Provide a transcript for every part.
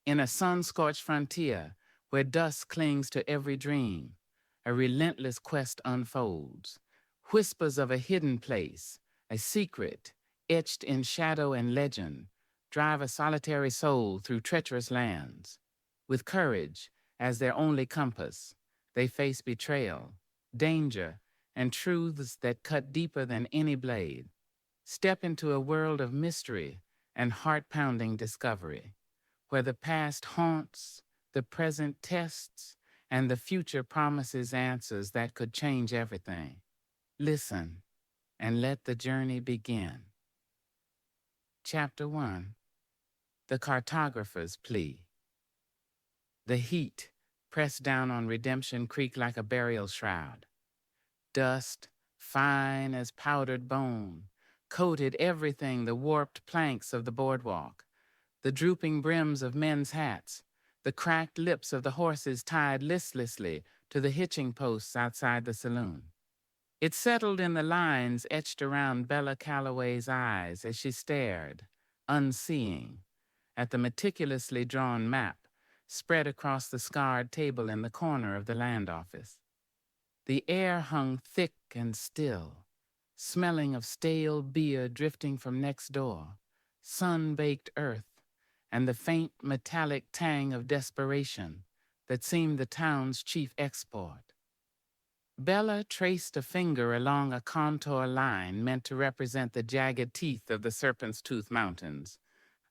In a sun-scorched frontier where dust clings to every dream, a relentless quest unfolds. Whispers of a hidden place, a secret, etched in shadow and legend, drive a solitary soul through treacherous lands. With courage as their only compass, they face betrayal, danger, and truths that cut deeper than any blade. Step into a world of mystery and heart-pounding discovery, where the past haunts, the present tests, and the future promises answers that could change everything. Listen and let the journey begin. Chapter 1. The Cartographer's Plea. The heat pressed down on Redemption Creek like a burial shroud. Dust, fine as powdered bone, coated everything, the warped planks of the boardwalk, the drooping brims of men's hats, the cracked lips of the horses tied listlessly to the hitching posts outside the saloon. It settled in the lines etched around Bella Calloway's eyes as she stared, unseeing, at the meticulously drawn map spread across the scarred table in the corner of the land office. The air hung thick and still, smelling of stale beer drifting from next door, sun-baked earth, and the faint metallic tang of desperation that seemed the town's chief export. Bella traced a finger along a contour line meant to represent the jagged teeth of the Serpent's Tooth Mountains,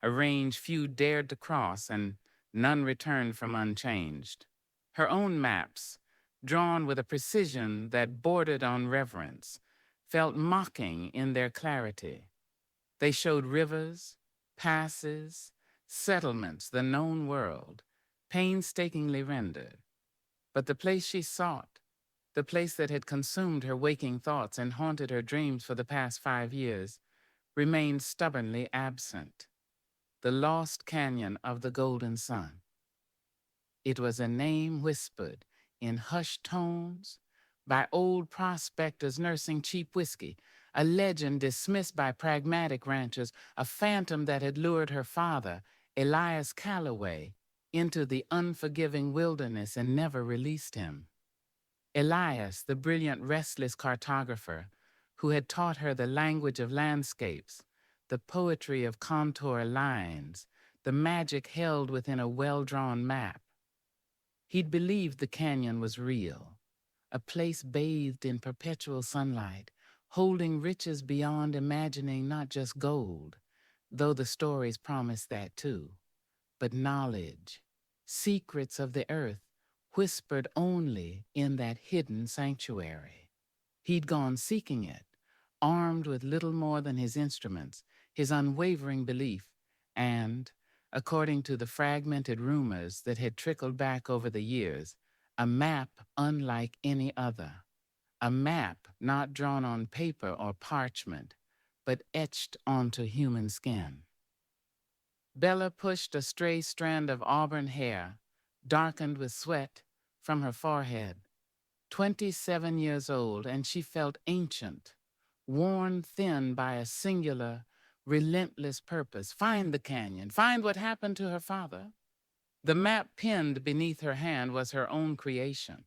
a range few dared to cross and none returned from unchanged. Her own maps, drawn with a precision that bordered on reverence, felt mocking in their clarity. They showed rivers, passes, settlements, the known world, painstakingly rendered. But the place she sought, the place that had consumed her waking thoughts and haunted her dreams for the past 5 years, remained stubbornly absent. The lost canyon of the Golden Sun. It was a name whispered in hushed tones by old prospectors nursing cheap whiskey, a legend dismissed by pragmatic ranchers, a phantom that had lured her father, Elias Calloway, into the unforgiving wilderness and never released him. Elias, the brilliant, restless cartographer, who had taught her the language of landscapes, the poetry of contour lines, the magic held within a well-drawn map. He'd believed the canyon was real, a place bathed in perpetual sunlight, holding riches beyond imagining, not just gold, though the stories promised that too, but knowledge, secrets of the earth, whispered only in that hidden sanctuary. He'd gone seeking it, armed with little more than his instruments, his unwavering belief, and, according to the fragmented rumors that had trickled back over the years, a map unlike any other. A map not drawn on paper or parchment, but etched onto human skin. Bella pushed a stray strand of auburn hair, darkened with sweat, from her forehead. 27 years old, and she felt ancient, worn thin by a singular, relentless purpose. Find the canyon, find what happened to her father. The map pinned beneath her hand was her own creation,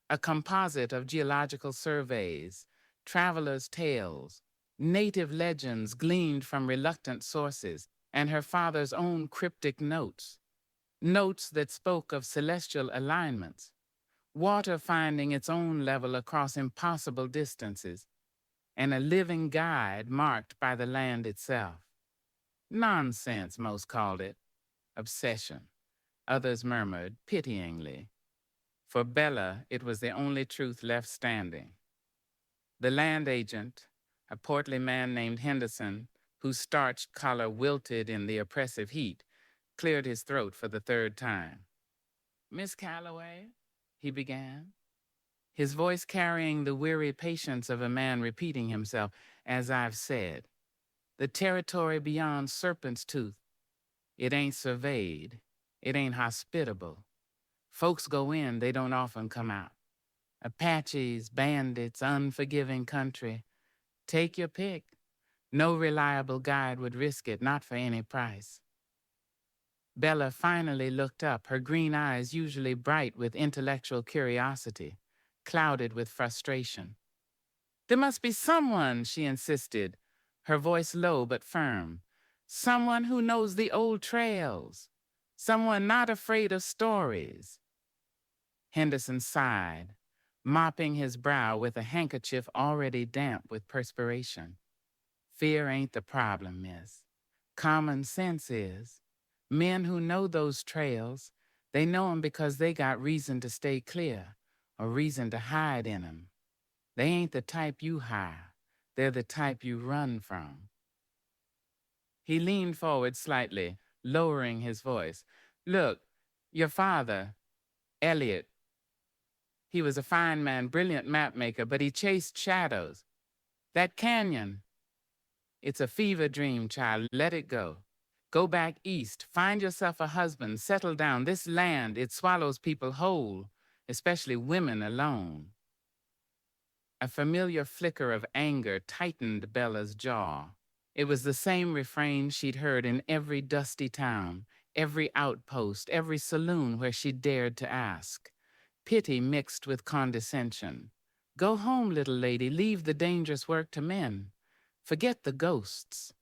a composite of geological surveys, travelers' tales, native legends gleaned from reluctant sources, and her father's own cryptic notes, notes that spoke of celestial alignments, water finding its own level across impossible distances, and a living guide marked by the land itself. Nonsense, most called it. Obsession, others murmured pityingly. For Bella, it was the only truth left standing. The land agent, a portly man named Henderson, whose starched collar wilted in the oppressive heat, cleared his throat for the third time. "Miss Calloway," he began, his voice carrying the weary patience of a man repeating himself, "as I've said, the territory beyond Serpent's Tooth, it ain't surveyed, it ain't hospitable. Folks go in, they don't often come out. Apaches, bandits, unforgiving country. Take your pick. No reliable guide would risk it, not for any price." Bella finally looked up, her green eyes usually bright with intellectual curiosity, clouded with frustration. There must be someone, she insisted, her voice low but firm. Someone who knows the old trails. Someone not afraid of stories. Henderson sighed, mopping his brow with a handkerchief already damp with perspiration. Fear ain't the problem, miss. Common sense is. Men who know those trails, they know 'em because they got reason to stay clear, or reason to hide in 'em. They ain't the type you hire. They're the type you run from. He leaned forward slightly, lowering his voice. Look, your father, Elliot, he was a fine man, brilliant map maker, but he chased shadows. That canyon, it's a fever dream, child. Let it go. Go back east, find yourself a husband, settle down. This land, it swallows people whole, especially women alone. A familiar flicker of anger tightened Bella's jaw. It was the same refrain she'd heard in every dusty town, every outpost, every saloon where she dared to ask. Pity mixed with condescension. Go home, little lady, leave the dangerous work to men. Forget the ghosts.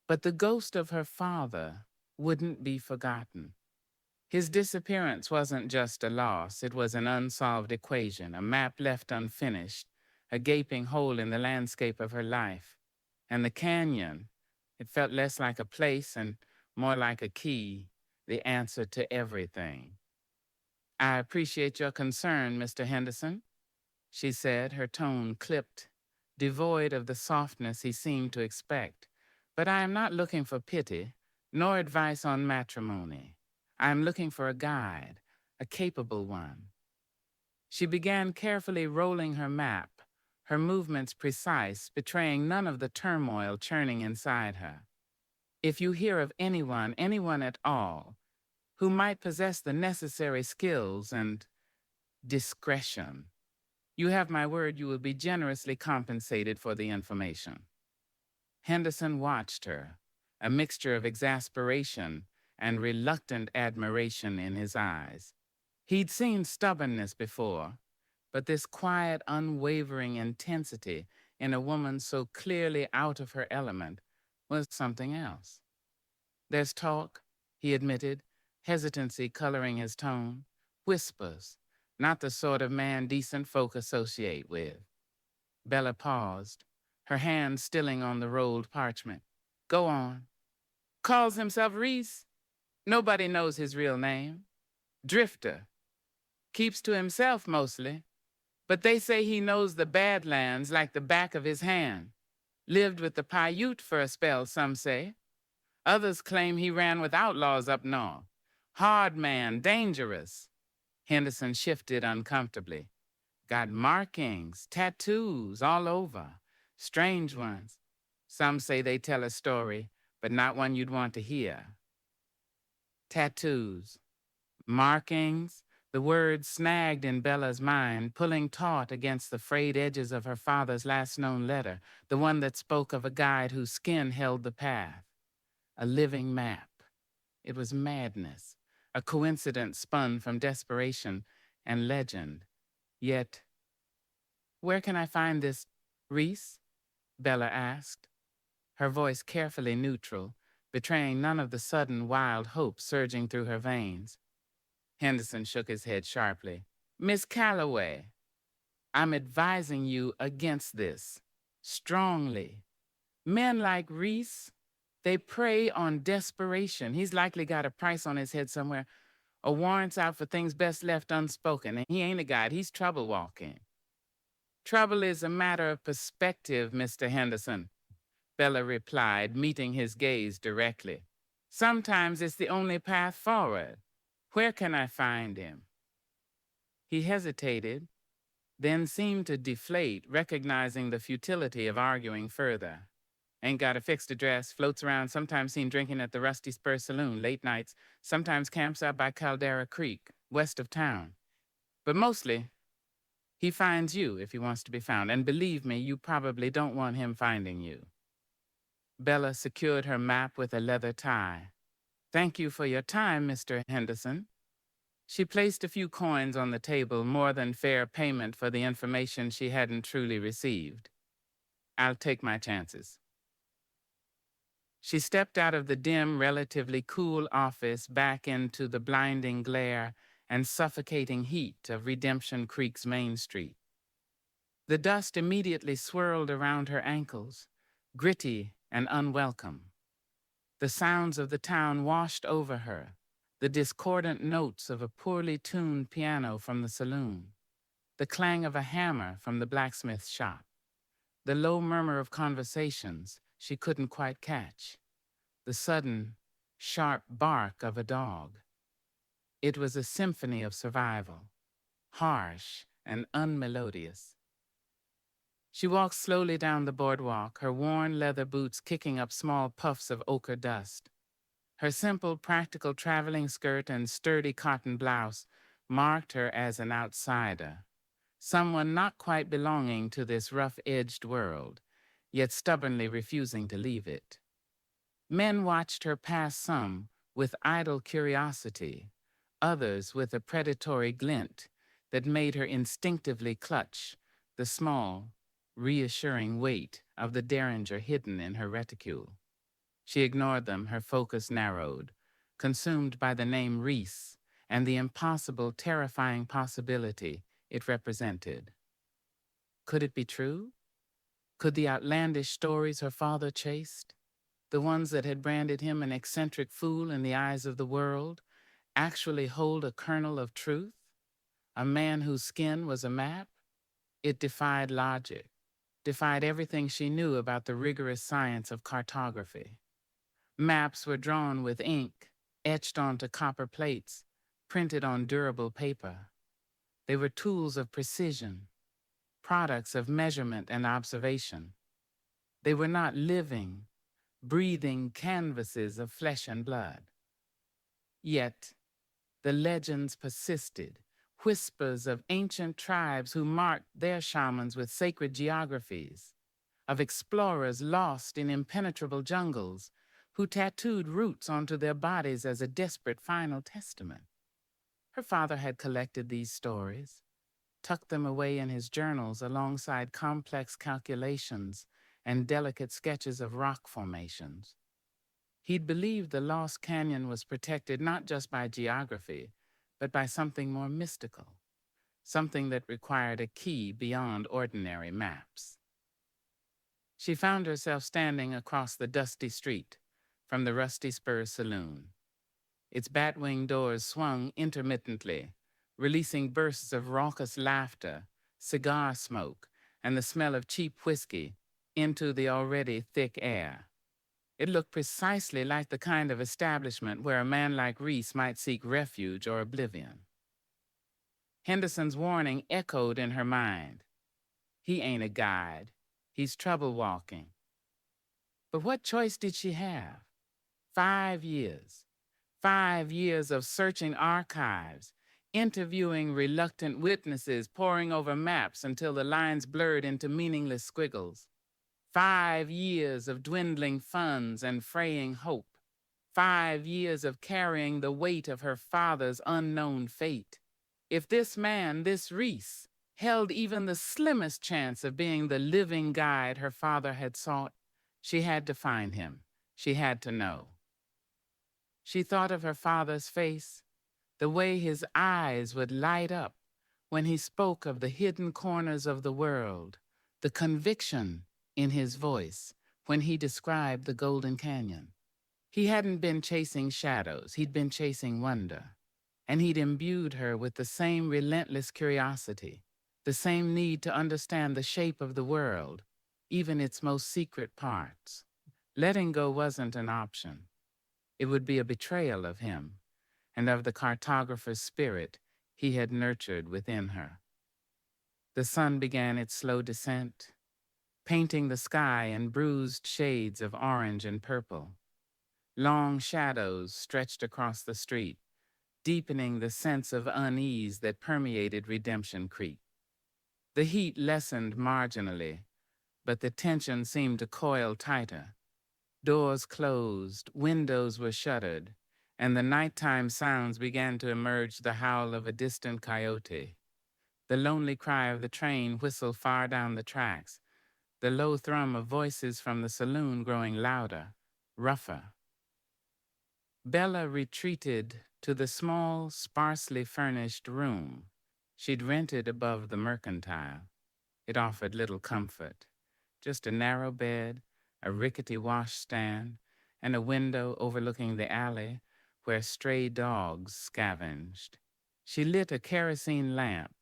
But the ghost of her father wouldn't be forgotten. His disappearance wasn't just a loss, it was an unsolved equation, a map left unfinished, a gaping hole in the landscape of her life. And the canyon, it felt less like a place and more like a key, the answer to everything. I appreciate your concern, Mr. Henderson, she said, her tone clipped, devoid of the softness he seemed to expect. But I am not looking for pity, nor advice on matrimony. I am looking for a guide, a capable one. She began carefully rolling her map, her movements precise, betraying none of the turmoil churning inside her. If you hear of anyone at all, who might possess the necessary skills and discretion, you have my word you will be generously compensated for the information. Henderson watched her, a mixture of exasperation and reluctant admiration in his eyes. He'd seen stubbornness before, but this quiet, unwavering intensity in a woman so clearly out of her element was something else. There's talk, he admitted, hesitancy coloring his tone, whispers, not the sort of man decent folk associate with. Bella paused, her hand stilling on the rolled parchment. Go on. Calls himself Reese? Nobody knows his real name. Drifter. Keeps to himself mostly, but they say he knows the Badlands like the back of his hand. Lived with the Paiute for a spell, some say. Others claim he ran with outlaws up north. Hard man, dangerous. Henderson shifted uncomfortably. Got markings, tattoos all over. Strange ones. Some say they tell a story, but not one you'd want to hear. Tattoos. Markings. The word snagged in Bella's mind, pulling taut against the frayed edges of her father's last known letter, the one that spoke of a guide whose skin held the path. A living map. It was madness, a coincidence spun from desperation and legend. Yet, where can I find this Reese? Bella asked, her voice carefully neutral, betraying none of the sudden wild hope surging through her veins. Henderson shook his head sharply. Miss Calloway, I'm advising you against this. Strongly. Men like Reese, they prey on desperation. He's likely got a price on his head somewhere, or warrants out for things best left unspoken. And he ain't a guide, he's trouble walking. Trouble is a matter of perspective, Mr. Henderson, Bella replied, meeting his gaze directly. Sometimes it's the only path forward. Where can I find him? He hesitated, then seemed to deflate, recognizing the futility of arguing further. Ain't got a fixed address, floats around, sometimes seen drinking at the Rusty Spur Saloon, late nights, sometimes camps out by Caldera Creek, west of town. But mostly, he finds you if he wants to be found, and believe me, you probably don't want him finding you. Bella secured her map with a leather tie. Thank you for your time, Mr. Henderson. She placed a few coins on the table, more than fair payment for the information she hadn't truly received. I'll take my chances. She stepped out of the dim, relatively cool office back into the blinding glare and suffocating heat of Redemption Creek's Main Street. The dust immediately swirled around her ankles, gritty and unwelcome. The sounds of the town washed over her, the discordant notes of a poorly tuned piano from the saloon, the clang of a hammer from the blacksmith's shop, the low murmur of conversations she couldn't quite catch, the sudden, sharp bark of a dog. It was a symphony of survival, harsh and unmelodious. She walked slowly down the boardwalk, her worn leather boots kicking up small puffs of ochre dust. Her simple, practical traveling skirt and sturdy cotton blouse marked her as an outsider, someone not quite belonging to this rough-edged world, yet stubbornly refusing to leave it. Men watched her pass, some with idle curiosity, others with a predatory glint that made her instinctively clutch the small, reassuring weight of the derringer hidden in her reticule. She ignored them, her focus narrowed, consumed by the name Reese and the impossible, terrifying possibility it represented. Could it be true? Could the outlandish stories her father chased, the ones that had branded him an eccentric fool in the eyes of the world, actually hold a kernel of truth? A man whose skin was a map? It defied logic, defied everything she knew about the rigorous science of cartography. Maps were drawn with ink, etched onto copper plates, printed on durable paper. They were tools of precision, products of measurement and observation. They were not living, breathing canvases of flesh and blood. Yet, the legends persisted, whispers of ancient tribes who marked their shamans with sacred geographies, of explorers lost in impenetrable jungles who tattooed roots onto their bodies as a desperate final testament. Her father had collected these stories, tucked them away in his journals alongside complex calculations and delicate sketches of rock formations. He'd believed the Lost Canyon was protected not just by geography, but by something more mystical, something that required a key beyond ordinary maps. She found herself standing across the dusty street from the Rusty Spur Saloon. Its bat-wing doors swung intermittently, releasing bursts of raucous laughter, cigar smoke, and the smell of cheap whiskey into the already thick air. It looked precisely like the kind of establishment where a man like Reese might seek refuge or oblivion. Henderson's warning echoed in her mind. He ain't a guide. He's trouble walking. But what choice did she have? 5 years. 5 years of searching archives, interviewing reluctant witnesses, poring over maps until the lines blurred into meaningless squiggles. 5 years of dwindling funds and fraying hope. 5 years of carrying the weight of her father's unknown fate. If this man, this Reese, held even the slimmest chance of being the living guide her father had sought, she had to find him. She had to know. She thought of her father's face, the way his eyes would light up when he spoke of the hidden corners of the world, the conviction in his voice when he described the Golden Canyon. He hadn't been chasing shadows, he'd been chasing wonder, and he'd imbued her with the same relentless curiosity, the same need to understand the shape of the world, even its most secret parts. Letting go wasn't an option. It would be a betrayal of him and of the cartographer's spirit he had nurtured within her. The sun began its slow descent, painting the sky in bruised shades of orange and purple. Long shadows stretched across the street, deepening the sense of unease that permeated Redemption Creek. The heat lessened marginally, but the tension seemed to coil tighter. Doors closed, windows were shuttered, and the nighttime sounds began to emerge: the howl of a distant coyote, the lonely cry of the train whistle far down the tracks, the low thrum of voices from the saloon growing louder, rougher. Bella retreated to the small, sparsely furnished room she'd rented above the mercantile. It offered little comfort, just a narrow bed, a rickety washstand, and a window overlooking the alley where stray dogs scavenged. She lit a kerosene lamp,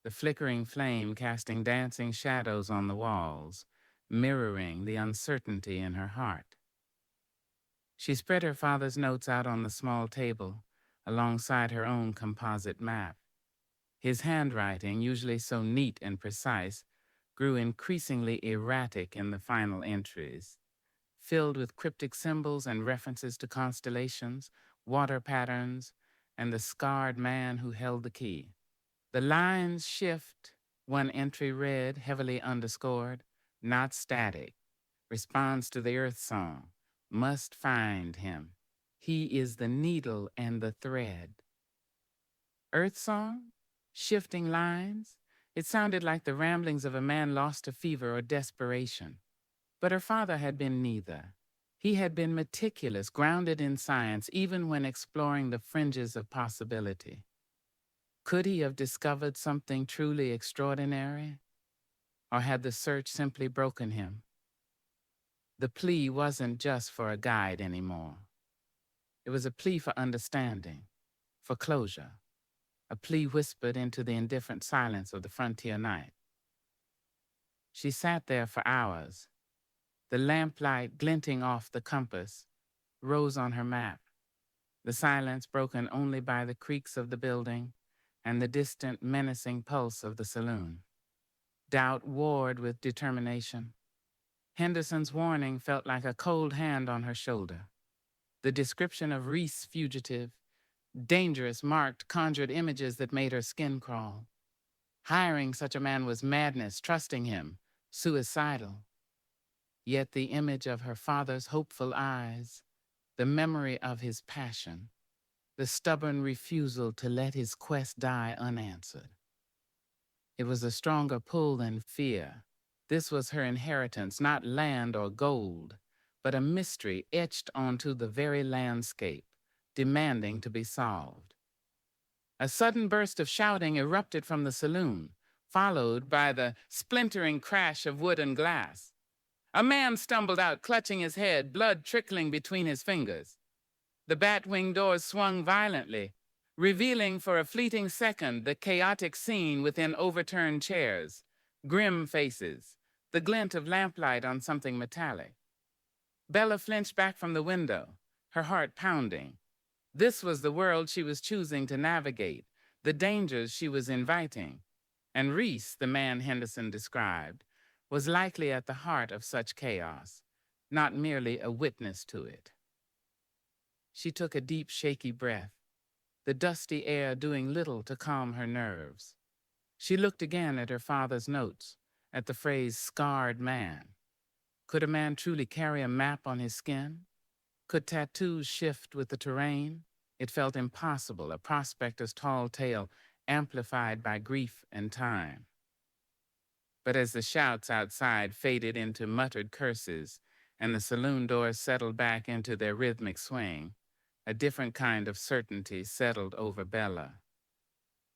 the flickering flame casting dancing shadows on the walls, mirroring the uncertainty in her heart. She spread her father's notes out on the small table, alongside her own composite map. His handwriting, usually so neat and precise, grew increasingly erratic in the final entries, filled with cryptic symbols and references to constellations, water patterns, and the scarred man who held the key. The lines shift. One entry read, heavily underscored, "Not static. Responds to the earth song. Must find him. He is the needle and the thread." Earth song? Shifting lines? It sounded like the ramblings of a man lost to fever or desperation. But her father had been neither. He had been meticulous, grounded in science, even when exploring the fringes of possibility. Could he have discovered something truly extraordinary? Or had the search simply broken him? The plea wasn't just for a guide anymore. It was a plea for understanding, for closure, a plea whispered into the indifferent silence of the frontier night. She sat there for hours, the lamplight glinting off the compass, rose on her map, the silence broken only by the creaks of the building and the distant, menacing pulse of the saloon. Doubt warred with determination. Henderson's warning felt like a cold hand on her shoulder. The description of Reese fugitive, dangerous, marked, conjured images that made her skin crawl. Hiring such a man was madness, trusting him, suicidal. Yet the image of her father's hopeful eyes, the memory of his passion, the stubborn refusal to let his quest die unanswered. It was a stronger pull than fear. This was her inheritance, not land or gold, but a mystery etched onto the very landscape, demanding to be solved. A sudden burst of shouting erupted from the saloon, followed by the splintering crash of wood and glass. A man stumbled out, clutching his head, blood trickling between his fingers. The bat-wing doors swung violently, revealing for a fleeting second the chaotic scene within overturned chairs, grim faces, the glint of lamplight on something metallic. Bella flinched back from the window, her heart pounding. This was the world she was choosing to navigate, the dangers she was inviting. And Reese, the man Henderson described, was likely at the heart of such chaos, not merely a witness to it. She took a deep, shaky breath, the dusty air doing little to calm her nerves. She looked again at her father's notes, at the phrase "scarred man." Could a man truly carry a map on his skin? Could tattoos shift with the terrain? It felt impossible, a prospector's tall tale amplified by grief and time. But as the shouts outside faded into muttered curses and the saloon doors settled back into their rhythmic swing, a different kind of certainty settled over Bella.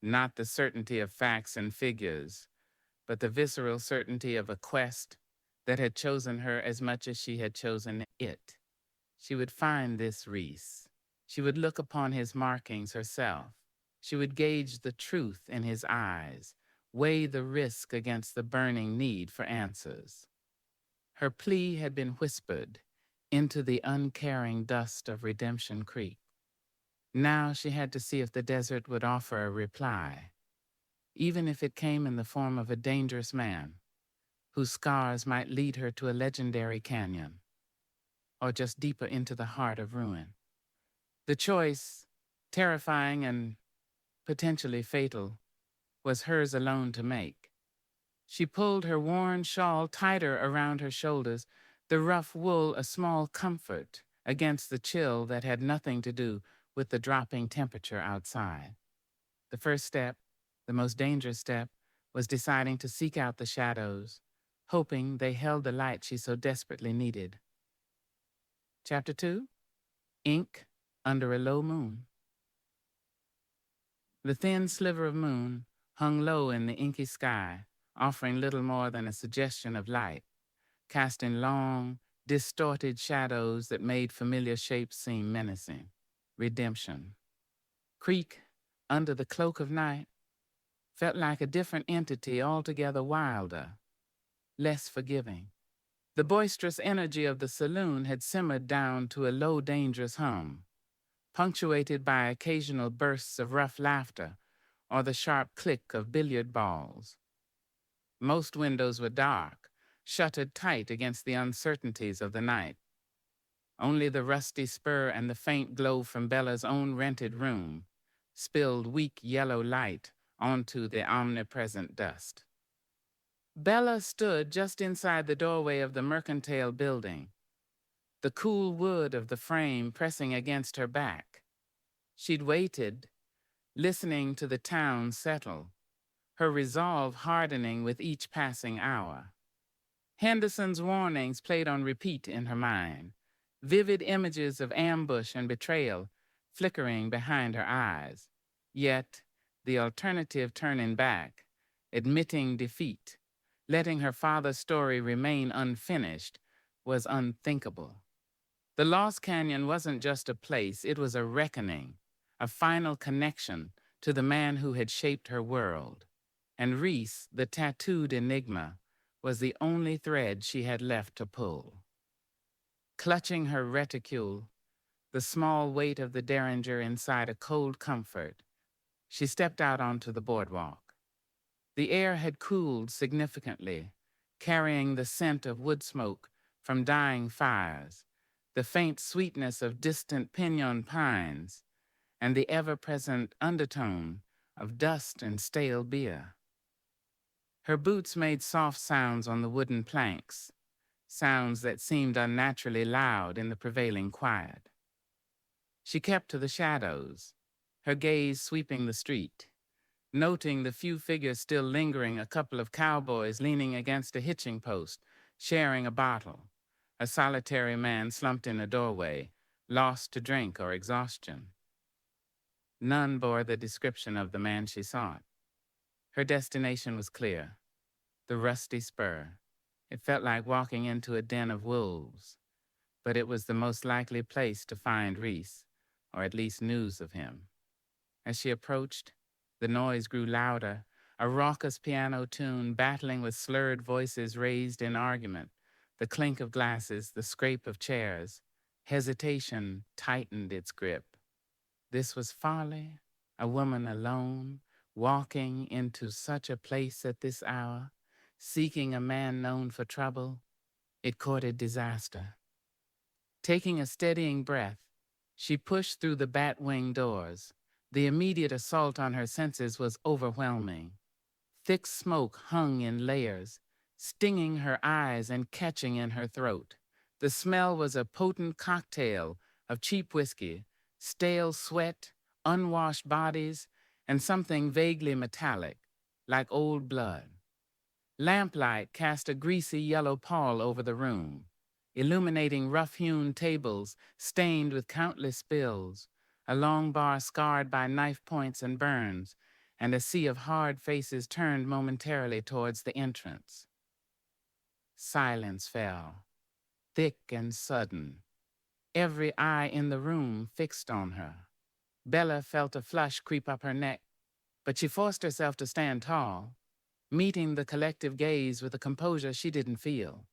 Not the certainty of facts and figures, but the visceral certainty of a quest that had chosen her as much as she had chosen it. She would find this Reese. She would look upon his markings herself. She would gauge the truth in his eyes, weigh the risk against the burning need for answers. Her plea had been whispered into the uncaring dust of Redemption Creek. Now she had to see if the desert would offer a reply, even if it came in the form of a dangerous man whose scars might lead her to a legendary canyon, or just deeper into the heart of ruin. The choice, terrifying and potentially fatal, was hers alone to make. She pulled her worn shawl tighter around her shoulders, the rough wool a small comfort against the chill that had nothing to do with the dropping temperature outside. The first step, the most dangerous step, was deciding to seek out the shadows, hoping they held the light she so desperately needed. Chapter 2: Ink Under a Low Moon. The thin sliver of moon hung low in the inky sky, offering little more than a suggestion of light, casting long, distorted shadows that made familiar shapes seem menacing. Redemption. Creek, under the cloak of night, felt like a different entity altogether wilder, less forgiving. The boisterous energy of the saloon had simmered down to a low, dangerous hum, punctuated by occasional bursts of rough laughter or the sharp click of billiard balls. Most windows were dark, shuttered tight against the uncertainties of the night. Only the rusty spur and the faint glow from Bella's own rented room spilled weak yellow light onto the omnipresent dust. Bella stood just inside the doorway of the mercantile building, the cool wood of the frame pressing against her back. She'd waited, listening to the town settle, her resolve hardening with each passing hour. Henderson's warnings played on repeat in her mind, vivid images of ambush and betrayal flickering behind her eyes. Yet, the alternative, turning back, admitting defeat, letting her father's story remain unfinished, was unthinkable. The Lost Canyon wasn't just a place, it was a reckoning, a final connection to the man who had shaped her world. And Reese, the tattooed enigma, was the only thread she had left to pull. Clutching her reticule, the small weight of the derringer inside a cold comfort, she stepped out onto the boardwalk. The air had cooled significantly, carrying the scent of wood smoke from dying fires, the faint sweetness of distant pinon pines, and the ever-present undertone of dust and stale beer. Her boots made soft sounds on the wooden planks, sounds that seemed unnaturally loud in the prevailing quiet. She kept to the shadows, her gaze sweeping the street, noting the few figures still lingering, a couple of cowboys leaning against a hitching post, sharing a bottle, a solitary man slumped in a doorway, lost to drink or exhaustion. None bore the description of the man she sought. Her destination was clear: the rusty spur. It felt like walking into a den of wolves, but it was the most likely place to find Reese, or at least news of him. As she approached, the noise grew louder, a raucous piano tune battling with slurred voices raised in argument, the clink of glasses, the scrape of chairs. Hesitation tightened its grip. This was Farley, a woman alone, walking into such a place at this hour, seeking a man known for trouble. It courted disaster. Taking a steadying breath, she pushed through the bat-wing doors. The immediate assault on her senses was overwhelming. Thick smoke hung in layers, stinging her eyes and catching in her throat. The smell was a potent cocktail of cheap whiskey, stale sweat, unwashed bodies, and something vaguely metallic, like old blood. Lamplight cast a greasy yellow pall over the room, illuminating rough-hewn tables stained with countless spills, a long bar scarred by knife points and burns, and a sea of hard faces turned momentarily towards the entrance. Silence fell, thick and sudden, every eye in the room fixed on her. Bella felt a flush creep up her neck, but she forced herself to stand tall, meeting the collective gaze with a composure she didn't feel.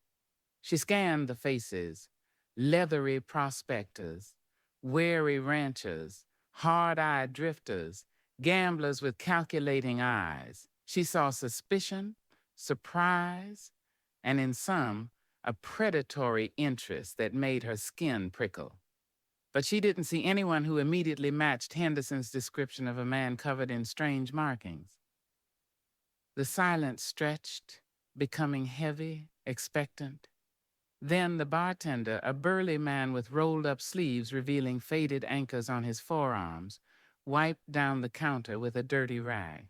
She scanned the faces: leathery prospectors, wary ranchers, hard-eyed drifters, gamblers with calculating eyes. She saw suspicion, surprise, and in some, a predatory interest that made her skin prickle. But she didn't see anyone who immediately matched Henderson's description of a man covered in strange markings. The silence stretched, becoming heavy, expectant. Then the bartender, a burly man with rolled-up sleeves revealing faded anchors on his forearms, wiped down the counter with a dirty rag.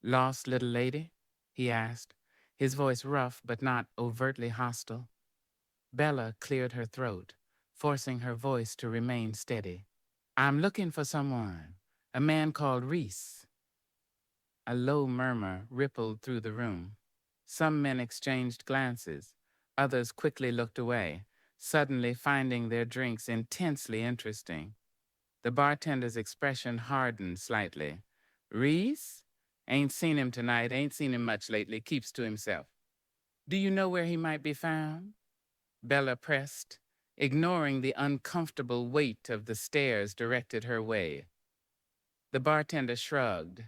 "Lost, little lady?" he asked, his voice rough but not overtly hostile. Bella cleared her throat, forcing her voice to remain steady. "I'm looking for someone, a man called Reese." A low murmur rippled through the room. Some men exchanged glances. Others quickly looked away, suddenly finding their drinks intensely interesting. The bartender's expression hardened slightly. "Reese? Ain't seen him tonight, ain't seen him much lately, keeps to himself. Do you know where he might be found?" Bella pressed, ignoring the uncomfortable weight of the stares directed her way. The bartender shrugged,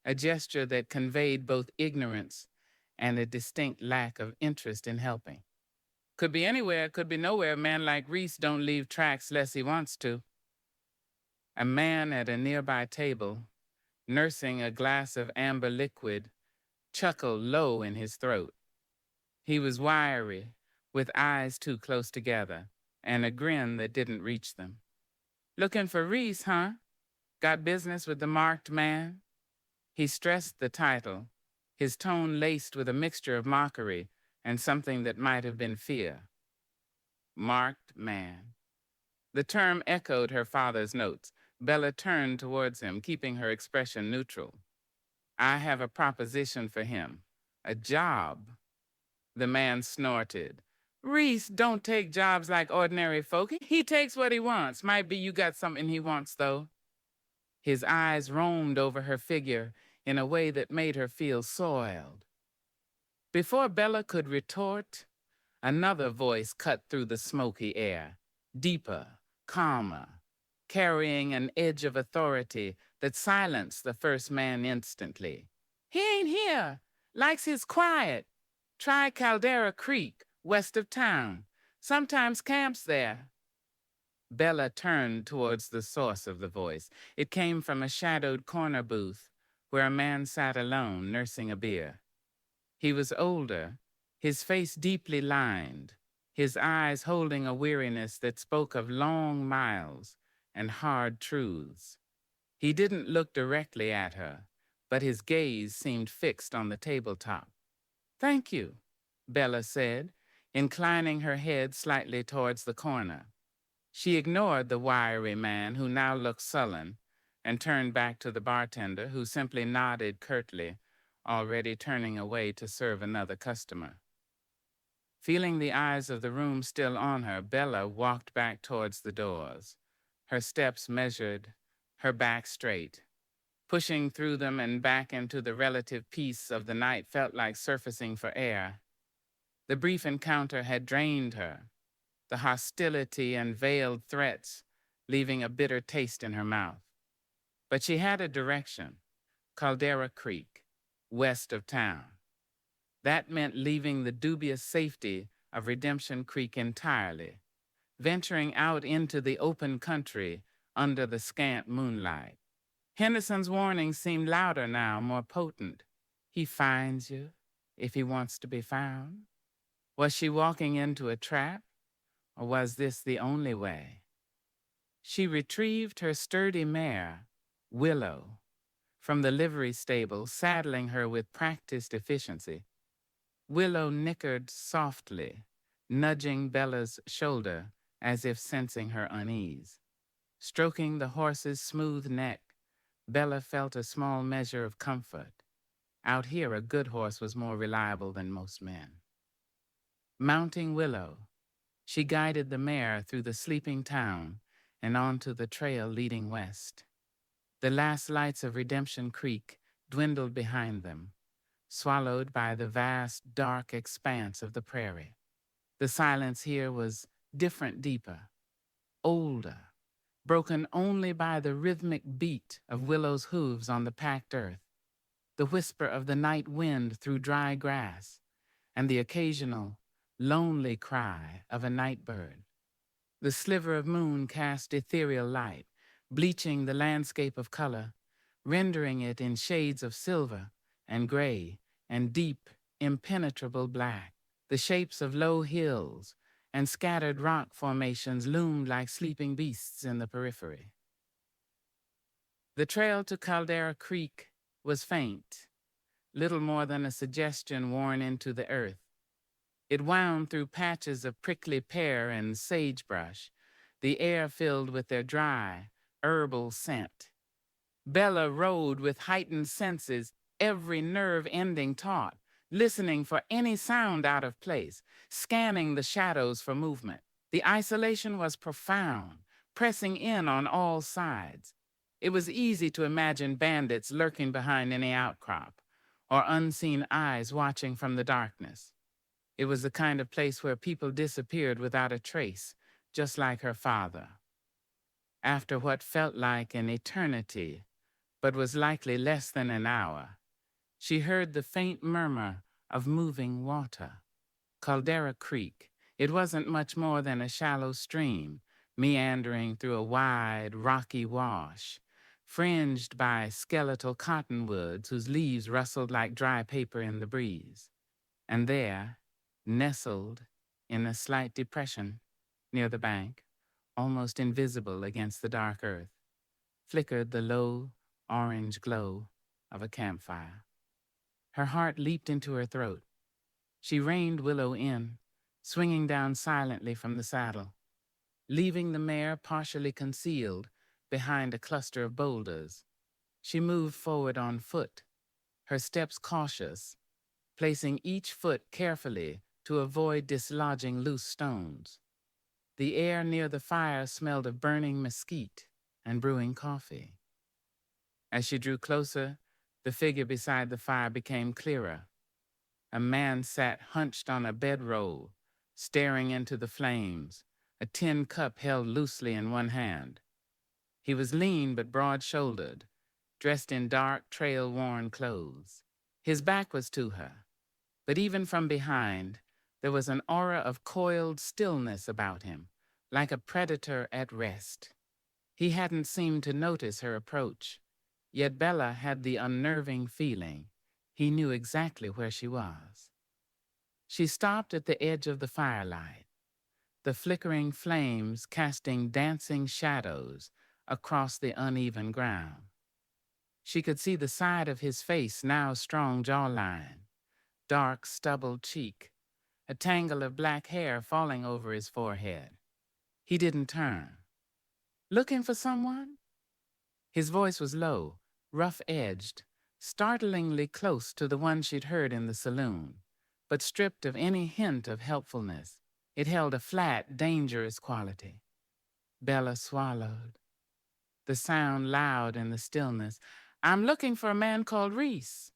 a gesture that conveyed both ignorance and a distinct lack of interest in helping. "Could be anywhere, could be nowhere. A man like Reese don't leave tracks less he wants to." A man at a nearby table, nursing a glass of amber liquid, chuckled low in his throat. He was wiry, with eyes too close together, and a grin that didn't reach them. "Looking for Reese, huh? Got business with the marked man?" He stressed the title, his tone laced with a mixture of mockery and something that might have been fear. Marked man. The term echoed her father's notes. Bella turned towards him, keeping her expression neutral. "I have a proposition for him. A job." The man snorted. "Reese don't take jobs like ordinary folk. He takes what he wants. Might be you got something he wants, though." His eyes roamed over her figure in a way that made her feel soiled. Before Bella could retort, another voice cut through the smoky air, deeper, calmer, carrying an edge of authority that silenced the first man instantly. "He ain't here. Likes his quiet. Try Caldera Creek, west of town. Sometimes camps there." Bella turned towards the source of the voice. It came from a shadowed corner booth where a man sat alone, nursing a beer. He was older, his face deeply lined, his eyes holding a weariness that spoke of long miles and hard truths. He didn't look directly at her, but his gaze seemed fixed on the tabletop. "Thank you," Bella said, inclining her head slightly towards the corner. She ignored the wiry man, who now looked sullen, and turned back to the bartender, who simply nodded curtly, already turning away to serve another customer. Feeling the eyes of the room still on her, Bella walked back towards the doors, her steps measured, her back straight. Pushing through them and back into the relative peace of the night felt like surfacing for air. The brief encounter had drained her, the hostility and veiled threats leaving a bitter taste in her mouth. But she had a direction, Caldera Creek, west of town. That meant leaving the dubious safety of Redemption Creek entirely, venturing out into the open country under the scant moonlight. Henderson's warning seemed louder now, more potent. He finds you if he wants to be found. Was she walking into a trap, or was this the only way? She retrieved her sturdy mare, Willow, from the livery stable, saddling her with practiced efficiency. Willow nickered softly, nudging Bella's shoulder as if sensing her unease. Stroking the horse's smooth neck, Bella felt a small measure of comfort. Out here, a good horse was more reliable than most men. Mounting Willow, she guided the mare through the sleeping town and onto the trail leading west. The last lights of Redemption Creek dwindled behind them, swallowed by the vast, dark expanse of the prairie. The silence here was different, deeper, older, broken only by the rhythmic beat of Willow's hooves on the packed earth, the whisper of the night wind through dry grass, and the occasional, lonely cry of a night bird. The sliver of moon cast ethereal light, bleaching the landscape of color, rendering it in shades of silver and gray and deep, impenetrable black. The shapes of low hills and scattered rock formations loomed like sleeping beasts in the periphery. The trail to Caldera Creek was faint, little more than a suggestion worn into the earth. It wound through patches of prickly pear and sagebrush, the air filled with their dry, herbal scent. Bella rode with heightened senses, every nerve ending taut, listening for any sound out of place, scanning the shadows for movement. The isolation was profound, pressing in on all sides. It was easy to imagine bandits lurking behind any outcrop, or unseen eyes watching from the darkness. It was the kind of place where people disappeared without a trace, just like her father. After what felt like an eternity, but was likely less than an hour, she heard the faint murmur of moving water. Caldera Creek. It wasn't much more than a shallow stream, meandering through a wide, rocky wash, fringed by skeletal cottonwoods whose leaves rustled like dry paper in the breeze. And there, nestled in a slight depression near the bank, almost invisible against the dark earth, flickered the low, orange glow of a campfire. Her heart leaped into her throat. She reined Willow in, swinging down silently from the saddle, leaving the mare partially concealed behind a cluster of boulders. She moved forward on foot, her steps cautious, placing each foot carefully to avoid dislodging loose stones. The air near the fire smelled of burning mesquite and brewing coffee. As she drew closer, the figure beside the fire became clearer. A man sat hunched on a bedroll, staring into the flames, a tin cup held loosely in one hand. He was lean but broad-shouldered, dressed in dark, trail-worn clothes. His back was to her, but even from behind, there was an aura of coiled stillness about him, like a predator at rest. He hadn't seemed to notice her approach, yet Bella had the unnerving feeling he knew exactly where she was. She stopped at the edge of the firelight, the flickering flames casting dancing shadows across the uneven ground. She could see the side of his face, now strong jawline, dark stubbled cheek, a tangle of black hair falling over his forehead. He didn't turn. "Looking for someone?" His voice was low, rough-edged, startlingly close to the one she'd heard in the saloon, but stripped of any hint of helpfulness. It held a flat, dangerous quality. Bella swallowed, the sound loud in the stillness. "I'm looking for a man called Reese."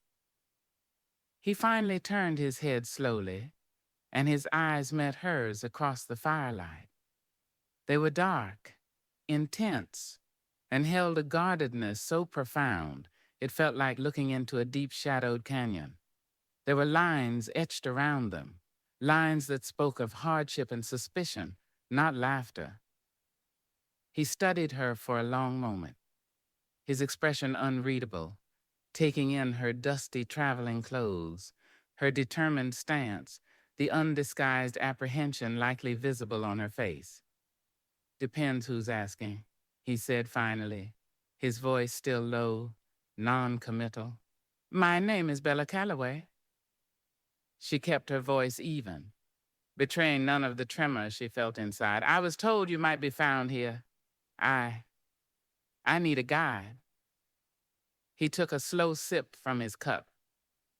He finally turned his head slowly, and his eyes met hers across the firelight. They were dark, intense, and held a guardedness so profound it felt like looking into a deep-shadowed canyon. There were lines etched around them, lines that spoke of hardship and suspicion, not laughter. He studied her for a long moment, his expression unreadable, taking in her dusty traveling clothes, her determined stance, the undisguised apprehension likely visible on her face. "Depends who's asking," he said finally, his voice still low, non-committal. "My name is Bella Calloway." She kept her voice even, betraying none of the tremor she felt inside. "I was told you might be found here. I need a guide." He took a slow sip from his cup,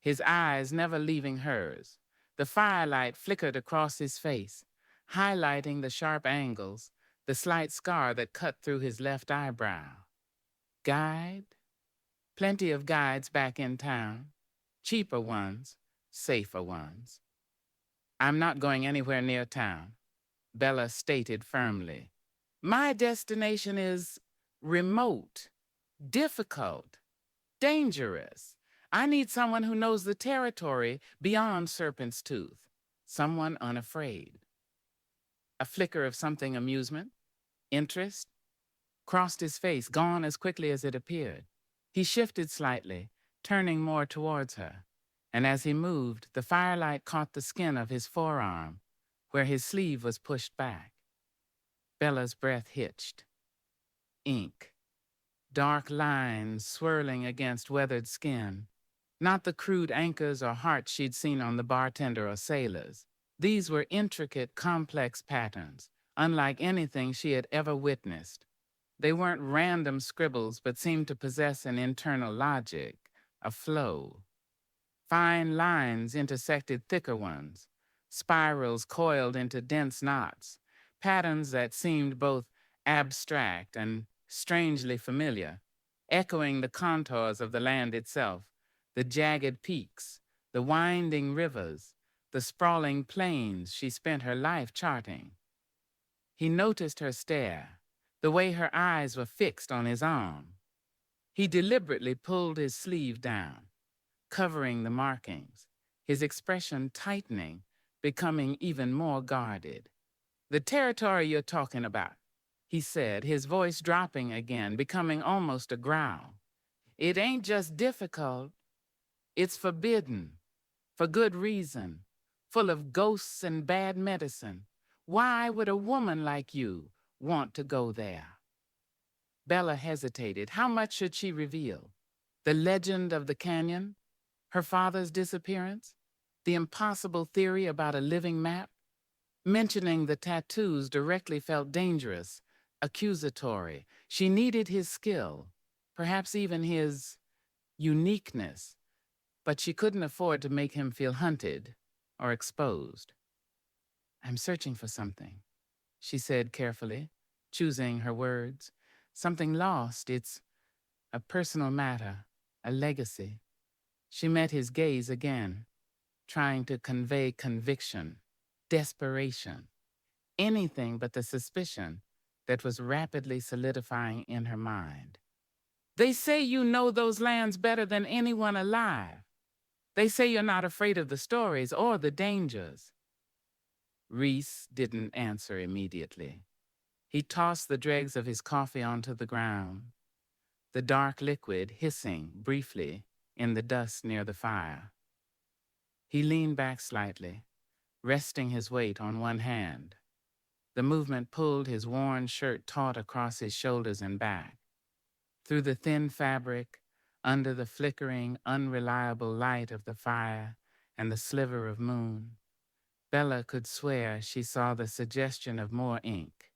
his eyes never leaving hers. The firelight flickered across his face, highlighting the sharp angles, the slight scar that cut through his left eyebrow. "Guide? Plenty of guides back in town. Cheaper ones, safer ones." "I'm not going anywhere near town," Bella stated firmly. "My destination is remote, difficult, dangerous. I need someone who knows the territory beyond Serpent's Tooth, someone unafraid." A flicker of something amusement, interest, crossed his face, gone as quickly as it appeared. He shifted slightly, turning more towards her, and as he moved, the firelight caught the skin of his forearm, where his sleeve was pushed back. Bella's breath hitched. Ink. Dark lines swirling against weathered skin. Not the crude anchors or hearts she'd seen on the bartender or sailors. These were intricate, complex patterns, unlike anything she had ever witnessed. They weren't random scribbles, but seemed to possess an internal logic, a flow. Fine lines intersected thicker ones, spirals coiled into dense knots, patterns that seemed both abstract and strangely familiar, echoing the contours of the land itself, the jagged peaks, the winding rivers, the sprawling plains she spent her life charting. He noticed her stare, the way her eyes were fixed on his arm. He deliberately pulled his sleeve down, covering the markings, his expression tightening, becoming even more guarded. "The territory you're talking about," he said, his voice dropping again, becoming almost a growl. "It ain't just difficult, it's forbidden, for good reason, full of ghosts and bad medicine. Why would a woman like you want to go there?" Bella hesitated. How much should she reveal? The legend of the canyon? Her father's disappearance? The impossible theory about a living map? Mentioning the tattoos directly felt dangerous, accusatory. She needed his skill, perhaps even his uniqueness, but she couldn't afford to make him feel hunted or exposed. "I'm searching for something," she said carefully, choosing her words. "Something lost. It's a personal matter, a legacy." She met his gaze again, trying to convey conviction, desperation, anything but the suspicion that was rapidly solidifying in her mind. "They say you know those lands better than anyone alive. They say you're not afraid of the stories or the dangers." Reese didn't answer immediately. He tossed the dregs of his coffee onto the ground, the dark liquid hissing briefly in the dust near the fire. He leaned back slightly, resting his weight on one hand. The movement pulled his worn shirt taut across his shoulders and back. Through the thin fabric, under the flickering, unreliable light of the fire and the sliver of moon, Bella could swear she saw the suggestion of more ink,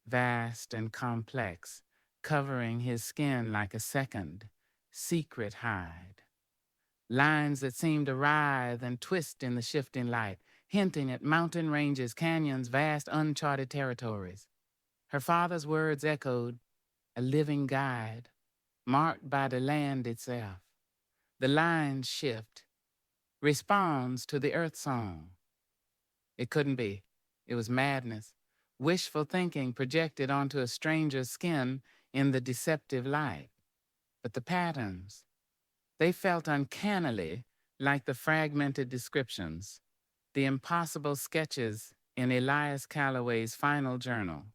vast and complex, covering his skin like a second, secret hide. Lines that seemed to writhe and twist in the shifting light, hinting at mountain ranges, canyons, vast uncharted territories. Her father's words echoed, a living guide, marked by the land itself. The lines shift, responds to the earth song. It couldn't be. It was madness, wishful thinking projected onto a stranger's skin in the deceptive light. But the patterns, they felt uncannily like the fragmented descriptions, the impossible sketches in Elias Calloway's final journal.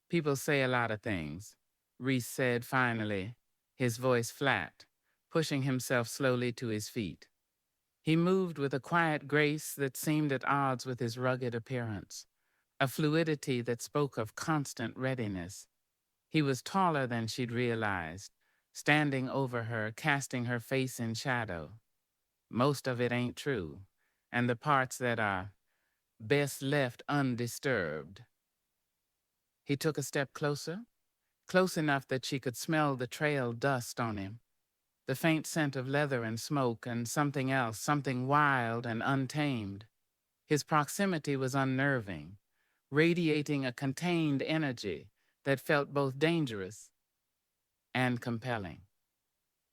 "People say a lot of things," Reese said finally, his voice flat, pushing himself slowly to his feet. He moved with a quiet grace that seemed at odds with his rugged appearance, a fluidity that spoke of constant readiness. He was taller than she'd realized, standing over her, casting her face in shadow. Most of it ain't true, and the parts that are best left undisturbed. He took a step closer, close enough that she could smell the trail dust on him, the faint scent of leather and smoke and something else, something wild and untamed. His proximity was unnerving, radiating a contained energy that felt both dangerous and compelling.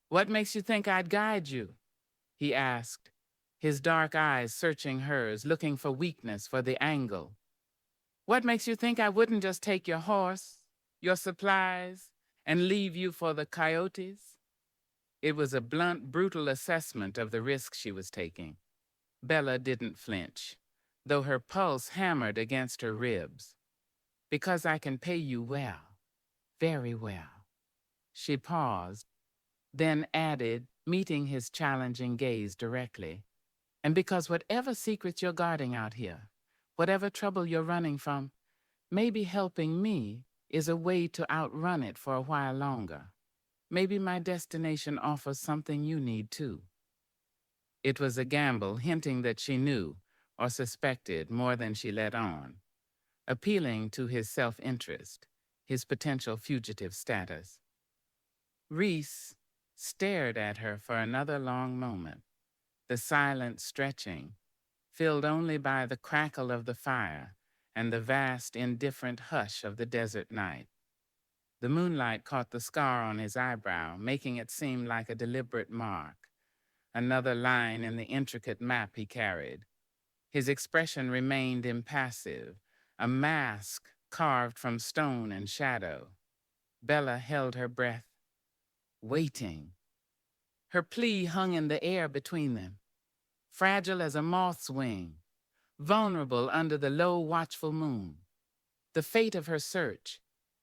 "What makes you think I'd guide you?" he asked, his dark eyes searching hers, looking for weakness, for the angle. "What makes you think I wouldn't just take your horse, your supplies, and leave you for the coyotes?" It was a blunt, brutal assessment of the risk she was taking. Bella didn't flinch, though her pulse hammered against her ribs. "Because I can pay you well, very well." She paused, then added, meeting his challenging gaze directly, and because whatever secrets you're guarding out here, whatever trouble you're running from, maybe helping me is a way to outrun it for a while longer. Maybe my destination offers something you need too. It was a gamble, hinting that she knew or suspected more than she let on, appealing to his self-interest, his potential fugitive status. Reese stared at her for another long moment, the silence stretching, filled only by the crackle of the fire and the vast, indifferent hush of the desert night. The moonlight caught the scar on his eyebrow, making it seem like a deliberate mark, another line in the intricate map he carried. His expression remained impassive, a mask carved from stone and shadow. Bella held her breath, waiting. Her plea hung in the air between them, fragile as a moth's wing, vulnerable under the low, watchful moon. The fate of her search,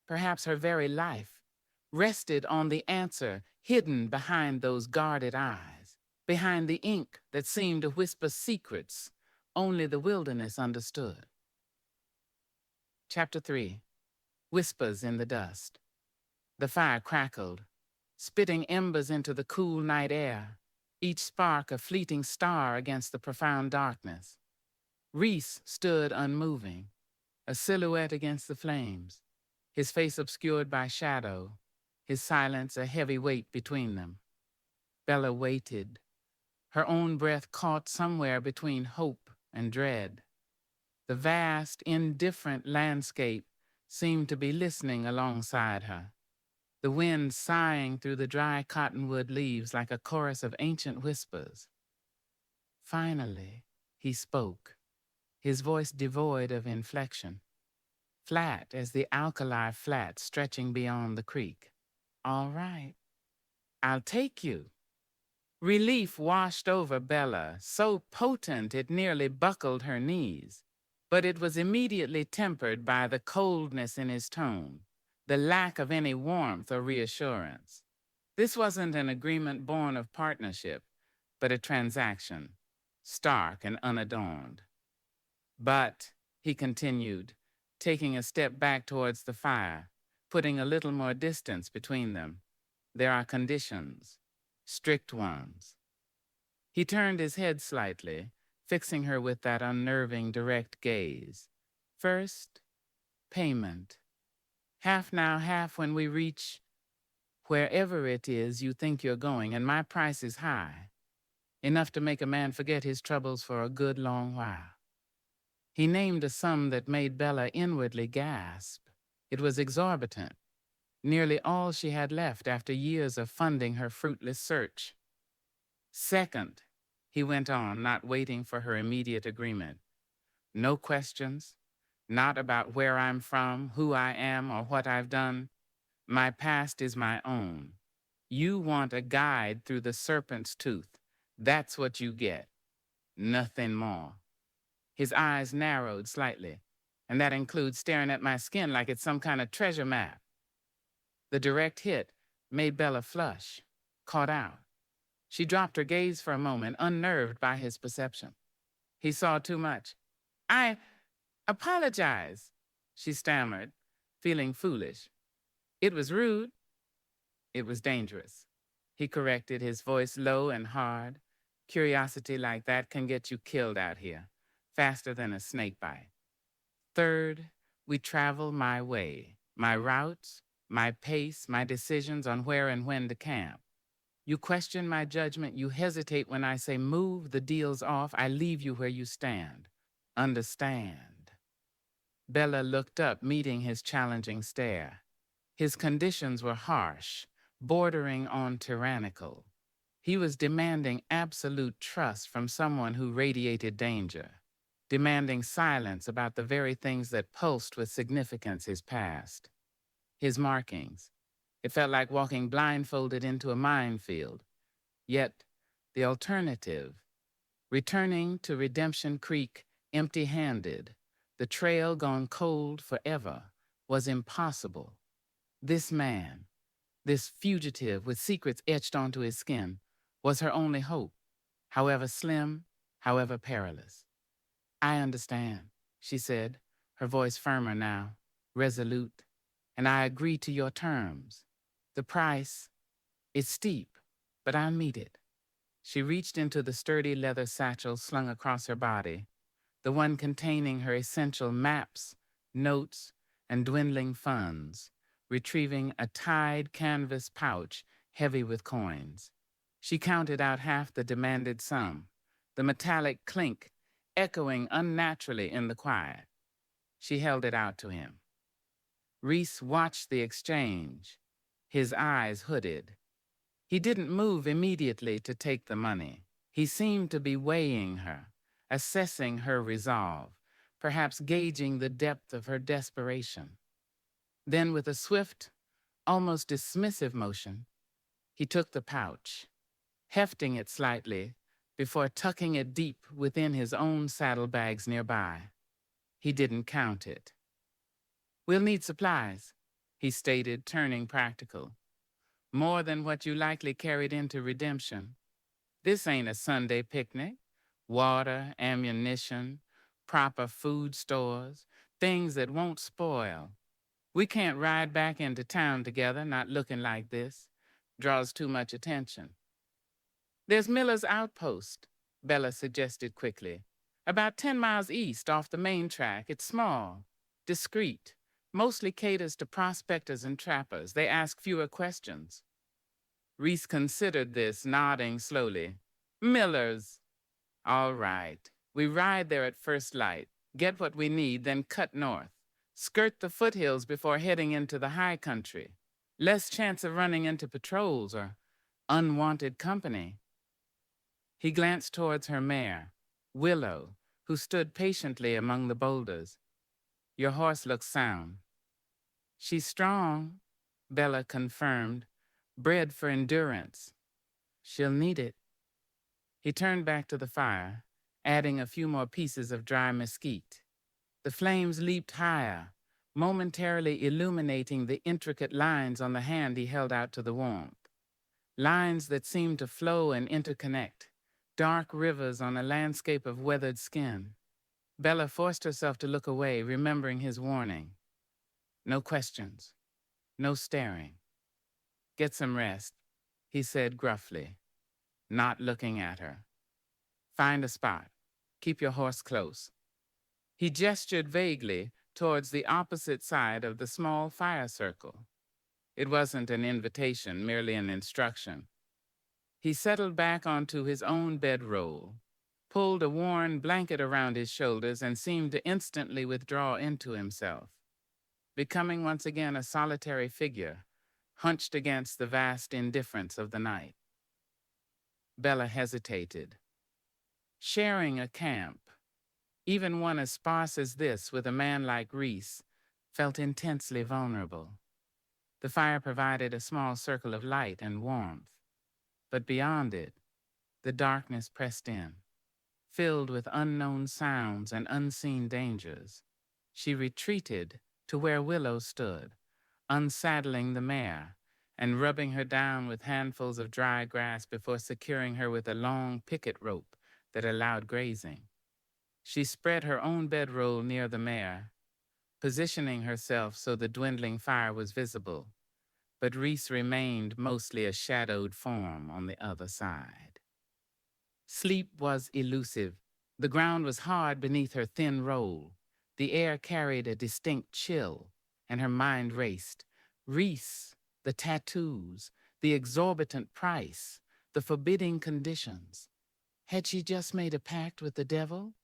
perhaps her very life, rested on the answer hidden behind those guarded eyes, behind the ink that seemed to whisper secrets only the wilderness understood. Chapter 3. Whispers in the Dust. The fire crackled, spitting embers into the cool night air, each spark a fleeting star against the profound darkness. Reese stood unmoving, a silhouette against the flames, his face obscured by shadow, his silence a heavy weight between them. Bella waited, her own breath caught somewhere between hope and dread. The vast, indifferent landscape seemed to be listening alongside her, the wind sighing through the dry cottonwood leaves like a chorus of ancient whispers. Finally, he spoke, his voice devoid of inflection, flat as the alkali flat stretching beyond the creek. All right, I'll take you. Relief washed over Bella, so potent it nearly buckled her knees, but it was immediately tempered by the coldness in his tone, the lack of any warmth or reassurance. This wasn't an agreement born of partnership, but a transaction, stark and unadorned. But, he continued, taking a step back towards the fire, putting a little more distance between them, there are conditions, strict ones. He turned his head slightly, fixing her with that unnerving, direct gaze. First, payment. Half now, half when we reach wherever it is you think you're going, and my price is high, enough to make a man forget his troubles for a good long while. He named a sum that made Bella inwardly gasp. It was exorbitant, nearly all she had left after years of funding her fruitless search. Second, he went on, not waiting for her immediate agreement. No questions, not about where I'm from, who I am, or what I've done. My past is my own. You want a guide through the serpent's tooth. That's what you get. Nothing more. His eyes narrowed slightly, and that includes staring at my skin like it's some kind of treasure map. The direct hit made Bella flush, caught out. She dropped her gaze for a moment, unnerved by his perception. He saw too much. I apologize, she stammered, feeling foolish. It was rude. It was dangerous. He corrected, his voice low and hard. Curiosity like that can get you killed out here, faster than a snake bite. Third, we travel my way, my routes, my pace, my decisions on where and when to camp. You question my judgment, you hesitate when I say move, the deal's off, I leave you where you stand. Understand. Bella looked up, meeting his challenging stare. His conditions were harsh, bordering on tyrannical. He was demanding absolute trust from someone who radiated danger, demanding silence about the very things that pulsed with significance his past. His markings. It felt like walking blindfolded into a minefield. Yet, the alternative, returning to Redemption Creek empty-handed, the trail gone cold forever, was impossible. This man, This fugitive with secrets etched onto his skin was her only hope, however slim, however perilous. I understand, she said, her voice firmer now, resolute, and I agree to your terms. The price, it's steep, but I'll meet it. She reached into the sturdy leather satchel slung across her body, the one containing her essential maps, notes, and dwindling funds, retrieving a tied canvas pouch heavy with coins. She counted out half the demanded sum, the metallic clink echoing unnaturally in the quiet. She held it out to him. Reese watched the exchange, his eyes hooded. He didn't move immediately to take the money. He seemed to be weighing her, assessing her resolve, perhaps gauging the depth of her desperation. Then, with a swift, almost dismissive motion, he took the pouch, hefting it slightly before tucking it deep within his own saddlebags nearby. He didn't count it. We'll need supplies, he stated, turning practical. More than what you likely carried into redemption. This ain't a Sunday picnic. Water, ammunition, proper food stores, things that won't spoil. We can't ride back into town together not looking like this. Draws too much attention. There's Miller's Outpost, Bella suggested quickly. About 10 miles east off the main track. It's small, discreet, mostly caters to prospectors and trappers. They ask fewer questions. Reese considered this, nodding slowly. Miller's. All right. We ride there at first light, get what we need, then cut north. Skirt the foothills before heading into the high country. Less chance of running into patrols or unwanted company. He glanced towards her mare, Willow, who stood patiently among the boulders. Your horse looks sound. She's strong, Bella confirmed, bred for endurance. She'll need it. He turned back to the fire, adding a few more pieces of dry mesquite. The flames leaped higher, momentarily illuminating the intricate lines on the hand he held out to the warmth. Lines that seemed to flow and interconnect, dark rivers on a landscape of weathered skin. Bella forced herself to look away, remembering his warning. No questions, no staring. Get some rest, he said gruffly, not looking at her. Find a spot. Keep your horse close. He gestured vaguely towards the opposite side of the small fire circle. It wasn't an invitation, merely an instruction. He settled back onto his own bedroll, pulled a worn blanket around his shoulders, and seemed to instantly withdraw into himself, becoming once again a solitary figure, hunched against the vast indifference of the night. Bella hesitated. Sharing a camp, even one as sparse as this with a man like Reese, felt intensely vulnerable. The fire provided a small circle of light and warmth, but beyond it, the darkness pressed in, filled with unknown sounds and unseen dangers. She retreated to where Willow stood, unsaddling the mare and rubbing her down with handfuls of dry grass before securing her with a long picket rope that allowed grazing. She spread her own bedroll near the mare, positioning herself so the dwindling fire was visible, but Reese remained mostly a shadowed form on the other side. Sleep was elusive. The ground was hard beneath her thin roll. The air carried a distinct chill, and her mind raced. Reese, the tattoos, the exorbitant price, the forbidding conditions. Had she just made a pact with the devil?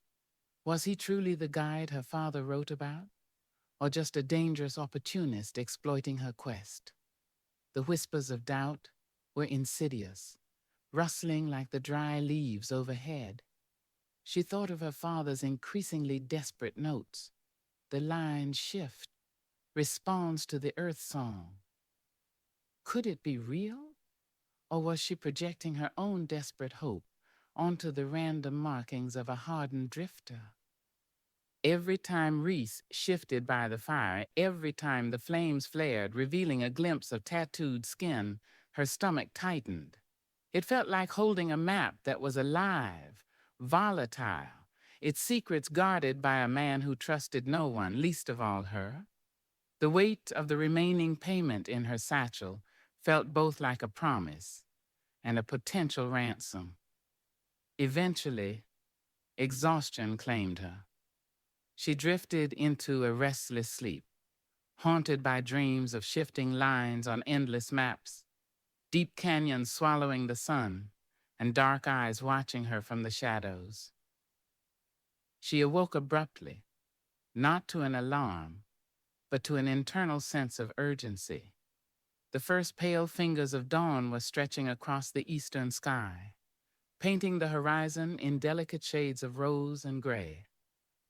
Was he truly the guide her father wrote about, or just a dangerous opportunist exploiting her quest? The whispers of doubt were insidious, rustling like the dry leaves overhead. She thought of her father's increasingly desperate notes. The line shift, responds to the earth song. Could it be real? Or was she projecting her own desperate hope onto the random markings of a hardened drifter? Every time Reese shifted by the fire, every time the flames flared, revealing a glimpse of tattooed skin, her stomach tightened. It felt like holding a map that was alive, volatile, its secrets guarded by a man who trusted no one, least of all her. The weight of the remaining payment in her satchel felt both like a promise and a potential ransom. Eventually, exhaustion claimed her. She drifted into a restless sleep, haunted by dreams of shifting lines on endless maps, deep canyons swallowing the sun, and dark eyes watching her from the shadows. She awoke abruptly, not to an alarm, but to an internal sense of urgency. The first pale fingers of dawn were stretching across the eastern sky, painting the horizon in delicate shades of rose and gray.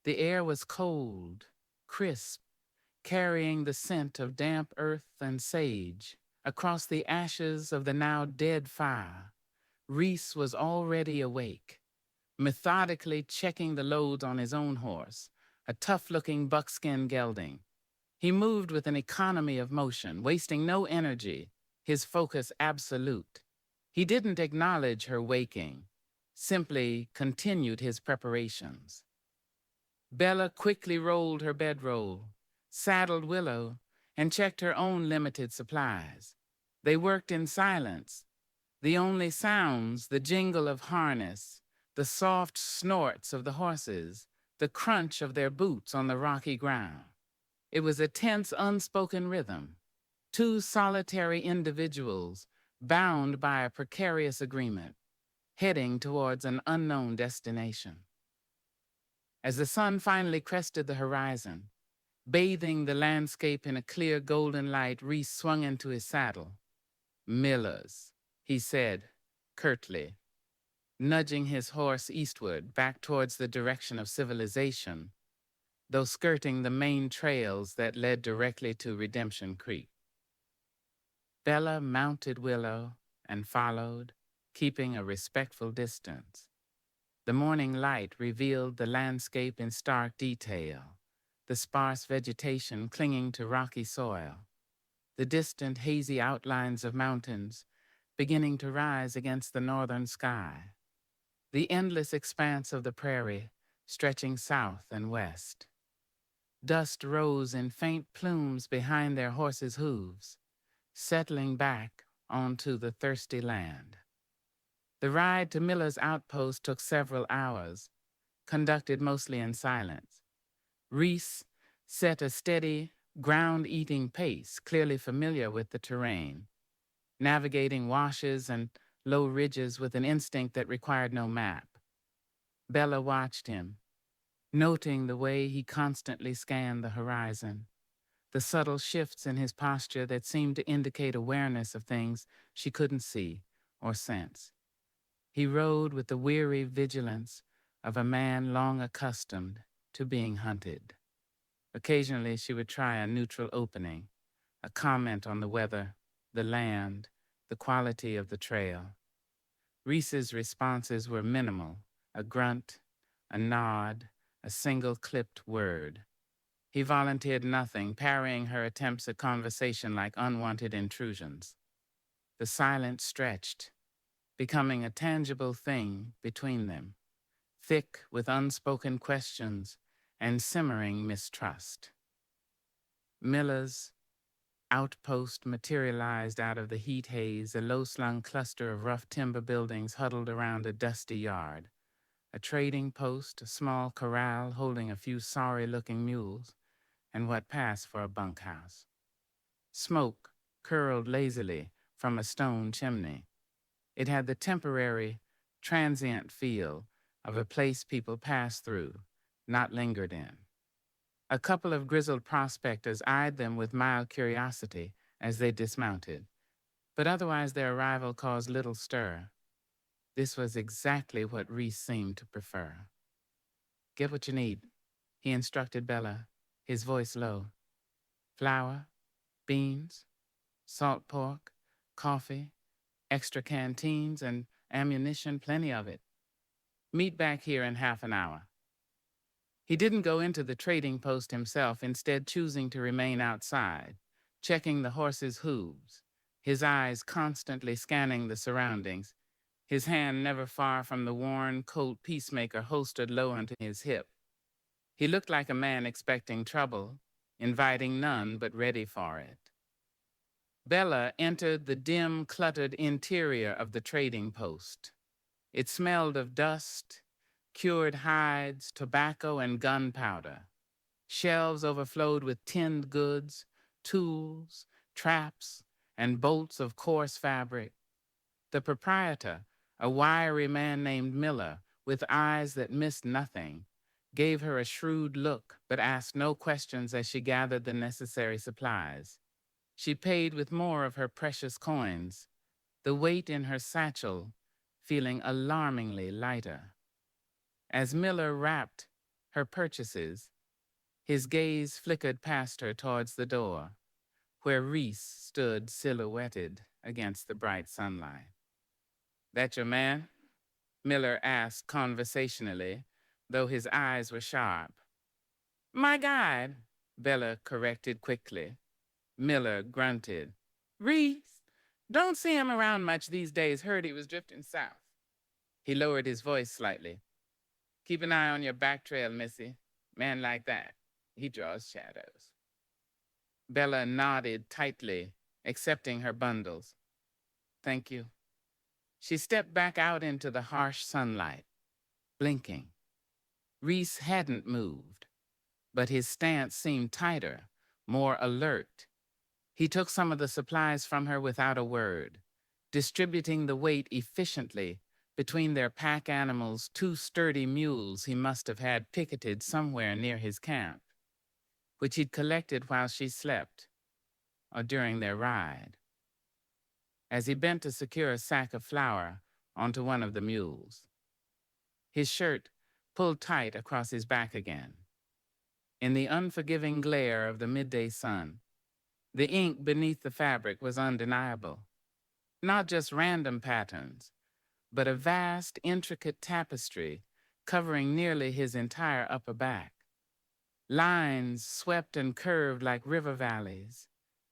The air was cold, crisp, carrying the scent of damp earth and sage. Across the ashes of the now dead fire, Reese was already awake, methodically checking the loads on his own horse, a tough-looking buckskin gelding. He moved with an economy of motion, wasting no energy, his focus absolute. He didn't acknowledge her waking, simply continued his preparations. Bella quickly rolled her bedroll, saddled Willow, and checked her own limited supplies. They worked in silence. The only sounds, the jingle of harness, the soft snorts of the horses, the crunch of their boots on the rocky ground. It was a tense, unspoken rhythm. Two solitary individuals, bound by a precarious agreement, heading towards an unknown destination. As the sun finally crested the horizon, bathing the landscape in a clear golden light, Reese swung into his saddle. "Miller's," he said, curtly, nudging his horse eastward, back towards the direction of civilization, though skirting the main trails that led directly to Redemption Creek. Bella mounted Willow and followed, keeping a respectful distance. The morning light revealed the landscape in stark detail, the sparse vegetation clinging to rocky soil, the distant hazy outlines of mountains beginning to rise against the northern sky, the endless expanse of the prairie stretching south and west. Dust rose in faint plumes behind their horses' hooves, settling back onto the thirsty land. The ride to Miller's outpost took several hours, conducted mostly in silence. Reese set a steady, ground-eating pace, clearly familiar with the terrain, navigating washes and low ridges with an instinct that required no map. Bella watched him, noting the way he constantly scanned the horizon, the subtle shifts in his posture that seemed to indicate awareness of things she couldn't see or sense. He rode with the weary vigilance of a man long accustomed to being hunted. Occasionally, she would try a neutral opening, a comment on the weather, the land, the quality of the trail. Reese's responses were minimal, a grunt, a nod, a single clipped word. He volunteered nothing, parrying her attempts at conversation like unwanted intrusions. The silence stretched, becoming a tangible thing between them, thick with unspoken questions and simmering mistrust. Miller's outpost materialized out of the heat haze, a low-slung cluster of rough timber buildings huddled around a dusty yard. A trading post, a small corral holding a few sorry-looking mules, and what passed for a bunkhouse. Smoke curled lazily from a stone chimney. It had the temporary, transient feel of a place people passed through, not lingered in. A couple of grizzled prospectors eyed them with mild curiosity as they dismounted, but otherwise their arrival caused little stir. This was exactly what Reese seemed to prefer. "Get what you need," he instructed Bella, his voice low. "Flour, beans, salt pork, coffee, extra canteens, and ammunition, plenty of it. Meet back here in half an hour." He didn't go into the trading post himself, instead choosing to remain outside, checking the horse's hooves, his eyes constantly scanning the surroundings, his hand never far from the worn Colt Peacemaker holstered low onto his hip. He looked like a man expecting trouble, inviting none but ready for it. Bella entered the dim, cluttered interior of the trading post. It smelled of dust, cured hides, tobacco, and gunpowder. Shelves overflowed with tinned goods, tools, traps, and bolts of coarse fabric. The proprietor, a wiry man named Miller, with eyes that missed nothing, gave her a shrewd look but asked no questions as she gathered the necessary supplies. She paid with more of her precious coins, the weight in her satchel feeling alarmingly lighter. As Miller wrapped her purchases, his gaze flickered past her towards the door, where Reese stood silhouetted against the bright sunlight. "That your man?" Miller asked conversationally, though his eyes were sharp. "My guide," Bella corrected quickly. Miller grunted. "Reese, don't see him around much these days. Heard he was drifting south." He lowered his voice slightly. "Keep an eye on your back trail, Missy. Man like that, he draws shadows." Bella nodded tightly, accepting her bundles. "Thank you." She stepped back out into the harsh sunlight, blinking. Reese hadn't moved, but his stance seemed tighter, more alert. He took some of the supplies from her without a word, distributing the weight efficiently between their pack animals, two sturdy mules he must have had picketed somewhere near his camp, which he'd collected while she slept or during their ride. As he bent to secure a sack of flour onto one of the mules, his shirt pulled tight across his back again. In the unforgiving glare of the midday sun, the ink beneath the fabric was undeniable. Not just random patterns, but a vast, intricate tapestry covering nearly his entire upper back. Lines swept and curved like river valleys.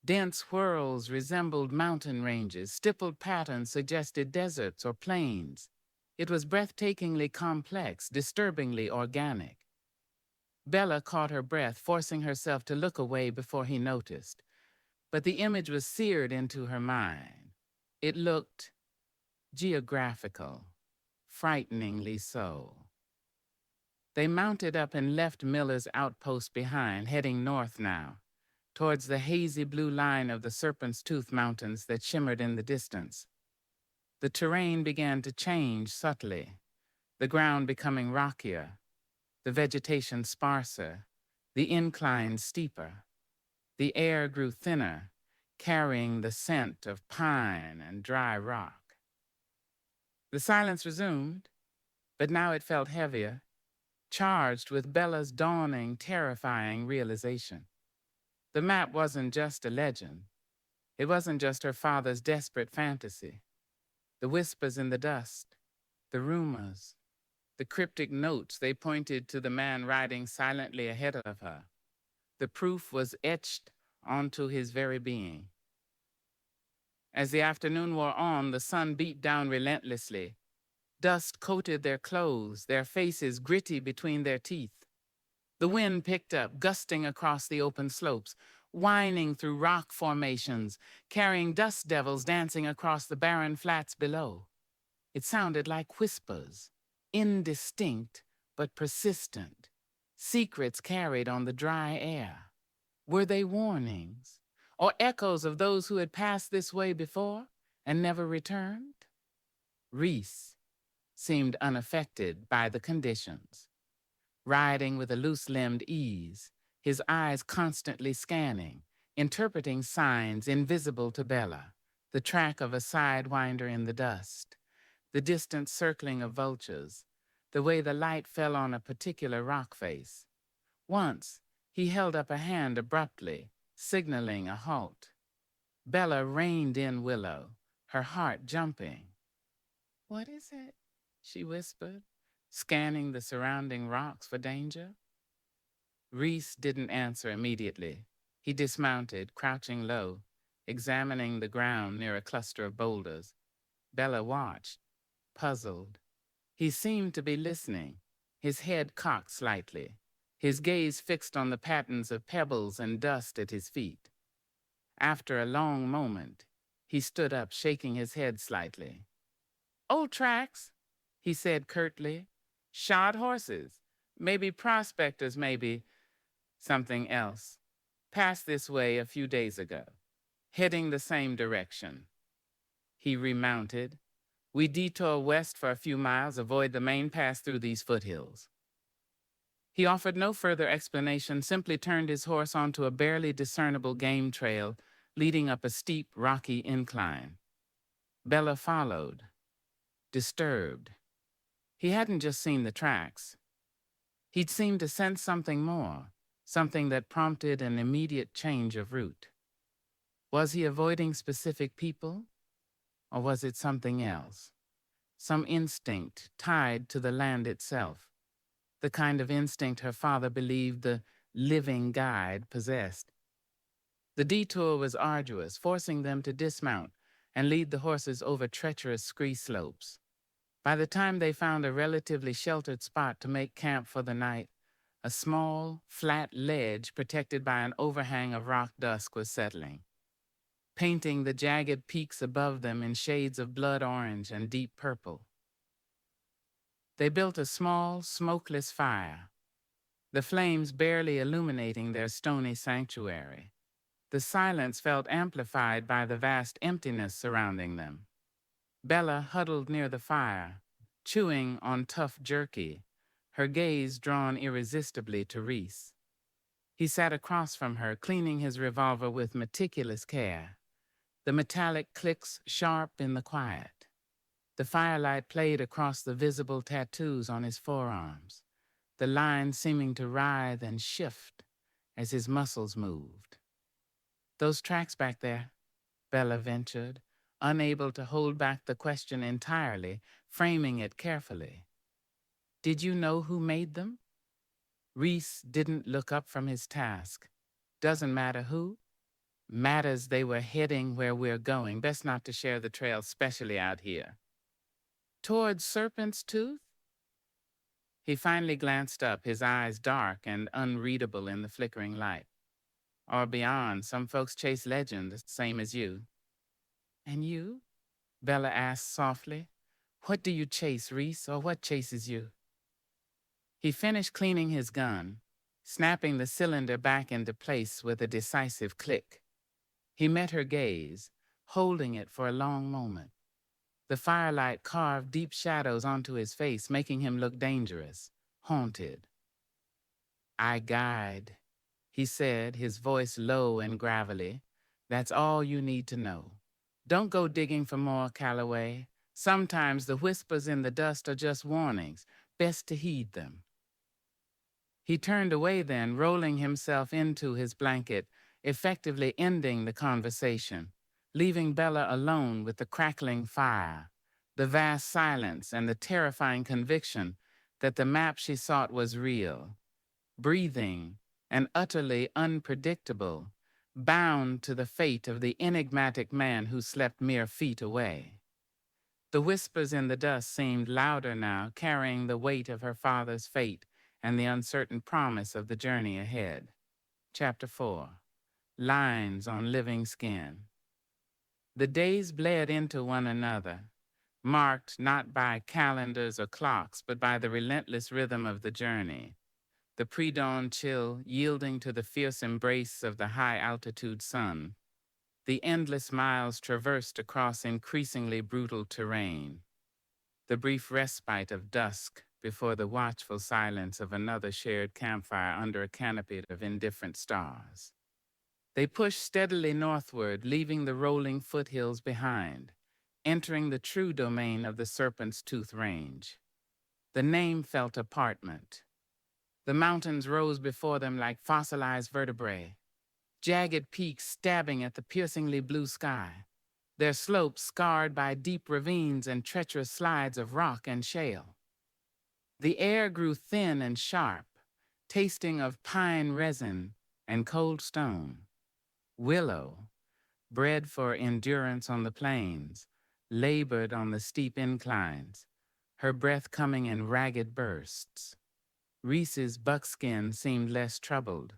Dense whirls resembled mountain ranges. Stippled patterns suggested deserts or plains. It was breathtakingly complex, disturbingly organic. Bella caught her breath, forcing herself to look away before he noticed. But the image was seared into her mind. It looked geographical, frighteningly so. They mounted up and left Miller's outpost behind, heading north now, towards the hazy blue line of the Serpent's Tooth Mountains that shimmered in the distance. The terrain began to change subtly, the ground becoming rockier, the vegetation sparser, the incline steeper. The air grew thinner, carrying the scent of pine and dry rock. The silence resumed, but now it felt heavier, charged with Bella's dawning, terrifying realization. The map wasn't just a legend. It wasn't just her father's desperate fantasy. The whispers in the dust, the rumors, the cryptic notes, they pointed to the man riding silently ahead of her. The proof was etched onto his very being. As the afternoon wore on, the sun beat down relentlessly. Dust coated their clothes, their faces gritty between their teeth. The wind picked up, gusting across the open slopes, whining through rock formations, carrying dust devils dancing across the barren flats below. It sounded like whispers, indistinct but persistent, secrets carried on the dry air. Were they warnings, or echoes of those who had passed this way before and never returned? Reese seemed unaffected by the conditions, riding with a loose-limbed ease, his eyes constantly scanning, interpreting signs invisible to Bella, the track of a sidewinder in the dust, the distant circling of vultures, the way the light fell on a particular rock face. Once, he held up a hand abruptly, signaling a halt. Bella reined in Willow, her heart jumping. "What is it?" she whispered, scanning the surrounding rocks for danger. Reese didn't answer immediately. He dismounted, crouching low, examining the ground near a cluster of boulders. Bella watched, puzzled. He seemed to be listening, his head cocked slightly, his gaze fixed on the patterns of pebbles and dust at his feet. After a long moment, he stood up, shaking his head slightly. "Old tracks," he said curtly. "Shod horses. Maybe prospectors, maybe something else. Passed this way a few days ago, heading the same direction." He remounted. "We detour west for a few miles, avoid the main pass through these foothills." He offered no further explanation, simply turned his horse onto a barely discernible game trail leading up a steep, rocky incline. Bella followed, disturbed. He hadn't just seen the tracks. He'd seemed to sense something more, something that prompted an immediate change of route. Was he avoiding specific people, or was it something else? Some instinct tied to the land itself, the kind of instinct her father believed the living guide possessed. The detour was arduous, forcing them to dismount and lead the horses over treacherous scree slopes. By the time they found a relatively sheltered spot to make camp for the night, a small, flat ledge protected by an overhang of rock dusk was settling, painting the jagged peaks above them in shades of blood orange and deep purple. They built a small, smokeless fire, the flames barely illuminating their stony sanctuary. The silence felt amplified by the vast emptiness surrounding them. Bella huddled near the fire, chewing on tough jerky, her gaze drawn irresistibly to Reese. He sat across from her, cleaning his revolver with meticulous care, the metallic clicks sharp in the quiet. The firelight played across the visible tattoos on his forearms, the lines seeming to writhe and shift as his muscles moved. "Those tracks back there," Bella ventured, unable to hold back the question entirely, framing it carefully. "Did you know who made them?" Reese didn't look up from his task. "Doesn't matter who. Matters they were heading where we're going. Best not to share the trail, especially out here." "Towards Serpent's Tooth?" He finally glanced up, his eyes dark and unreadable in the flickering light. "Or beyond. Some folks chase legend, the same as you." "And you?" Bella asked softly. "What do you chase, Reese, or what chases you?" He finished cleaning his gun, snapping the cylinder back into place with a decisive click. He met her gaze, holding it for a long moment. The firelight carved deep shadows onto his face, making him look dangerous, haunted. "I guide," he said, his voice low and gravelly. "That's all you need to know. Don't go digging for more, Calloway. Sometimes the whispers in the dust are just warnings. Best to heed them." He turned away then, rolling himself into his blanket, effectively ending the conversation, leaving Bella alone with the crackling fire, the vast silence, and the terrifying conviction that the map she sought was real, breathing, and utterly unpredictable, bound to the fate of the enigmatic man who slept mere feet away. The whispers in the dust seemed louder now, carrying the weight of her father's fate and the uncertain promise of the journey ahead. Chapter 4. Lines on Living Skin. The days bled into one another, marked not by calendars or clocks, but by the relentless rhythm of the journey. The pre-dawn chill yielding to the fierce embrace of the high-altitude sun, the endless miles traversed across increasingly brutal terrain, the brief respite of dusk before the watchful silence of another shared campfire under a canopy of indifferent stars. They pushed steadily northward, leaving the rolling foothills behind, entering the true domain of the Serpent's Tooth Range. The name felt apartment. The mountains rose before them like fossilized vertebrae, jagged peaks stabbing at the piercingly blue sky, their slopes scarred by deep ravines and treacherous slides of rock and shale. The air grew thin and sharp, tasting of pine resin and cold stone. Willow, bred for endurance on the plains, labored on the steep inclines, her breath coming in ragged bursts. Reese's buckskin seemed less troubled,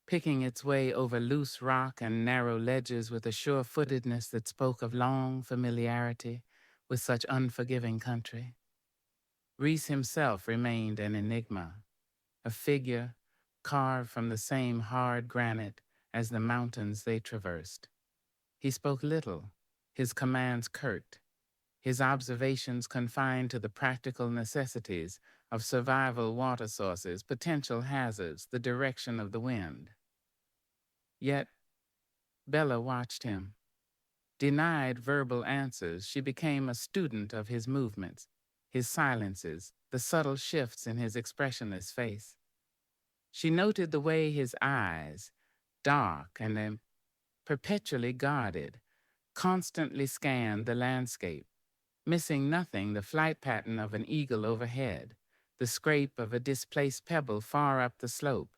picking its way over loose rock and narrow ledges with a sure-footedness that spoke of long familiarity with such unforgiving country. Reese himself remained an enigma, a figure carved from the same hard granite as the mountains they traversed. He spoke little, his commands curt, his observations confined to the practical necessities of survival water sources, potential hazards, the direction of the wind. Yet, Bella watched him. Denied verbal answers, she became a student of his movements, his silences, the subtle shifts in his expressionless face. She noted the way his eyes, dark and then perpetually guarded, constantly scanned the landscape, missing nothing, the flight pattern of an eagle overhead, the scrape of a displaced pebble far up the slope,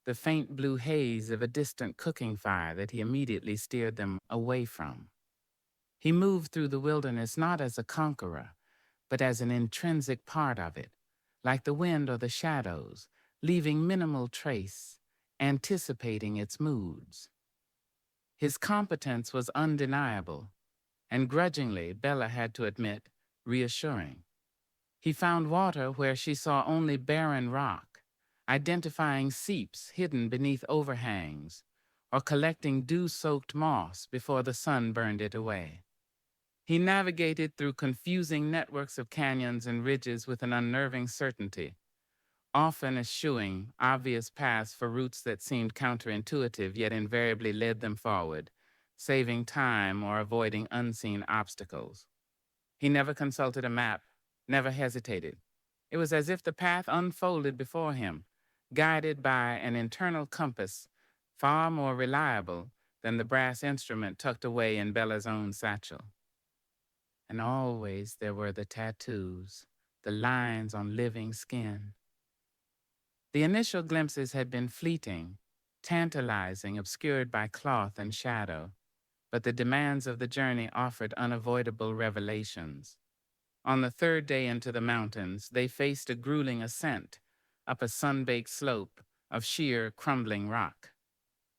the faint blue haze of a distant cooking fire that he immediately steered them away from. He moved through the wilderness not as a conqueror, but as an intrinsic part of it, like the wind or the shadows, leaving minimal trace, anticipating its moods. His competence was undeniable, and grudgingly, Bella had to admit, reassuring. He found water where she saw only barren rock, identifying seeps hidden beneath overhangs, or collecting dew-soaked moss before the sun burned it away. He navigated through confusing networks of canyons and ridges with an unnerving certainty, often eschewing obvious paths for routes that seemed counterintuitive yet invariably led them forward, saving time or avoiding unseen obstacles. He never consulted a map, never hesitated. It was as if the path unfolded before him, guided by an internal compass far more reliable than the brass instrument tucked away in Bella's own satchel. And always there were the tattoos, the lines on living skin. The initial glimpses had been fleeting, tantalizing, obscured by cloth and shadow, but the demands of the journey offered unavoidable revelations. On the third day into the mountains, they faced a grueling ascent up a sun-baked slope of sheer, crumbling rock.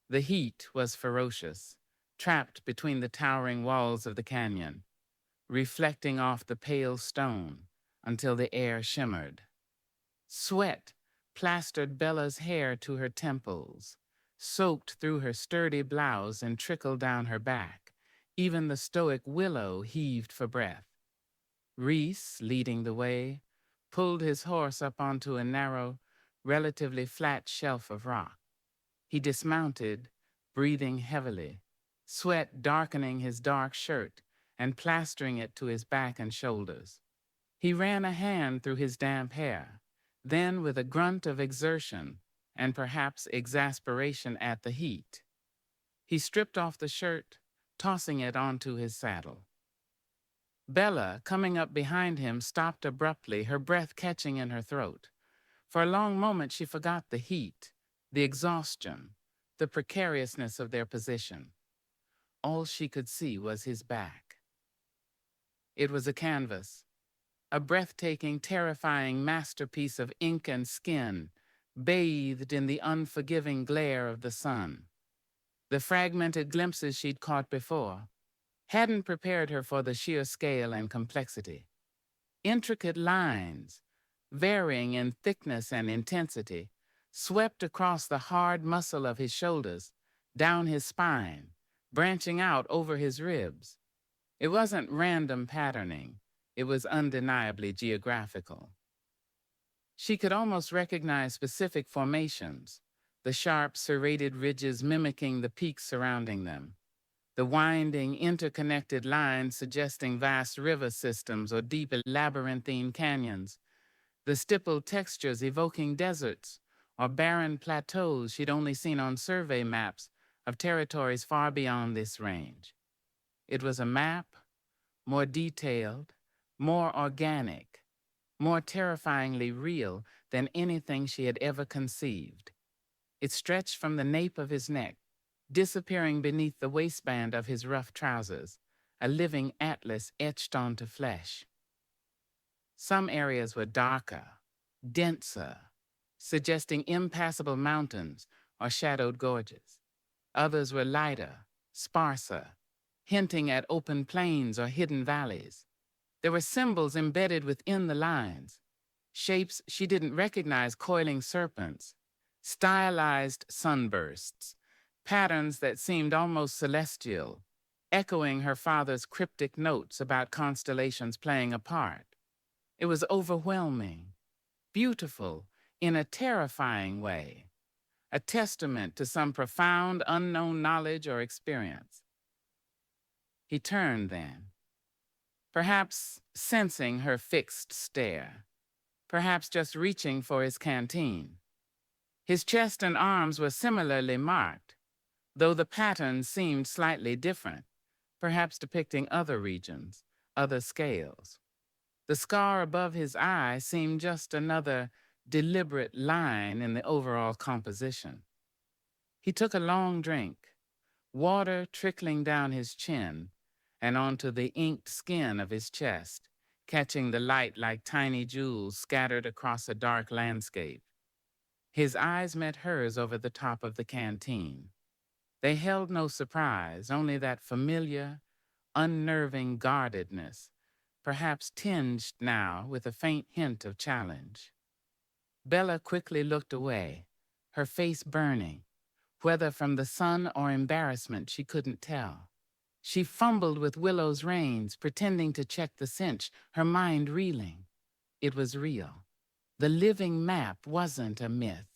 The heat was ferocious, trapped between the towering walls of the canyon, reflecting off the pale stone until the air shimmered. Sweat plastered Bella's hair to her temples, soaked through her sturdy blouse and trickled down her back. Even the stoic Willow heaved for breath. Reese, leading the way, pulled his horse up onto a narrow, relatively flat shelf of rock. He dismounted, breathing heavily, sweat darkening his dark shirt and plastering it to his back and shoulders. He ran a hand through his damp hair. Then, with a grunt of exertion and perhaps exasperation at the heat, he stripped off the shirt, tossing it onto his saddle. Bella, coming up behind him, stopped abruptly, her breath catching in her throat. For a long moment she forgot the heat, the exhaustion, the precariousness of their position. All she could see was his back. It was a canvas, a breathtaking, terrifying masterpiece of ink and skin, bathed in the unforgiving glare of the sun. The fragmented glimpses she'd caught before hadn't prepared her for the sheer scale and complexity. Intricate lines, varying in thickness and intensity, swept across the hard muscle of his shoulders, down his spine, branching out over his ribs. It wasn't random patterning. It was undeniably geographical. She could almost recognize specific formations, the sharp, serrated ridges mimicking the peaks surrounding them, the winding, interconnected lines suggesting vast river systems or deep labyrinthine canyons, the stippled textures evoking deserts or barren plateaus she'd only seen on survey maps of territories far beyond this range. It was a map, more detailed, more organic, more terrifyingly real than anything she had ever conceived. It stretched from the nape of his neck, disappearing beneath the waistband of his rough trousers, a living atlas etched onto flesh. Some areas were darker, denser, suggesting impassable mountains or shadowed gorges. Others were lighter, sparser, hinting at open plains or hidden valleys. There were symbols embedded within the lines, shapes she didn't recognize: coiling serpents, stylized sunbursts, patterns that seemed almost celestial, echoing her father's cryptic notes about constellations playing a part. It was overwhelming, beautiful in a terrifying way, a testament to some profound unknown knowledge or experience. He turned then, perhaps sensing her fixed stare, perhaps just reaching for his canteen. His chest and arms were similarly marked, though the patterns seemed slightly different, perhaps depicting other regions, other scales. The scar above his eye seemed just another deliberate line in the overall composition. He took a long drink, water trickling down his chin and onto the inked skin of his chest, catching the light like tiny jewels scattered across a dark landscape. His eyes met hers over the top of the canteen. They held no surprise, only that familiar, unnerving guardedness, perhaps tinged now with a faint hint of challenge. Bella quickly looked away, her face burning, whether from the sun or embarrassment she couldn't tell. She fumbled with Willow's reins, pretending to check the cinch, her mind reeling. It was real. The living map wasn't a myth.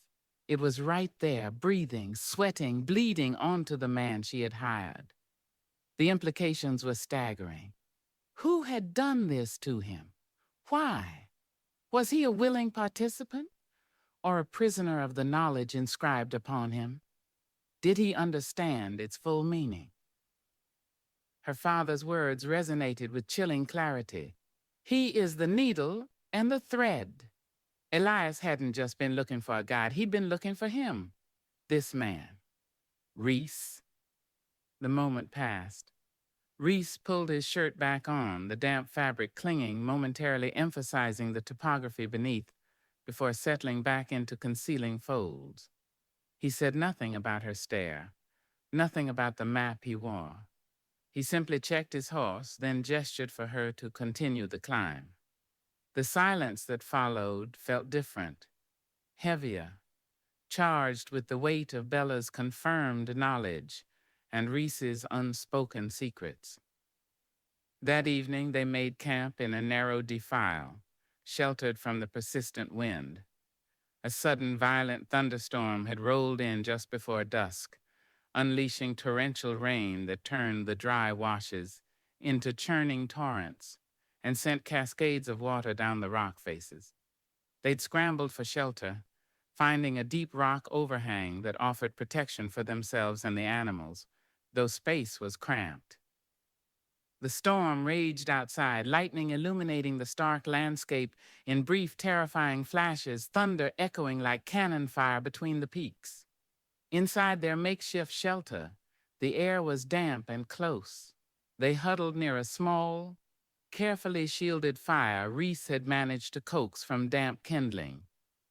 It was right there, breathing, sweating, bleeding onto the man she had hired. The implications were staggering. Who had done this to him? Why? Was he a willing participant or a prisoner of the knowledge inscribed upon him? Did he understand its full meaning? Her father's words resonated with chilling clarity. He is the needle and the thread. Elias hadn't just been looking for a guide, he'd been looking for him. This man. Reese. The moment passed. Reese pulled his shirt back on, the damp fabric clinging, momentarily emphasizing the topography beneath, before settling back into concealing folds. He said nothing about her stare, nothing about the map he wore. He simply checked his horse, then gestured for her to continue the climb. The silence that followed felt different, heavier, charged with the weight of Bella's confirmed knowledge and Reese's unspoken secrets. That evening they made camp in a narrow defile, sheltered from the persistent wind. A sudden violent thunderstorm had rolled in just before dusk, unleashing torrential rain that turned the dry washes into churning torrents and sent cascades of water down the rock faces. They'd scrambled for shelter, finding a deep rock overhang that offered protection for themselves and the animals, though space was cramped. The storm raged outside, lightning illuminating the stark landscape in brief, terrifying flashes, thunder echoing like cannon fire between the peaks. Inside their makeshift shelter, the air was damp and close. They huddled near a small, carefully shielded fire Reese had managed to coax from damp kindling,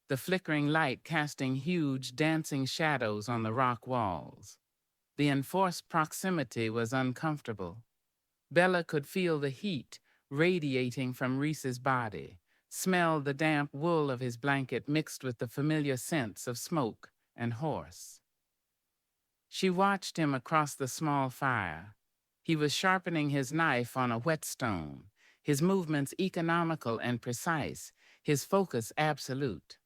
the flickering light casting huge, dancing shadows on the rock walls. The enforced proximity was uncomfortable. Bella could feel the heat radiating from Reese's body, smell the damp wool of his blanket mixed with the familiar scents of smoke and horse. She watched him across the small fire. He was sharpening his knife on a whetstone, his movements economical and precise, his focus absolute.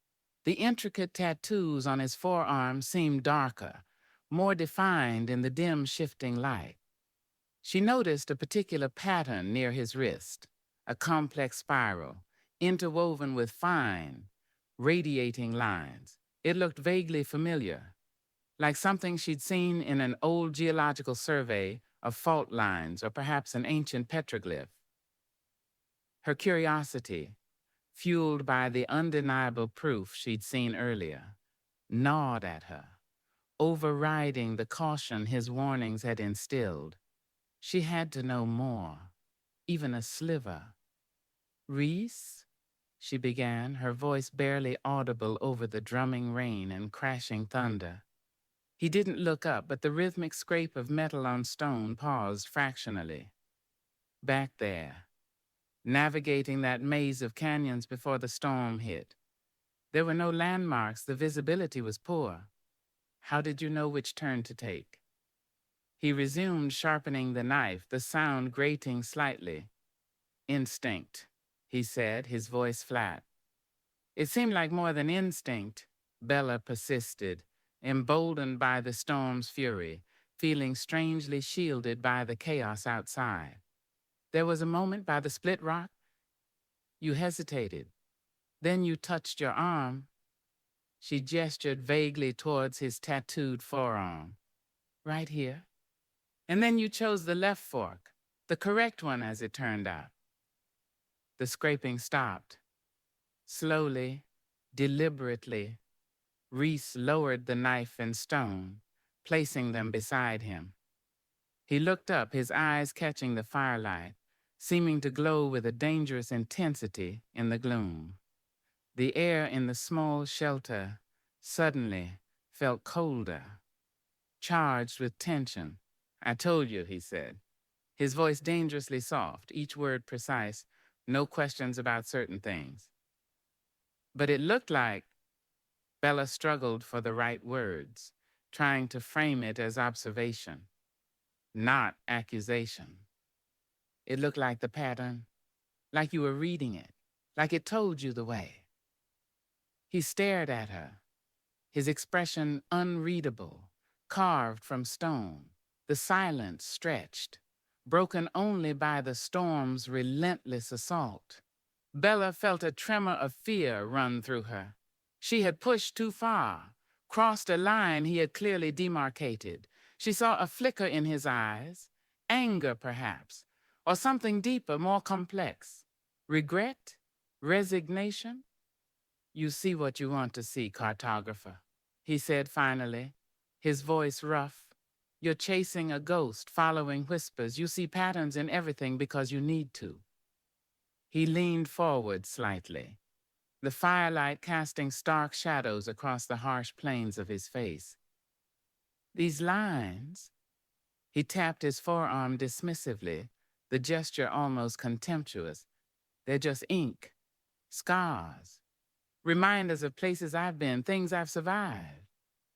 The intricate tattoos on his forearms seemed darker, more defined in the dim, shifting light. She noticed a particular pattern near his wrist, a complex spiral, interwoven with fine, radiating lines. It looked vaguely familiar, like something she'd seen in an old geological survey of fault lines or perhaps an ancient petroglyph. Her curiosity, fueled by the undeniable proof she'd seen earlier, gnawed at her, overriding the caution his warnings had instilled. She had to know more, even a sliver. "Reese," she began, her voice barely audible over the drumming rain and crashing thunder. He didn't look up, but the rhythmic scrape of metal on stone paused fractionally. Back there, navigating that maze of canyons before the storm hit. There were no landmarks, the visibility was poor. How did you know which turn to take? He resumed sharpening the knife, the sound grating slightly. "Instinct," he said, his voice flat. "It seemed like more than instinct," Bella persisted, emboldened by the storm's fury, feeling strangely shielded by the chaos outside. "There was a moment by the split rock. You hesitated. Then you touched your arm." She gestured vaguely towards his tattooed forearm. "Right here. And then you chose the left fork, the correct one as it turned out." The scraping stopped. Slowly, deliberately, Reese lowered the knife and stone, placing them beside him. He looked up, his eyes catching the firelight, seeming to glow with a dangerous intensity in the gloom. The air in the small shelter suddenly felt colder, charged with tension. "I told you," he said, his voice dangerously soft, each word precise, no questions about certain things. "But it looked like—" Bella struggled for the right words, trying to frame it as observation, not accusation. "It looked like the pattern, like you were reading it, like it told you the way." He stared at her, his expression unreadable, carved from stone, the silence stretched, broken only by the storm's relentless assault. Bella felt a tremor of fear run through her. She had pushed too far, crossed a line he had clearly demarcated. She saw a flicker in his eyes, anger perhaps, or something deeper, more complex. Regret? Resignation? "You see what you want to see, cartographer," he said finally, his voice rough. "You're chasing a ghost, following whispers. You see patterns in everything because you need to." He leaned forward slightly, the firelight casting stark shadows across the harsh planes of his face. "These lines," he tapped his forearm dismissively, the gesture almost contemptuous. "They're just ink, scars, reminders of places I've been, things I've survived.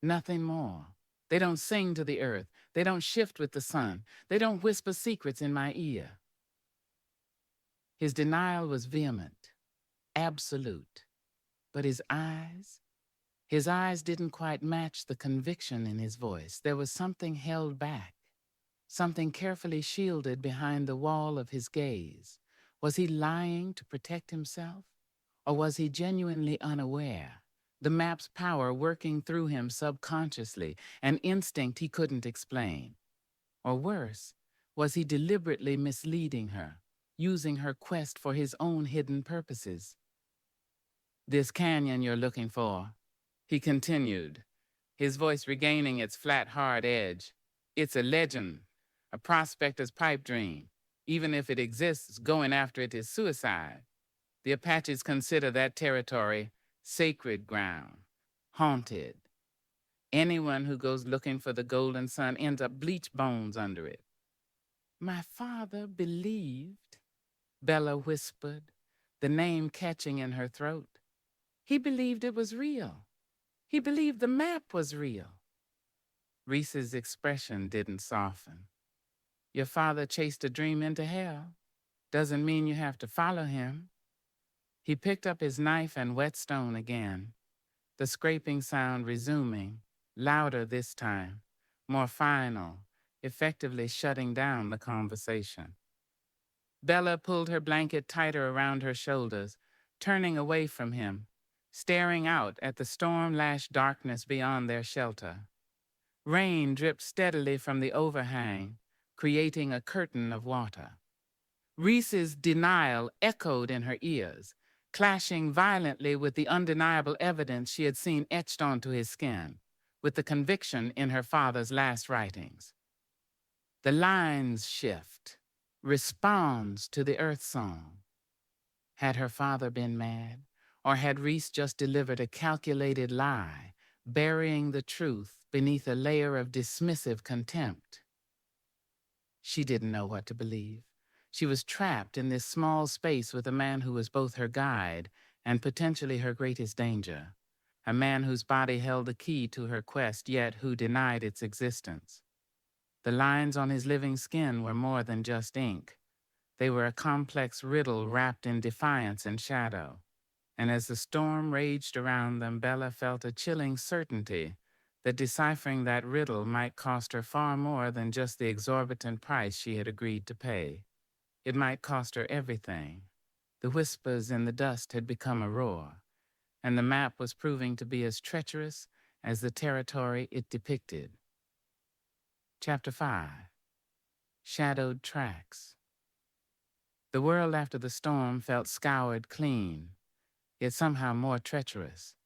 Nothing more. They don't sing to the earth. They don't shift with the sun. They don't whisper secrets in my ear." His denial was vehement, absolute. But his eyes didn't quite match the conviction in his voice. There was something held back, something carefully shielded behind the wall of his gaze. Was he lying to protect himself? Or was he genuinely unaware? The map's power working through him subconsciously, an instinct he couldn't explain. Or worse, was he deliberately misleading her, using her quest for his own hidden purposes? "This canyon you're looking for," he continued, his voice regaining its flat, hard edge. "It's a legend, a prospector's pipe dream. Even if it exists, going after it is suicide. The Apaches consider that territory sacred ground, haunted. Anyone who goes looking for the golden sun ends up bleached bones under it." "My father believed," Bella whispered, the name catching in her throat. "He believed it was real. He believed the map was real." Reese's expression didn't soften. "Your father chased a dream into hell. Doesn't mean you have to follow him." He picked up his knife and whetstone again, the scraping sound resuming, louder this time, more final, effectively shutting down the conversation. Bella pulled her blanket tighter around her shoulders, turning away from him, staring out at the storm-lashed darkness beyond their shelter. Rain dripped steadily from the overhang, creating a curtain of water. Reese's denial echoed in her ears, clashing violently with the undeniable evidence she had seen etched onto his skin, with the conviction in her father's last writings. The lines shift, responds to the earth song. Had her father been mad, or had Reese just delivered a calculated lie, burying the truth beneath a layer of dismissive contempt? She didn't know what to believe. She was trapped in this small space with a man who was both her guide and potentially her greatest danger, a man whose body held the key to her quest, yet who denied its existence. The lines on his living skin were more than just ink. They were a complex riddle wrapped in defiance and shadow. And as the storm raged around them, Bella felt a chilling certainty that deciphering that riddle might cost her far more than just the exorbitant price she had agreed to pay. It might cost her everything. The whispers in the dust had become a roar, and the map was proving to be as treacherous as the territory it depicted. Chapter 5. Shadowed Tracks. The world after the storm felt scoured clean, yet somehow more treacherous.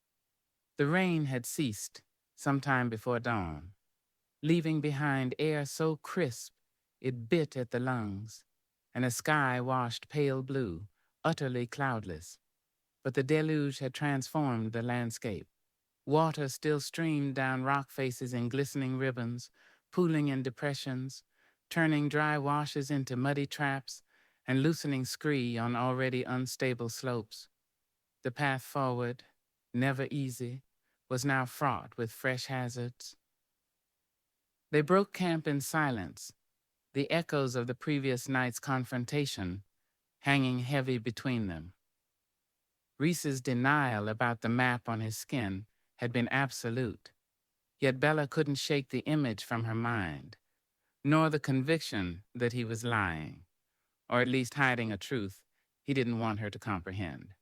The rain had ceased sometime before dawn, leaving behind air so crisp it bit at the lungs, and a sky washed pale blue, utterly cloudless. But the deluge had transformed the landscape. Water still streamed down rock faces in glistening ribbons, pooling in depressions, turning dry washes into muddy traps, and loosening scree on already unstable slopes. The path forward, never easy, was now fraught with fresh hazards. They broke camp in silence, the echoes of the previous night's confrontation hanging heavy between them. Reese's denial about the map on his skin had been absolute, yet Bella couldn't shake the image from her mind, nor the conviction that he was lying, or at least hiding a truth he didn't want her to comprehend.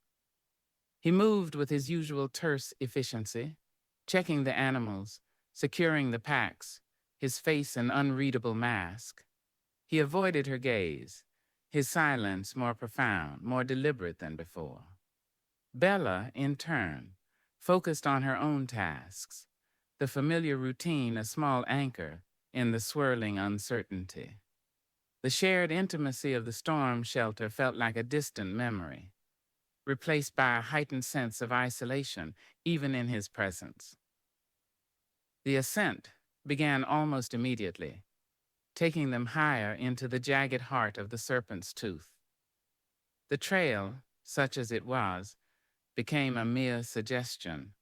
He moved with his usual terse efficiency, checking the animals, securing the packs, his face an unreadable mask. He avoided her gaze, his silence more profound, more deliberate than before. Bella, in turn, focused on her own tasks, the familiar routine a small anchor in the swirling uncertainty. The shared intimacy of the storm shelter felt like a distant memory, replaced by a heightened sense of isolation, even in his presence. The ascent began almost immediately, taking them higher into the jagged heart of the serpent's tooth. The trail, such as it was, became a mere suggestion,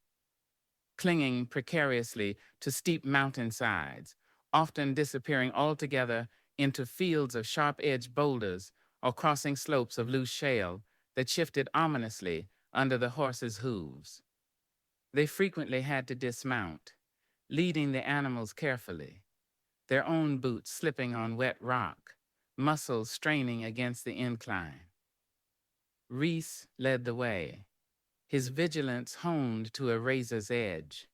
clinging precariously to steep mountainsides, often disappearing altogether into fields of sharp-edged boulders or crossing slopes of loose shale that shifted ominously under the horses' hooves. They frequently had to dismount, leading the animals carefully, their own boots slipping on wet rock, muscles straining against the incline. Reese led the way, his vigilance honed to a razor's edge.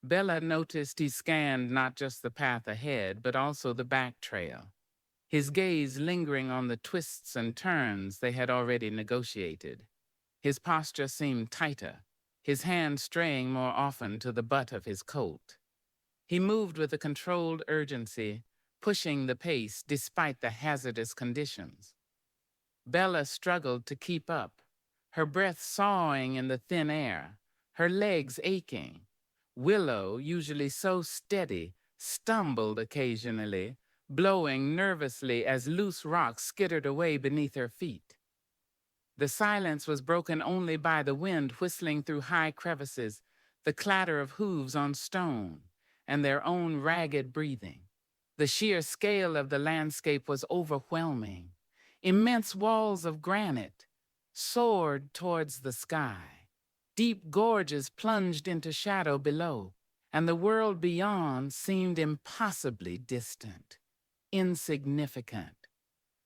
Bella noticed he scanned not just the path ahead, but also the back trail, his gaze lingering on the twists and turns they had already negotiated. His posture seemed tighter, his hand straying more often to the butt of his colt. He moved with a controlled urgency, pushing the pace despite the hazardous conditions. Bella struggled to keep up, her breath sawing in the thin air, her legs aching. Willow, usually so steady, stumbled occasionally, blowing nervously as loose rocks skittered away beneath her feet. The silence was broken only by the wind whistling through high crevices, the clatter of hooves on stone, and their own ragged breathing. The sheer scale of the landscape was overwhelming. Immense walls of granite soared towards the sky. Deep gorges plunged into shadow below, and the world beyond seemed impossibly distant, insignificant.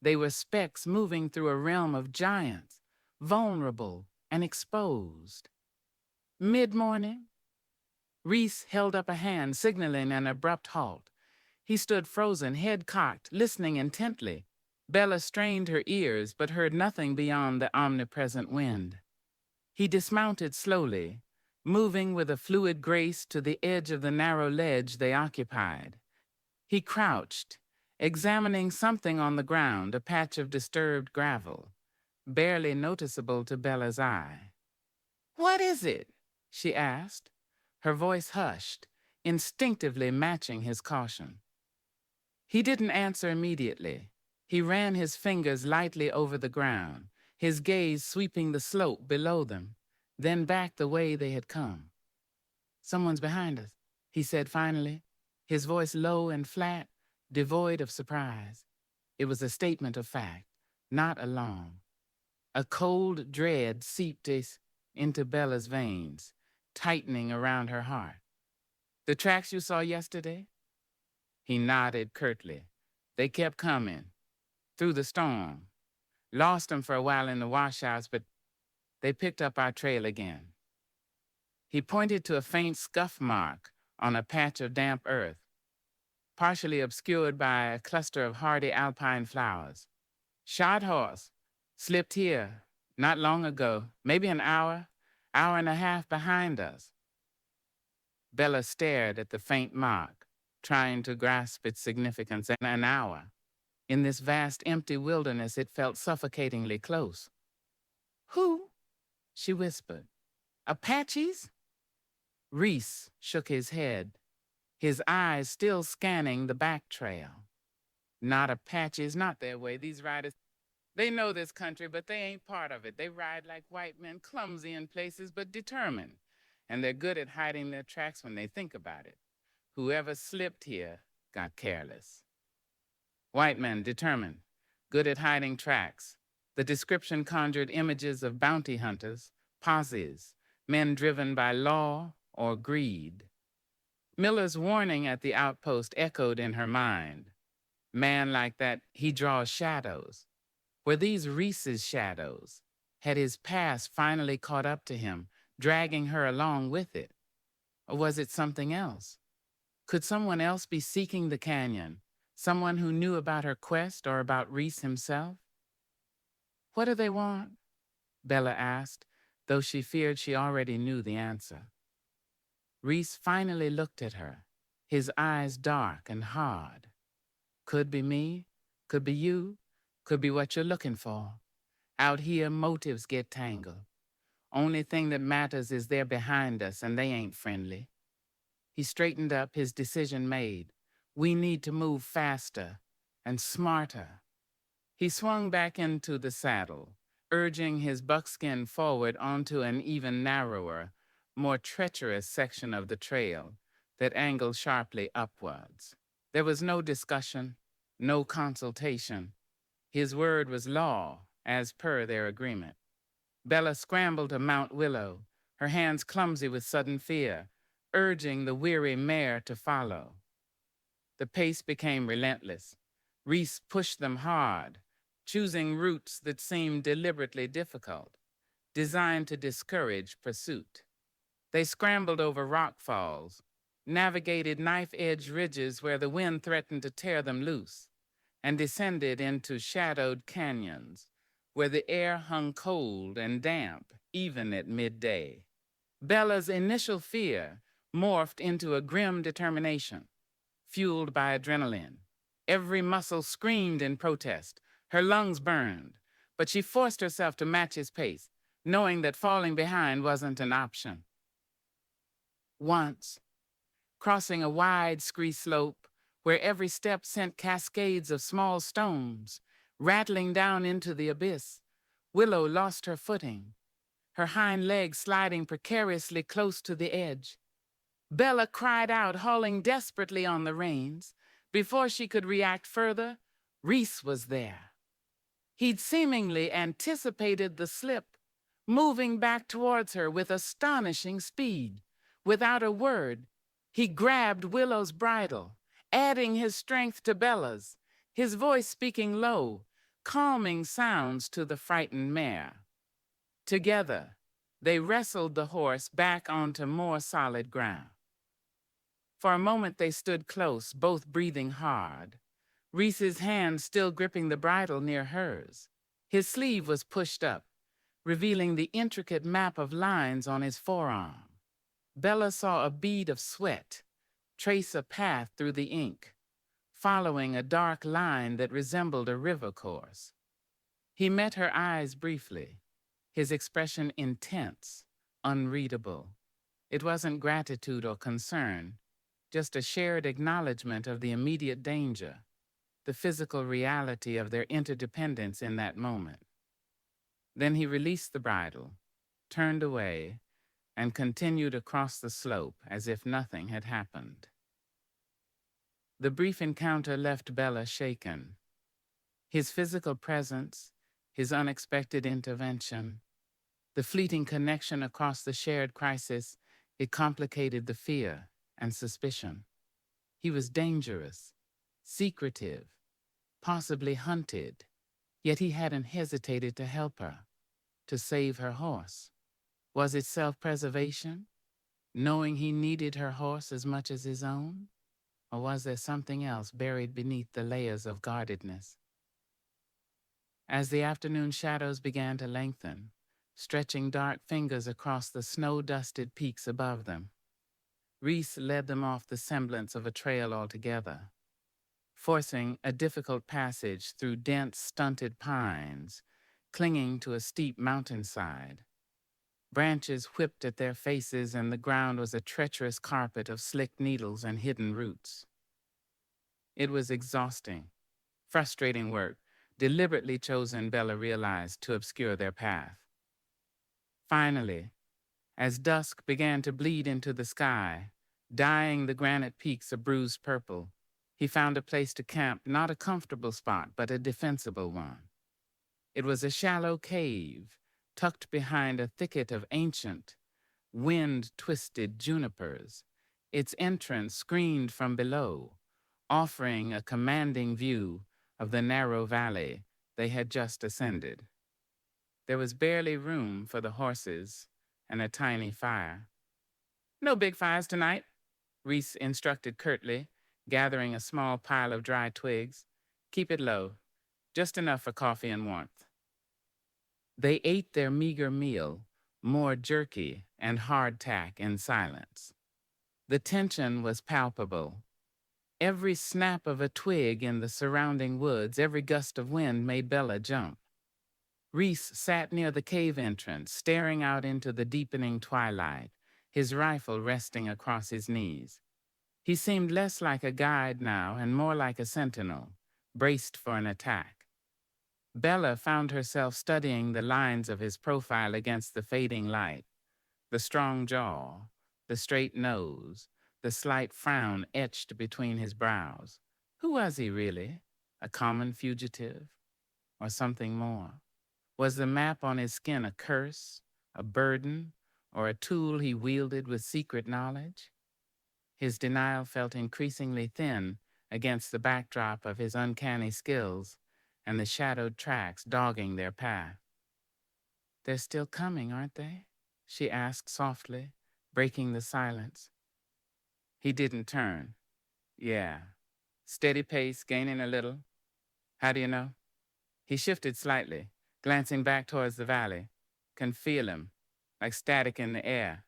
They were specks moving through a realm of giants, vulnerable and exposed. Mid-morning? Reese held up a hand, signaling an abrupt halt. He stood frozen, head cocked, listening intently. Bella strained her ears, but heard nothing beyond the omnipresent wind. He dismounted slowly, moving with a fluid grace to the edge of the narrow ledge they occupied. He crouched, examining something on the ground, a patch of disturbed gravel, barely noticeable to Bella's eye. "What is it?" she asked, her voice hushed, instinctively matching his caution. He didn't answer immediately. He ran his fingers lightly over the ground, his gaze sweeping the slope below them, then back the way they had come. "Someone's behind us," he said finally, his voice low and flat, devoid of surprise. It was a statement of fact, not alarm. A cold dread seeped into Bella's veins, tightening around her heart. "The tracks you saw yesterday?" He nodded curtly. "They kept coming, through the storm. Lost them for a while in the washouts, but they picked up our trail again." He pointed to a faint scuff mark on a patch of damp earth, partially obscured by a cluster of hardy alpine flowers. "Shod horse. Slipped here, not long ago, maybe an hour and a half behind us." Bella stared at the faint mark, trying to grasp its significance. An hour. In this vast empty wilderness, it felt suffocatingly close. "Who?" she whispered. "Apaches?" Reese shook his head, his eyes still scanning the back trail. "Not Apaches, not their way. These riders, they know this country, but they ain't part of it. They ride like white men, clumsy in places, but determined. And they're good at hiding their tracks when they think about it. Whoever slipped here got careless." White men, determined, good at hiding tracks. The description conjured images of bounty hunters, posses, men driven by law or greed. Miller's warning at the outpost echoed in her mind. Man like that, he draws shadows. Were these Reese's shadows? Had his past finally caught up to him, dragging her along with it? Or was it something else? Could someone else be seeking the canyon? Someone who knew about her quest or about Reese himself? "What do they want?" Bella asked, though she feared she already knew the answer. Reese finally looked at her, his eyes dark and hard. "Could be me, could be you, could be what you're looking for. Out here, motives get tangled. Only thing that matters is they're behind us and they ain't friendly." He straightened up, his decision made. We need to move faster and smarter. He swung back into the saddle, urging his buckskin forward onto an even narrower, more treacherous section of the trail that angled sharply upwards. There was no discussion, no consultation. His word was law, as per their agreement. Bella scrambled to mount Willow, her hands clumsy with sudden fear, urging the weary mare to follow. The pace became relentless. Reese pushed them hard, choosing routes that seemed deliberately difficult, designed to discourage pursuit. They scrambled over rock falls, navigated knife-edge ridges where the wind threatened to tear them loose, and descended into shadowed canyons where the air hung cold and damp even at midday. Bella's initial fear morphed into a grim determination, fueled by adrenaline. Every muscle screamed in protest. Her lungs burned, but she forced herself to match his pace, knowing that falling behind wasn't an option. Once, crossing a wide scree slope where every step sent cascades of small stones rattling down into the abyss, Willow lost her footing, her hind legs sliding precariously close to the edge. Bella cried out, hauling desperately on the reins. Before she could react further, Reese was there. He'd seemingly anticipated the slip, moving back towards her with astonishing speed. Without a word, he grabbed Willow's bridle, adding his strength to Bella's, his voice speaking low, calming sounds to the frightened mare. Together, they wrestled the horse back onto more solid ground. For a moment they stood close, both breathing hard, Reese's hand still gripping the bridle near hers. His sleeve was pushed up, revealing the intricate map of lines on his forearm. Bella saw a bead of sweat trace a path through the ink, following a dark line that resembled a river course. He met her eyes briefly, his expression intense, unreadable. It wasn't gratitude or concern, just a shared acknowledgement of the immediate danger, the physical reality of their interdependence in that moment. Then he released the bridle, turned away, and continued across the slope as if nothing had happened. The brief encounter left Bella shaken. His physical presence, his unexpected intervention, the fleeting connection across the shared crisis, it complicated the fear and suspicion. He was dangerous, secretive, possibly hunted, yet he hadn't hesitated to help her, to save her horse. Was it self-preservation, knowing he needed her horse as much as his own? Or was there something else buried beneath the layers of guardedness? As the afternoon shadows began to lengthen, stretching dark fingers across the snow-dusted peaks above them, Reese led them off the semblance of a trail altogether, forcing a difficult passage through dense, stunted pines, clinging to a steep mountainside. Branches whipped at their faces, and the ground was a treacherous carpet of slick needles and hidden roots. It was exhausting, frustrating work, deliberately chosen, Bella realized, to obscure their path. Finally, as dusk began to bleed into the sky, dyeing the granite peaks a bruised purple, he found a place to camp, not a comfortable spot, but a defensible one. It was a shallow cave, tucked behind a thicket of ancient, wind-twisted junipers, its entrance screened from below, offering a commanding view of the narrow valley they had just ascended. There was barely room for the horses and a tiny fire. "No big fires tonight," Reese instructed curtly, gathering a small pile of dry twigs. "Keep it low, just enough for coffee and warmth." They ate their meager meal, more jerky and hardtack, in silence. The tension was palpable. Every snap of a twig in the surrounding woods, every gust of wind made Bella jump. Reese sat near the cave entrance, staring out into the deepening twilight, his rifle resting across his knees. He seemed less like a guide now and more like a sentinel, braced for an attack. Bella found herself studying the lines of his profile against the fading light, the strong jaw, the straight nose, the slight frown etched between his brows. Who was he really? A common fugitive? Or something more? Was the map on his skin a curse, a burden, or a tool he wielded with secret knowledge? His denial felt increasingly thin against the backdrop of his uncanny skills and the shadowed tracks dogging their path. "They're still coming, aren't they?" she asked softly, breaking the silence. He didn't turn. "Yeah. Steady pace, gaining a little." "How do you know?" He shifted slightly, glancing back towards the valley. "Can feel him, like static in the air.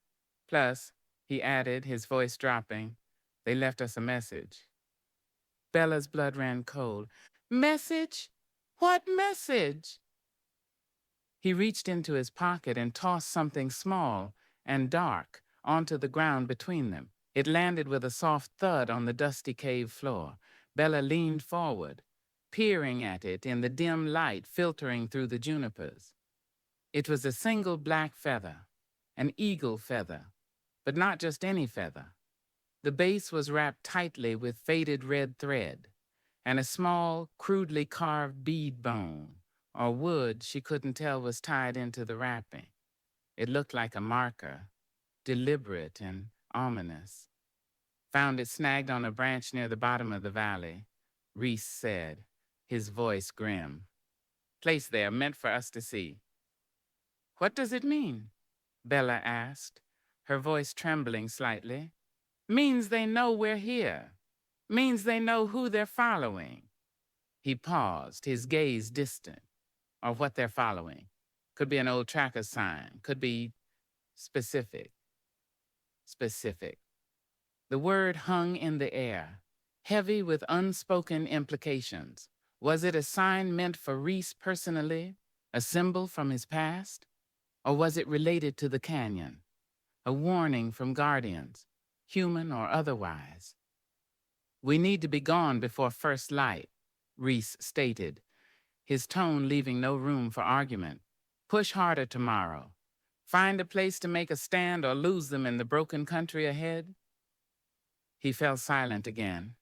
Plus," he added, his voice dropping, "they left us a message." Bella's blood ran cold. "Message? What message?" He reached into his pocket and tossed something small and dark onto the ground between them. It landed with a soft thud on the dusty cave floor. Bella leaned forward, peering at it in the dim light filtering through the junipers. It was a single black feather, an eagle feather, but not just any feather. The base was wrapped tightly with faded red thread, and a small, crudely carved bead bone, or wood she couldn't tell, was tied into the wrapping. It looked like a marker, deliberate and ominous. "Found it snagged on a branch near the bottom of the valley," Reese said, his voice grim. "Placed there, meant for us to see." "What does it mean?" Bella asked, her voice trembling slightly. "Means they know we're here. Means they know who they're following." He paused, his gaze distant. "Or what they're following. Could be an old tracker sign. Could be specific. Specific. The word hung in the air, heavy with unspoken implications. Was it a sign meant for Reese personally, a symbol from his past? Or was it related to the canyon, a warning from guardians, human or otherwise? "We need to be gone before first light," Reese stated, his tone leaving no room for argument. "Push harder tomorrow. Find a place to make a stand or lose them in the broken country ahead." He fell silent again,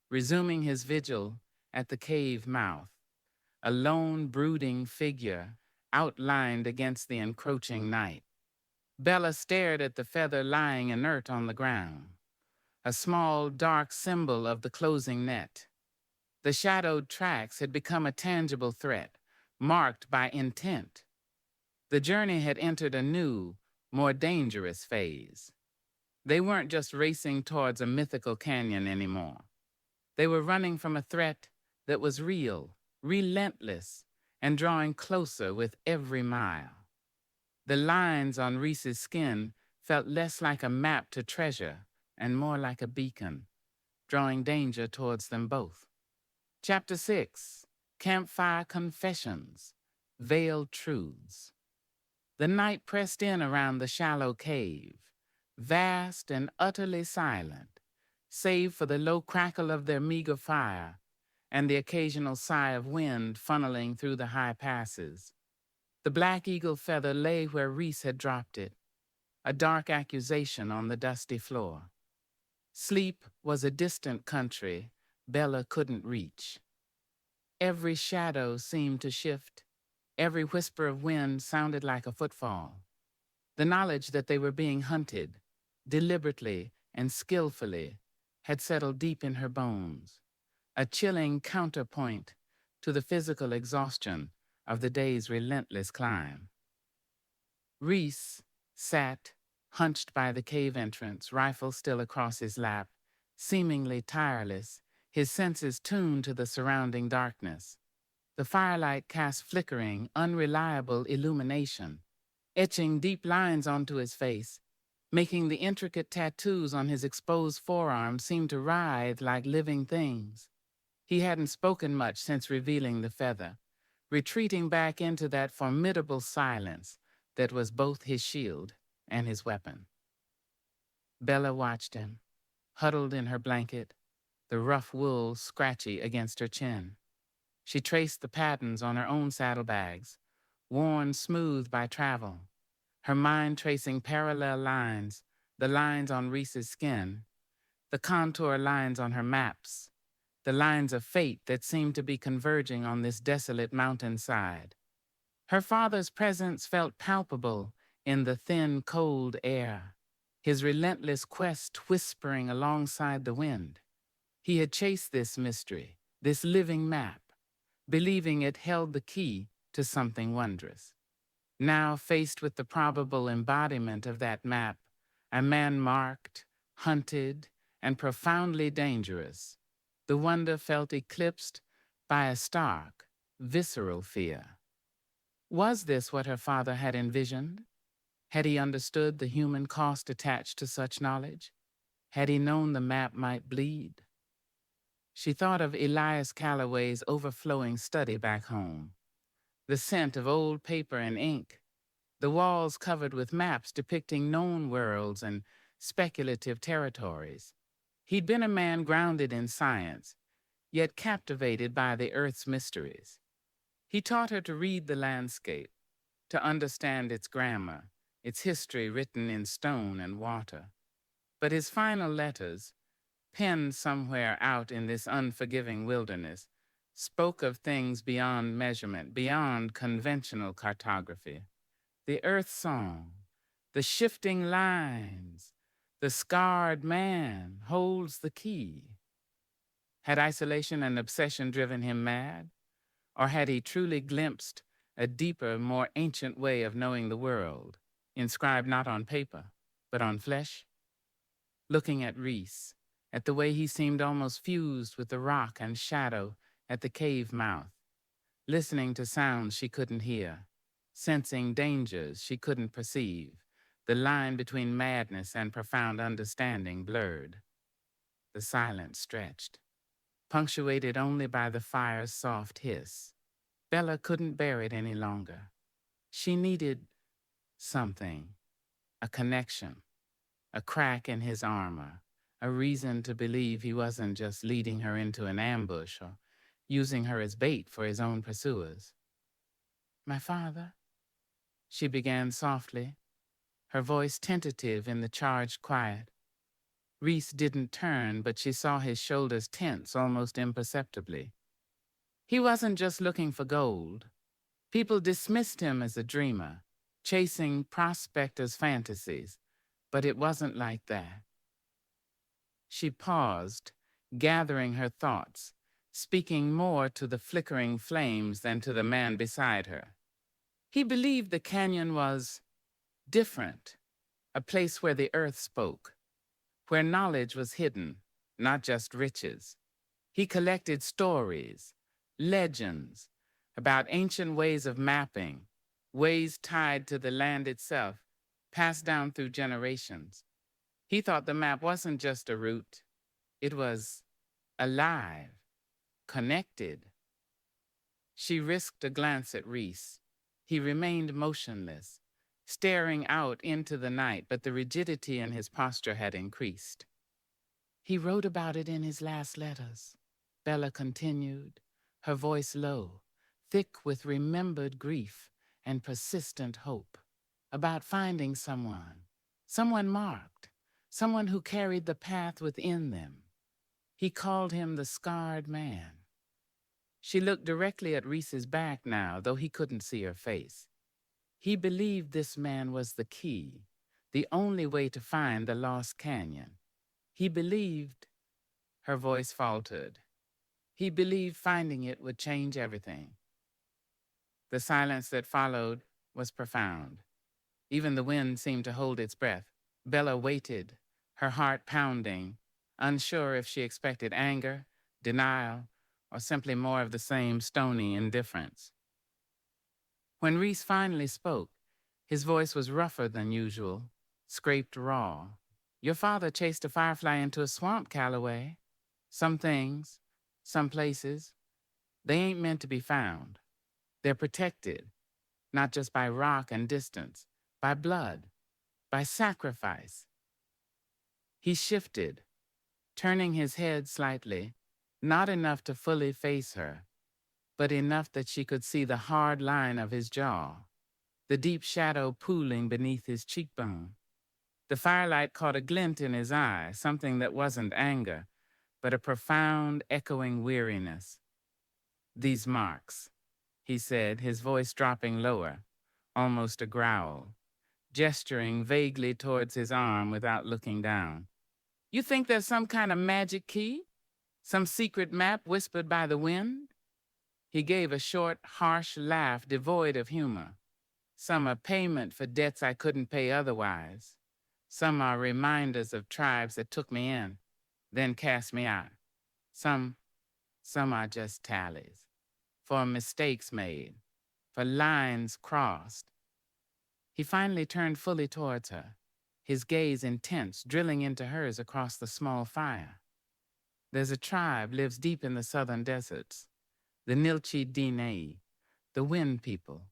resuming his vigil at the cave mouth, a lone, brooding figure outlined against the encroaching night. Bella stared at the feather lying inert on the ground, a small, dark symbol of the closing net. The shadowed tracks had become a tangible threat, marked by intent. The journey had entered a new, more dangerous phase. They weren't just racing towards a mythical canyon anymore. They were running from a threat that was real, relentless, and drawing closer with every mile. The lines on Reese's skin felt less like a map to treasure and more like a beacon, drawing danger towards them both. Chapter 6, Campfire Confessions, Veiled Truths. The night pressed in around the shallow cave, vast and utterly silent, save for the low crackle of their meager fire and the occasional sigh of wind funneling through the high passes. The black eagle feather lay where Reese had dropped it, a dark accusation on the dusty floor. Sleep was a distant country Bella couldn't reach. Every shadow seemed to shift. Every whisper of wind sounded like a footfall. The knowledge that they were being hunted, deliberately and skillfully, had settled deep in her bones, a chilling counterpoint to the physical exhaustion of the day's relentless climb. Reese sat, hunched by the cave entrance, rifle still across his lap, seemingly tireless, his senses tuned to the surrounding darkness. The firelight cast flickering, unreliable illumination, etching deep lines onto his face, making the intricate tattoos on his exposed forearm seem to writhe like living things. He hadn't spoken much since revealing the feather, retreating back into that formidable silence that was both his shield and his weapon. Bella watched him, huddled in her blanket, the rough wool scratchy against her chin. She traced the patterns on her own saddlebags, worn smooth by travel, her mind tracing parallel lines, the lines on Reese's skin, the contour lines on her maps, the lines of fate that seemed to be converging on this desolate mountainside. Her father's presence felt palpable in the thin, cold air, his relentless quest whispering alongside the wind. He had chased this mystery, this living map, believing it held the key to something wondrous. Now, faced with the probable embodiment of that map, a man marked, hunted, and profoundly dangerous, the wonder felt eclipsed by a stark, visceral fear. Was this what her father had envisioned? Had he understood the human cost attached to such knowledge? Had he known the map might bleed? She thought of Elias Calloway's overflowing study back home, the scent of old paper and ink, the walls covered with maps depicting known worlds and speculative territories. He'd been a man grounded in science, yet captivated by the earth's mysteries. He taught her to read the landscape, to understand its grammar, its history written in stone and water. But his final letters, penned somewhere out in this unforgiving wilderness, spoke of things beyond measurement, beyond conventional cartography. The earth song, the shifting lines, the scarred man holds the key. Had isolation and obsession driven him mad? Or had he truly glimpsed a deeper, more ancient way of knowing the world, inscribed not on paper, but on flesh? Looking at Reese, at the way he seemed almost fused with the rock and shadow at the cave mouth, listening to sounds she couldn't hear, sensing dangers she couldn't perceive. The line between madness and profound understanding blurred. The silence stretched, punctuated only by the fire's soft hiss. Bella couldn't bear it any longer. She needed something, a connection, a crack in his armor, a reason to believe he wasn't just leading her into an ambush or using her as bait for his own pursuers. My father, she began softly, her voice tentative in the charged quiet. Reese didn't turn, but she saw his shoulders tense almost imperceptibly. He wasn't just looking for gold. People dismissed him as a dreamer, chasing prospectors' fantasies, but it wasn't like that. She paused, gathering her thoughts, speaking more to the flickering flames than to the man beside her. He believed the canyon was different, a place where the earth spoke, where knowledge was hidden, not just riches. He collected stories, legends, about ancient ways of mapping, ways tied to the land itself, passed down through generations. He thought the map wasn't just a route, it was alive, connected. She risked a glance at Reese. He remained motionless, staring out into the night, but the rigidity in his posture had increased. He wrote about it in his last letters, Bella continued, her voice low, thick with remembered grief and persistent hope, about finding someone marked, someone who carried the path within them. He called him the scarred man. She looked directly at Reese's back now, though he couldn't see her face. He believed this man was the key, the only way to find the lost canyon. He believed, her voice faltered. He believed finding it would change everything. The silence that followed was profound. Even the wind seemed to hold its breath. Bella waited, her heart pounding, unsure if she expected anger, denial, or simply more of the same stony indifference. When Reese finally spoke, his voice was rougher than usual, scraped raw. Your father chased a firefly into a swamp, Calloway. Some things, some places, they ain't meant to be found. They're protected, not just by rock and distance, by blood, by sacrifice. He shifted, turning his head slightly, not enough to fully face her, but enough that she could see the hard line of his jaw, the deep shadow pooling beneath his cheekbone. The firelight caught a glint in his eye, something that wasn't anger, but a profound, echoing weariness. These marks, he said, his voice dropping lower, almost a growl, gesturing vaguely towards his arm without looking down. You think there's some kind of magic key? Some secret map whispered by the wind? He gave a short, harsh laugh devoid of humor. Some are payment for debts I couldn't pay otherwise. Some are reminders of tribes that took me in, then cast me out. Some are just tallies, for mistakes made, for lines crossed. He finally turned fully towards her, his gaze intense, drilling into hers across the small fire. There's a tribe lives deep in the southern deserts, the Nilchi Dinei, the Wind People.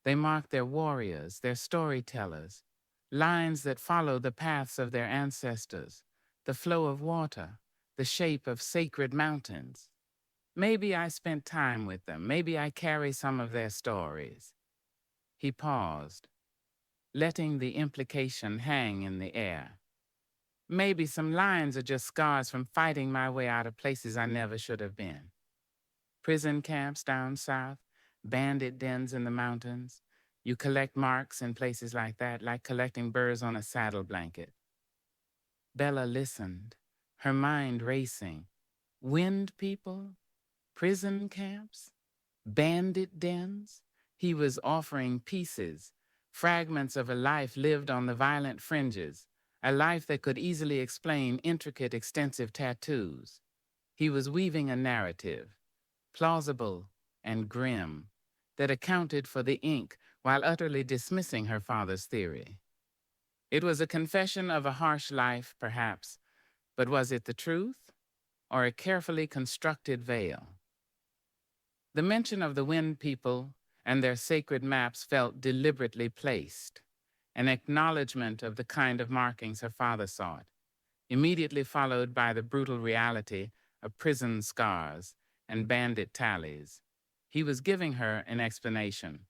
They mark their warriors, their storytellers, lines that follow the paths of their ancestors, the flow of water, the shape of sacred mountains. Maybe I spent time with them. Maybe I carry some of their stories. He paused, letting the implication hang in the air. Maybe some lines are just scars from fighting my way out of places I never should have been. Prison camps down south, bandit dens in the mountains. You collect marks in places like that, like collecting birds on a saddle blanket. Bella listened, her mind racing. Wind people? Prison camps? Bandit dens? He was offering pieces, fragments of a life lived on the violent fringes, a life that could easily explain intricate, extensive tattoos. He was weaving a narrative, plausible and grim, that accounted for the ink while utterly dismissing her father's theory. It was a confession of a harsh life, perhaps, but was it the truth or a carefully constructed veil? The mention of the Wind People and their sacred maps felt deliberately placed, an acknowledgement of the kind of markings her father sought, immediately followed by the brutal reality of prison scars and bandit tallies. He was giving her an explanation,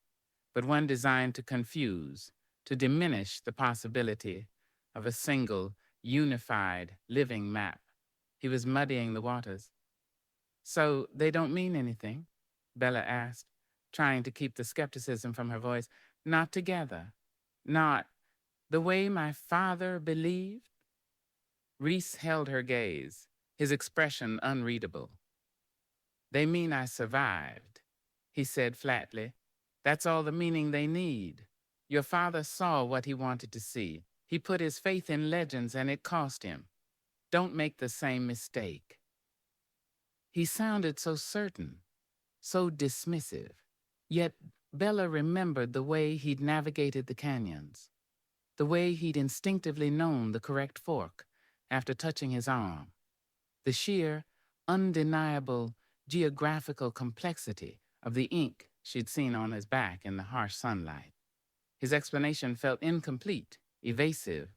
but one designed to confuse, to diminish the possibility of a single, unified, living map. He was muddying the waters. So they don't mean anything? Bella asked, trying to keep the skepticism from her voice. Not together. Not the way my father believed? Reese held her gaze, his expression unreadable. They mean I survived, he said flatly. That's all the meaning they need. Your father saw what he wanted to see. He put his faith in legends and it cost him. Don't make the same mistake. He sounded so certain, so dismissive. Yet Bella remembered the way he'd navigated the canyons, the way he'd instinctively known the correct fork after touching his arm, the sheer, undeniable geographical complexity of the ink she'd seen on his back in the harsh sunlight. His explanation felt incomplete, evasive,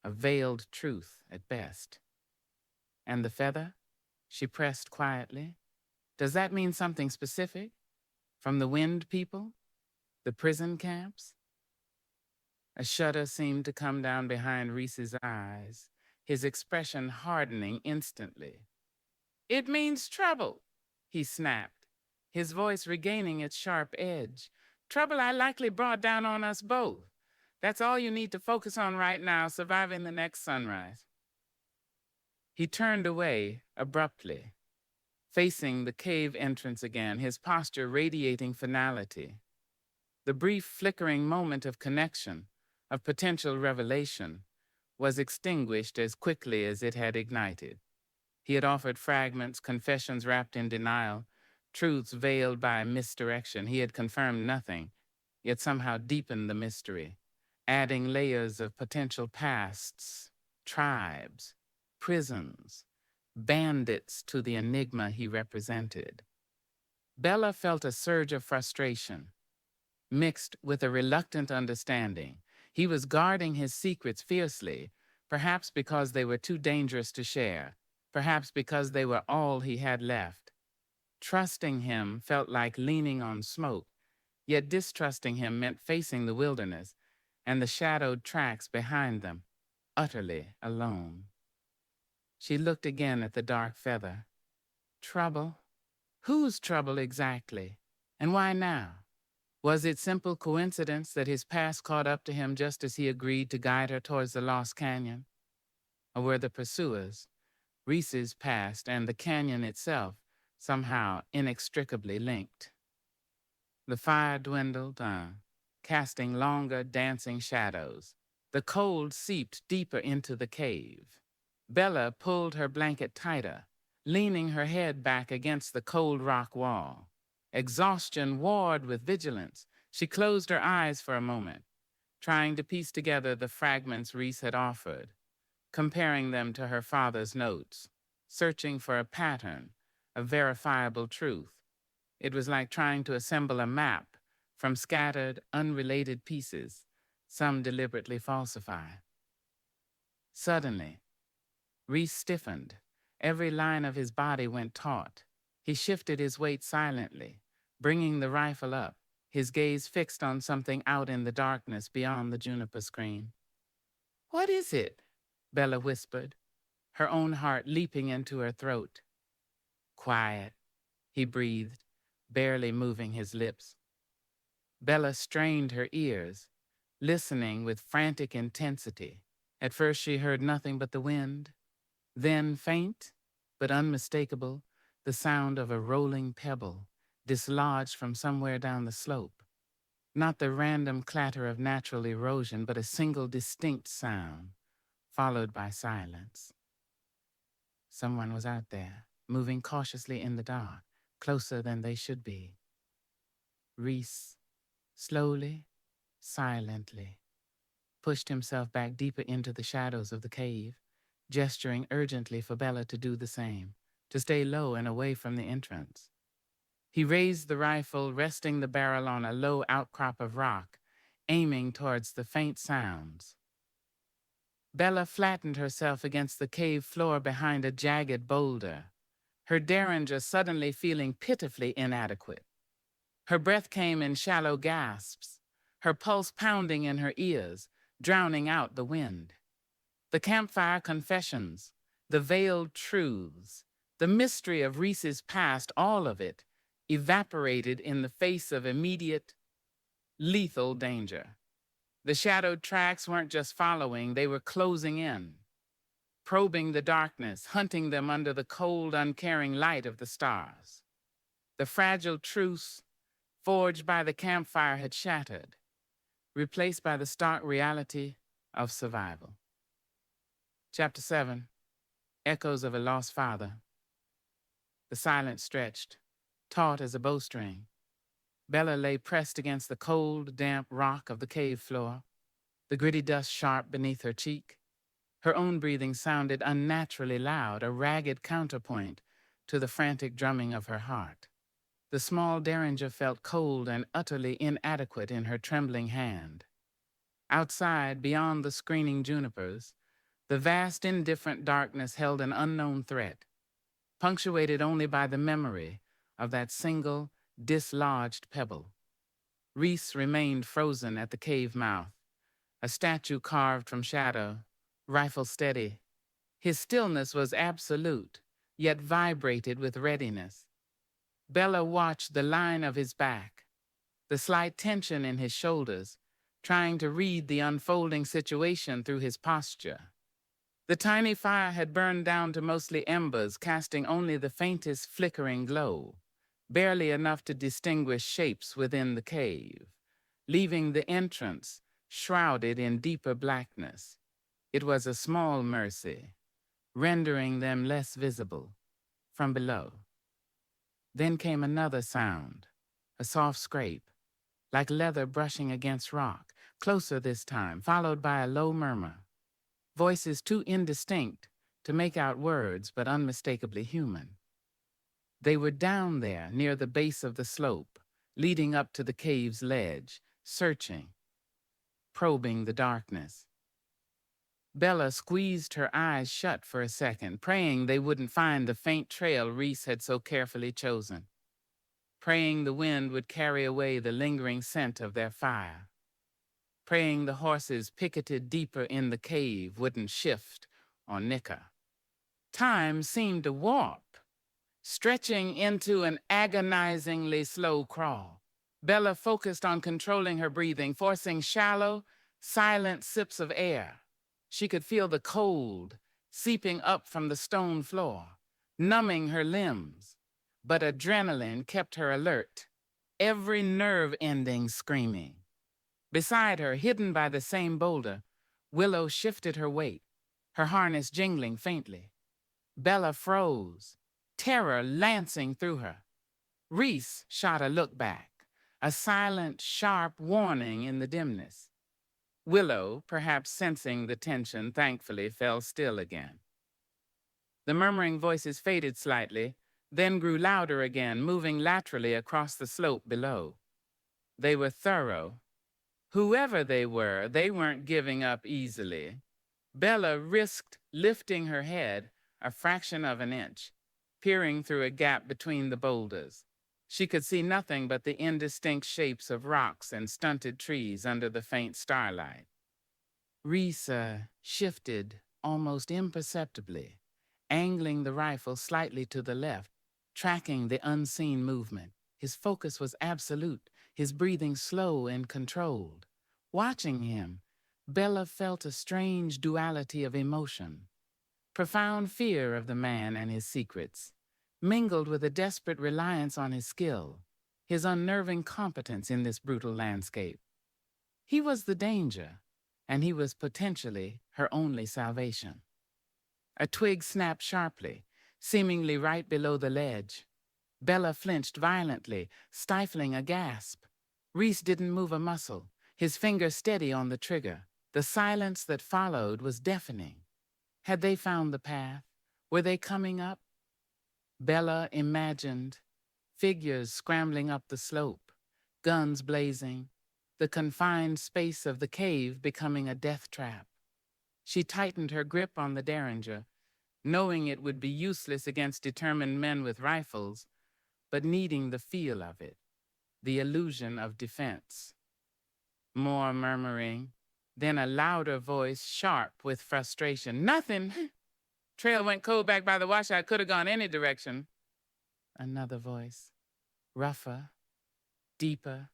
a veiled truth at best. And the feather? She pressed quietly. Does that mean something specific? From the Wind People? The prison camps? A shudder seemed to come down behind Reese's eyes, his expression hardening instantly. It means trouble, he snapped, his voice regaining its sharp edge. Trouble I likely brought down on us both. That's all you need to focus on right now, surviving the next sunrise. He turned away abruptly, facing the cave entrance again, his posture radiating finality. The brief flickering moment of connection, of potential revelation, was extinguished as quickly as it had ignited. He had offered fragments, confessions wrapped in denial, truths veiled by misdirection. He had confirmed nothing, yet somehow deepened the mystery, adding layers of potential pasts, tribes, prisons, bandits to the enigma he represented. Bella felt a surge of frustration, mixed with a reluctant understanding. He was guarding his secrets fiercely, perhaps because they were too dangerous to share, perhaps because they were all he had left. Trusting him felt like leaning on smoke, yet distrusting him meant facing the wilderness and the shadowed tracks behind them, utterly alone. She looked again at the dark feather. Trouble? Whose trouble exactly? And why now? Was it simple coincidence that his past caught up to him just as he agreed to guide her towards the lost canyon? Or were the pursuers, Reese's past and the canyon itself, somehow inextricably linked? The fire dwindled, casting longer, dancing shadows. The cold seeped deeper into the cave. Bella pulled her blanket tighter, leaning her head back against the cold rock wall. Exhaustion warred with vigilance. She closed her eyes for a moment, trying to piece together the fragments Reese had offered, comparing them to her father's notes, searching for a pattern, a verifiable truth. It was like trying to assemble a map from scattered, unrelated pieces, some deliberately falsified. Suddenly, Reese stiffened. Every line of his body went taut. He shifted his weight silently, bringing the rifle up, his gaze fixed on something out in the darkness beyond the juniper screen. What is it? Bella whispered, her own heart leaping into her throat. Quiet, he breathed, barely moving his lips. Bella strained her ears, listening with frantic intensity. At first she heard nothing but the wind. Then faint, but unmistakable, the sound of a rolling pebble, dislodged from somewhere down the slope. Not the random clatter of natural erosion, but a single distinct sound, followed by silence. Someone was out there, moving cautiously in the dark, closer than they should be. Reese Slowly, silently, pushed himself back deeper into the shadows of the cave, gesturing urgently for Bella to do the same, to stay low and away from the entrance. He raised the rifle, resting the barrel on a low outcrop of rock, aiming towards the faint sounds. Bella flattened herself against the cave floor behind a jagged boulder, her derringer suddenly feeling pitifully inadequate. Her breath came in shallow gasps, her pulse pounding in her ears, drowning out the wind. The campfire confessions, the veiled truths, the mystery of Reese's past, all of it, evaporated in the face of immediate, lethal danger. The shadowed tracks weren't just following, they were closing in, probing the darkness, hunting them under the cold, uncaring light of the stars. The fragile truce forged by the campfire had shattered, replaced by the stark reality of survival. Chapter 7. Echoes of a Lost Father. The silence stretched, taut as a bowstring. Bella lay pressed against the cold, damp rock of the cave floor, the gritty dust sharp beneath her cheek. Her own breathing sounded unnaturally loud, a ragged counterpoint to the frantic drumming of her heart. The small derringer felt cold and utterly inadequate in her trembling hand. Outside, beyond the screening junipers, the vast indifferent darkness held an unknown threat, punctuated only by the memory of that single, dislodged pebble. Reese remained frozen at the cave mouth, a statue carved from shadow, rifle steady. His stillness was absolute, yet vibrated with readiness. Bella watched the line of his back, the slight tension in his shoulders, trying to read the unfolding situation through his posture. The tiny fire had burned down to mostly embers, casting only the faintest flickering glow, barely enough to distinguish shapes within the cave, leaving the entrance shrouded in deeper blackness. It was a small mercy, rendering them less visible from below. Then came another sound, a soft scrape, like leather brushing against rock, closer this time, followed by a low murmur. Voices too indistinct to make out words, but unmistakably human. They were down there, near the base of the slope, leading up to the cave's ledge, searching, probing the darkness. Bella squeezed her eyes shut for a second, praying they wouldn't find the faint trail Reese had so carefully chosen, praying the wind would carry away the lingering scent of their fire, praying the horses picketed deeper in the cave wouldn't shift or nicker. Time seemed to warp, stretching into an agonizingly slow crawl. Bella focused on controlling her breathing, forcing shallow, silent sips of air. She could feel the cold seeping up from the stone floor, numbing her limbs, but adrenaline kept her alert, every nerve ending screaming. Beside her, hidden by the same boulder, Willow shifted her weight, her harness jingling faintly. Bella froze, terror lancing through her. Reese shot a look back, a silent, sharp warning in the dimness. Willow, perhaps sensing the tension, thankfully fell still again. The murmuring voices faded slightly, then grew louder again, moving laterally across the slope below. They were thorough. Whoever they were, they weren't giving up easily. Bella risked lifting her head a fraction of an inch, peering through a gap between the boulders. She could see nothing but the indistinct shapes of rocks and stunted trees under the faint starlight. Reese shifted almost imperceptibly, angling the rifle slightly to the left, tracking the unseen movement. His focus was absolute, his breathing slow and controlled. Watching him, Bella felt a strange duality of emotion. Profound fear of the man and his secrets, mingled with a desperate reliance on his skill, his unnerving competence in this brutal landscape. He was the danger, and he was potentially her only salvation. A twig snapped sharply, seemingly right below the ledge. Bella flinched violently, stifling a gasp. Reese didn't move a muscle, his finger steady on the trigger. The silence that followed was deafening. Had they found the path? Were they coming up? Bella imagined figures scrambling up the slope, guns blazing, the confined space of the cave becoming a death trap. She tightened her grip on the derringer, knowing it would be useless against determined men with rifles, but needing the feel of it, the illusion of defense. More murmuring, then a louder voice, sharp with frustration. Nothing! Trail went cold back by the washout, could have gone any direction. Another voice, rougher, deeper.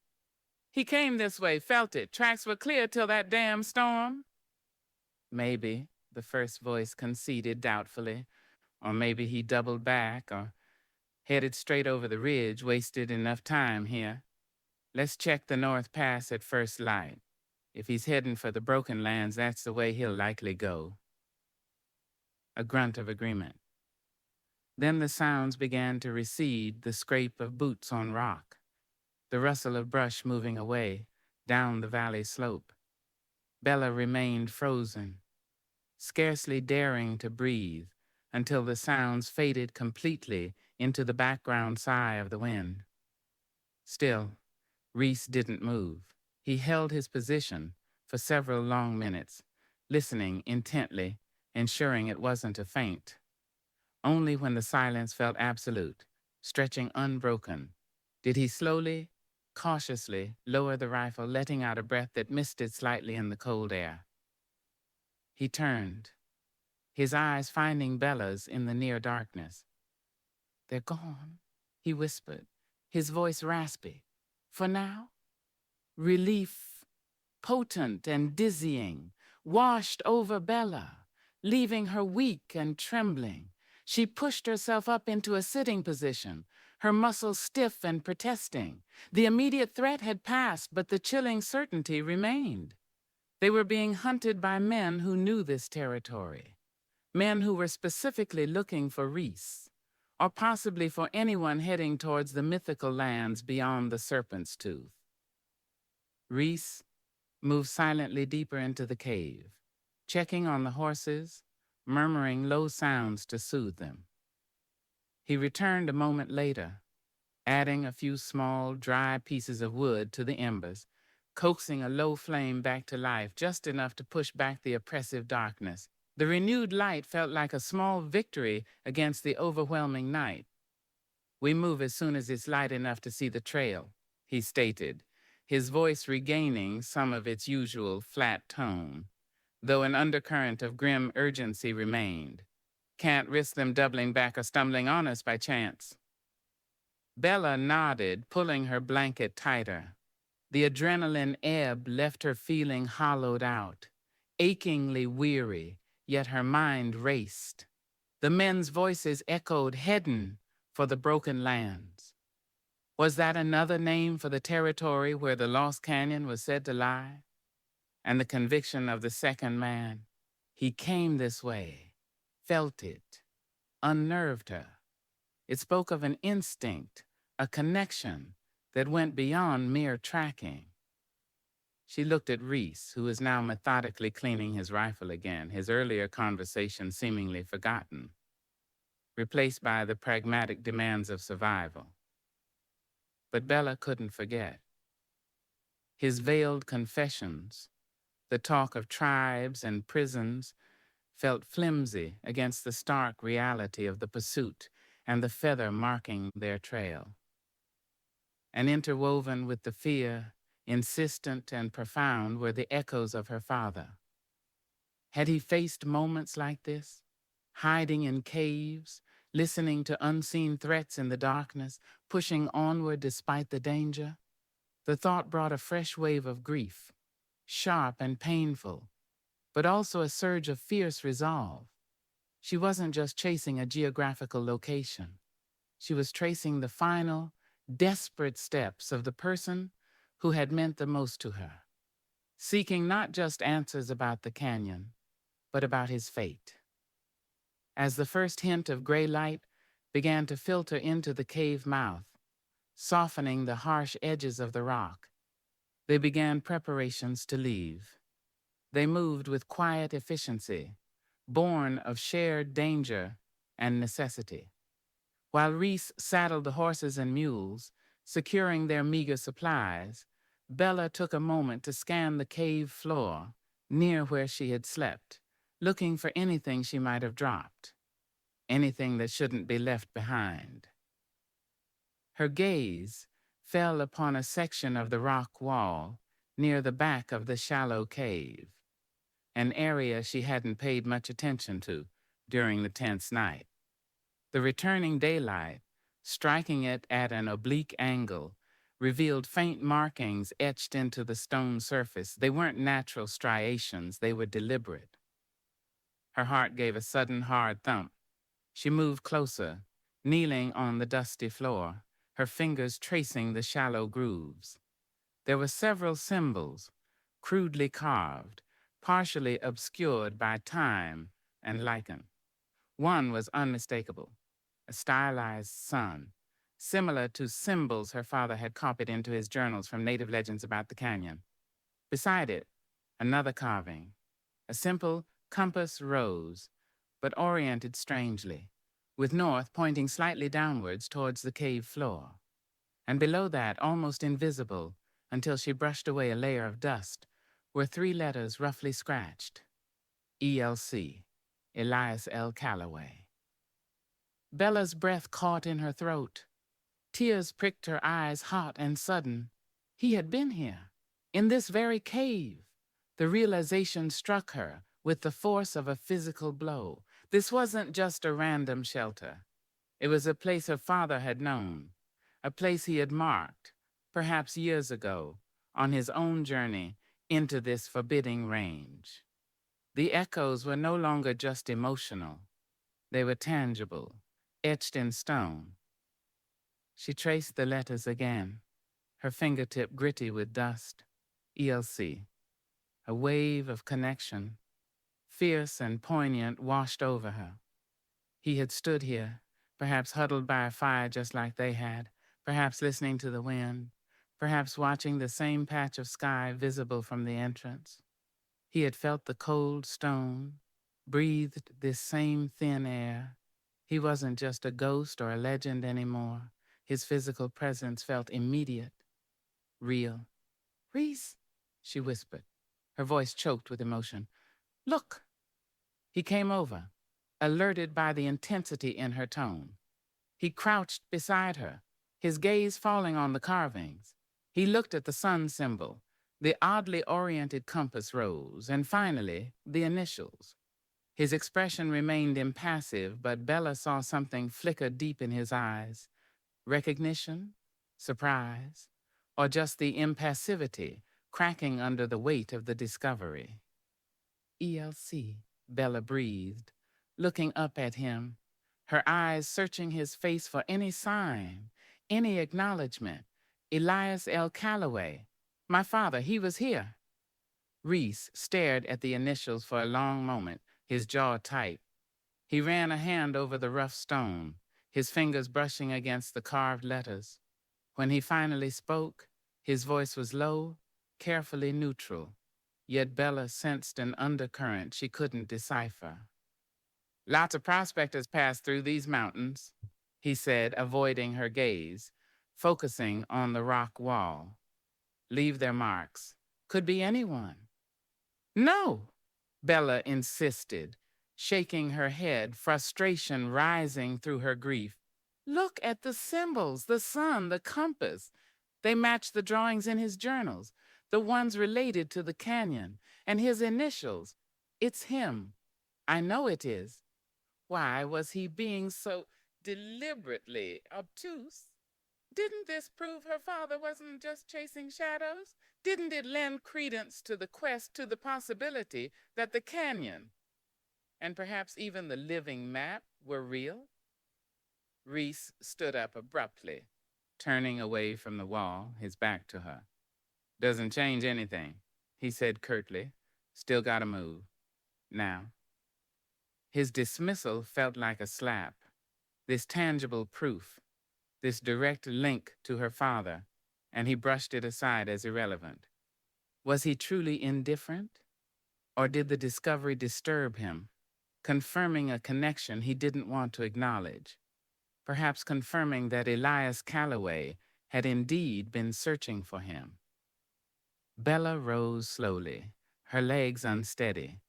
He came this way, felt it. Tracks were clear till that damn storm. Maybe, the first voice conceded doubtfully, or maybe he doubled back or headed straight over the ridge, wasted enough time here. Let's check the North Pass at first light. If he's heading for the Broken Lands, that's the way he'll likely go. A grunt of agreement. Then the sounds began to recede, the scrape of boots on rock, the rustle of brush moving away down the valley slope. Bella remained frozen, scarcely daring to breathe until the sounds faded completely into the background sigh of the wind. Still, Reese didn't move. He held his position for several long minutes, listening intently, ensuring it wasn't a feint. Only when the silence felt absolute, stretching unbroken, did he slowly, cautiously lower the rifle, letting out a breath that misted slightly in the cold air. He turned, his eyes finding Bella's in the near darkness. "They're gone," he whispered, his voice raspy. "For now?" Relief, potent and dizzying, washed over Bella, leaving her weak and trembling. She pushed herself up into a sitting position, her muscles stiff and protesting. The immediate threat had passed, but the chilling certainty remained. They were being hunted by men who knew this territory, men who were specifically looking for Reese, or possibly for anyone heading towards the mythical lands beyond the Serpent's Tooth. Reese moved silently deeper into the cave, checking on the horses, murmuring low sounds to soothe them. He returned a moment later, adding a few small, dry pieces of wood to the embers, coaxing a low flame back to life just enough to push back the oppressive darkness. The renewed light felt like a small victory against the overwhelming night. "We move as soon as it's light enough to see the trail," he stated, his voice regaining some of its usual flat tone, though an undercurrent of grim urgency remained. "Can't risk them doubling back or stumbling on us by chance." Bella nodded, pulling her blanket tighter. The adrenaline ebb left her feeling hollowed out, achingly weary, yet her mind raced. The men's voices echoed, heading for the Broken Lands. Was that another name for the territory where the Lost Canyon was said to lie? And the conviction of the second man, he came this way, felt it, unnerved her. It spoke of an instinct, a connection that went beyond mere tracking. She looked at Reese, who was now methodically cleaning his rifle again, his earlier conversation seemingly forgotten, replaced by the pragmatic demands of survival. But Bella couldn't forget. His veiled confessions, the talk of tribes and prisons, felt flimsy against the stark reality of the pursuit and the feather marking their trail. And interwoven with the fear, insistent and profound, were the echoes of her father. Had he faced moments like this, hiding in caves, listening to unseen threats in the darkness, pushing onward despite the danger? The thought brought a fresh wave of grief, sharp and painful, but also a surge of fierce resolve. She wasn't just chasing a geographical location. She was tracing the final, desperate steps of the person who had meant the most to her, seeking not just answers about the canyon, but about his fate. As the first hint of gray light began to filter into the cave mouth, softening the harsh edges of the rock, They began preparations to leave. They moved with quiet efficiency, born of shared danger and necessity. While Reese saddled the horses and mules, securing their meager supplies, Bella took a moment to scan the cave floor near where she had slept, looking for anything she might have dropped, anything that shouldn't be left behind. Her gaze fell upon a section of the rock wall near the back of the shallow cave, an area she hadn't paid much attention to during the tense night. The returning daylight, striking it at an oblique angle, revealed faint markings etched into the stone surface. They weren't natural striations, they were deliberate. Her heart gave a sudden hard thump. She moved closer, kneeling on the dusty floor, her fingers tracing the shallow grooves. There were several symbols, crudely carved, partially obscured by time and lichen. One was unmistakable, a stylized sun, similar to symbols her father had copied into his journals from native legends about the canyon. Beside it, another carving, a simple compass rose, but oriented strangely, with north pointing slightly downwards towards the cave floor. And below that, almost invisible until she brushed away a layer of dust, were 3 letters roughly scratched. ELC, Elias L. Calloway. Bella's breath caught in her throat. Tears pricked her eyes hot and sudden. He had been here, in this very cave. The realization struck her with the force of a physical blow. This wasn't just a random shelter. It was a place her father had known, a place he had marked, perhaps years ago, on his own journey into this forbidding range. The echoes were no longer just emotional. They were tangible, etched in stone. She traced the letters again, her fingertip gritty with dust. ELC. A wave of connection, fierce and poignant, washed over her. He had stood here, perhaps huddled by a fire just like they had, perhaps listening to the wind, perhaps watching the same patch of sky visible from the entrance. He had felt the cold stone, breathed this same thin air. He wasn't just a ghost or a legend anymore. His physical presence felt immediate, real. "Reese," she whispered, her voice choked with emotion. "Look." He came over, alerted by the intensity in her tone. He crouched beside her, his gaze falling on the carvings. He looked at the sun symbol, the oddly oriented compass rose, and finally, the initials. His expression remained impassive, but Bella saw something flicker deep in his eyes. Recognition, surprise, or just the impassivity cracking under the weight of the discovery. ELC, Bella breathed, looking up at him, her eyes searching his face for any sign, any acknowledgement. Elias L. Calloway. My father, he was here. Reese stared at the initials for a long moment, his jaw tight. He ran a hand over the rough stone, his fingers brushing against the carved letters. When he finally spoke, his voice was low, carefully neutral, yet Bella sensed an undercurrent she couldn't decipher. "Lots of prospectors pass through these mountains," he said, avoiding her gaze, focusing on the rock wall. "Leave their marks. Could be anyone." "No," Bella insisted, shaking her head, frustration rising through her grief. "Look at the symbols, the sun, the compass. They match the drawings in his journals, the ones related to the canyon, and his initials. It's him. I know it is. Why was he being so deliberately obtuse? Didn't this prove her father wasn't just chasing shadows? Didn't it lend credence to the quest, to the possibility that the canyon, and perhaps even the living map, were real?" Reese stood up abruptly, turning away from the wall, his back to her. "Doesn't change anything," he said curtly. "Still gotta move. Now." His dismissal felt like a slap. This tangible proof, this direct link to her father, and he brushed it aside as irrelevant. Was he truly indifferent? Or did the discovery disturb him, confirming a connection he didn't want to acknowledge? Perhaps confirming that Elias Calloway had indeed been searching for him. Bella rose slowly, her legs unsteady.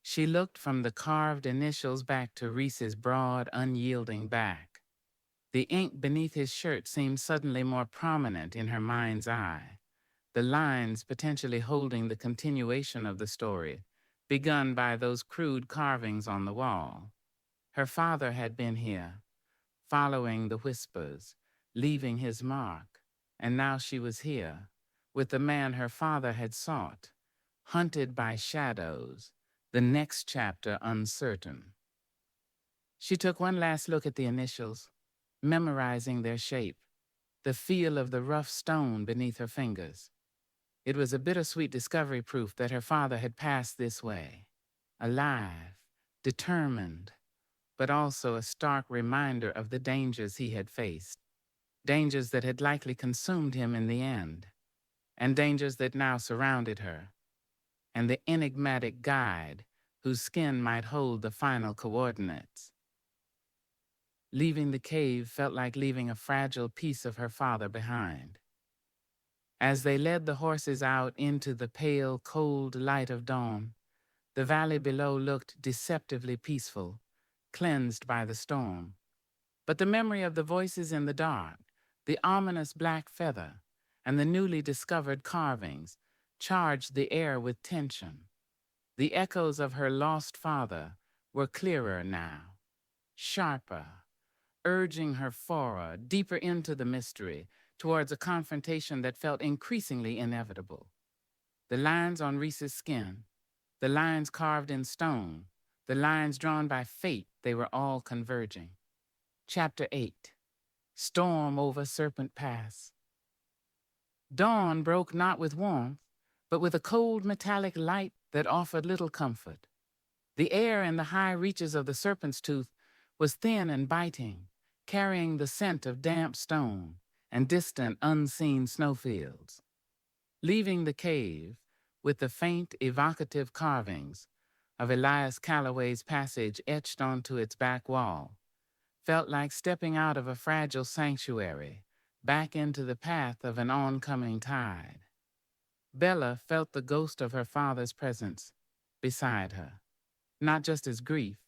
She looked from the carved initials back to Reese's broad, unyielding back. The ink beneath his shirt seemed suddenly more prominent in her mind's eye, the lines potentially holding the continuation of the story, begun by those crude carvings on the wall. Her father had been here, following the whispers, leaving his mark, and now she was here, with the man her father had sought, hunted by shadows, the next chapter uncertain. She took one last look at the initials, memorizing their shape, the feel of the rough stone beneath her fingers. It was a bittersweet discovery, proof that her father had passed this way, alive, determined, but also a stark reminder of the dangers he had faced, dangers that had likely consumed him in the end, and dangers that now surrounded her, and the enigmatic guide whose skin might hold the final coordinates. Leaving the cave felt like leaving a fragile piece of her father behind. As they led the horses out into the pale, cold light of dawn, the valley below looked deceptively peaceful, cleansed by the storm. But the memory of the voices in the dark, the ominous black feather, and the newly discovered carvings charged the air with tension. The echoes of her lost father were clearer now, sharper, urging her forward, deeper into the mystery, towards a confrontation that felt increasingly inevitable. The lines on Reese's skin, the lines carved in stone, the lines drawn by fate, they were all converging. Chapter 8. Storm over Serpent Pass. Dawn broke not with warmth, but with a cold metallic light that offered little comfort. The air in the high reaches of the Serpent's Tooth was thin and biting, carrying the scent of damp stone and distant, unseen snowfields. Leaving the cave, with the faint, evocative carvings of Elias Calloway's passage etched onto its back wall, felt like stepping out of a fragile sanctuary, back into the path of an oncoming tide. Bella felt the ghost of her father's presence beside her, not just as grief,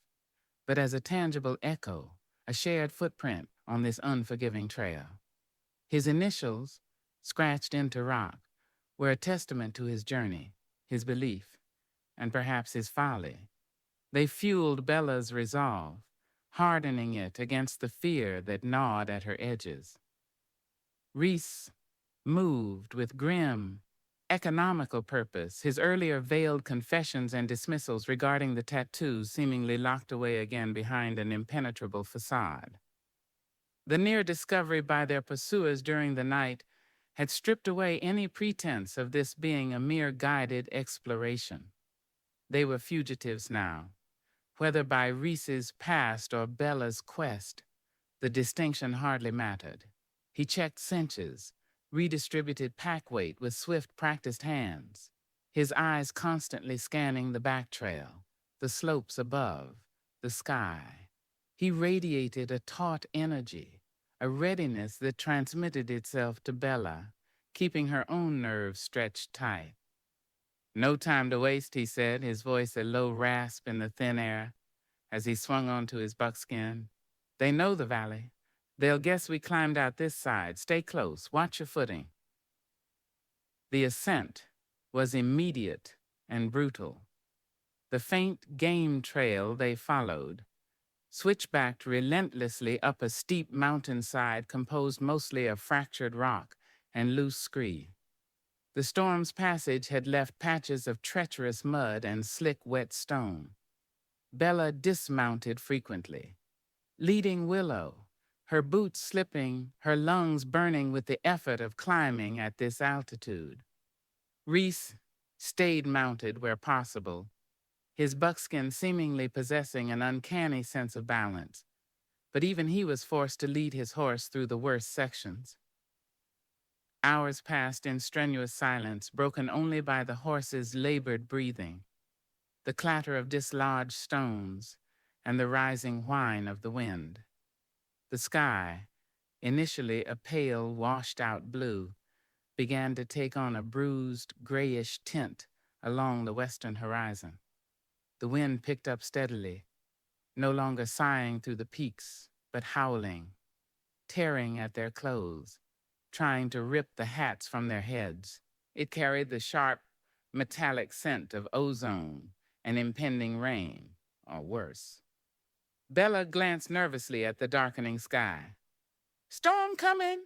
but as a tangible echo, a shared footprint on this unforgiving trail. His initials, scratched into rock, were a testament to his journey, his belief, and perhaps his folly. They fueled Bella's resolve, hardening it against the fear that gnawed at her edges. Reese moved with grim, economical purpose, his earlier veiled confessions and dismissals regarding the tattoos seemingly locked away again behind an impenetrable facade. The near discovery by their pursuers during the night had stripped away any pretense of this being a mere guided exploration. They were fugitives now, whether by Reese's past or Bella's quest. The distinction hardly mattered. He checked cinches, redistributed pack weight with swift, practiced hands, his eyes constantly scanning the back trail, the slopes above, the sky. He radiated a taut energy, a readiness that transmitted itself to Bella, keeping her own nerves stretched tight. "No time to waste," he said, his voice a low rasp in the thin air, as he swung onto his buckskin. "They know the valley. They'll guess we climbed out this side. Stay close. Watch your footing." The ascent was immediate and brutal. The faint game trail they followed switchbacked relentlessly up a steep mountainside composed mostly of fractured rock and loose scree. The storm's passage had left patches of treacherous mud and slick, wet stone. Bella dismounted frequently, leading Willow, her boots slipping, her lungs burning with the effort of climbing at this altitude. Reese stayed mounted where possible, his buckskin seemingly possessing an uncanny sense of balance, but even he was forced to lead his horse through the worst sections. Hours passed in strenuous silence, broken only by the horse's labored breathing, the clatter of dislodged stones, and the rising whine of the wind. The sky, initially a pale, washed-out blue, began to take on a bruised, grayish tint along the western horizon. The wind picked up steadily, no longer sighing through the peaks, but howling, tearing at their clothes, trying to rip the hats from their heads. It carried the sharp, metallic scent of ozone and impending rain, or worse. Bella glanced nervously at the darkening sky. "Storm coming!"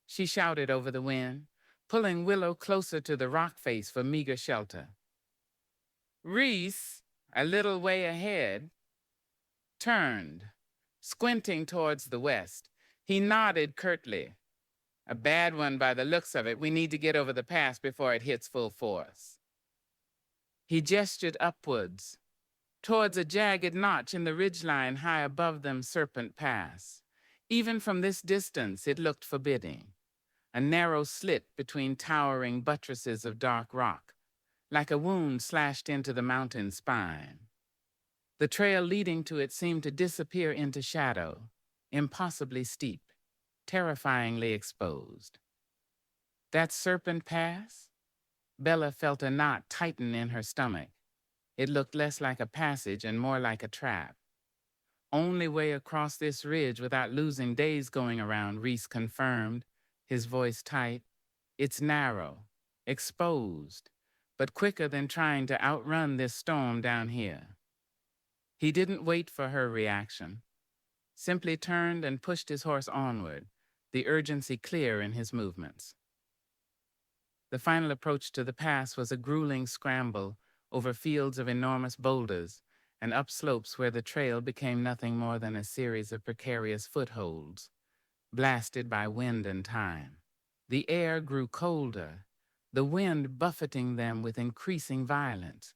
she shouted over the wind, pulling Willow closer to the rock face for meager shelter. Reese, a little way ahead, turned, squinting towards the west. He nodded curtly. "A bad one by the looks of it. We need to get over the pass before it hits full force." He gestured upwards, towards a jagged notch in the ridgeline high above them, Serpent Pass. Even from this distance, it looked forbidding. A narrow slit between towering buttresses of dark rock, like a wound slashed into the mountain spine. The trail leading to it seemed to disappear into shadow, impossibly steep, terrifyingly exposed. That Serpent Pass? Bella felt a knot tighten in her stomach. It looked less like a passage and more like a trap. "Only way across this ridge without losing days going around," Reese confirmed, his voice tight. "It's narrow, exposed, but quicker than trying to outrun this storm down here." He didn't wait for her reaction, simply turned and pushed his horse onward, the urgency clear in his movements. The final approach to the pass was a grueling scramble over fields of enormous boulders and up slopes where the trail became nothing more than a series of precarious footholds, blasted by wind and time. The air grew colder, the wind buffeting them with increasing violence.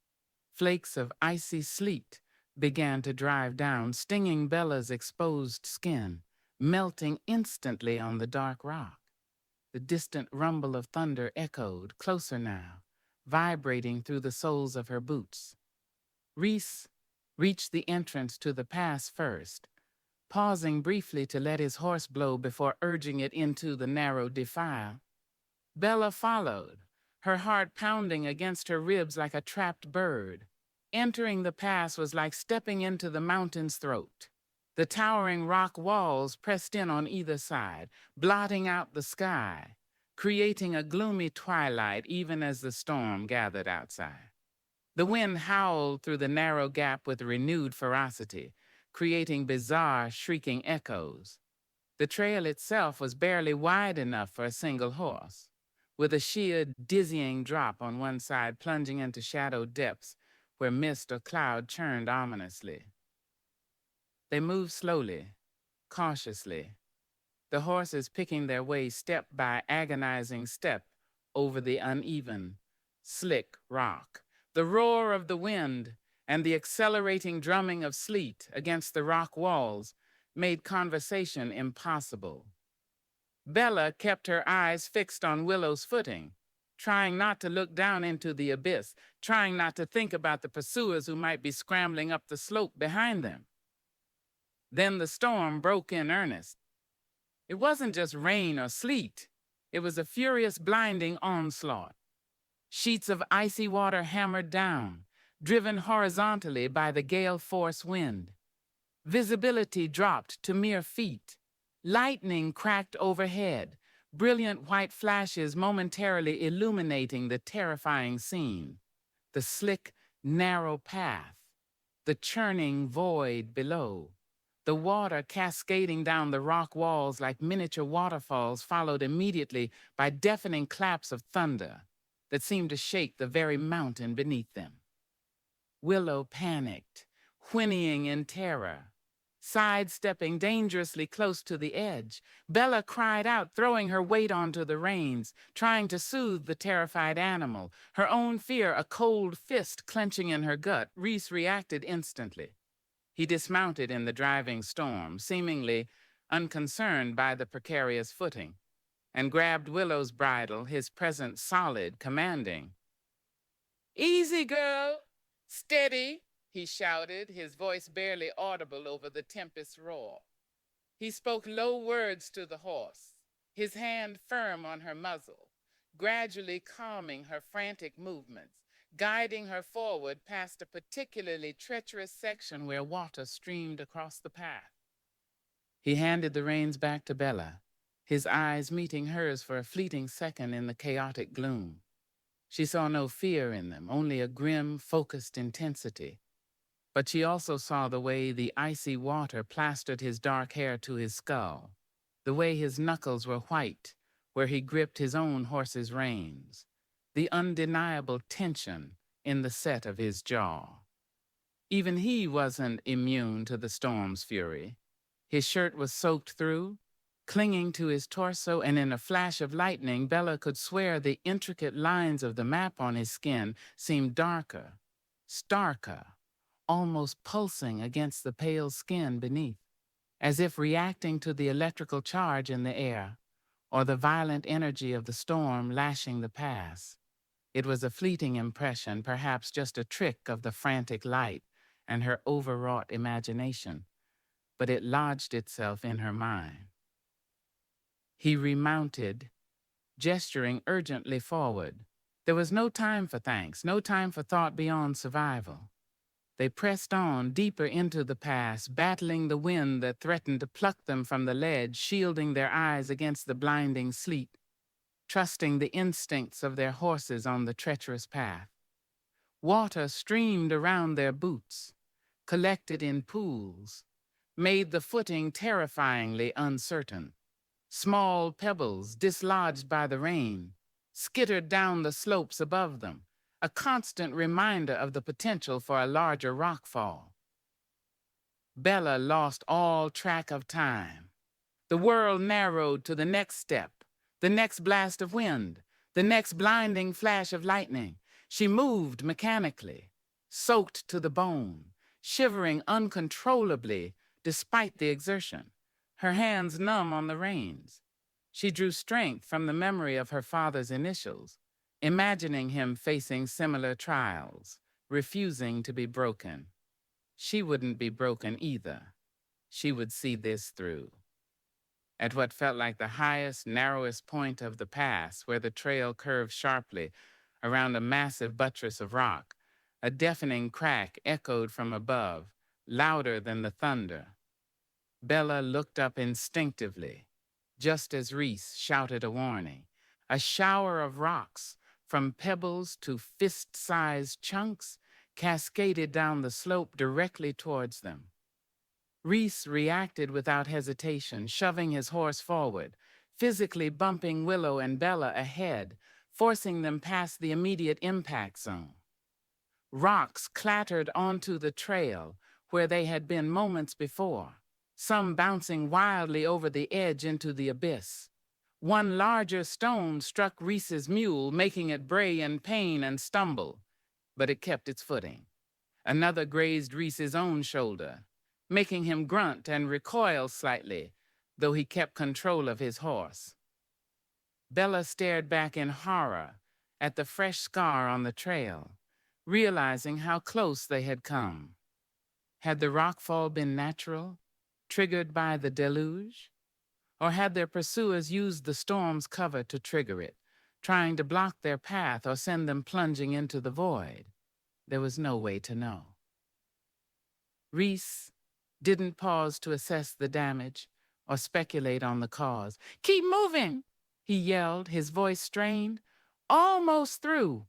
Flakes of icy sleet began to drive down, stinging Bella's exposed skin, melting instantly on the dark rock. The distant rumble of thunder echoed, closer now, vibrating through the soles of her boots. Reese reached the entrance to the pass first, pausing briefly to let his horse blow before urging it into the narrow defile. Bella followed, her heart pounding against her ribs like a trapped bird. Entering the pass was like stepping into the mountain's throat. The towering rock walls pressed in on either side, blotting out the sky, creating a gloomy twilight even as the storm gathered outside. The wind howled through the narrow gap with renewed ferocity, creating bizarre, shrieking echoes. The trail itself was barely wide enough for a single horse, with a sheer, dizzying drop on one side plunging into shadowed depths where mist or cloud churned ominously. They moved slowly, cautiously, the horses picking their way step by agonizing step over the uneven, slick rock. The roar of the wind and the accelerating drumming of sleet against the rock walls made conversation impossible. Bella kept her eyes fixed on Willow's footing, trying not to look down into the abyss, trying not to think about the pursuers who might be scrambling up the slope behind them. Then the storm broke in earnest. It wasn't just rain or sleet. It was a furious, blinding onslaught. Sheets of icy water hammered down, driven horizontally by the gale-force wind. Visibility dropped to mere feet. Lightning cracked overhead, brilliant white flashes momentarily illuminating the terrifying scene. The slick, narrow path, the churning void below. The water cascading down the rock walls like miniature waterfalls, followed immediately by deafening claps of thunder that seemed to shake the very mountain beneath them. Willow panicked, whinnying in terror. Sidestepping dangerously close to the edge, Bella cried out, throwing her weight onto the reins, trying to soothe the terrified animal, her own fear a cold fist clenching in her gut. Reese reacted instantly. He dismounted in the driving storm, seemingly unconcerned by the precarious footing. and grabbed Willow's bridle, his presence solid, commanding. "Easy, girl! Steady!" he shouted, his voice barely audible over the tempest's roar. He spoke low words to the horse, his hand firm on her muzzle, gradually calming her frantic movements, guiding her forward past a particularly treacherous section where water streamed across the path. He handed the reins back to Bella, his eyes meeting hers for a fleeting second in the chaotic gloom. She saw no fear in them, only a grim, focused intensity. But she also saw the way the icy water plastered his dark hair to his skull, the way his knuckles were white where he gripped his own horse's reins, the undeniable tension in the set of his jaw. Even he wasn't immune to the storm's fury. His shirt was soaked through, clinging to his torso, and in a flash of lightning, Bella could swear the intricate lines of the map on his skin seemed darker, starker, almost pulsing against the pale skin beneath, as if reacting to the electrical charge in the air or the violent energy of the storm lashing the pass. It was a fleeting impression, perhaps just a trick of the frantic light and her overwrought imagination, but it lodged itself in her mind. He remounted, gesturing urgently forward. There was no time for thanks, no time for thought beyond survival. They pressed on deeper into the pass, battling the wind that threatened to pluck them from the ledge, shielding their eyes against the blinding sleet, trusting the instincts of their horses on the treacherous path. Water streamed around their boots, collected in pools, made the footing terrifyingly uncertain. Small pebbles, dislodged by the rain, skittered down the slopes above them, a constant reminder of the potential for a larger rockfall. Bella lost all track of time. The world narrowed to the next step, the next blast of wind, the next blinding flash of lightning. She moved mechanically, soaked to the bone, shivering uncontrollably despite the exertion, her hands numb on the reins. She drew strength from the memory of her father's initials, imagining him facing similar trials, refusing to be broken. She wouldn't be broken either. She would see this through. At what felt like the highest, narrowest point of the pass, where the trail curved sharply around a massive buttress of rock, a deafening crack echoed from above, louder than the thunder. Bella looked up instinctively, just as Reese shouted a warning. A shower of rocks, from pebbles to fist-sized chunks, cascaded down the slope directly towards them. Reese reacted without hesitation, shoving his horse forward, physically bumping Willow and Bella ahead, forcing them past the immediate impact zone. Rocks clattered onto the trail where they had been moments before, some bouncing wildly over the edge into the abyss. One larger stone struck Reese's mule, making it bray in pain and stumble, but it kept its footing. Another grazed Reese's own shoulder, making him grunt and recoil slightly, though he kept control of his horse. Bella stared back in horror at the fresh scar on the trail, realizing how close they had come. Had the rockfall been natural, triggered by the deluge? Or had their pursuers used the storm's cover to trigger it, trying to block their path or send them plunging into the void? There was no way to know. Reese didn't pause to assess the damage or speculate on the cause. "Keep moving!" he yelled, his voice strained. "Almost through!"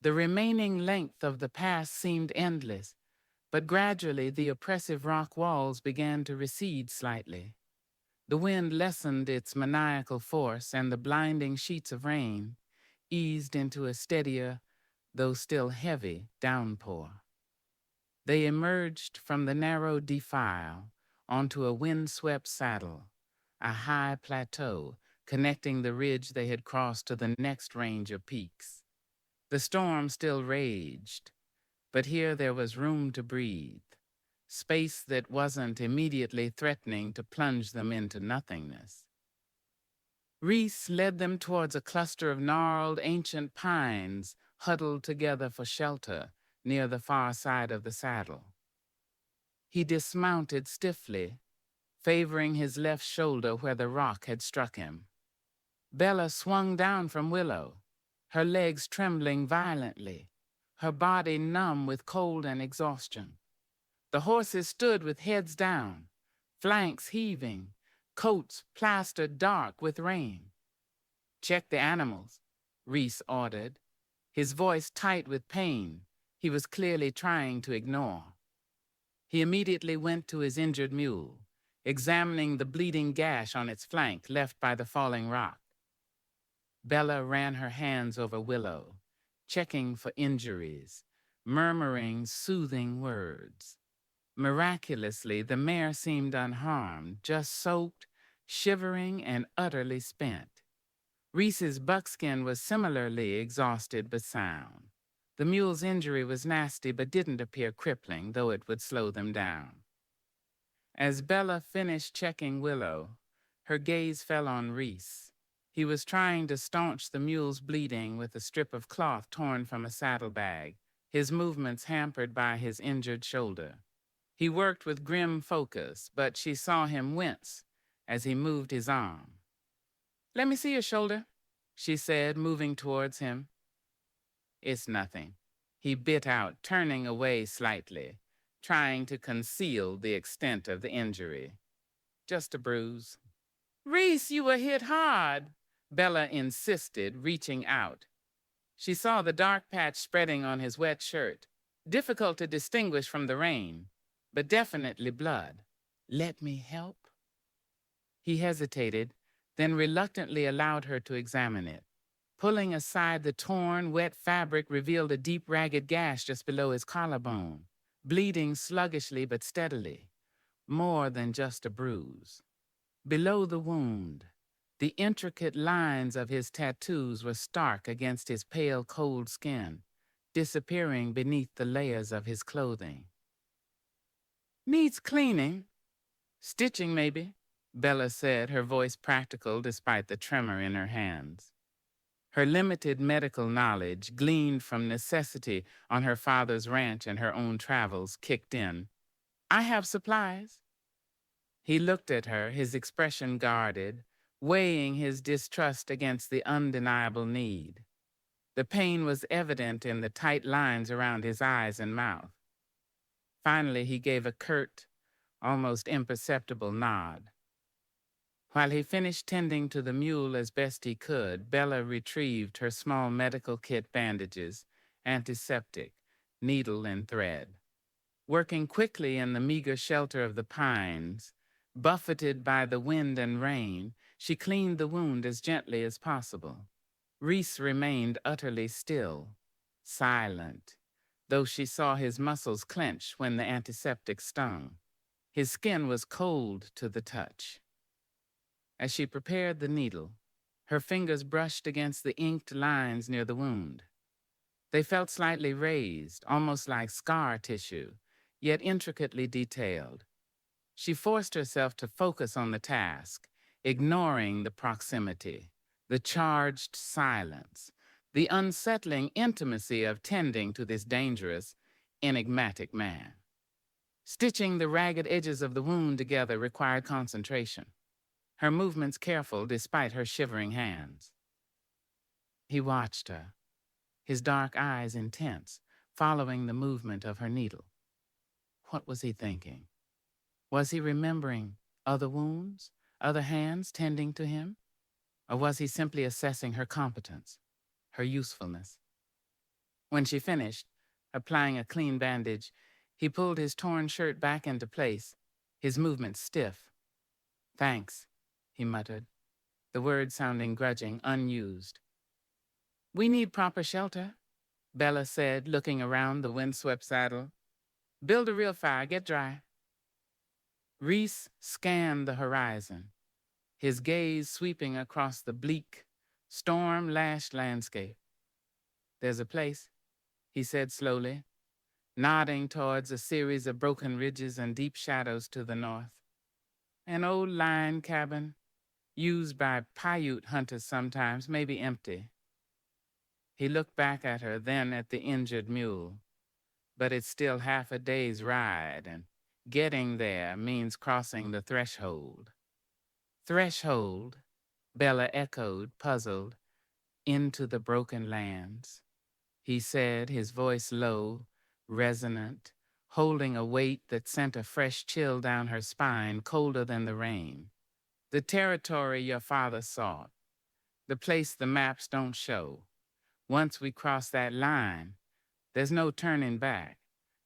The remaining length of the pass seemed endless, but gradually the oppressive rock walls began to recede slightly. The wind lessened its maniacal force, and the blinding sheets of rain eased into a steadier, though still heavy, downpour. They emerged from the narrow defile onto a windswept saddle, a high plateau connecting the ridge they had crossed to the next range of peaks. The storm still raged, but here there was room to breathe, space that wasn't immediately threatening to plunge them into nothingness. Reese led them towards a cluster of gnarled ancient pines huddled together for shelter near the far side of the saddle. He dismounted stiffly, favoring his left shoulder where the rock had struck him. Bella swung down from Willow, her legs trembling violently, her body numb with cold and exhaustion. The horses stood with heads down, flanks heaving, coats plastered dark with rain. "Check the animals," Reese ordered, his voice tight with pain he was clearly trying to ignore. He immediately went to his injured mule, examining the bleeding gash on its flank left by the falling rock. Bella ran her hands over Willow, checking for injuries, murmuring soothing words. Miraculously, the mare seemed unharmed, just soaked, shivering, and utterly spent. Reese's buckskin was similarly exhausted but sound. The mule's injury was nasty but didn't appear crippling, though it would slow them down. As Bella finished checking Willow, her gaze fell on Reese. He was trying to staunch the mule's bleeding with a strip of cloth torn from a saddlebag, his movements hampered by his injured shoulder. He worked with grim focus, but she saw him wince as he moved his arm. "Let me see your shoulder," she said, moving towards him. "It's nothing," he bit out, turning away slightly, trying to conceal the extent of the injury. "Just a bruise." "Reese, you were hit hard," Bella insisted, reaching out. She saw the dark patch spreading on his wet shirt, difficult to distinguish from the rain, but definitely blood. "Let me help?" He hesitated, then reluctantly allowed her to examine it. Pulling aside the torn, wet fabric revealed a deep, ragged gash just below his collarbone, bleeding sluggishly but steadily, more than just a bruise. Below the wound, the intricate lines of his tattoos were stark against his pale, cold skin, disappearing beneath the layers of his clothing. "Needs cleaning. Stitching, maybe," Bella said, her voice practical despite the tremor in her hands. Her limited medical knowledge, gleaned from necessity on her father's ranch and her own travels, kicked in. "I have supplies." He looked at her, his expression guarded, weighing his distrust against the undeniable need. The pain was evident in the tight lines around his eyes and mouth. Finally, he gave a curt, almost imperceptible nod. While he finished tending to the mule as best he could, Bella retrieved her small medical kit bandages, antiseptic, needle and thread. Working quickly in the meager shelter of the pines, buffeted by the wind and rain, she cleaned the wound as gently as possible. Reese remained utterly still, silent, though she saw his muscles clench when the antiseptic stung. His skin was cold to the touch. As she prepared the needle, her fingers brushed against the inked lines near the wound. They felt slightly raised, almost like scar tissue, yet intricately detailed. She forced herself to focus on the task, ignoring the proximity, the charged silence, the unsettling intimacy of tending to this dangerous, enigmatic man. Stitching the ragged edges of the wound together required concentration, her movements careful despite her shivering hands. He watched her, his dark eyes intense, following the movement of her needle. What was he thinking? Was he remembering other wounds, other hands tending to him? Or was he simply assessing her competence, her usefulness? When she finished, applying a clean bandage, he pulled his torn shirt back into place, his movements stiff. "Thanks," he muttered, the words sounding grudging, unused. "We need proper shelter," Bella said, looking around the windswept saddle. "Build a real fire, get dry." Reese scanned the horizon, his gaze sweeping across the bleak, storm-lashed landscape. "There's a place," he said slowly, nodding towards a series of broken ridges and deep shadows to the north. "An old line cabin, used by Paiute hunters sometimes, maybe empty. He looked back at her, then at the injured mule. But it's still half a day's ride, and getting there means crossing the threshold. Threshold, Bella echoed, puzzled, into the broken lands. He said, his voice low, resonant, holding a weight that sent a fresh chill down her spine, colder than the rain. The territory your father sought, the place the maps don't show. Once we cross that line, there's no turning back.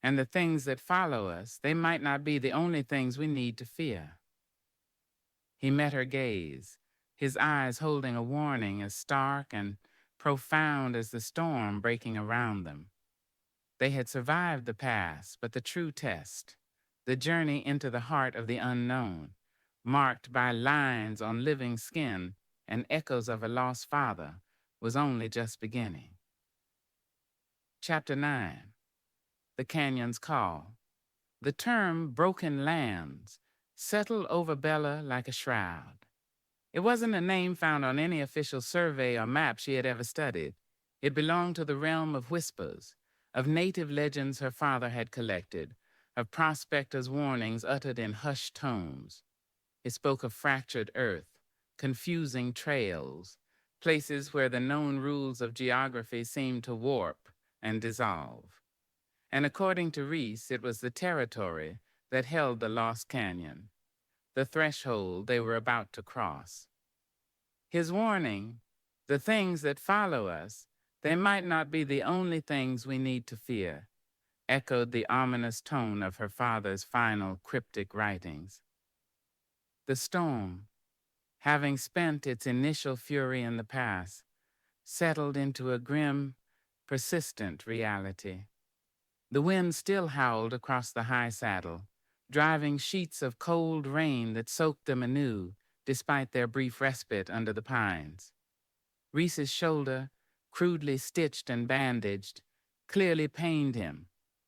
And the things that follow us, they might not be the only things we need to fear. He met her gaze, his eyes holding a warning as stark and profound as the storm breaking around them. They had survived the past, but the true test, the journey into the heart of the unknown, marked by lines on living skin and echoes of a lost father, was only just beginning. Chapter 9. The Canyon's Call. The term broken lands settled over Bella like a shroud. It wasn't a name found on any official survey or map she had ever studied. It belonged to the realm of whispers, of native legends her father had collected, of prospectors' warnings uttered in hushed tones. It spoke of fractured earth, confusing trails, places where the known rules of geography seemed to warp and dissolve. And according to Reese, it was the territory that held the Lost Canyon, the threshold they were about to cross. His warning, the things that follow us, they might not be the only things we need to fear, echoed the ominous tone of her father's final cryptic writings. The storm, having spent its initial fury in the past, settled into a grim, persistent reality. The wind still howled across the high saddle, driving sheets of cold rain that soaked them anew, despite their brief respite under the pines. Reese's shoulder, crudely stitched and bandaged, clearly pained him,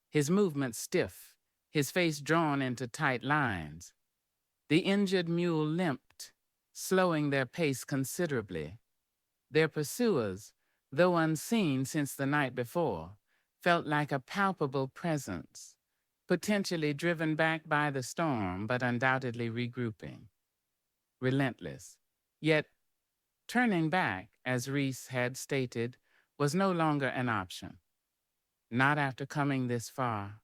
his movements stiff, his face drawn into tight lines. The injured mule limped, slowing their pace considerably. Their pursuers, though unseen since the night before, felt like a palpable presence, potentially driven back by the storm, but undoubtedly regrouping. Relentless. Yet, turning back, as Reese had stated, was no longer an option. Not after coming this far.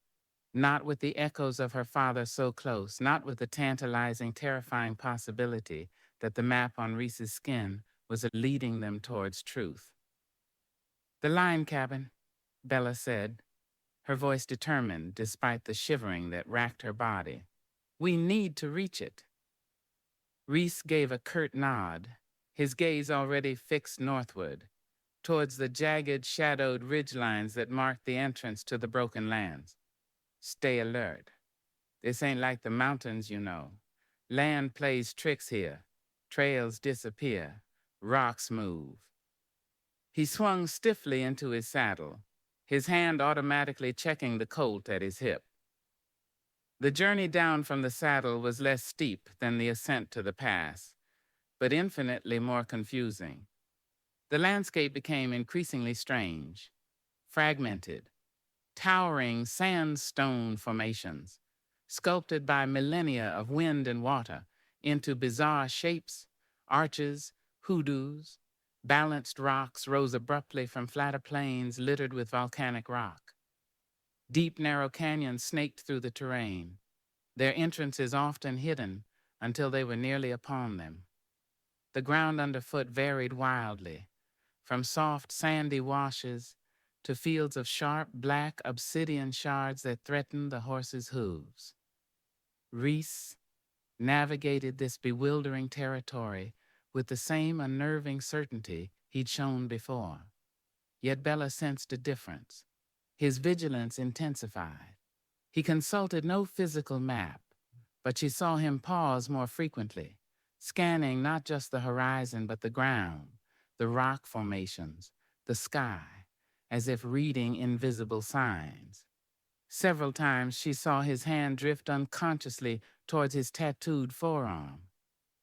Not with the echoes of her father so close, not with the tantalizing, terrifying possibility that the map on Reese's skin was leading them towards truth. The line cabin, Bella said, her voice determined despite the shivering that racked her body. We need to reach it. Reese gave a curt nod, his gaze already fixed northward, towards the jagged, shadowed ridgelines that marked the entrance to the broken lands. Stay alert. This ain't like the mountains, you know. Land plays tricks here. Trails disappear. Rocks move. He swung stiffly into his saddle, his hand automatically checking the colt at his hip. The journey down from the saddle was less steep than the ascent to the pass, but infinitely more confusing. The landscape became increasingly strange, fragmented, towering sandstone formations, sculpted by millennia of wind and water into bizarre shapes, arches, hoodoos. Balanced rocks rose abruptly from flatter plains littered with volcanic rock. Deep, narrow canyons snaked through the terrain, their entrances often hidden until they were nearly upon them. The ground underfoot varied wildly, from soft, sandy washes to fields of sharp, black obsidian shards that threatened the horses' hooves. Reese navigated this bewildering territory with the same unnerving certainty he'd shown before. Yet Bella sensed a difference. His vigilance intensified. He consulted no physical map, but she saw him pause more frequently, scanning not just the horizon but the ground, the rock formations, the sky, as if reading invisible signs. Several times she saw his hand drift unconsciously towards his tattooed forearm.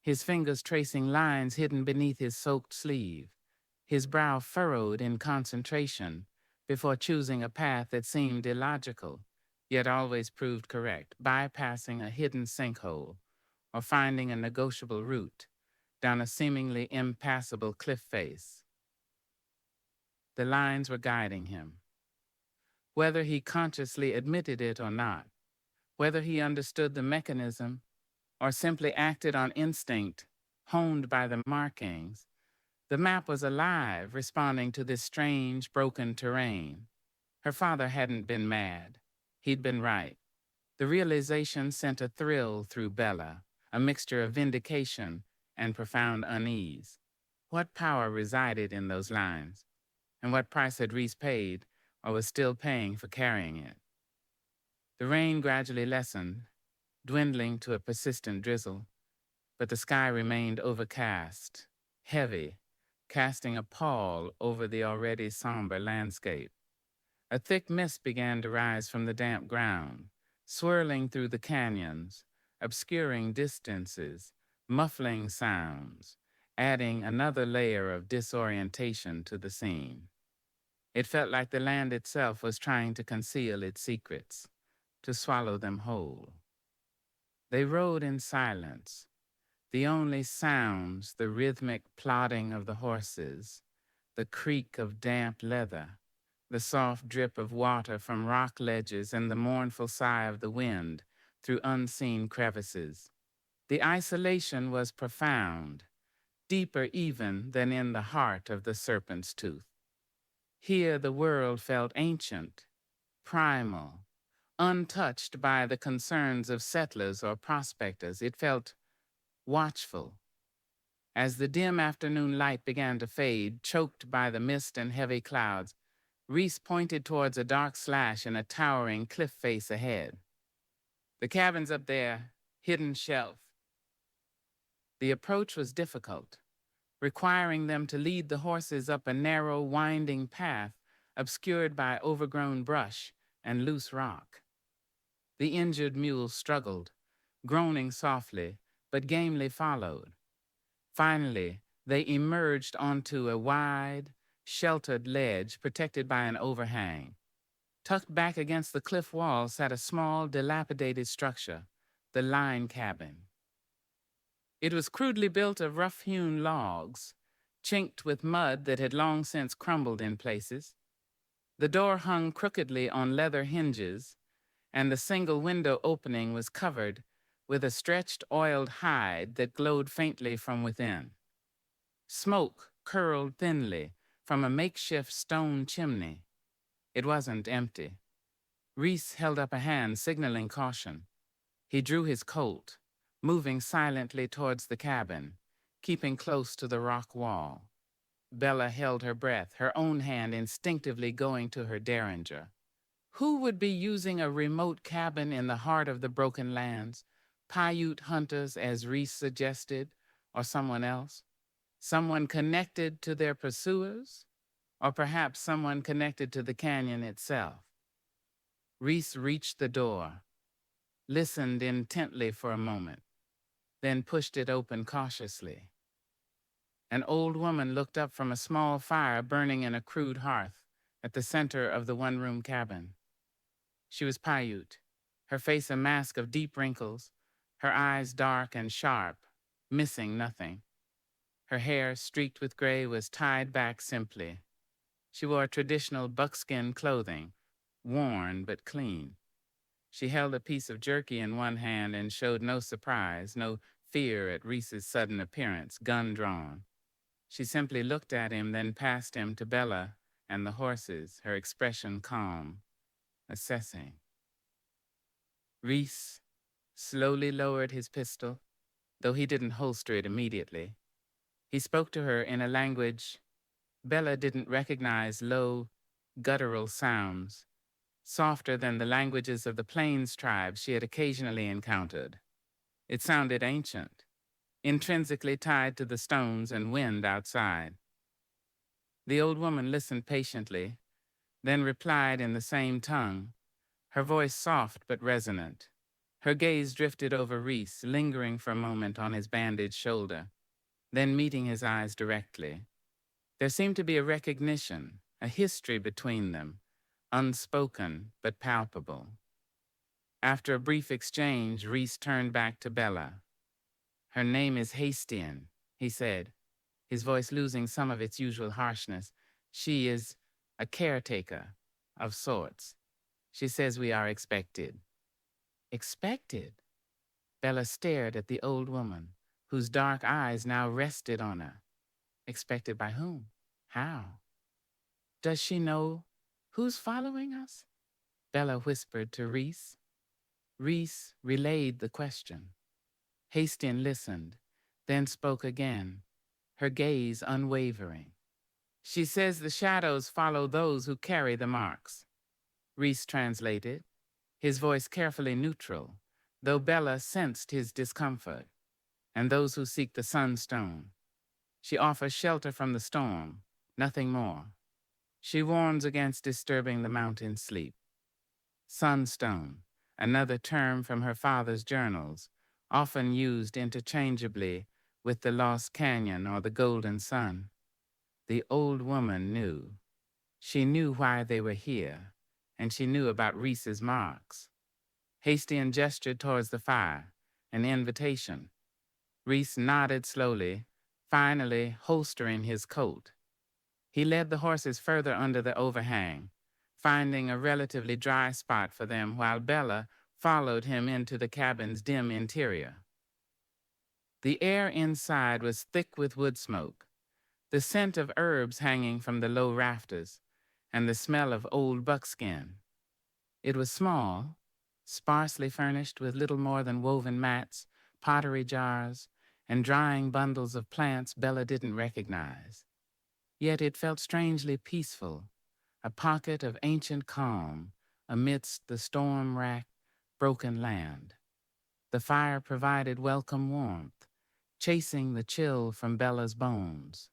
his fingers tracing lines hidden beneath his soaked sleeve, his brow furrowed in concentration before choosing a path that seemed illogical, yet always proved correct, bypassing a hidden sinkhole or finding a negotiable route down a seemingly impassable cliff face. The lines were guiding him. Whether he consciously admitted it or not, whether he understood the mechanism or simply acted on instinct, honed by the markings, the map was alive, responding to this strange, broken terrain. Her father hadn't been mad. He'd been right. The realization sent a thrill through Bella, a mixture of vindication and profound unease. What power resided in those lines, and what price had Reese paid or was still paying for carrying it? The rain gradually lessened, dwindling to a persistent drizzle, but the sky remained overcast, heavy, casting a pall over the already somber landscape. A thick mist began to rise from the damp ground, swirling through the canyons, obscuring distances, muffling sounds, adding another layer of disorientation to the scene. It felt like the land itself was trying to conceal its secrets, to swallow them whole. They rode in silence, the only sounds the rhythmic plodding of the horses, the creak of damp leather, the soft drip of water from rock ledges, and the mournful sigh of the wind through unseen crevices. The isolation was profound, deeper even than in the heart of the serpent's tooth. Here the world felt ancient, primal, untouched by the concerns of settlers or prospectors. It felt watchful. As the dim afternoon light began to fade, choked by the mist and heavy clouds, Reese pointed towards a dark slash in a towering cliff face ahead. "The cabin's up there, hidden shelf." The approach was difficult, requiring them to lead the horses up a narrow, winding path obscured by overgrown brush and loose rock. The injured mule struggled, groaning softly, but gamely followed. Finally, they emerged onto a wide, sheltered ledge protected by an overhang. Tucked back against the cliff wall sat a small, dilapidated structure, the line cabin. It was crudely built of rough-hewn logs, chinked with mud that had long since crumbled in places. The door hung crookedly on leather hinges, and the single window opening was covered with a stretched oiled hide that glowed faintly from within. Smoke curled thinly from a makeshift stone chimney. It wasn't empty. Reese held up a hand, signaling caution. He drew his Colt, moving silently towards the cabin, keeping close to the rock wall. Bella held her breath, her own hand instinctively going to her derringer. Who would be using a remote cabin in the heart of the Broken Lands? Paiute hunters, as Reese suggested, or someone else? Someone connected to their pursuers? Or perhaps someone connected to the canyon itself? Reese reached the door, listened intently for a moment, then pushed it open cautiously. An old woman looked up from a small fire burning in a crude hearth at the center of the one-room cabin. She was Paiute, her face a mask of deep wrinkles, her eyes dark and sharp, missing nothing. Her hair, streaked with gray, was tied back simply. She wore traditional buckskin clothing, worn but clean. She held a piece of jerky in one hand and showed no surprise, no fear at Reese's sudden appearance, gun drawn. She simply looked at him, then passed him to Bella and the horses, her expression calm, assessing. Reese slowly lowered his pistol, though he didn't holster it immediately. He spoke to her in a language Bella didn't recognize, low, guttural sounds, softer than the languages of the Plains tribes she had occasionally encountered. It sounded ancient, intrinsically tied to the stones and wind outside. The old woman listened patiently, then replied in the same tongue, her voice soft but resonant. Her gaze drifted over Reese, lingering for a moment on his bandaged shoulder, then meeting his eyes directly. There seemed to be a recognition, a history between them, unspoken but palpable. After a brief exchange, Reese turned back to Bella. "Her name is Hastian," he said, his voice losing some of its usual harshness. "She is a caretaker, of sorts. She says we are expected." Expected? Bella stared at the old woman, whose dark eyes now rested on her. Expected by whom? How? Does she know who's following us? Bella whispered to Reese. Reese relayed the question. Hastings listened, then spoke again, her gaze unwavering. "She says the shadows follow those who carry the marks." Reese translated, his voice carefully neutral, though Bella sensed his discomfort. "And those who seek the sunstone. She offers shelter from the storm, nothing more. She warns against disturbing the mountain's sleep." Sunstone, another term from her father's journals, often used interchangeably with the Lost Canyon or the Golden Sun. The old woman knew. She knew why they were here, and she knew about Reese's marks. Hastings gestured towards the fire, an invitation. Reese nodded slowly, finally holstering his coat. He led the horses further under the overhang, finding a relatively dry spot for them while Bella followed him into the cabin's dim interior. The air inside was thick with wood smoke, the scent of herbs hanging from the low rafters, and the smell of old buckskin. It was small, sparsely furnished with little more than woven mats, pottery jars, and drying bundles of plants Bella didn't recognize. Yet it felt strangely peaceful, a pocket of ancient calm amidst the storm-racked, broken land. The fire provided welcome warmth, chasing the chill from Bella's bones.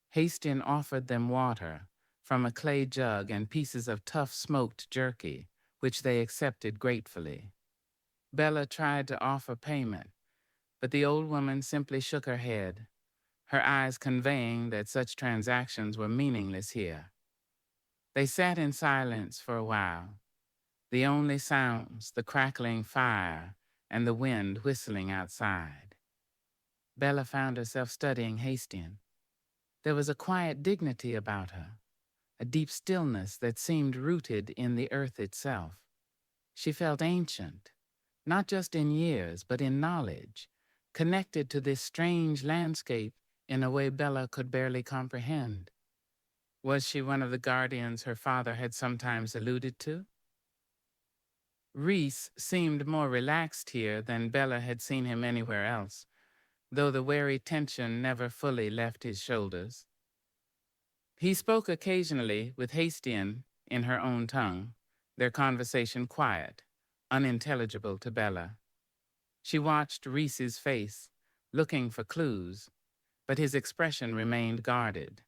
Hastings offered them water from a clay jug and pieces of tough smoked jerky, which they accepted gratefully. Bella tried to offer payment, but the old woman simply shook her head, her eyes conveying that such transactions were meaningless here. They sat in silence for a while, the only sounds the crackling fire and the wind whistling outside. Bella found herself studying Hastings. There was a quiet dignity about her, a deep stillness that seemed rooted in the earth itself. She felt ancient, not just in years, but in knowledge, connected to this strange landscape in a way Bella could barely comprehend. Was she one of the guardians her father had sometimes alluded to? Reese seemed more relaxed here than Bella had seen him anywhere else, though the wary tension never fully left his shoulders. He spoke occasionally with Hastings in her own tongue, their conversation quiet, unintelligible to Bella. She watched Reese's face, looking for clues, but his expression remained guarded.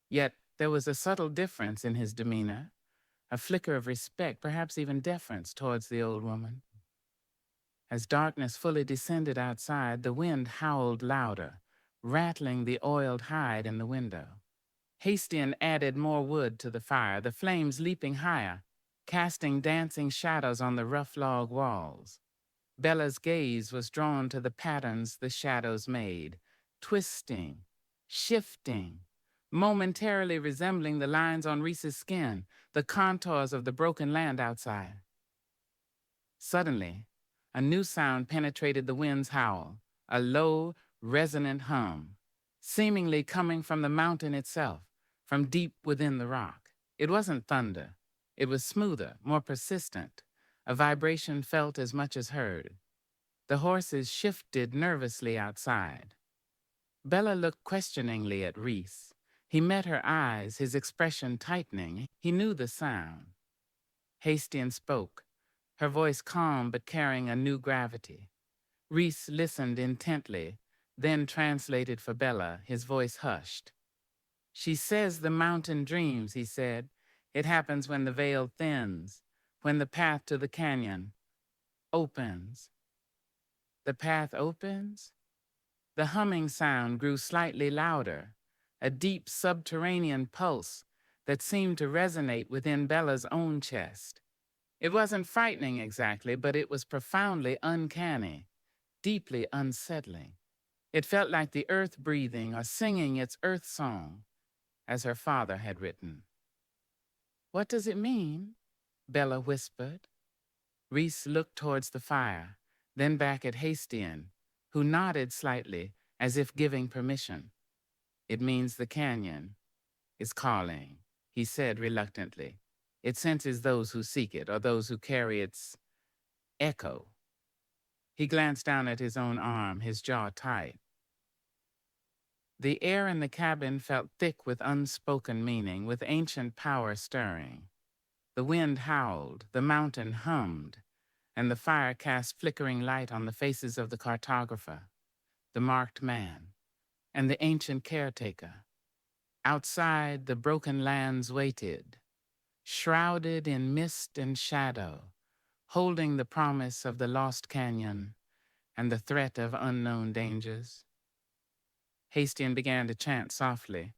Yet there was a subtle difference in his demeanor, a flicker of respect, perhaps even deference towards the old woman. As darkness fully descended outside, the wind howled louder, rattling the oiled hide in the window. Hastings added more wood to the fire, the flames leaping higher, casting dancing shadows on the rough log walls. Bella's gaze was drawn to the patterns the shadows made, twisting, shifting, momentarily resembling the lines on Reese's skin, the contours of the broken land outside. Suddenly, a new sound penetrated the wind's howl, a low, resonant hum, seemingly coming from the mountain itself, from deep within the rock. It wasn't thunder. It was smoother, more persistent, a vibration felt as much as heard. The horses shifted nervously outside. Bella looked questioningly at Reese. He met her eyes, his expression tightening. He knew the sound. Hastings spoke, her voice calm but carrying a new gravity. Reese listened intently, then translated for Bella, his voice hushed. "She says the mountain dreams," he said. "It happens when the veil thins, when the path to the canyon opens. The path opens. The humming sound grew slightly louder, a deep subterranean pulse that seemed to resonate within Bella's own chest. It wasn't frightening exactly, but it was profoundly uncanny, deeply unsettling. It felt like the earth breathing or singing its earth song, as her father had written. "What does it mean?" Bella whispered. Reese looked towards the fire, then back at Hastian, who nodded slightly as if giving permission. "It means the canyon is calling," he said reluctantly. "It senses those who seek it or those who carry its echo." He glanced down at his own arm, his jaw tight. The air in the cabin felt thick with unspoken meaning, with ancient power stirring. The wind howled, the mountain hummed, and the fire cast flickering light on the faces of the cartographer, the marked man, and the ancient caretaker. Outside, the broken lands waited, shrouded in mist and shadow, holding the promise of the lost canyon and the threat of unknown dangers. Hastian began to chant softly,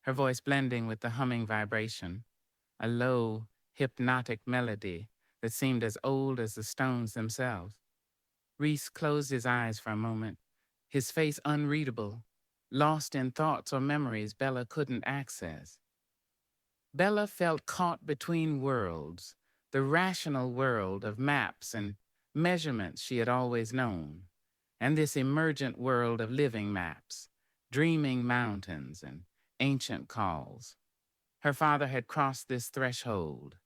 her voice blending with the humming vibration, a low, hypnotic melody that seemed as old as the stones themselves. Reese closed his eyes for a moment, his face unreadable, lost in thoughts or memories Bella couldn't access. Bella felt caught between worlds, the rational world of maps and measurements she had always known, and this emergent world of living maps, dreaming mountains and ancient calls. Her father had crossed this threshold,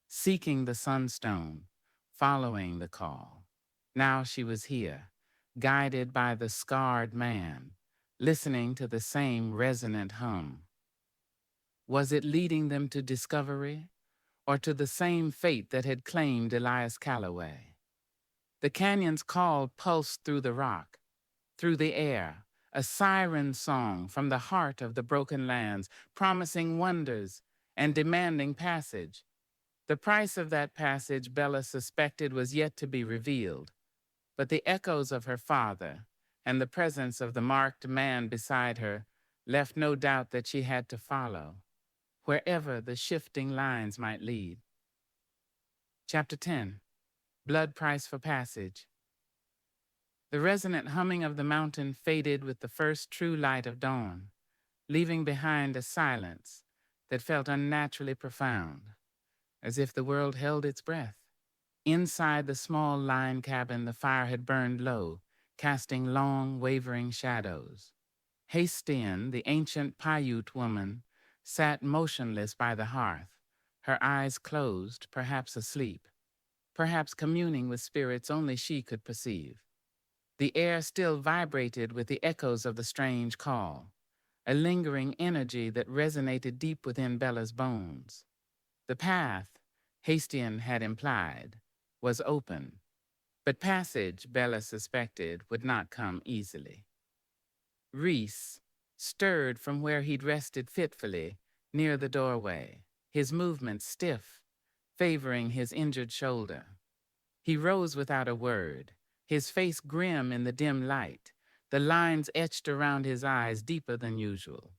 seeking the sunstone, following the call. Now she was here, guided by the scarred man, listening to the same resonant hum. Was it leading them to discovery, or to the same fate that had claimed Elias Calloway? The canyon's call pulsed through the rock, through the air, a siren song from the heart of the broken lands, promising wonders and demanding passage. The price of that passage, Bella suspected, was yet to be revealed, but the echoes of her father and the presence of the marked man beside her left no doubt that she had to follow, wherever the shifting lines might lead. Chapter 10. Blood Price for Passage. The resonant humming of the mountain faded with the first true light of dawn, leaving behind a silence that felt unnaturally profound, as if the world held its breath. Inside the small line cabin, the fire had burned low, casting long, wavering shadows. Hastian, the ancient Paiute woman, sat motionless by the hearth, her eyes closed, perhaps asleep, perhaps communing with spirits only she could perceive. The air still vibrated with the echoes of the strange call, a lingering energy that resonated deep within Bella's bones. The path, Hastian had implied, was open, but passage, Bella suspected, would not come easily. Reese stirred from where he'd rested fitfully near the doorway, his movements stiff, favoring his injured shoulder. He rose without a word, his face grim in the dim light, the lines etched around his eyes deeper than usual.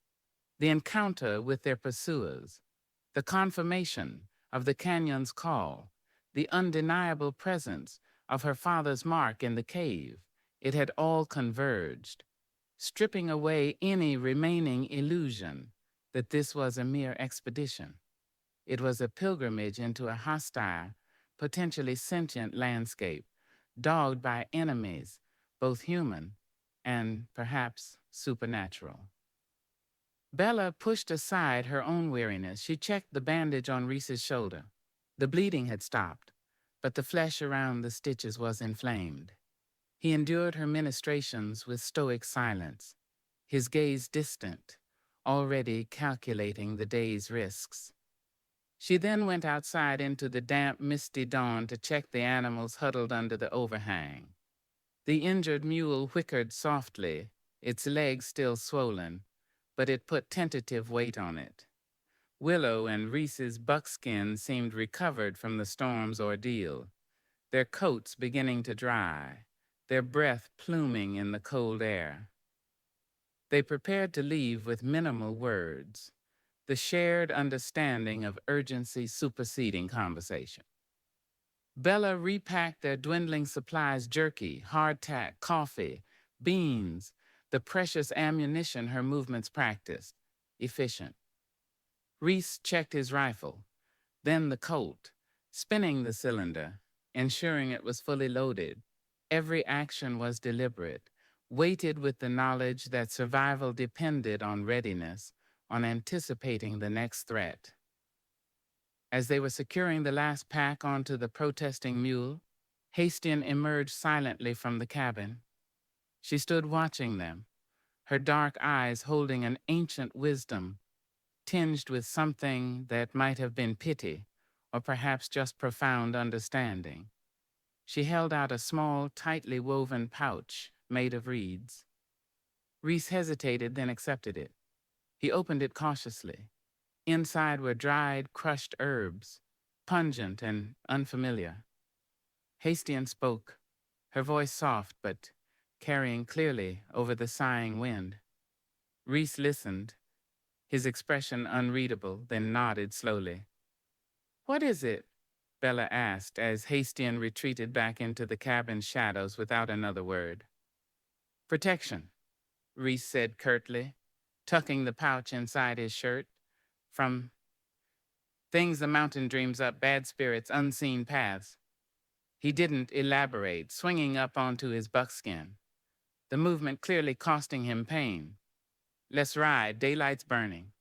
The encounter with their pursuers, the confirmation of the canyon's call, the undeniable presence of her father's mark in the cave, it had all converged, stripping away any remaining illusion that this was a mere expedition. It was a pilgrimage into a hostile, potentially sentient landscape, dogged by enemies, both human and perhaps supernatural. Bella pushed aside her own weariness. She checked the bandage on Reese's shoulder. The bleeding had stopped, but the flesh around the stitches was inflamed. He endured her ministrations with stoic silence, his gaze distant, already calculating the day's risks. She then went outside into the damp, misty dawn to check the animals huddled under the overhang. The injured mule whickered softly, its legs still swollen, but it put tentative weight on it. Willow and Reese's buckskin seemed recovered from the storm's ordeal, their coats beginning to dry, their breath pluming in the cold air. They prepared to leave with minimal words, the shared understanding of urgency superseding conversation. Bella repacked their dwindling supplies: jerky, hardtack, coffee, beans, the precious ammunition her movements practiced. Efficient. Reese checked his rifle, then the Colt, spinning the cylinder, ensuring it was fully loaded. Every action was deliberate, weighted with the knowledge that survival depended on readiness, on anticipating the next threat. As they were securing the last pack onto the protesting mule, Hastian emerged silently from the cabin. She stood watching them, her dark eyes holding an ancient wisdom tinged with something that might have been pity, or perhaps just profound understanding. She held out a small, tightly woven pouch made of reeds. Reese hesitated, then accepted it. He opened it cautiously. Inside were dried, crushed herbs, pungent and unfamiliar. Hastian spoke, her voice soft but carrying clearly over the sighing wind. Reese listened, his expression unreadable, then nodded slowly. "What is it?" Bella asked as Hastian retreated back into the cabin's shadows without another word. "Protection," Reese said curtly, tucking the pouch inside his shirt. "From things the mountain dreams up, bad spirits, unseen paths." He didn't elaborate, swinging up onto his buckskin, the movement clearly costing him pain. "Let's ride, daylight's burning."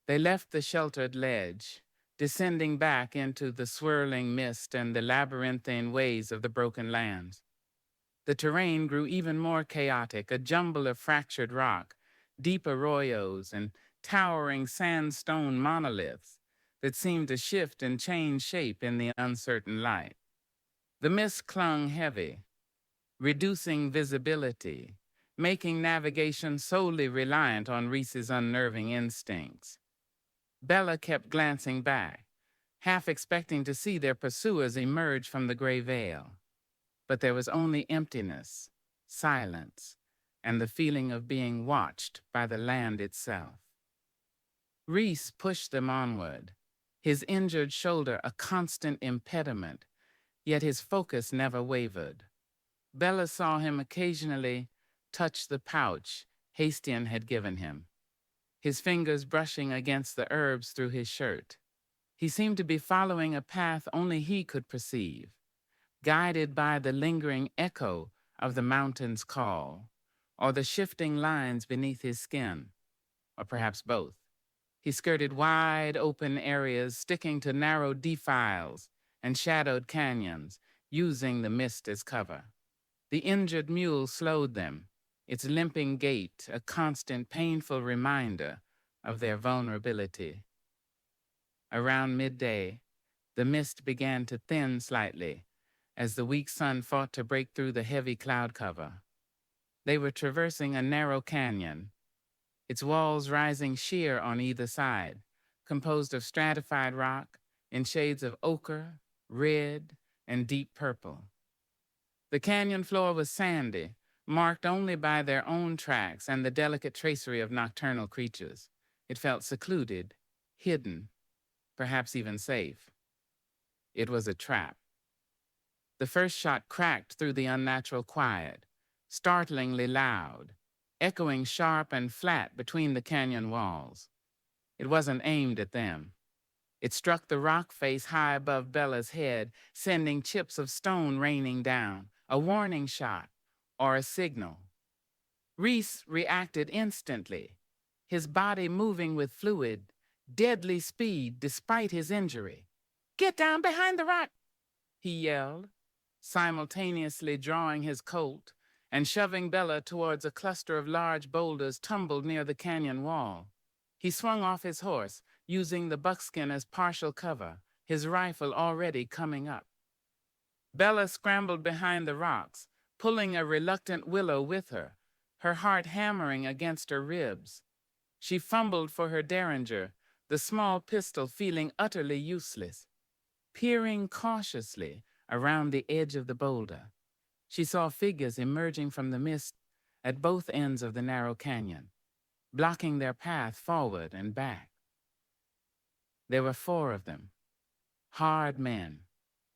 They left the sheltered ledge, descending back into the swirling mist and the labyrinthine ways of the broken lands. The terrain grew even more chaotic, a jumble of fractured rock, deep arroyos, and towering sandstone monoliths that seemed to shift and change shape in the uncertain light. The mist clung heavy, reducing visibility, making navigation solely reliant on Reese's unnerving instincts. Bella kept glancing back, half expecting to see their pursuers emerge from the gray veil. But there was only emptiness, silence, and the feeling of being watched by the land itself. Reese pushed them onward, his injured shoulder a constant impediment, yet his focus never wavered. Bella saw him occasionally touch the pouch Hastian had given him, his fingers brushing against the herbs through his shirt. He seemed to be following a path only he could perceive, guided by the lingering echo of the mountain's call, or the shifting lines beneath his skin, or perhaps both. He skirted wide open areas, sticking to narrow defiles and shadowed canyons, using the mist as cover. The injured mule slowed them, its limping gait a constant painful reminder of their vulnerability. Around midday, the mist began to thin slightly as the weak sun fought to break through the heavy cloud cover. They were traversing a narrow canyon, its walls rising sheer on either side, composed of stratified rock in shades of ochre, red, and deep purple. The canyon floor was sandy, marked only by their own tracks and the delicate tracery of nocturnal creatures. It felt secluded, hidden, perhaps even safe. It was a trap. The first shot cracked through the unnatural quiet, startlingly loud, echoing sharp and flat between the canyon walls. It wasn't aimed at them. It struck the rock face high above Bella's head, sending chips of stone raining down, a warning shot or a signal. Reese reacted instantly, his body moving with fluid, deadly speed despite his injury. "Get down behind the rock," he yelled, simultaneously drawing his Colt and shoving Bella towards a cluster of large boulders tumbled near the canyon wall. He swung off his horse, using the buckskin as partial cover, his rifle already coming up. Bella scrambled behind the rocks, pulling a reluctant Willow with her, her heart hammering against her ribs. She fumbled for her derringer, the small pistol feeling utterly useless. Peering cautiously around the edge of the boulder, she saw figures emerging from the mist at both ends of the narrow canyon, blocking their path forward and back. There were 4 of them, hard men,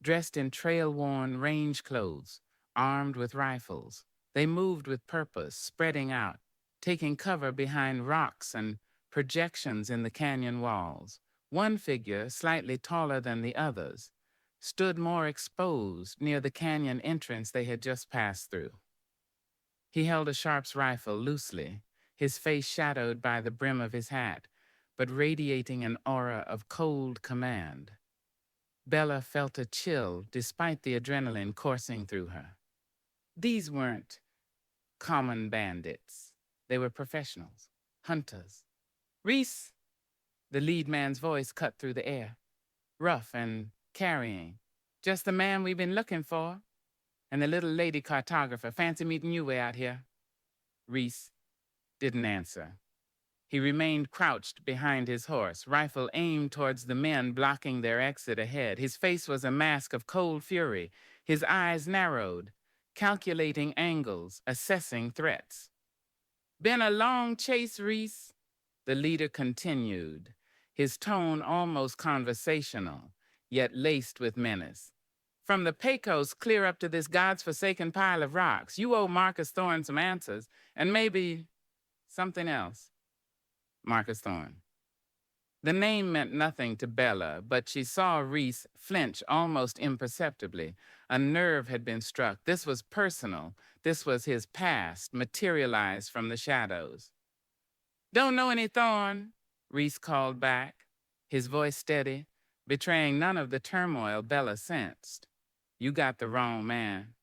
dressed in trail-worn range clothes, armed with rifles. They moved with purpose, spreading out, taking cover behind rocks and projections in the canyon walls. One figure, slightly taller than the others, stood more exposed near the canyon entrance they had just passed through. He held a Sharp's rifle loosely, his face shadowed by the brim of his hat, but radiating an aura of cold command. Bella felt a chill despite the adrenaline coursing through her. These weren't common bandits. They were professionals, hunters. "Reese!" The lead man's voice cut through the air, rough and carrying. "Just the man we've been looking for. And the little lady cartographer. Fancy meeting you way out here." Reese didn't answer. He remained crouched behind his horse, rifle aimed towards the men blocking their exit ahead. His face was a mask of cold fury, his eyes narrowed, calculating angles, assessing threats. "Been a long chase, Reese," the leader continued, his tone almost conversational, yet laced with menace. "From the Pecos clear up to this God's-forsaken pile of rocks. You owe Marcus Thorne some answers, and maybe something else." Marcus Thorne. The name meant nothing to Bella, but she saw Reese flinch almost imperceptibly. A nerve had been struck. This was personal. This was his past, materialized from the shadows. "Don't know any Thorne," Reese called back, his voice steady, betraying none of the turmoil Bella sensed. "You got the wrong man."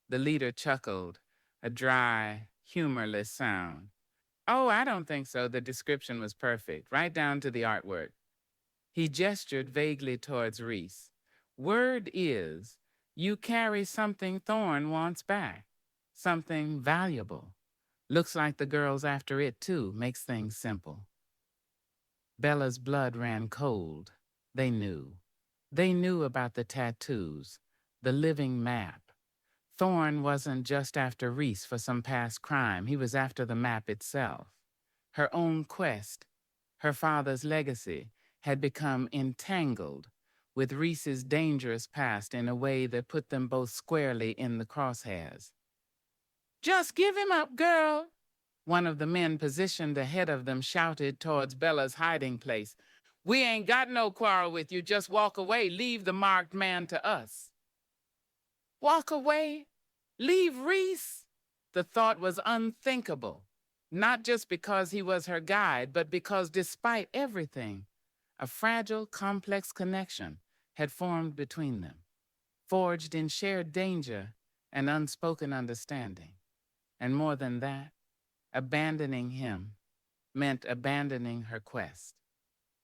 The leader chuckled, a dry, humorless sound. "Oh, I don't think so." The description was perfect, right down to the artwork. He gestured vaguely towards Reese. "Word is, you carry something Thorne wants back. Something valuable. Looks like the girl's after it, too. Makes things simple." Bella's blood ran cold. They knew. They knew about the tattoos, the living map. Thorne wasn't just after Reese for some past crime. He was after the map itself. Her own quest, her father's legacy, had become entangled with Reese's dangerous past in a way that put them both squarely in the crosshairs. "Just give him up, girl," one of the men positioned ahead of them shouted towards Bella's hiding place. "We ain't got no quarrel with you. Just walk away. Leave the marked man to us." Walk away? Leave Reese? The thought was unthinkable, not just because he was her guide, but because despite everything, a fragile, complex connection had formed between them, forged in shared danger and unspoken understanding. And more than that, abandoning him meant abandoning her quest,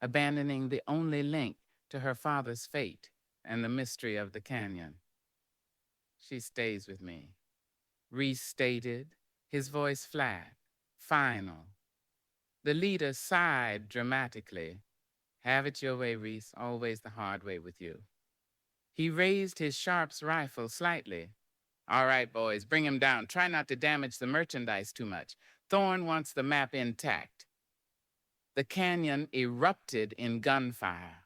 abandoning the only link to her father's fate and the mystery of the canyon. "She stays with me," Reese stated, his voice flat, final. The leader sighed dramatically. "Have it your way, Reese, always the hard way with you." He raised his Sharp's rifle slightly. "All right, boys, bring him down. Try not to damage the merchandise too much. Thorne wants the map intact." The canyon erupted in gunfire.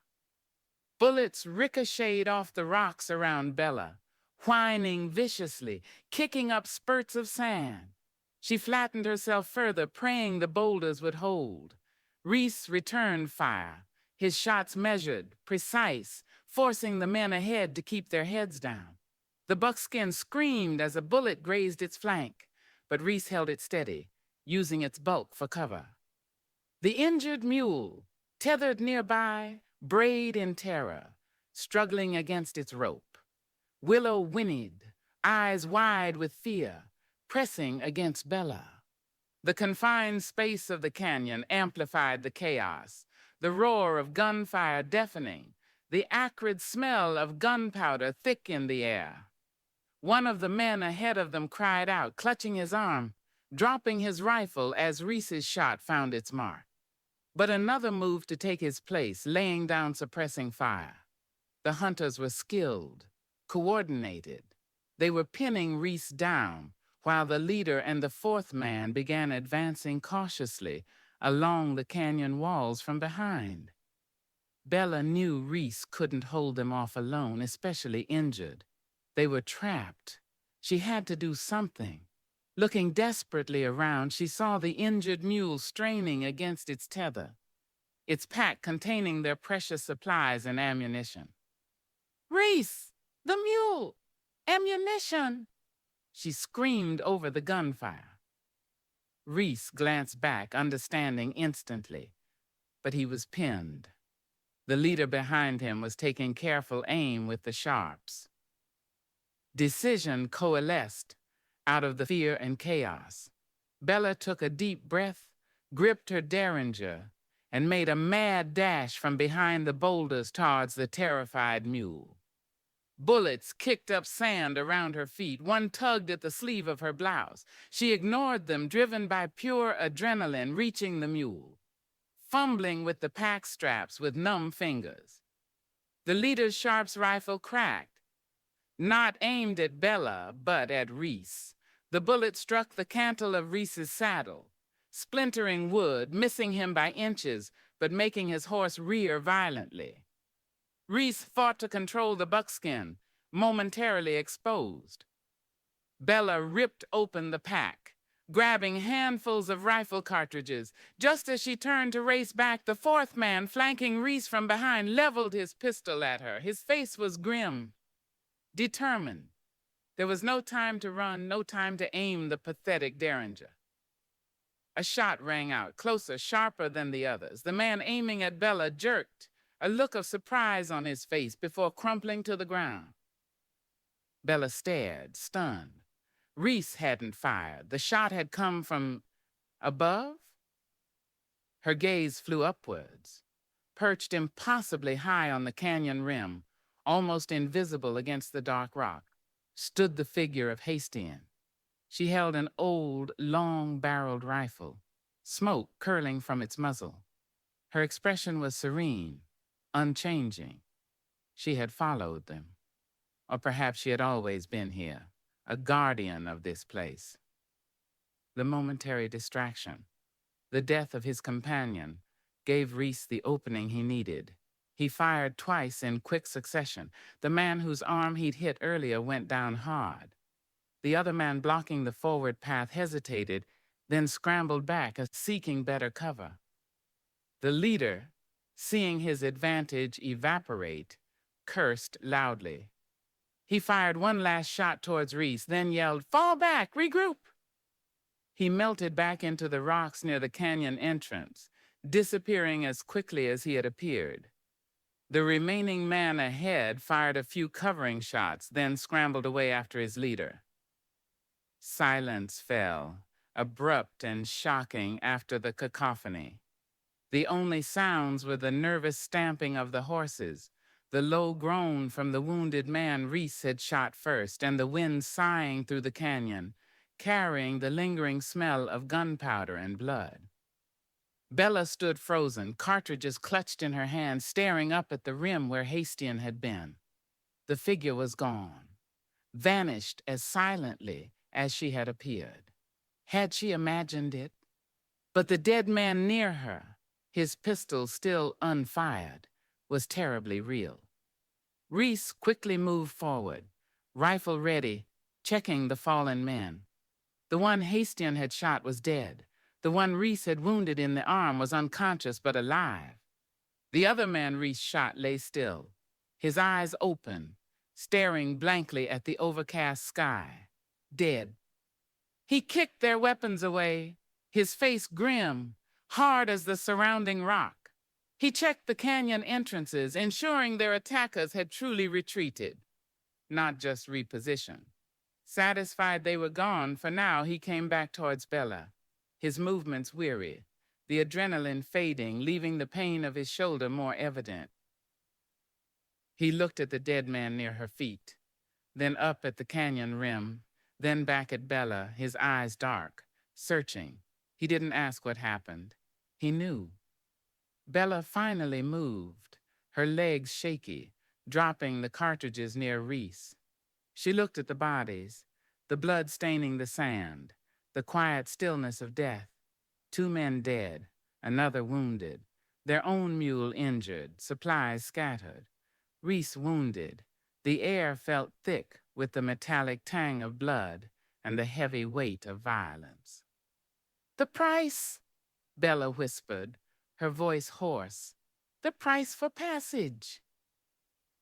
Bullets ricocheted off the rocks around Bella, whining viciously, kicking up spurts of sand. She flattened herself further, praying the boulders would hold. Reese returned fire, his shots measured, precise, forcing the men ahead to keep their heads down. The buckskin screamed as a bullet grazed its flank, but Reese held it steady, using its bulk for cover. The injured mule, tethered nearby, brayed in terror, struggling against its rope. Willow whinnied, eyes wide with fear, pressing against Bella. The confined space of the canyon amplified the chaos, the roar of gunfire deafening, the acrid smell of gunpowder thick in the air. One of the men ahead of them cried out, clutching his arm, dropping his rifle as Reese's shot found its mark. But another moved to take his place, laying down suppressing fire. The hunters were skilled, coordinated. They were pinning Reese down, while the leader and the fourth man began advancing cautiously along the canyon walls from behind. Bella knew Reese couldn't hold them off alone, especially injured. They were trapped. She had to do something. Looking desperately around, she saw the injured mule straining against its tether, its pack containing their precious supplies and ammunition. "Reese! The mule! Ammunition!" she screamed over the gunfire. Reese glanced back, understanding instantly, but he was pinned. The leader behind him was taking careful aim with the sharps. Decision coalesced out of the fear and chaos. Bella took a deep breath, gripped her derringer, and made a mad dash from behind the boulders towards the terrified mule. Bullets kicked up sand around her feet. One tugged at the sleeve of her blouse. She ignored them, driven by pure adrenaline, reaching the mule, fumbling with the pack straps with numb fingers. The leader's sharps rifle cracked, not aimed at Bella, but at Reese. The bullet struck the cantle of Reese's saddle, splintering wood, missing him by inches, but making his horse rear violently. Reese fought to control the buckskin, momentarily exposed. Bella ripped open the pack, grabbing handfuls of rifle cartridges. Just as she turned to race back, the fourth man, flanking Reese from behind, leveled his pistol at her. His face was grim, determined. There was no time to run, no time to aim the pathetic derringer. A shot rang out, closer, sharper than the others. The man aiming at Bella jerked, a look of surprise on his face before crumpling to the ground. Bella stared, stunned. Reese hadn't fired. The shot had come from above. Her gaze flew upwards. Perched impossibly high on the canyon rim, almost invisible against the dark rock, stood the figure of Hastian. She held an old, long-barreled rifle, smoke curling from its muzzle. Her expression was serene, unchanging. She had followed them. Or perhaps she had always been here, a guardian of this place. The momentary distraction, the death of his companion, gave Reese the opening he needed. He fired twice in quick succession. The man whose arm he'd hit earlier went down hard. The other man blocking the forward path hesitated, then scrambled back, seeking better cover. The leader, seeing his advantage evaporate, cursed loudly. He fired one last shot towards Reese, then yelled, "Fall back! Regroup!" He melted back into the rocks near the canyon entrance, disappearing as quickly as he had appeared. The remaining man ahead fired a few covering shots, then scrambled away after his leader. Silence fell, abrupt and shocking after the cacophony. The only sounds were the nervous stamping of the horses, the low groan from the wounded man Reese had shot first, and the wind sighing through the canyon, carrying the lingering smell of gunpowder and blood. Bella stood frozen, cartridges clutched in her hand, staring up at the rim where Hastian had been. The figure was gone, vanished as silently as she had appeared. Had she imagined it? But the dead man near her, his pistol still unfired, was terribly real. Reese quickly moved forward, rifle ready, checking the fallen men. The one Hastian had shot was dead. The one Reese had wounded in the arm was unconscious but alive. The other man Reese shot lay still, his eyes open, staring blankly at the overcast sky, dead. He kicked their weapons away, his face grim, hard as the surrounding rock. He checked the canyon entrances, ensuring their attackers had truly retreated, not just repositioned. Satisfied they were gone, for now he came back towards Bella, his movements weary, the adrenaline fading, leaving the pain of his shoulder more evident. He looked at the dead man near her feet, then up at the canyon rim, then back at Bella, his eyes dark, searching. He didn't ask what happened. He knew. Bella finally moved, her legs shaky, dropping the cartridges near Reese. She looked at the bodies, the blood staining the sand, the quiet stillness of death. 2 men dead, another wounded, their own mule injured, supplies scattered. Reese wounded. The air felt thick with the metallic tang of blood and the heavy weight of violence. "The price," Bella whispered, her voice hoarse. "The price for passage."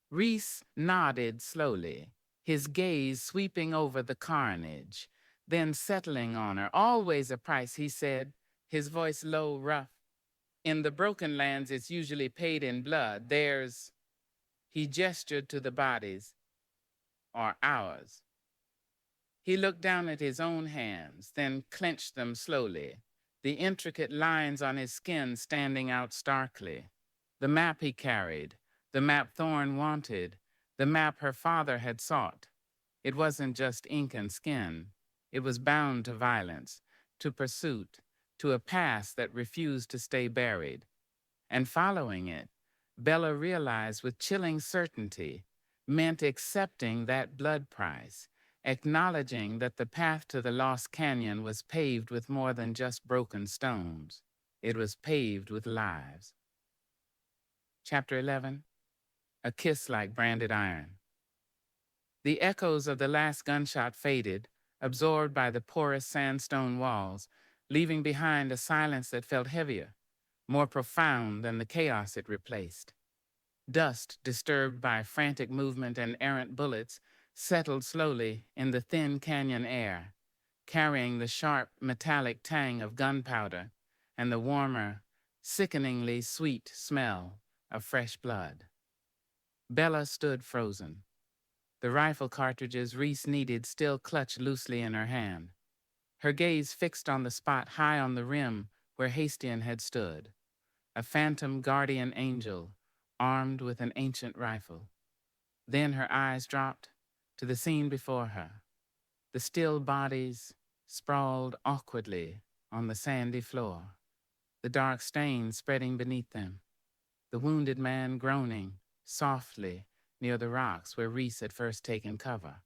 Reese nodded slowly, his gaze sweeping over the carnage, then settling on her. "Always a price," he said, his voice low, rough. "In the Broken Lands, it's usually paid in blood. There's—" He gestured to the bodies, "or ours." He looked down at his own hands, then clenched them slowly, the intricate lines on his skin standing out starkly. The map he carried, the map Thorn wanted, the map her father had sought. It wasn't just ink and skin. It was bound to violence, to pursuit, to a past that refused to stay buried. And following it, Bella realized with chilling certainty, meant accepting that blood price, acknowledging that the path to the Lost Canyon was paved with more than just broken stones. It was paved with lives. Chapter 11. A Kiss Like Branded Iron. The echoes of the last gunshot faded, absorbed by the porous sandstone walls, leaving behind a silence that felt heavier, more profound than the chaos it replaced. Dust, disturbed by frantic movement and errant bullets, settled slowly in the thin canyon air, carrying the sharp, metallic tang of gunpowder and the warmer, sickeningly sweet smell of fresh blood. Bella stood frozen. The rifle cartridges Reese needed still clutched loosely in her hand, her gaze fixed on the spot high on the rim where Hastian had stood, a phantom guardian angel armed with an ancient rifle. Then her eyes dropped to the scene before her, the still bodies sprawled awkwardly on the sandy floor, the dark stains spreading beneath them, the wounded man groaning softly near the rocks where Reese had first taken cover.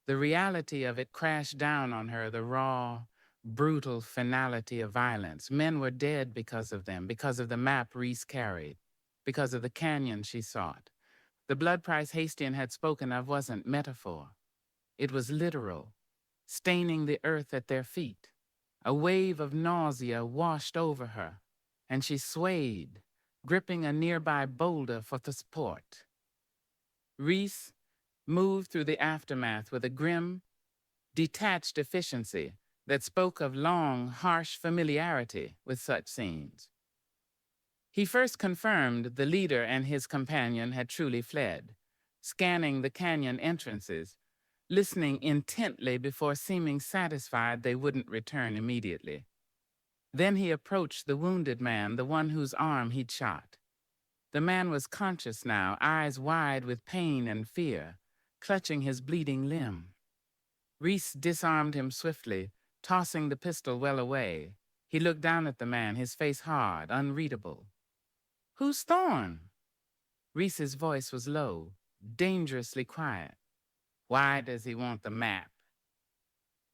The reality of it crashed down on her, the raw, brutal finality of violence. Men were dead because of them, because of the map Reese carried, because of the canyon she sought. The blood price Hastian had spoken of wasn't metaphor. It was literal, staining the earth at their feet. A wave of nausea washed over her, and she swayed, gripping a nearby boulder for the support. Reese moved through the aftermath with a grim, detached efficiency that spoke of long, harsh familiarity with such scenes. He first confirmed the leader and his companion had truly fled, scanning the canyon entrances, listening intently before seeming satisfied they wouldn't return immediately. Then he approached the wounded man, the one whose arm he'd shot. The man was conscious now, eyes wide with pain and fear, clutching his bleeding limb. Reese disarmed him swiftly, tossing the pistol well away. He looked down at the man, his face hard, unreadable. "Who's Thorn?" Reese's voice was low, dangerously quiet. "Why does he want the map?"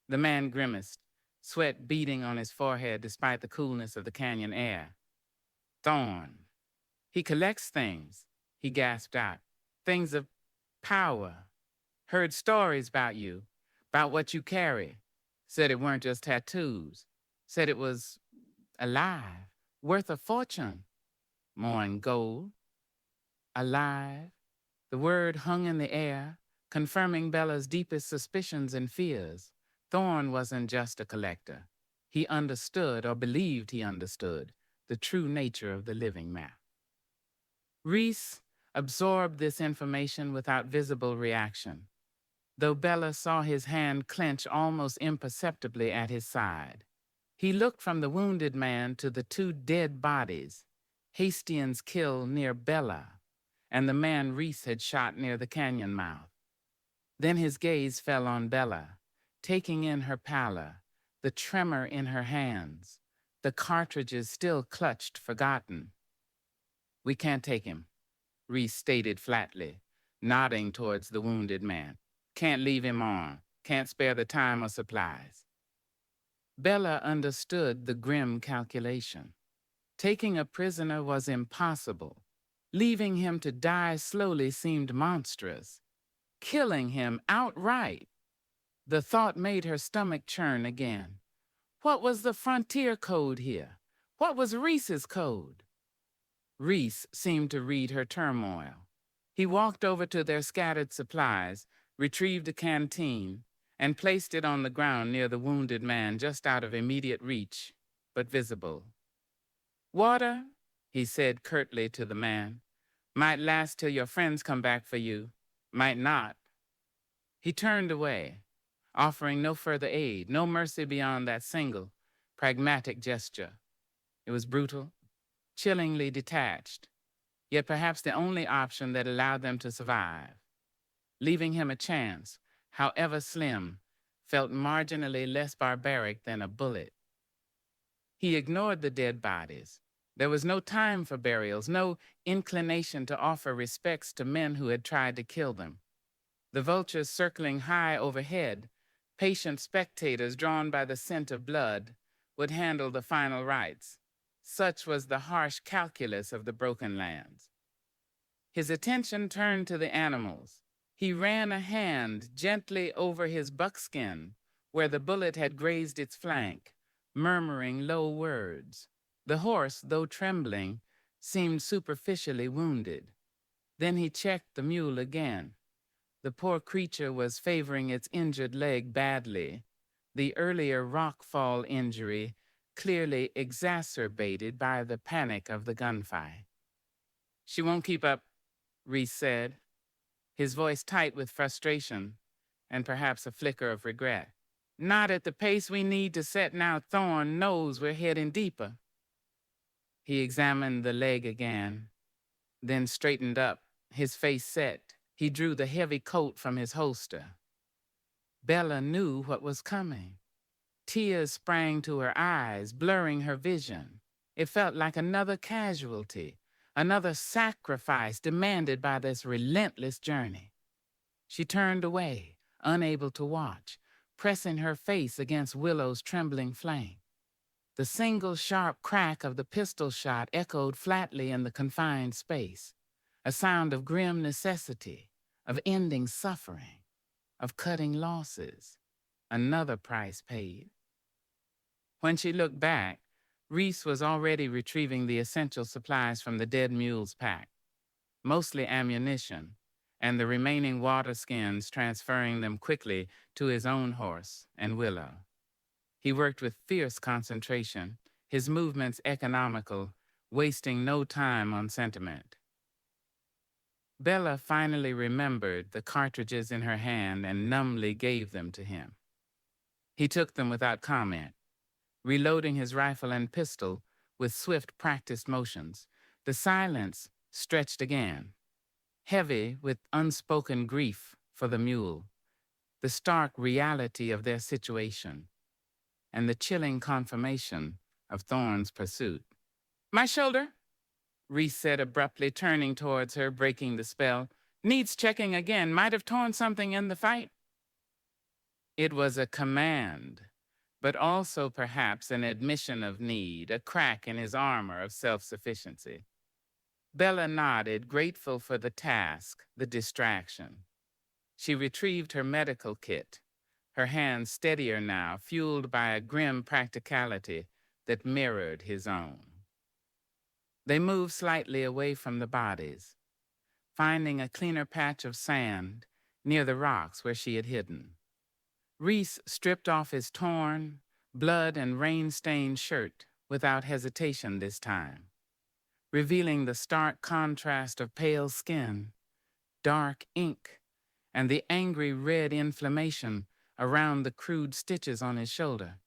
The man grimaced, sweat beading on his forehead despite the coolness of the canyon air. "Thorn. He collects things," he gasped out. "Things of power. Heard stories about you, about what you carry. Said it weren't just tattoos. Said it was alive, worth a fortune. More in gold. Alive." The word hung in the air, confirming Bella's deepest suspicions and fears. Thorn wasn't just a collector. He understood, or believed he understood, the true nature of the living map. Reese absorbed this information without visible reaction, though Bella saw his hand clench almost imperceptibly at his side. He looked from the wounded man to the 2 dead bodies, Hastian's kill near Bella, and the man Reese had shot near the canyon mouth. Then his gaze fell on Bella, taking in her pallor, the tremor in her hands, the cartridges still clutched forgotten. "We can't take him." Reese stated flatly, nodding towards the wounded man. Can't leave him on. Can't spare the time or supplies. Bella understood the grim calculation. Taking a prisoner was impossible. Leaving him to die slowly seemed monstrous. Killing him outright. The thought made her stomach churn again. What was the frontier code here? What was Reese's code? Reese seemed to read her turmoil. He walked over to their scattered supplies, retrieved a canteen, and placed it on the ground near the wounded man, just out of immediate reach, but visible. Water, he said curtly to the man. Might last till your friends come back for you. Might not. He turned away, offering no further aid, no mercy beyond that single, pragmatic gesture. It was brutal, chillingly detached, yet perhaps the only option that allowed them to survive. Leaving him a chance, however slim, felt marginally less barbaric than a bullet. He ignored the dead bodies. There was no time for burials, no inclination to offer respects to men who had tried to kill them. The vultures circling high overhead, patient spectators drawn by the scent of blood, would handle the final rites. Such was the harsh calculus of the Broken Lands. His attention turned to the animals. He ran a hand gently over his buckskin, where the bullet had grazed its flank, murmuring low words. The horse, though trembling, seemed superficially wounded. Then he checked the mule again. The poor creature was favoring its injured leg badly, the earlier rock fall injury clearly exacerbated by the panic of the gunfight. She won't keep up, Reese said, his voice tight with frustration and perhaps a flicker of regret. Not at the pace we need to set now. Thorn knows we're heading deeper. He examined the leg again, then straightened up, his face set. He drew the heavy coat from his holster. Bella knew what was coming. Tears sprang to her eyes, blurring her vision. It felt like another casualty, another sacrifice demanded by this relentless journey. She turned away, unable to watch, pressing her face against Willow's trembling flank. The single sharp crack of the pistol shot echoed flatly in the confined space, a sound of grim necessity, of ending suffering, of cutting losses. Another price paid. When she looked back, Reese was already retrieving the essential supplies from the dead mule's pack, mostly ammunition, and the remaining water skins transferring them quickly to his own horse and Willow. He worked with fierce concentration, his movements economical, wasting no time on sentiment. Bella finally remembered the cartridges in her hand and numbly gave them to him. He took them without comment, reloading his rifle and pistol with swift, practiced motions. The silence stretched again, heavy with unspoken grief for the mule, the stark reality of their situation, and the chilling confirmation of Thorn's pursuit. My shoulder, Reese said abruptly, turning towards her, breaking the spell. Needs checking again. Might have torn something in the fight. It was a command, but also perhaps an admission of need, a crack in his armor of self-sufficiency. Bella nodded, grateful for the task, the distraction. She retrieved her medical kit, her hands steadier now, fueled by a grim practicality that mirrored his own. They moved slightly away from the bodies, finding a cleaner patch of sand near the rocks where she had hidden. Reese stripped off his torn, blood and rain-stained shirt without hesitation this time, revealing the stark contrast of pale skin, dark ink, and the angry red inflammation around the crude stitches on his shoulder.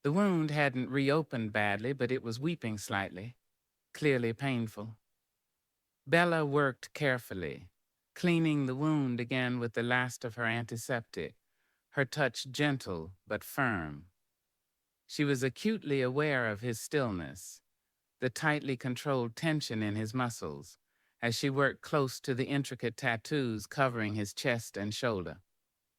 The wound hadn't reopened badly, but it was weeping slightly, clearly painful. Bella worked carefully, cleaning the wound again with the last of her antiseptic, her touch gentle but firm. She was acutely aware of his stillness, the tightly controlled tension in his muscles, as she worked close to the intricate tattoos covering his chest and shoulder.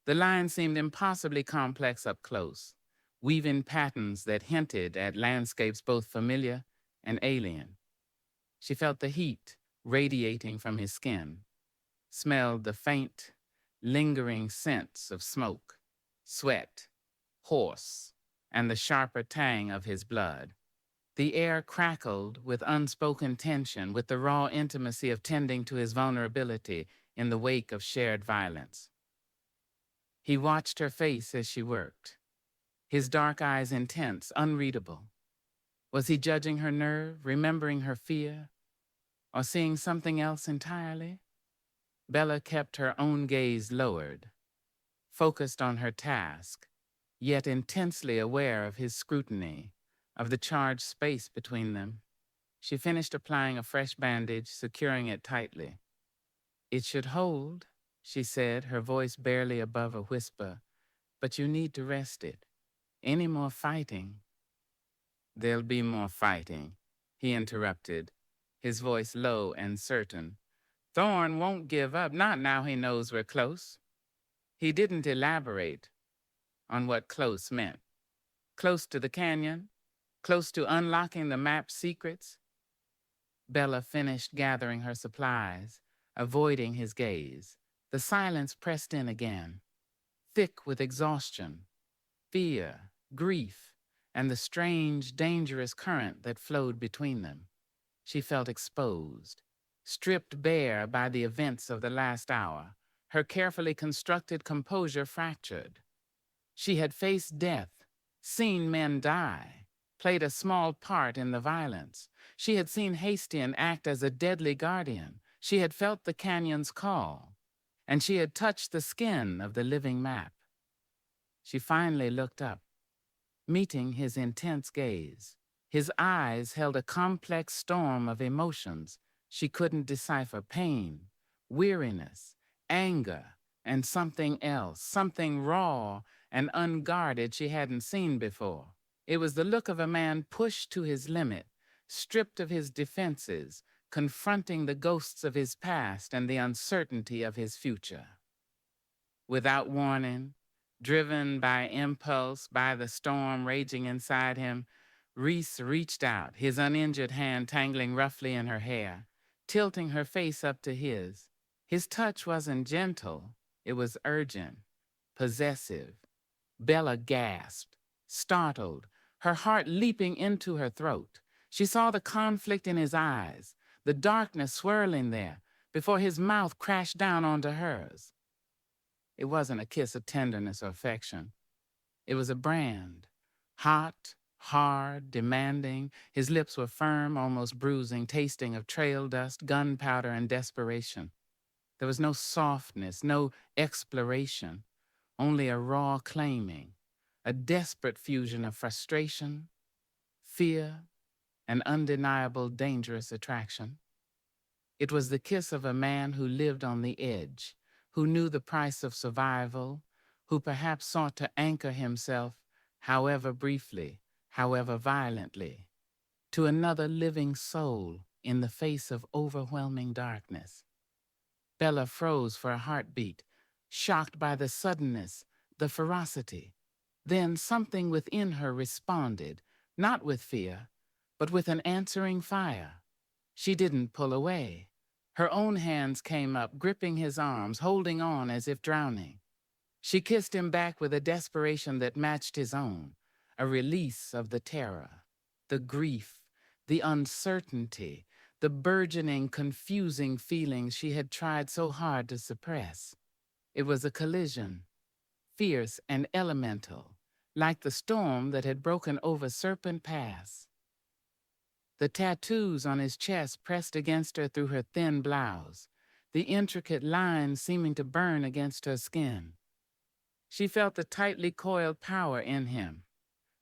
The lines seemed impossibly complex up close, weaving patterns that hinted at landscapes both familiar and alien. She felt the heat radiating from his skin, smelled the faint, lingering scents of smoke, sweat, horse, and the sharper tang of his blood. The air crackled with unspoken tension, with the raw intimacy of tending to his vulnerability in the wake of shared violence. He watched her face as she worked, his dark eyes intense, unreadable. Was he judging her nerve, remembering her fear, or seeing something else entirely? Bella kept her own gaze lowered, focused on her task, yet intensely aware of his scrutiny, of the charged space between them. She finished applying a fresh bandage, securing it tightly. "It should hold," she said, her voice barely above a whisper, "but you need to rest it. Any more fighting—" "There'll be more fighting," he interrupted, his voice low and certain. "Thorn won't give up, not now he knows we're close." He didn't elaborate on what close meant. Close to the canyon? Close to unlocking the map's secrets? Bella finished gathering her supplies, avoiding his gaze. The silence pressed in again, thick with exhaustion, fear, grief, and the strange, dangerous current that flowed between them. She felt exposed, stripped bare by the events of the last hour, her carefully constructed composure fractured. She had faced death, seen men die, played a small part in the violence. She had seen Hastian act as a deadly guardian. She had felt the canyon's call, and she had touched the skin of the living map. She finally looked up, meeting his intense gaze. His eyes held a complex storm of emotions she couldn't decipher: pain, weariness, anger, and something else, something raw and unguarded she hadn't seen before. It was the look of a man pushed to his limit, stripped of his defenses, confronting the ghosts of his past and the uncertainty of his future. Without warning, driven by impulse, by the storm raging inside him, Reese reached out, his uninjured hand tangling roughly in her hair, tilting her face up to his. His touch wasn't gentle, it was urgent, possessive. Bella gasped, startled, her heart leaping into her throat. She saw the conflict in his eyes, the darkness swirling there, before his mouth crashed down onto hers. It wasn't a kiss of tenderness or affection. It was a brand, hot, hard, demanding. His lips were firm, almost bruising, tasting of trail dust, gunpowder, and desperation. There was no softness, no exploration, only a raw claiming, a desperate fusion of frustration, fear, and undeniable dangerous attraction. It was the kiss of a man who lived on the edge, who knew the price of survival, who perhaps sought to anchor himself, however briefly, however violently, to another living soul in the face of overwhelming darkness. Bella froze for a heartbeat, shocked by the suddenness, the ferocity. Then something within her responded, not with fear, but with an answering fire. She didn't pull away. Her own hands came up, gripping his arms, holding on as if drowning. She kissed him back with a desperation that matched his own, a release of the terror, the grief, the uncertainty, the burgeoning, confusing feelings she had tried so hard to suppress. It was a collision, fierce and elemental, like the storm that had broken over Serpent Pass. The tattoos on his chest pressed against her through her thin blouse, the intricate lines seeming to burn against her skin. She felt the tightly coiled power in him,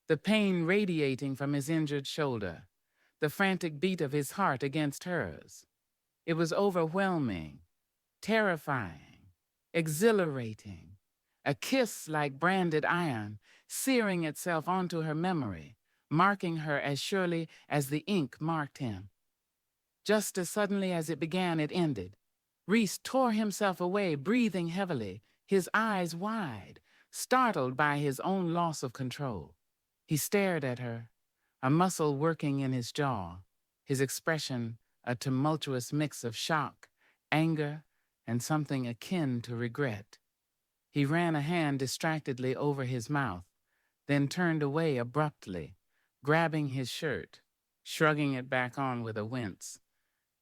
the pain radiating from his injured shoulder, the frantic beat of his heart against hers. It was overwhelming, terrifying, exhilarating, a kiss like branded iron, searing itself onto her memory, marking her as surely as the ink marked him. Just as suddenly as it began, it ended. Reese tore himself away, breathing heavily, his eyes wide, startled by his own loss of control. He stared at her, a muscle working in his jaw, his expression a tumultuous mix of shock, anger, and something akin to regret. He ran a hand distractedly over his mouth, then turned away abruptly, grabbing his shirt, shrugging it back on with a wince,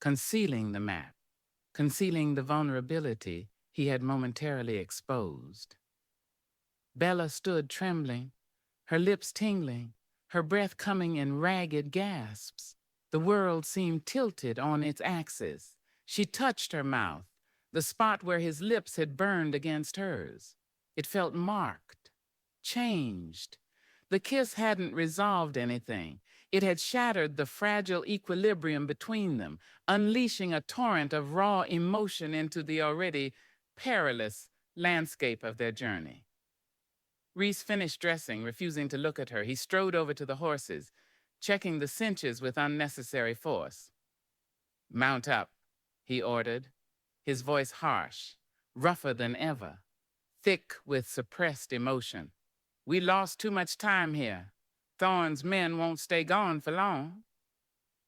concealing the map, concealing the vulnerability he had momentarily exposed. Bella stood trembling, her lips tingling, her breath coming in ragged gasps. The world seemed tilted on its axis. She touched her mouth, the spot where his lips had burned against hers. It felt marked, changed. The kiss hadn't resolved anything. It had shattered the fragile equilibrium between them, unleashing a torrent of raw emotion into the already perilous landscape of their journey. Reese finished dressing, refusing to look at her. He strode over to the horses, checking the cinches with unnecessary force. "Mount up," he ordered, his voice harsh, rougher than ever, thick with suppressed emotion. "We lost too much time here. Thorne's men won't stay gone for long."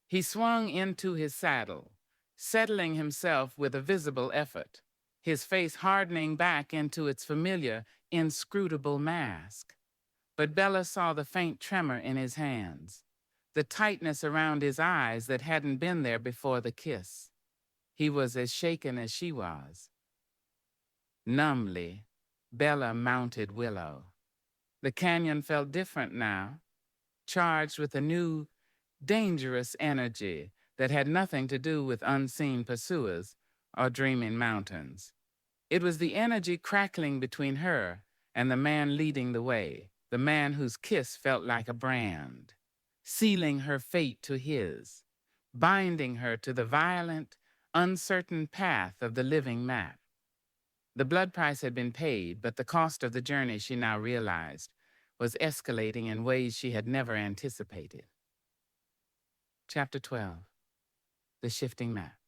He swung into his saddle, settling himself with a visible effort, his face hardening back into its familiar, inscrutable mask. But Bella saw the faint tremor in his hands, the tightness around his eyes that hadn't been there before the kiss. He was as shaken as she was. Numbly, Bella mounted Willow. The canyon felt different now, charged with a new, dangerous energy that had nothing to do with unseen pursuers or dreaming mountains. It was the energy crackling between her and the man leading the way, the man whose kiss felt like a brand, sealing her fate to his, binding her to the violent, uncertain path of the living map. The blood price had been paid, but the cost of the journey, she now realized, was escalating in ways she had never anticipated. Chapter 12. The Shifting Map.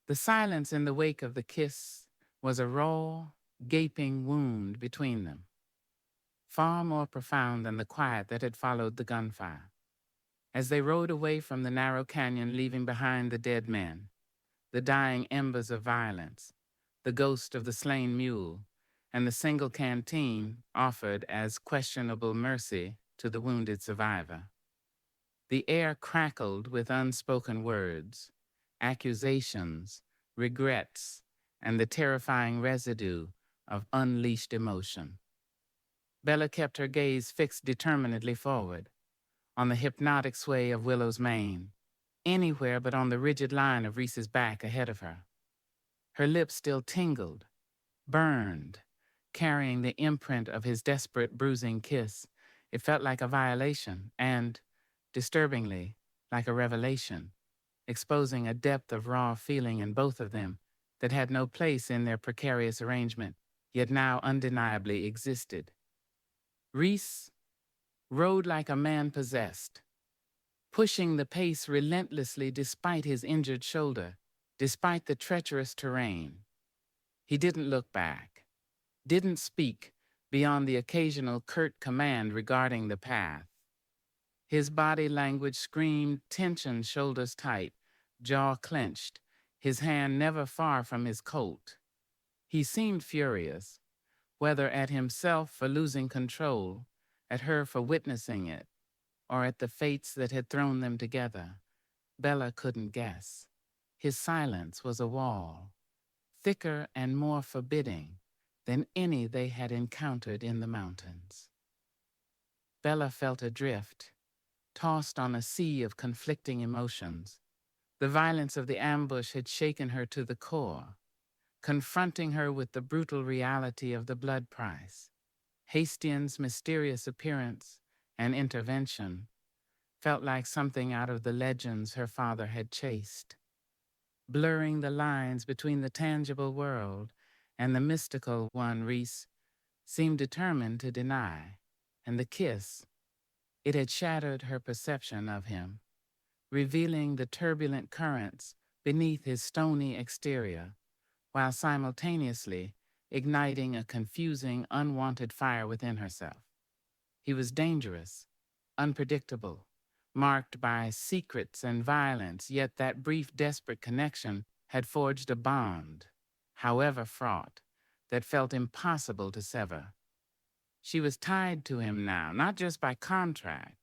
The silence in the wake of the kiss was a raw, gaping wound between them, far more profound than the quiet that had followed the gunfire. As they rode away from the narrow canyon, leaving behind the dead men, the dying embers of violence, the ghost of the slain mule, and the single canteen offered as questionable mercy to the wounded survivor. The air crackled with unspoken words, accusations, regrets, and the terrifying residue of unleashed emotion. Bella kept her gaze fixed determinedly forward, on the hypnotic sway of Willow's mane, anywhere but on the rigid line of Reese's back ahead of her. Her lips still tingled, burned, carrying the imprint of his desperate, bruising kiss. It felt like a violation and, disturbingly, like a revelation, exposing a depth of raw feeling in both of them that had no place in their precarious arrangement, yet now undeniably existed. Reese rode like a man possessed, pushing the pace relentlessly despite his injured shoulder, despite the treacherous terrain. He didn't look back, didn't speak beyond the occasional curt command regarding the path. His body language screamed tension, shoulders tight, jaw clenched, his hand never far from his colt. He seemed furious, whether at himself for losing control, at her for witnessing it, or at the fates that had thrown them together. Bella couldn't guess. His silence was a wall, thicker and more forbidding than any they had encountered in the mountains. Bella felt adrift, tossed on a sea of conflicting emotions. The violence of the ambush had shaken her to the core, confronting her with the brutal reality of the blood price. Hastian's mysterious appearance and intervention felt like something out of the legends her father had chased, blurring the lines between the tangible world and the mystical one Reese seemed determined to deny. And the kiss, it had shattered her perception of him, revealing the turbulent currents beneath his stony exterior, while simultaneously igniting a confusing, unwanted fire within herself. He was dangerous, unpredictable, marked by secrets and violence, yet that brief, desperate connection had forged a bond, however fraught, that felt impossible to sever. She was tied to him now, not just by contract,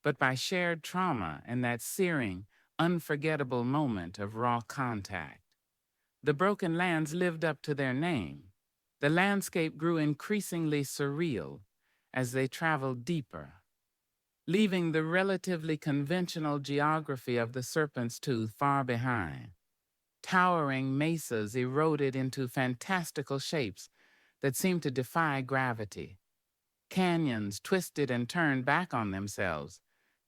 but by shared trauma and that searing, unforgettable moment of raw contact. The broken lands lived up to their name. The landscape grew increasingly surreal as they traveled deeper, leaving the relatively conventional geography of the Serpent's Tooth far behind. Towering mesas eroded into fantastical shapes that seemed to defy gravity. Canyons twisted and turned back on themselves,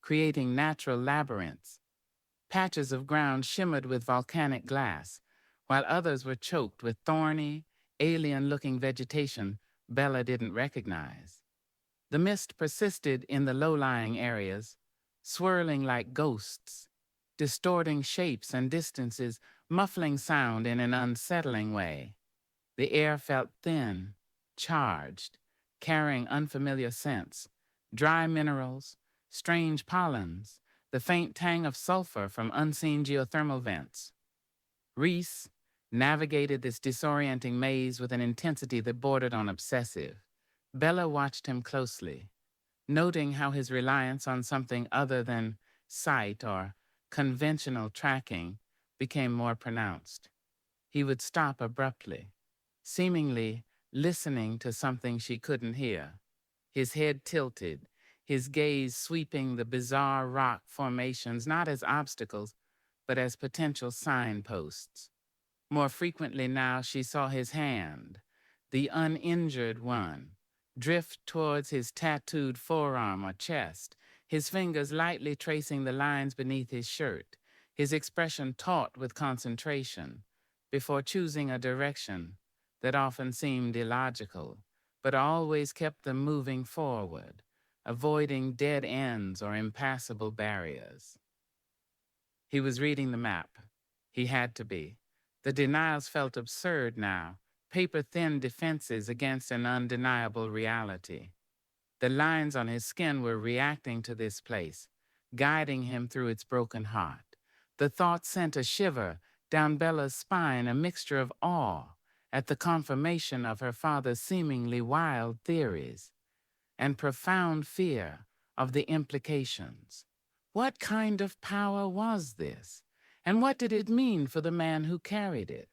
creating natural labyrinths. Patches of ground shimmered with volcanic glass, while others were choked with thorny, alien-looking vegetation Bella didn't recognize. The mist persisted in the low-lying areas, swirling like ghosts, distorting shapes and distances, muffling sound in an unsettling way. The air felt thin, charged, carrying unfamiliar scents, dry minerals, strange pollens, the faint tang of sulfur from unseen geothermal vents. Reese navigated this disorienting maze with an intensity that bordered on obsessive. Bella watched him closely, noting how his reliance on something other than sight or conventional tracking became more pronounced. He would stop abruptly, seemingly listening to something she couldn't hear. His head tilted, his gaze sweeping the bizarre rock formations not as obstacles, but as potential signposts. More frequently now, she saw his hand, the uninjured one, drift towards his tattooed forearm or chest, his fingers lightly tracing the lines beneath his shirt, his expression taut with concentration, before choosing a direction that often seemed illogical, but always kept them moving forward, avoiding dead ends or impassable barriers. He was reading the map. He had to be. The denials felt absurd now, paper-thin defenses against an undeniable reality. The lines on his skin were reacting to this place, guiding him through its broken heart. The thought sent a shiver down Bella's spine, a mixture of awe at the confirmation of her father's seemingly wild theories, and profound fear of the implications. What kind of power was this? And what did it mean for the man who carried it?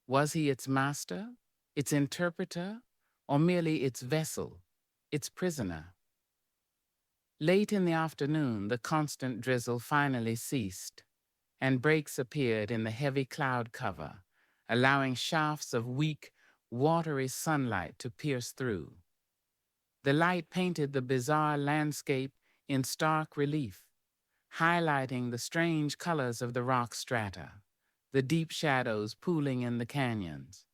Was he its master, its interpreter, or merely its vessel, its prisoner? Late in the afternoon, the constant drizzle finally ceased, and breaks appeared in the heavy cloud cover, allowing shafts of weak, watery sunlight to pierce through. The light painted the bizarre landscape in stark relief, highlighting the strange colors of the rock strata, the deep shadows pooling in the canyons.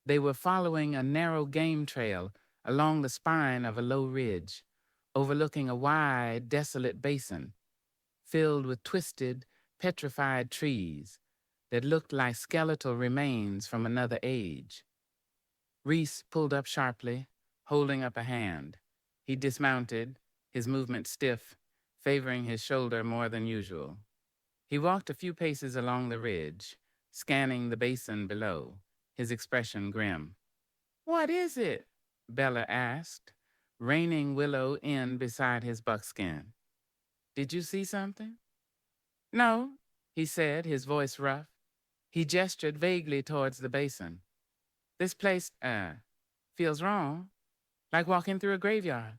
They were following a narrow game trail along the spine of a low ridge, overlooking a wide, desolate basin filled with twisted, petrified trees that looked like skeletal remains from another age. Reese pulled up sharply, holding up a hand. He dismounted, his movement stiff, favoring his shoulder more than usual. He walked a few paces along the ridge, scanning the basin below, his expression grim. "What is it?" Bella asked, reining Willow in beside his buckskin. "Did you see something?" "No," he said, his voice rough. He gestured vaguely towards the basin. "This place, feels wrong, like walking through a graveyard."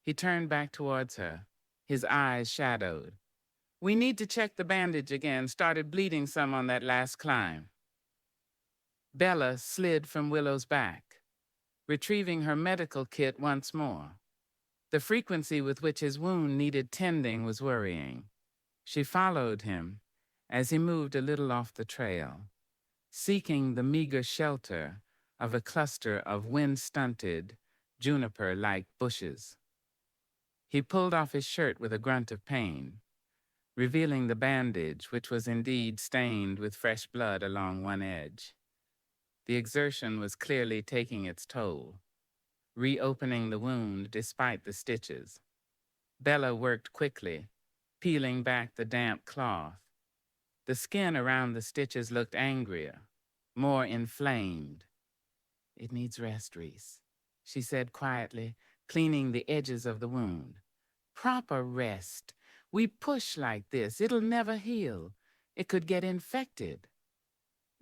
He turned back towards her, his eyes shadowed. "We need to check the bandage again. Started bleeding some on that last climb." Bella slid from Willow's back, retrieving her medical kit once more. The frequency with which his wound needed tending was worrying. She followed him as he moved a little off the trail, seeking the meager shelter of a cluster of wind-stunted, juniper-like bushes. He pulled off his shirt with a grunt of pain. revealing the bandage, which was indeed stained with fresh blood along one edge. The exertion was clearly taking its toll, reopening the wound despite the stitches. Bella worked quickly, peeling back the damp cloth. The skin around the stitches looked angrier, more inflamed. "It needs rest, Reese," she said quietly, cleaning the edges of the wound. "Proper rest. We push like this, it'll never heal. It could get infected."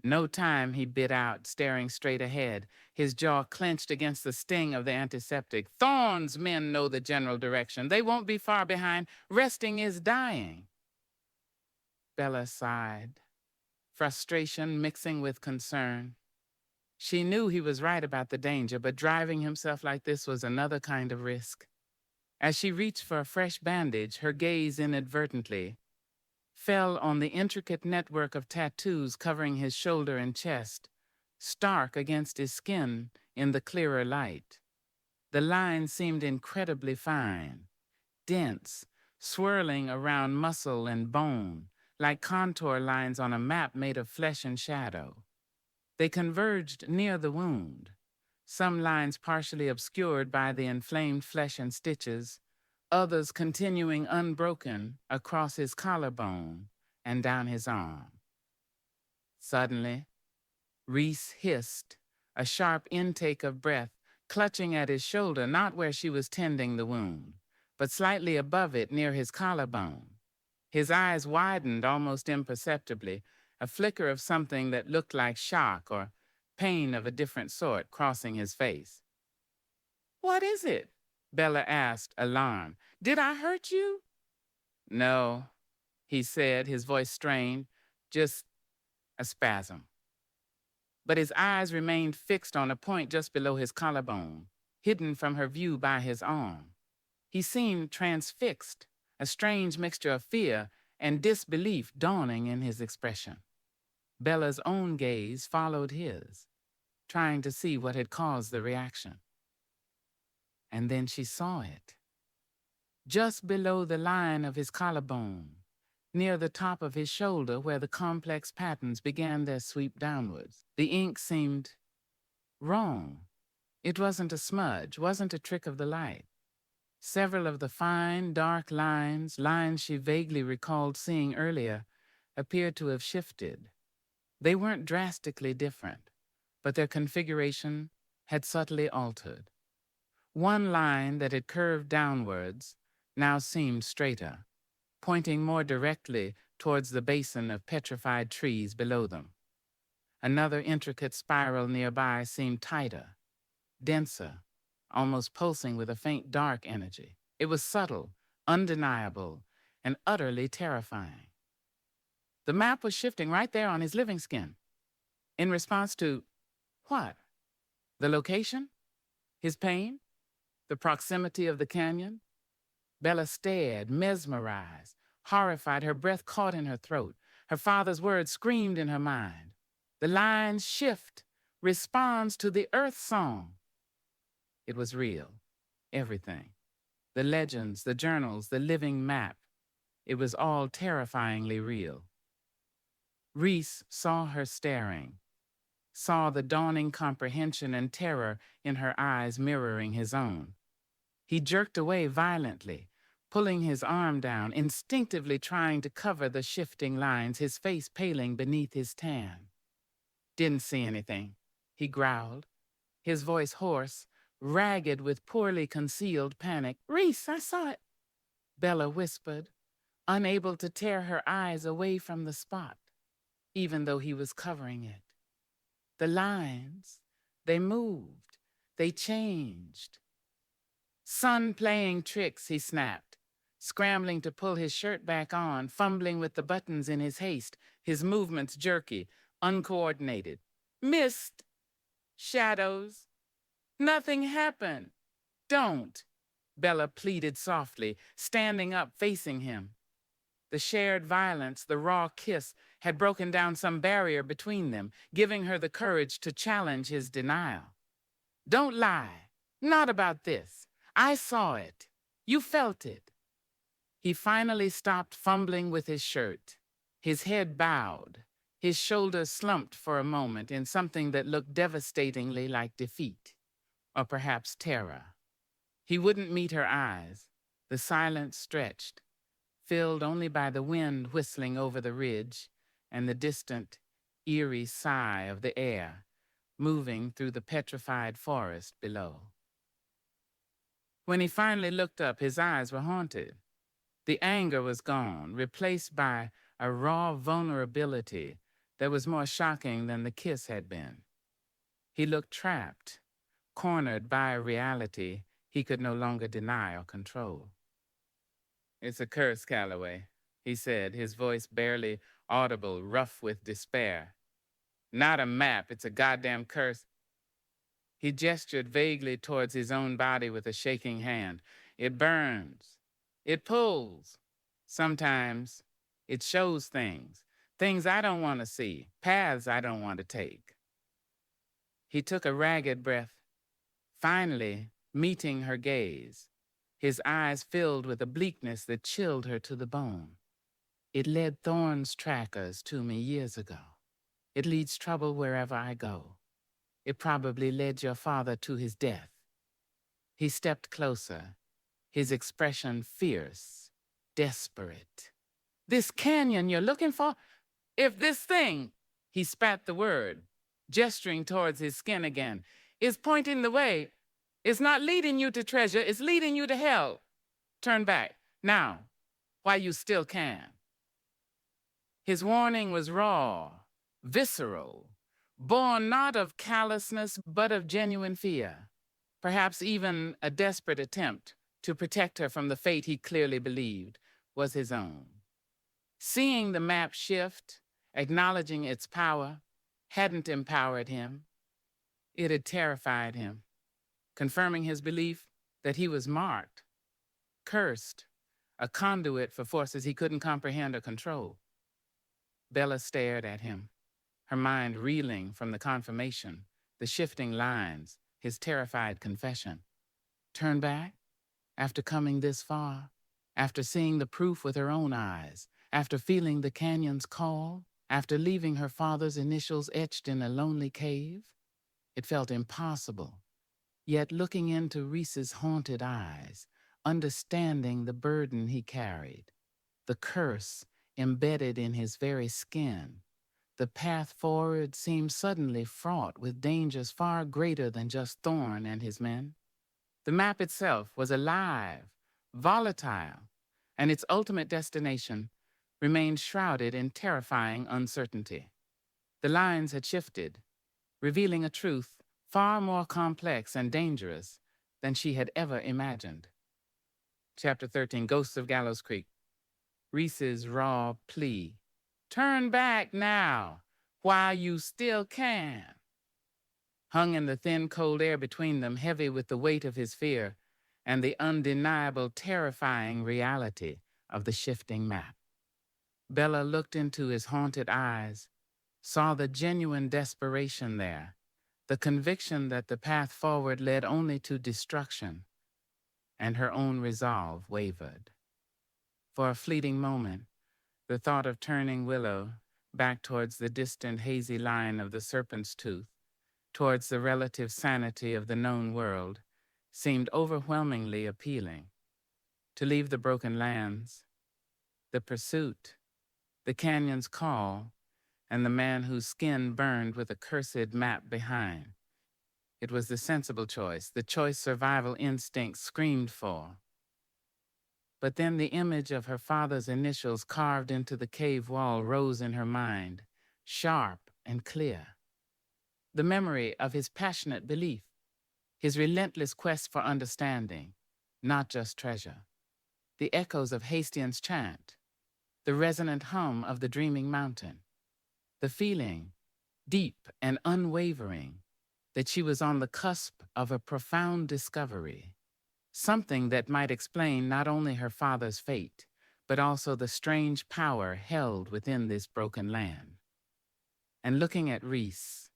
"No time," he bit out, staring straight ahead, his jaw clenched against the sting of the antiseptic. "Thorns men know the general direction. They won't be far behind. Resting is dying." Bella sighed, frustration mixing with concern. She knew he was right about the danger, but driving himself like this was another kind of risk. As she reached for a fresh bandage, her gaze inadvertently fell on the intricate network of tattoos covering his shoulder and chest, stark against his skin in the clearer light. The lines seemed incredibly fine, dense, swirling around muscle and bone, like contour lines on a map made of flesh and shadow. They converged near the wound, some lines partially obscured by the inflamed flesh and stitches, others continuing unbroken across his collarbone and down his arm. Suddenly, Reese hissed, a sharp intake of breath, clutching at his shoulder, not where she was tending the wound, but slightly above it near his collarbone. His eyes widened almost imperceptibly, a flicker of something that looked like shock or pain of a different sort crossing his face. "What is it?" Bella asked, alarmed. "Did I hurt you?" "No," he said, his voice strained. "Just a spasm." But his eyes remained fixed on a point just below his collarbone, hidden from her view by his arm. He seemed transfixed, a strange mixture of fear and disbelief dawning in his expression. Bella's own gaze followed his, trying to see what had caused the reaction. And then she saw it. Just below the line of his collarbone, near the top of his shoulder where the complex patterns began their sweep downwards, the ink seemed wrong. It wasn't a smudge, wasn't a trick of the light. Several of the fine, dark lines she vaguely recalled seeing earlier, appeared to have shifted. They weren't drastically different, but their configuration had subtly altered. One line that had curved downwards now seemed straighter, pointing more directly towards the basin of petrified trees below them. Another intricate spiral nearby seemed tighter, denser, almost pulsing with a faint dark energy. It was subtle, undeniable, and utterly terrifying. The map was shifting right there on his living skin. In response to what? The location? His pain? The proximity of the canyon? Bella stared, mesmerized, horrified, her breath caught in her throat. Her father's words screamed in her mind. The lines shift, responds to the earth song. It was real. Everything. The legends, the journals, the living map. It was all terrifyingly real. Reese saw her staring, saw the dawning comprehension and terror in her eyes mirroring his own. He jerked away violently, pulling his arm down, instinctively trying to cover the shifting lines, his face paling beneath his tan. "Didn't see anything," he growled, his voice hoarse, ragged with poorly concealed panic. "Reese, I saw it," Bella whispered, unable to tear her eyes away from the spot, even though he was covering it. "The lines, they moved, they changed." "Sun playing tricks," he snapped, scrambling to pull his shirt back on, fumbling with the buttons in his haste, his movements jerky, uncoordinated. "Mist, shadows, nothing happened. Don't," Bella pleaded softly, standing up, facing him. The shared violence, the raw kiss, had broken down some barrier between them, giving her the courage to challenge his denial. "Don't lie. Not about this. I saw it. You felt it." He finally stopped fumbling with his shirt. His head bowed, his shoulders slumped for a moment in something that looked devastatingly like defeat, or perhaps terror. He wouldn't meet her eyes. The silence stretched, filled only by the wind whistling over the ridge and the distant, eerie sigh of the air moving through the petrified forest below. When he finally looked up, his eyes were haunted. The anger was gone, replaced by a raw vulnerability that was more shocking than the kiss had been. He looked trapped, cornered by a reality he could no longer deny or control. "It's a curse, Calloway," he said, his voice barely audible, rough with despair. "Not a map, it's a goddamn curse." He gestured vaguely towards his own body with a shaking hand. "It burns. It pulls. Sometimes it shows things. Things I don't want to see. Paths I don't want to take." He took a ragged breath, finally meeting her gaze, his eyes filled with a bleakness that chilled her to the bone. "It led Thorn's trackers to me years ago. It leads trouble wherever I go. It probably led your father to his death." He stepped closer, his expression fierce, desperate. "This canyon you're looking for? If this thing," he spat the word, gesturing towards his skin again, "is pointing the way, it's not leading you to treasure, it's leading you to hell. Turn back, now, while you still can." His warning was raw, visceral, born not of callousness but of genuine fear, perhaps even a desperate attempt to protect her from the fate he clearly believed was his own. Seeing the map shift, acknowledging its power, hadn't empowered him. It had terrified him, confirming his belief that he was marked, cursed, a conduit for forces he couldn't comprehend or control. Bella stared at him, her mind reeling from the confirmation, the shifting lines, his terrified confession. Turn back? After coming this far? After seeing the proof with her own eyes? After feeling the canyon's call? After leaving her father's initials etched in a lonely cave? It felt impossible. Yet looking into Reese's haunted eyes, understanding the burden he carried, the curse embedded in his very skin, the path forward seemed suddenly fraught with dangers far greater than just Thorn and his men. The map itself was alive, volatile, and its ultimate destination remained shrouded in terrifying uncertainty. The lines had shifted, revealing a truth far more complex and dangerous than she had ever imagined. Chapter 13, Ghosts of Gallows Creek. Reese's raw plea. "Turn back now, while you still can," hung in the thin, cold air between them, heavy with the weight of his fear and the undeniable, terrifying reality of the shifting map. Bella looked into his haunted eyes, saw the genuine desperation there, the conviction that the path forward led only to destruction, and her own resolve wavered. For a fleeting moment, the thought of turning Willow back towards the distant hazy line of the serpent's tooth, towards the relative sanity of the known world, seemed overwhelmingly appealing. To leave the broken lands, the pursuit, the canyon's call, and the man whose skin burned with a cursed map behind. It was the sensible choice, the choice survival instinct screamed for. But then the image of her father's initials carved into the cave wall rose in her mind, sharp and clear. The memory of his passionate belief, his relentless quest for understanding, not just treasure. The echoes of Hastings' chant, the resonant hum of the dreaming mountain, the feeling, deep and unwavering, that she was on the cusp of a profound discovery, something that might explain not only her father's fate, but also the strange power held within this broken land. And looking at Reese,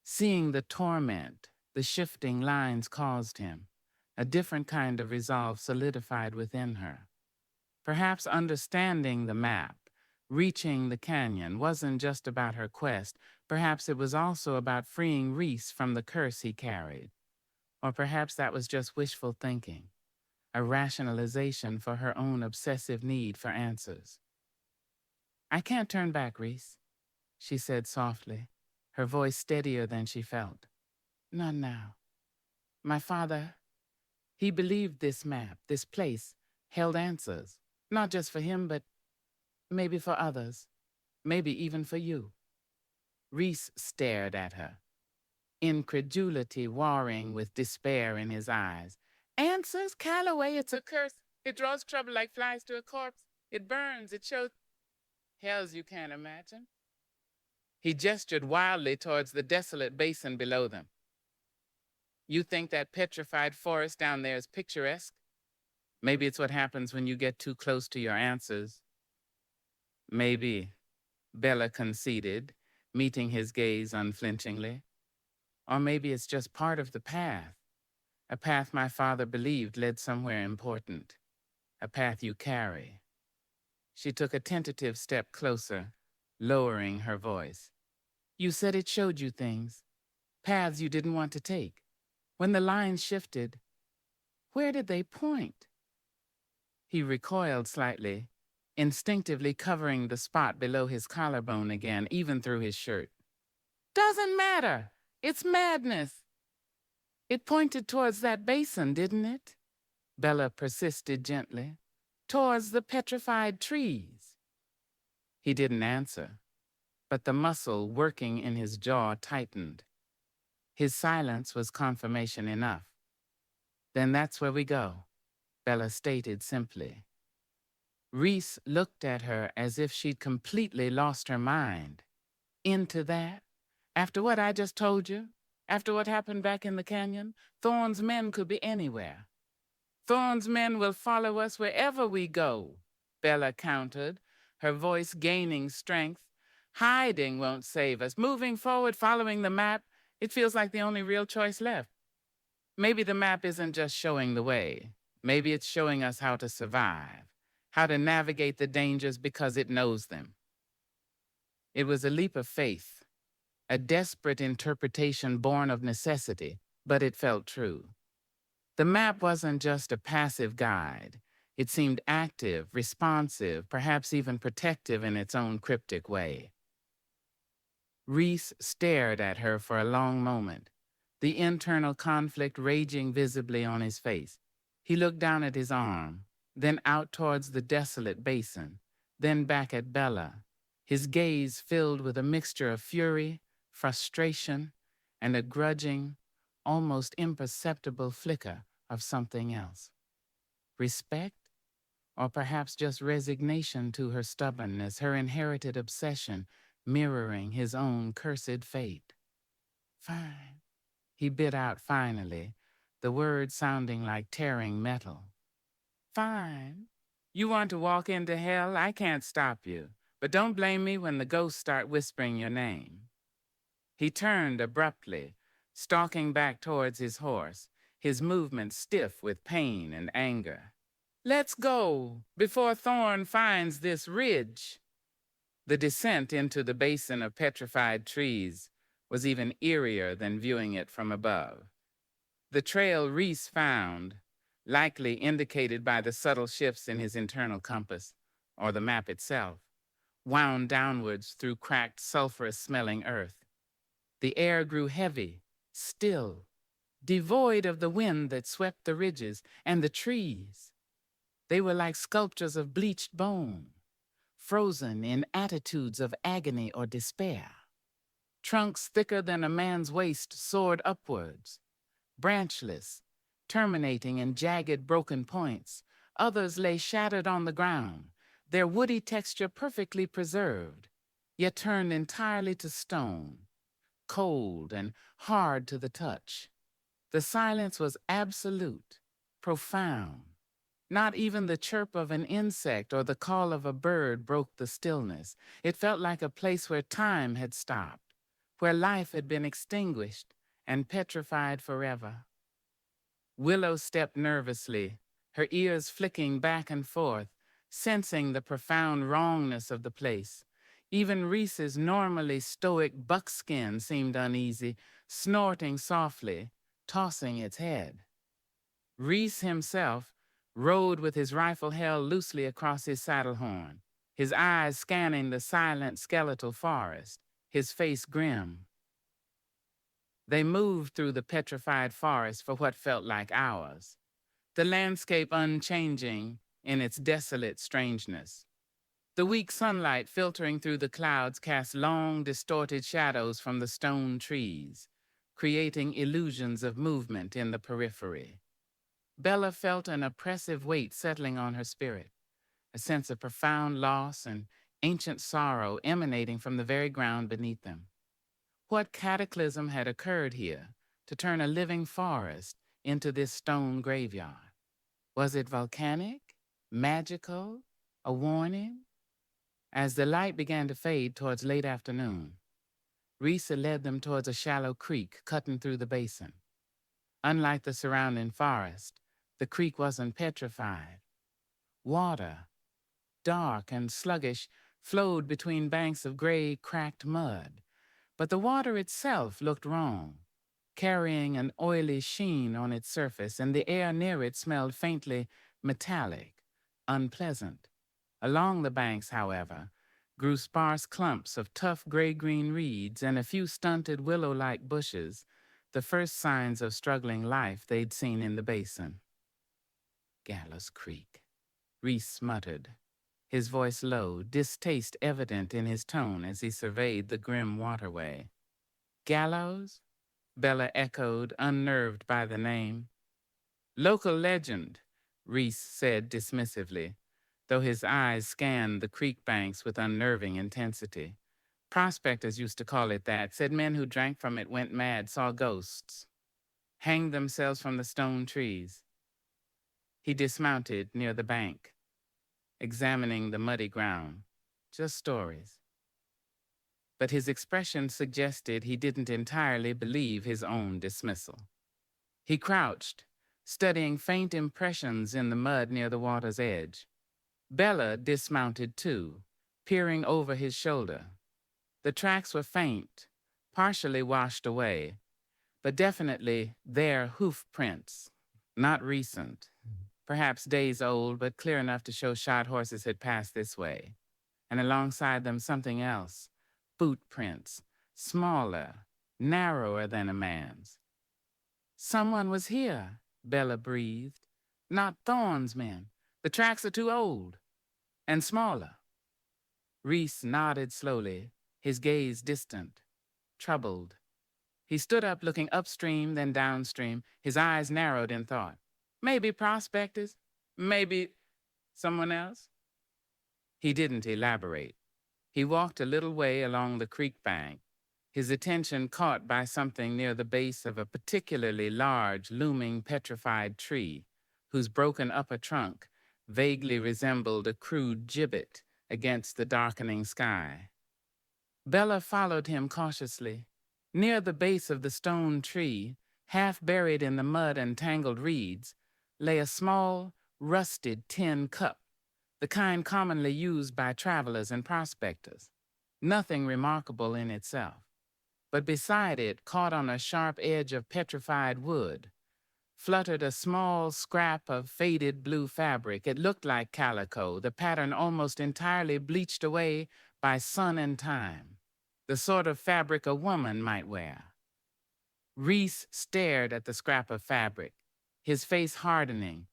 seeing the torment the shifting lines caused him, a different kind of resolve solidified within her. Perhaps understanding the map, reaching the canyon, wasn't just about her quest. Perhaps it was also about freeing Reese from the curse he carried. Or perhaps that was just wishful thinking, a rationalization for her own obsessive need for answers. "I can't turn back, Reese," she said softly, her voice steadier than she felt. "Not now. My father, he believed this map, this place, held answers. Not just for him, but maybe for others. Maybe even for you." Reese stared at her, incredulity warring with despair in his eyes. "Answers? Calloway, it's a curse. It draws trouble like flies to a corpse. It burns, it shows hells you can't imagine." He gestured wildly towards the desolate basin below them. "You think that petrified forest down there is picturesque? Maybe it's what happens when you get too close to your answers." "Maybe," Bella conceded, meeting his gaze unflinchingly. "Or maybe it's just part of the path. A path my father believed led somewhere important. A path you carry." She took a tentative step closer, lowering her voice. "You said it showed you things, paths you didn't want to take. When the lines shifted, where did they point?" He recoiled slightly, instinctively covering the spot below his collarbone again, even through his shirt. "Doesn't matter. It's madness." "It pointed towards that basin, didn't it?" Bella persisted gently. "Towards the petrified trees." He didn't answer, but the muscle working in his jaw tightened. His silence was confirmation enough. "Then that's where we go," Bella stated simply. Reese looked at her as if she'd completely lost her mind. "Into that? After what I just told you? After what happened back in the canyon? Thorne's men could be anywhere." "Thorne's men will follow us wherever we go," Bella countered, her voice gaining strength. "Hiding won't save us. Moving forward, following the map, it feels like the only real choice left. Maybe the map isn't just showing the way. Maybe it's showing us how to survive, how to navigate the dangers because it knows them." It was a leap of faith, a desperate interpretation born of necessity, but it felt true. The map wasn't just a passive guide. It seemed active, responsive, perhaps even protective in its own cryptic way. Reese stared at her for a long moment, the internal conflict raging visibly on his face. He looked down at his arm, then out towards the desolate basin, then back at Bella, his gaze filled with a mixture of fury, frustration, and a grudging, almost imperceptible flicker of something else. Respect? Or perhaps just resignation to her stubbornness, her inherited obsession, mirroring his own cursed fate. "Fine," he bit out finally, the words sounding like tearing metal. "Fine. You want to walk into hell? I can't stop you. But don't blame me when the ghosts start whispering your name." He turned abruptly, stalking back towards his horse, his movements stiff with pain and anger. "Let's go, before Thorne finds this ridge." The descent into the basin of petrified trees was even eerier than viewing it from above. The trail Reese found, likely indicated by the subtle shifts in his internal compass, or the map itself, wound downwards through cracked, sulphurous-smelling earth. The air grew heavy, still, devoid of the wind that swept the ridges and the trees. They were like sculptures of bleached bone, frozen in attitudes of agony or despair. Trunks thicker than a man's waist soared upwards, branchless, terminating in jagged broken points. Others lay shattered on the ground, their woody texture perfectly preserved, yet turned entirely to stone, cold and hard to the touch. The silence was absolute, profound. Not even the chirp of an insect or the call of a bird broke the stillness. It felt like a place where time had stopped, where life had been extinguished and petrified forever. Willow stepped nervously, her ears flicking back and forth, sensing the profound wrongness of the place. Even Reese's normally stoic buckskin seemed uneasy, snorting softly, tossing its head. Reese himself rode with his rifle held loosely across his saddle horn, his eyes scanning the silent skeletal forest, his face grim. They moved through the petrified forest for what felt like hours, the landscape unchanging in its desolate strangeness. The weak sunlight filtering through the clouds cast long, distorted shadows from the stone trees, creating illusions of movement in the periphery. Bella felt an oppressive weight settling on her spirit, a sense of profound loss and ancient sorrow emanating from the very ground beneath them. What cataclysm had occurred here to turn a living forest into this stone graveyard? Was it volcanic? Magical? A warning? As the light began to fade towards late afternoon, Risa led them towards a shallow creek cutting through the basin. Unlike the surrounding forest, the creek wasn't petrified. Water, dark and sluggish, flowed between banks of gray, cracked mud. But the water itself looked wrong, carrying an oily sheen on its surface, and the air near it smelled faintly metallic, unpleasant. Along the banks, however, grew sparse clumps of tough gray-green reeds and a few stunted willow-like bushes, the first signs of struggling life they'd seen in the basin. Gallows Creek, Reese muttered, his voice low, distaste evident in his tone as he surveyed the grim waterway. Gallows? Bella echoed, unnerved by the name. Local legend, Reese said dismissively, though his eyes scanned the creek banks with unnerving intensity. Prospectors used to call it that, said men who drank from it went mad, saw ghosts, hanged themselves from the stone trees. He dismounted near the bank, examining the muddy ground. Just stories. But his expression suggested he didn't entirely believe his own dismissal. He crouched, studying faint impressions in the mud near the water's edge. Bella dismounted too, peering over his shoulder. The tracks were faint, partially washed away, but definitely their hoof prints, not recent. Perhaps days old, but clear enough to show shod horses had passed this way. And alongside them something else, boot prints, smaller, narrower than a man's. Someone was here, Bella breathed. Not Thorne's men. The tracks are too old. And smaller. Reese nodded slowly, his gaze distant, troubled. He stood up, looking upstream, then downstream, his eyes narrowed in thought. Maybe prospectors? Maybe someone else? He didn't elaborate. He walked a little way along the creek bank, his attention caught by something near the base of a particularly large, looming, petrified tree, whose broken upper trunk vaguely resembled a crude gibbet against the darkening sky. Bella followed him cautiously. Near the base of the stone tree, half buried in the mud and tangled reeds, lay a small, rusted tin cup, the kind commonly used by travelers and prospectors. Nothing remarkable in itself. But beside it, caught on a sharp edge of petrified wood, fluttered a small scrap of faded blue fabric. It looked like calico, the pattern almost entirely bleached away by sun and time, the sort of fabric a woman might wear. Reese stared at the scrap of fabric, his face hardening,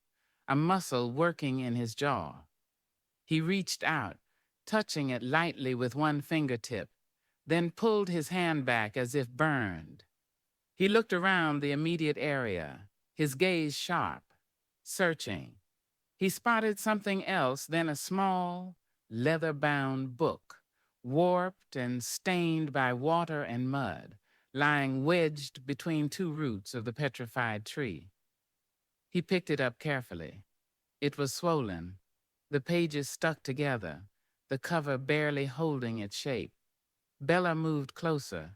a muscle working in his jaw. He reached out, touching it lightly with one fingertip, then pulled his hand back as if burned. He looked around the immediate area, his gaze sharp, searching. He spotted something else, then a small, leather-bound book, warped and stained by water and mud, lying wedged between two roots of the petrified tree. He picked it up carefully. It was swollen, the pages stuck together, the cover barely holding its shape. Bella moved closer,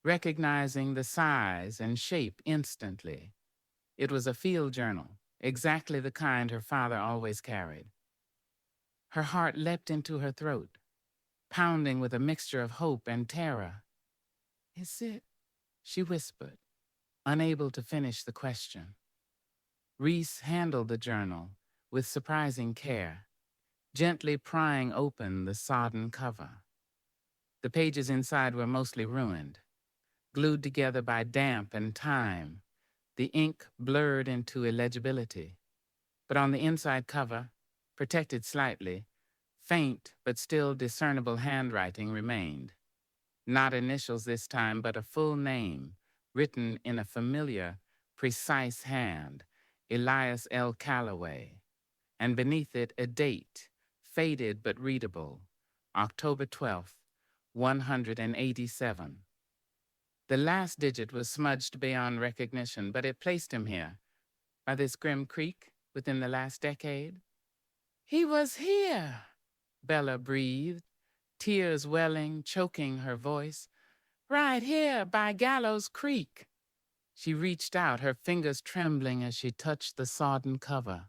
recognizing the size and shape instantly. It was a field journal, exactly the kind her father always carried. Her heart leapt into her throat, pounding with a mixture of hope and terror. "Is it?" she whispered, unable to finish the question. Reese handled the journal with surprising care, gently prying open the sodden cover. The pages inside were mostly ruined, glued together by damp and time, the ink blurred into illegibility. But on the inside cover, protected slightly, faint but still discernible handwriting remained. Not initials this time, but a full name, written in a familiar, precise hand, Elias L. Calloway, and beneath it a date, faded but readable, October 12th, 187. The last digit was smudged beyond recognition, but it placed him here, by this grim creek, within the last decade. "He was here," Bella breathed, tears welling, choking her voice. "Right here by Gallows Creek." She reached out, her fingers trembling as she touched the sodden cover,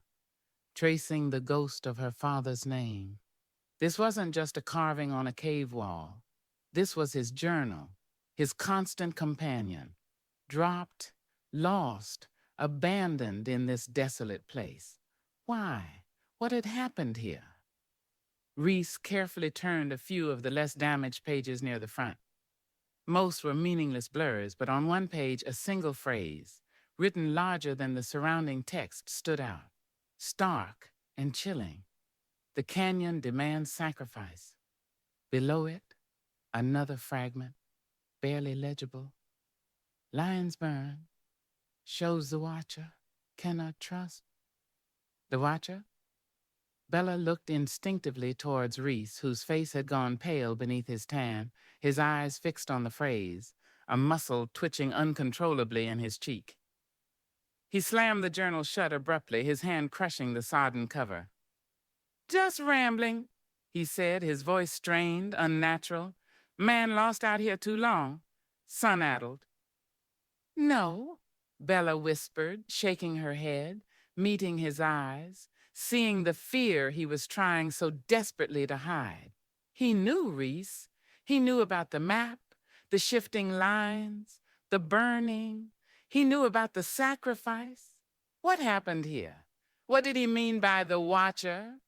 tracing the ghost of her father's name. This wasn't just a carving on a cave wall. This was his journal, his constant companion, dropped, lost, abandoned in this desolate place. Why? What had happened here? Reese carefully turned a few of the less damaged pages near the front. Most were meaningless blurs, but on one page a single phrase, written larger than the surrounding text, stood out, stark and chilling. "The canyon demands sacrifice." Below it, another fragment, barely legible. "Lions burn, shows the watcher, cannot trust." The watcher? Bella looked instinctively towards Reese, whose face had gone pale beneath his tan, his eyes fixed on the phrase, a muscle twitching uncontrollably in his cheek. He slammed the journal shut abruptly, his hand crushing the sodden cover. "Just rambling," he said, his voice strained, unnatural. "Man lost out here too long. Sun-addled." "No," Bella whispered, shaking her head, meeting his eyes, seeing the fear he was trying so desperately to hide. He knew Reese. He knew about the map, the shifting lines, the burning. He knew about the sacrifice. What happened here? What did he mean by the watcher?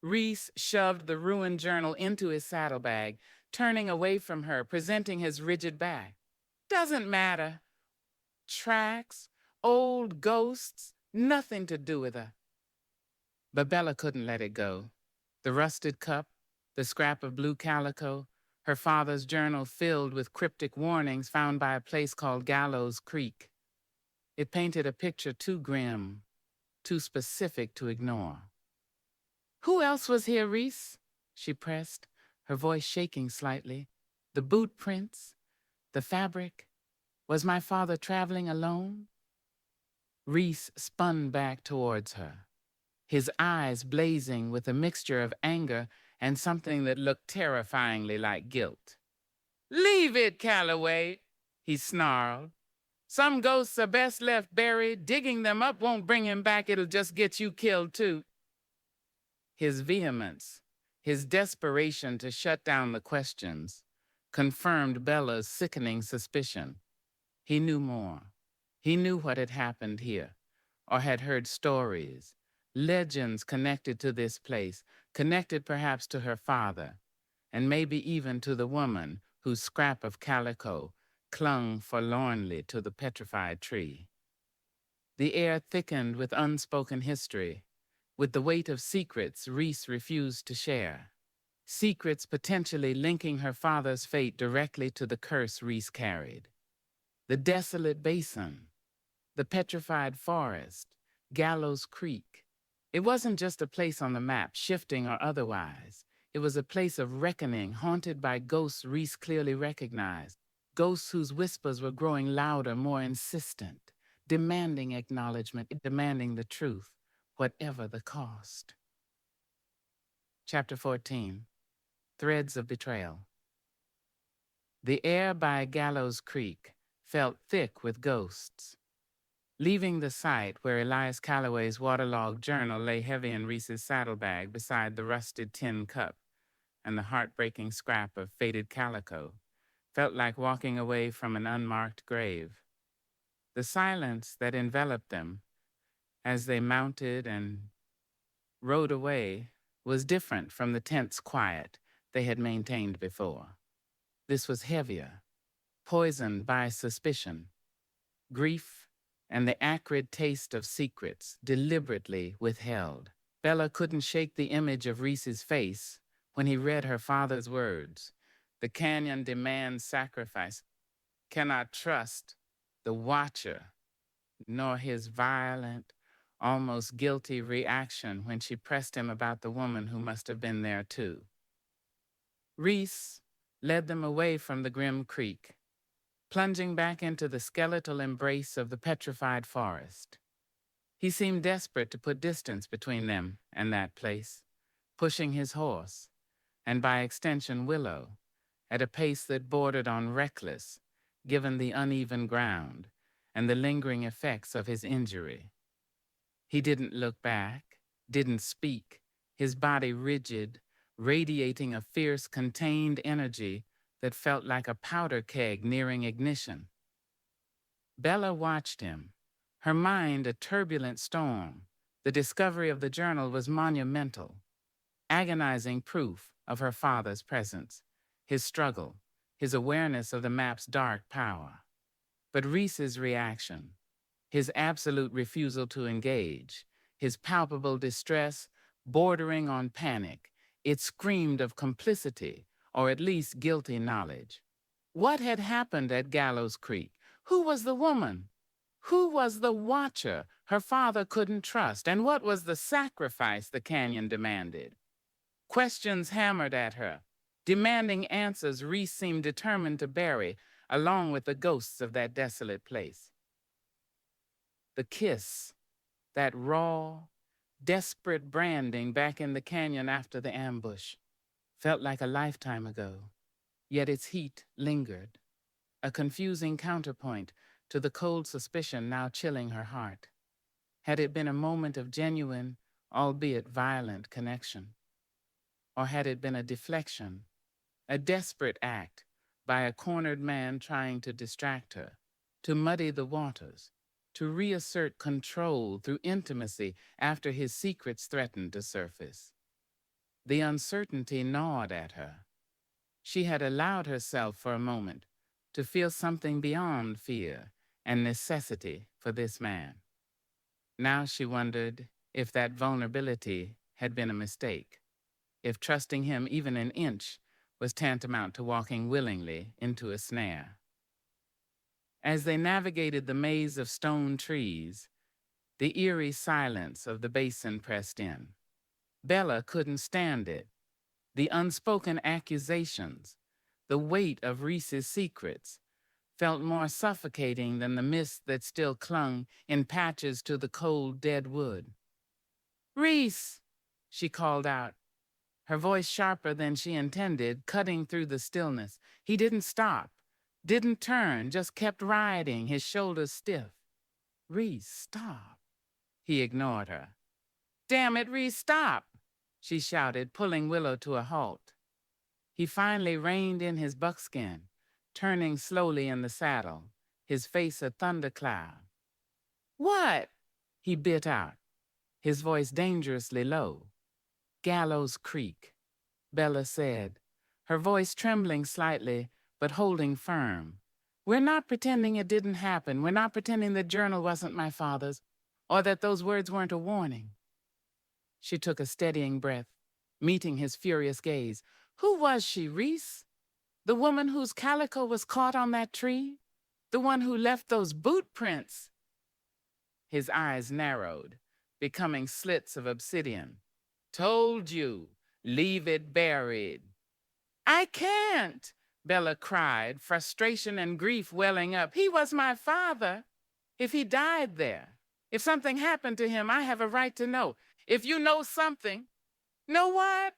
Reese shoved the ruined journal into his saddlebag, turning away from her, presenting his rigid back. "Doesn't matter. Tracks, old ghosts, nothing to do with her." But Bella couldn't let it go. The rusted cup, the scrap of blue calico, her father's journal filled with cryptic warnings found by a place called Gallows Creek. It painted a picture too grim, too specific to ignore. "Who else was here, Reese?" she pressed, her voice shaking slightly. "The boot prints, the fabric. Was my father traveling alone?" Reese spun back towards her, his eyes blazing with a mixture of anger and something that looked terrifyingly like guilt. "Leave it, Calloway," he snarled. "Some ghosts are best left buried. Digging them up won't bring him back. It'll just get you killed, too." His vehemence, his desperation to shut down the questions, confirmed Bella's sickening suspicion. He knew more. He knew what had happened here, or had heard stories, legends connected to this place, connected perhaps to her father, and maybe even to the woman whose scrap of calico clung forlornly to the petrified tree. The air thickened with unspoken history, with the weight of secrets Reese refused to share. Secrets potentially linking her father's fate directly to the curse Reese carried. The desolate basin, the petrified forest, Gallows Creek. It wasn't just a place on the map, shifting or otherwise. It was a place of reckoning, haunted by ghosts Reese clearly recognized, ghosts whose whispers were growing louder, more insistent, demanding acknowledgement, demanding the truth, whatever the cost. Chapter 14. Threads of Betrayal. The air by Gallows Creek felt thick with ghosts. Leaving the site where Elias Calloway's waterlogged journal lay heavy in Reese's saddlebag beside the rusted tin cup and the heartbreaking scrap of faded calico, felt like walking away from an unmarked grave. The silence that enveloped them as they mounted and rode away was different from the tense quiet they had maintained before. This was heavier, poisoned by suspicion, grief, and the acrid taste of secrets deliberately withheld. Bella couldn't shake the image of Reese's face when he read her father's words. The canyon demands sacrifice. Cannot trust the watcher, nor his violent, almost guilty reaction when she pressed him about the woman who must have been there too. Reese led them away from the grim creek, plunging back into the skeletal embrace of the petrified forest. He seemed desperate to put distance between them and that place, pushing his horse, and by extension Willow, at a pace that bordered on reckless, given the uneven ground and the lingering effects of his injury. He didn't look back, didn't speak, his body rigid, radiating a fierce, contained energy that felt like a powder keg nearing ignition. Bella watched him, her mind a turbulent storm. The discovery of the journal was monumental, agonizing proof of her father's presence, his struggle, his awareness of the map's dark power. But Reese's reaction, his absolute refusal to engage, his palpable distress bordering on panic, it screamed of complicity, or at least guilty knowledge. What had happened at Gallows Creek? Who was the woman? Who was the watcher her father couldn't trust? And what was the sacrifice the canyon demanded? Questions hammered at her, demanding answers Reese seemed determined to bury, along with the ghosts of that desolate place. The kiss, that raw, desperate branding back in the canyon after the ambush, felt like a lifetime ago, yet its heat lingered, a confusing counterpoint to the cold suspicion now chilling her heart. Had it been a moment of genuine, albeit violent, connection? Or had it been a deflection, a desperate act by a cornered man trying to distract her, to muddy the waters, to reassert control through intimacy after his secrets threatened to surface? The uncertainty gnawed at her. She had allowed herself for a moment to feel something beyond fear and necessity for this man. Now she wondered if that vulnerability had been a mistake, if trusting him even an inch was tantamount to walking willingly into a snare. As they navigated the maze of stone trees, the eerie silence of the basin pressed in. Bella couldn't stand it. The unspoken accusations, the weight of Reese's secrets, felt more suffocating than the mist that still clung in patches to the cold, dead wood. "Reese!" she called out, her voice sharper than she intended, cutting through the stillness. He didn't stop, didn't turn, just kept riding, his shoulders stiff. "Reese, stop." He ignored her. "Damn it, Reese, stop!" she shouted, pulling Willow to a halt. He finally reined in his buckskin, turning slowly in the saddle, his face a thundercloud. "What?" he bit out, his voice dangerously low. "Gallows Creek," Bella said, her voice trembling slightly but holding firm. "We're not pretending it didn't happen. We're not pretending the journal wasn't my father's, or that those words weren't a warning." She took a steadying breath, meeting his furious gaze. "Who was she, Reese? The woman whose calico was caught on that tree? The one who left those boot prints?" His eyes narrowed, becoming slits of obsidian. "Told you, leave it buried." "I can't," Bella cried, frustration and grief welling up. "He was my father. If he died there, if something happened to him, I have a right to know. If you know something—" "Know what?"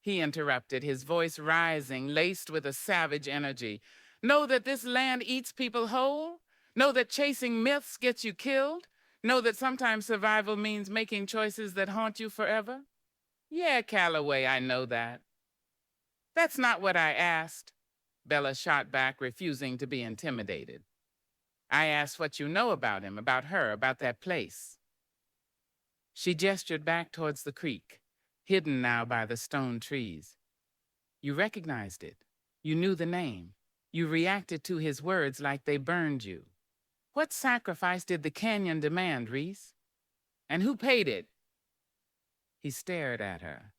he interrupted, his voice rising, laced with a savage energy. "Know that this land eats people whole? Know that chasing myths gets you killed? Know that sometimes survival means making choices that haunt you forever? Yeah, Calloway, I know that. That's not what I asked, Bella shot back, refusing to be intimidated. I asked what you know about him, about her, about that place. She gestured back towards the creek, hidden now by the stone trees. You recognized it. You knew the name. You reacted to his words like they burned you. What sacrifice did the canyon demand, Reese? And who paid it? He stared at her,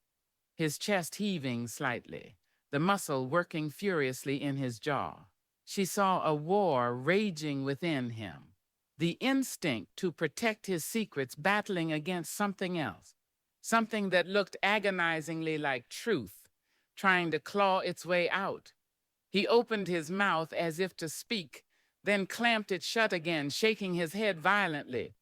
his chest heaving slightly, the muscle working furiously in his jaw. She saw a war raging within him, the instinct to protect his secrets battling against something else, something that looked agonizingly like truth, trying to claw its way out. He opened his mouth as if to speak, then clamped it shut again, shaking his head violently.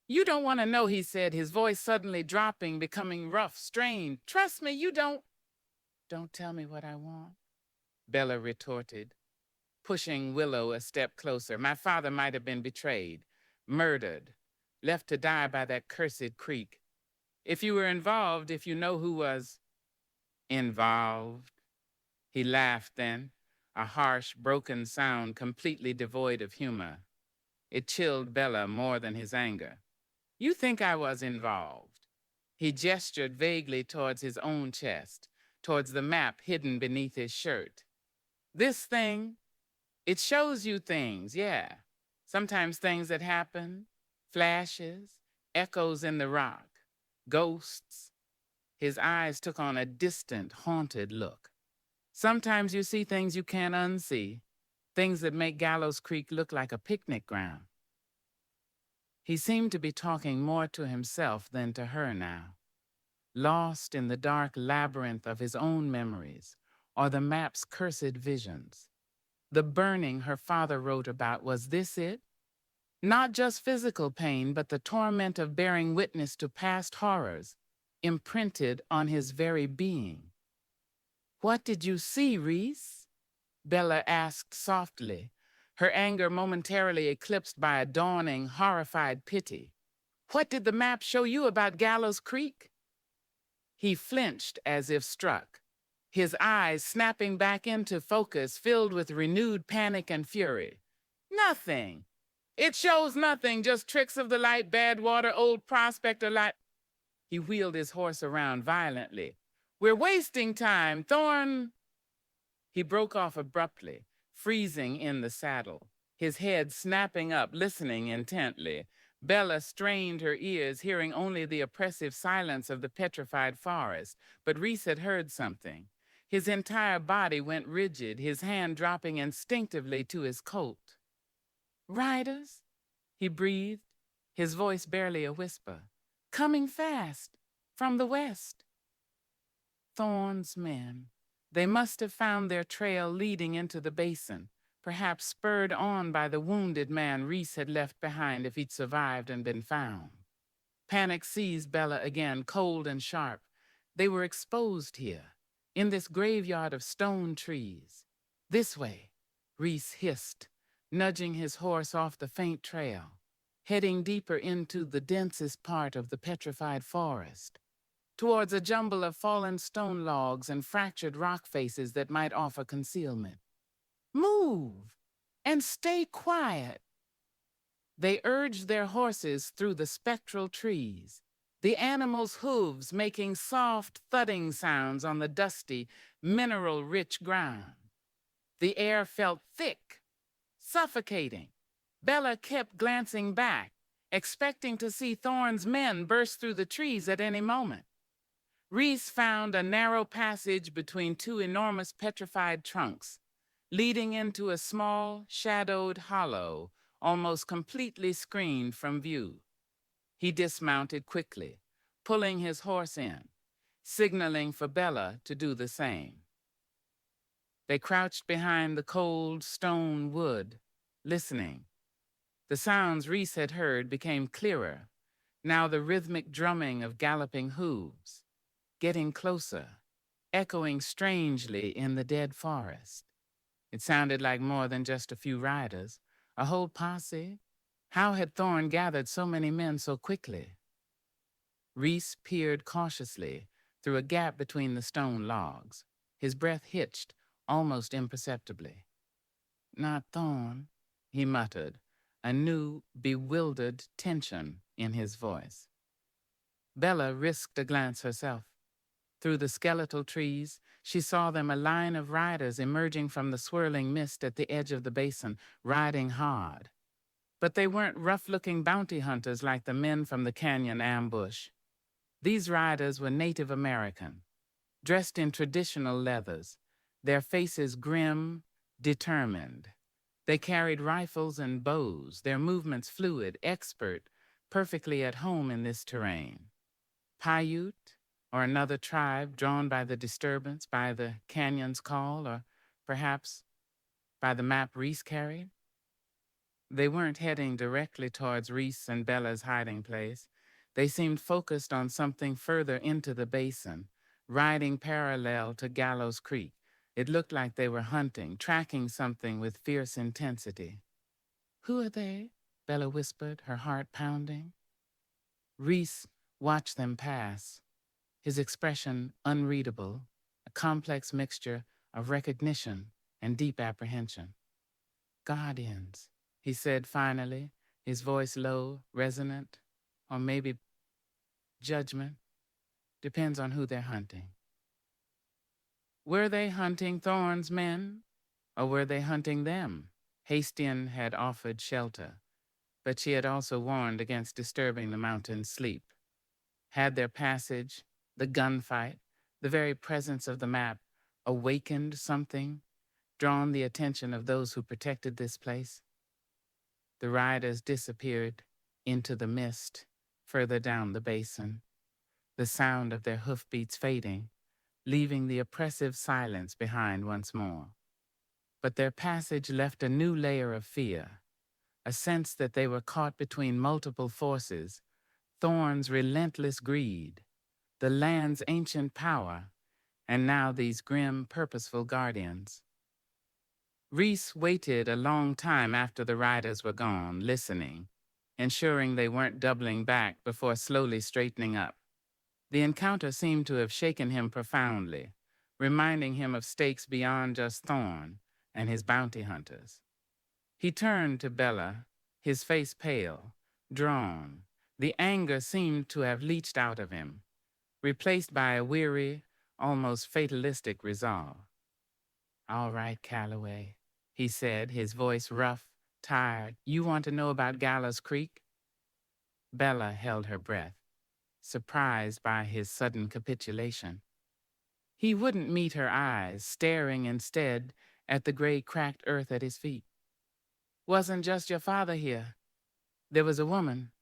You don't want to know, he said, his voice suddenly dropping, becoming rough, strained. Trust me, you don't. Don't tell me what I want, Bella retorted, pushing Willow a step closer. My father might have been betrayed, murdered, left to die by that cursed creek. If you were involved, if you know who was involved. He laughed then, a harsh, broken sound completely devoid of humor. It chilled Bella more than his anger. You think I was involved? He gestured vaguely towards his own chest, towards the map hidden beneath his shirt. This thing, it shows you things, yeah. Sometimes things that happen, flashes, echoes in the rock, ghosts. His eyes took on a distant, haunted look. Sometimes you see things you can't unsee, things that make Gallows Creek look like a picnic ground. He seemed to be talking more to himself than to her now, lost in the dark labyrinth of his own memories or the map's cursed visions. The burning her father wrote about, was this it? Not just physical pain, but the torment of bearing witness to past horrors, imprinted on his very being. What did you see, Reese? Bella asked softly, her anger momentarily eclipsed by a dawning, horrified pity. What did the map show you about Gallows Creek? He flinched as if struck, his eyes snapping back into focus, filled with renewed panic and fury. Nothing. It shows nothing, just tricks of the light, bad water, old prospector light. He wheeled his horse around violently. We're wasting time, Thorn. He broke off abruptly, freezing in the saddle, his head snapping up, listening intently. Bella strained her ears, hearing only the oppressive silence of the petrified forest, but Reese had heard something. His entire body went rigid, his hand dropping instinctively to his coat. Riders, he breathed, his voice barely a whisper. Coming fast, from the west. Thorn's men. They must have found their trail leading into the basin, perhaps spurred on by the wounded man Reese had left behind if he'd survived and been found. Panic seized Bella again, cold and sharp. They were exposed here, in this graveyard of stone trees. This way, Reese hissed, nudging his horse off the faint trail, heading deeper into the densest part of the petrified forest, towards a jumble of fallen stone logs and fractured rock faces that might offer concealment. Move! And stay quiet! They urged their horses through the spectral trees, the animals' hooves making soft, thudding sounds on the dusty, mineral-rich ground. The air felt thick, suffocating. Bella kept glancing back, expecting to see Thorn's men burst through the trees at any moment. Reese found a narrow passage between two enormous petrified trunks, leading into a small, shadowed hollow, almost completely screened from view. He dismounted quickly, pulling his horse in, signaling for Bella to do the same. They crouched behind the cold stone wood, listening. The sounds Reese had heard became clearer, now the rhythmic drumming of galloping hooves, getting closer, echoing strangely in the dead forest. It sounded like more than just a few riders, A whole posse? How had Thorn gathered so many men so quickly? Reese peered cautiously through a gap between the stone logs. His breath hitched, almost imperceptibly. Not Thorn, he muttered, a new, bewildered tension in his voice. Bella risked a glance herself. Through the skeletal trees, she saw them, a line of riders emerging from the swirling mist at the edge of the basin, riding hard. But they weren't rough-looking bounty hunters like the men from the canyon ambush. These riders were Native American, dressed in traditional leathers, their faces grim, determined. They carried rifles and bows, their movements fluid, expert, perfectly at home in this terrain. Paiute, or another tribe drawn by the disturbance, by the canyon's call, or perhaps by the map Reese carried? They weren't heading directly towards Reese and Bella's hiding place. They seemed focused on something further into the basin, riding parallel to Gallows Creek. It looked like they were hunting, tracking something with fierce intensity. "Who are they?" Bella whispered, her heart pounding. Reese watched them pass, his expression unreadable, a complex mixture of recognition and deep apprehension. "Guardians," he said finally, his voice low, resonant, or maybe judgment. Depends on who they're hunting. Were they hunting Thorn's men, or were they hunting them? Hastian had offered shelter, but she had also warned against disturbing the mountain's sleep. Had their passage, the gunfight, the very presence of the map awakened something, drawn the attention of those who protected this place? The riders disappeared into the mist further down the basin, the sound of their hoofbeats fading, leaving the oppressive silence behind once more. But their passage left a new layer of fear, a sense that they were caught between multiple forces, Thorn's relentless greed, the land's ancient power, and now these grim, purposeful guardians. Reese waited a long time after the riders were gone, listening, ensuring they weren't doubling back before slowly straightening up. The encounter seemed to have shaken him profoundly, reminding him of stakes beyond just Thorn and his bounty hunters. He turned to Bella, his face pale, drawn. The anger seemed to have leached out of him, replaced by a weary, almost fatalistic resolve. "All right, Calloway," he said, his voice rough, tired. "You want to know about Gallows Creek?" Bella held her breath, surprised by his sudden capitulation. He wouldn't meet her eyes, staring instead at the gray cracked earth at his feet. "Wasn't just your father here. There was a woman,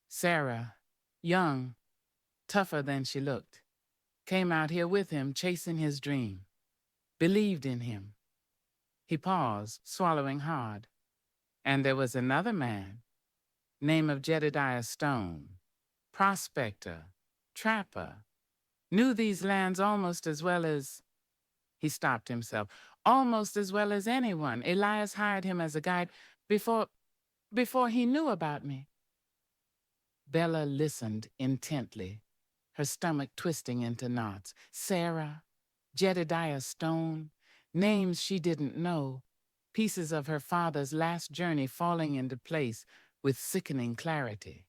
Sarah, young, tougher than she looked. Came out here with him, chasing his dream. Believed in him." He paused, swallowing hard. "And there was another man, name of Jedediah Stone, prospector, trapper, knew these lands almost as well as—" He stopped himself. "Almost as well as anyone. Elias hired him as a guide before he knew about me." Bella listened intently, her stomach twisting into knots. Sarah, Jedediah Stone, names she didn't know, pieces of her father's last journey falling into place with sickening clarity.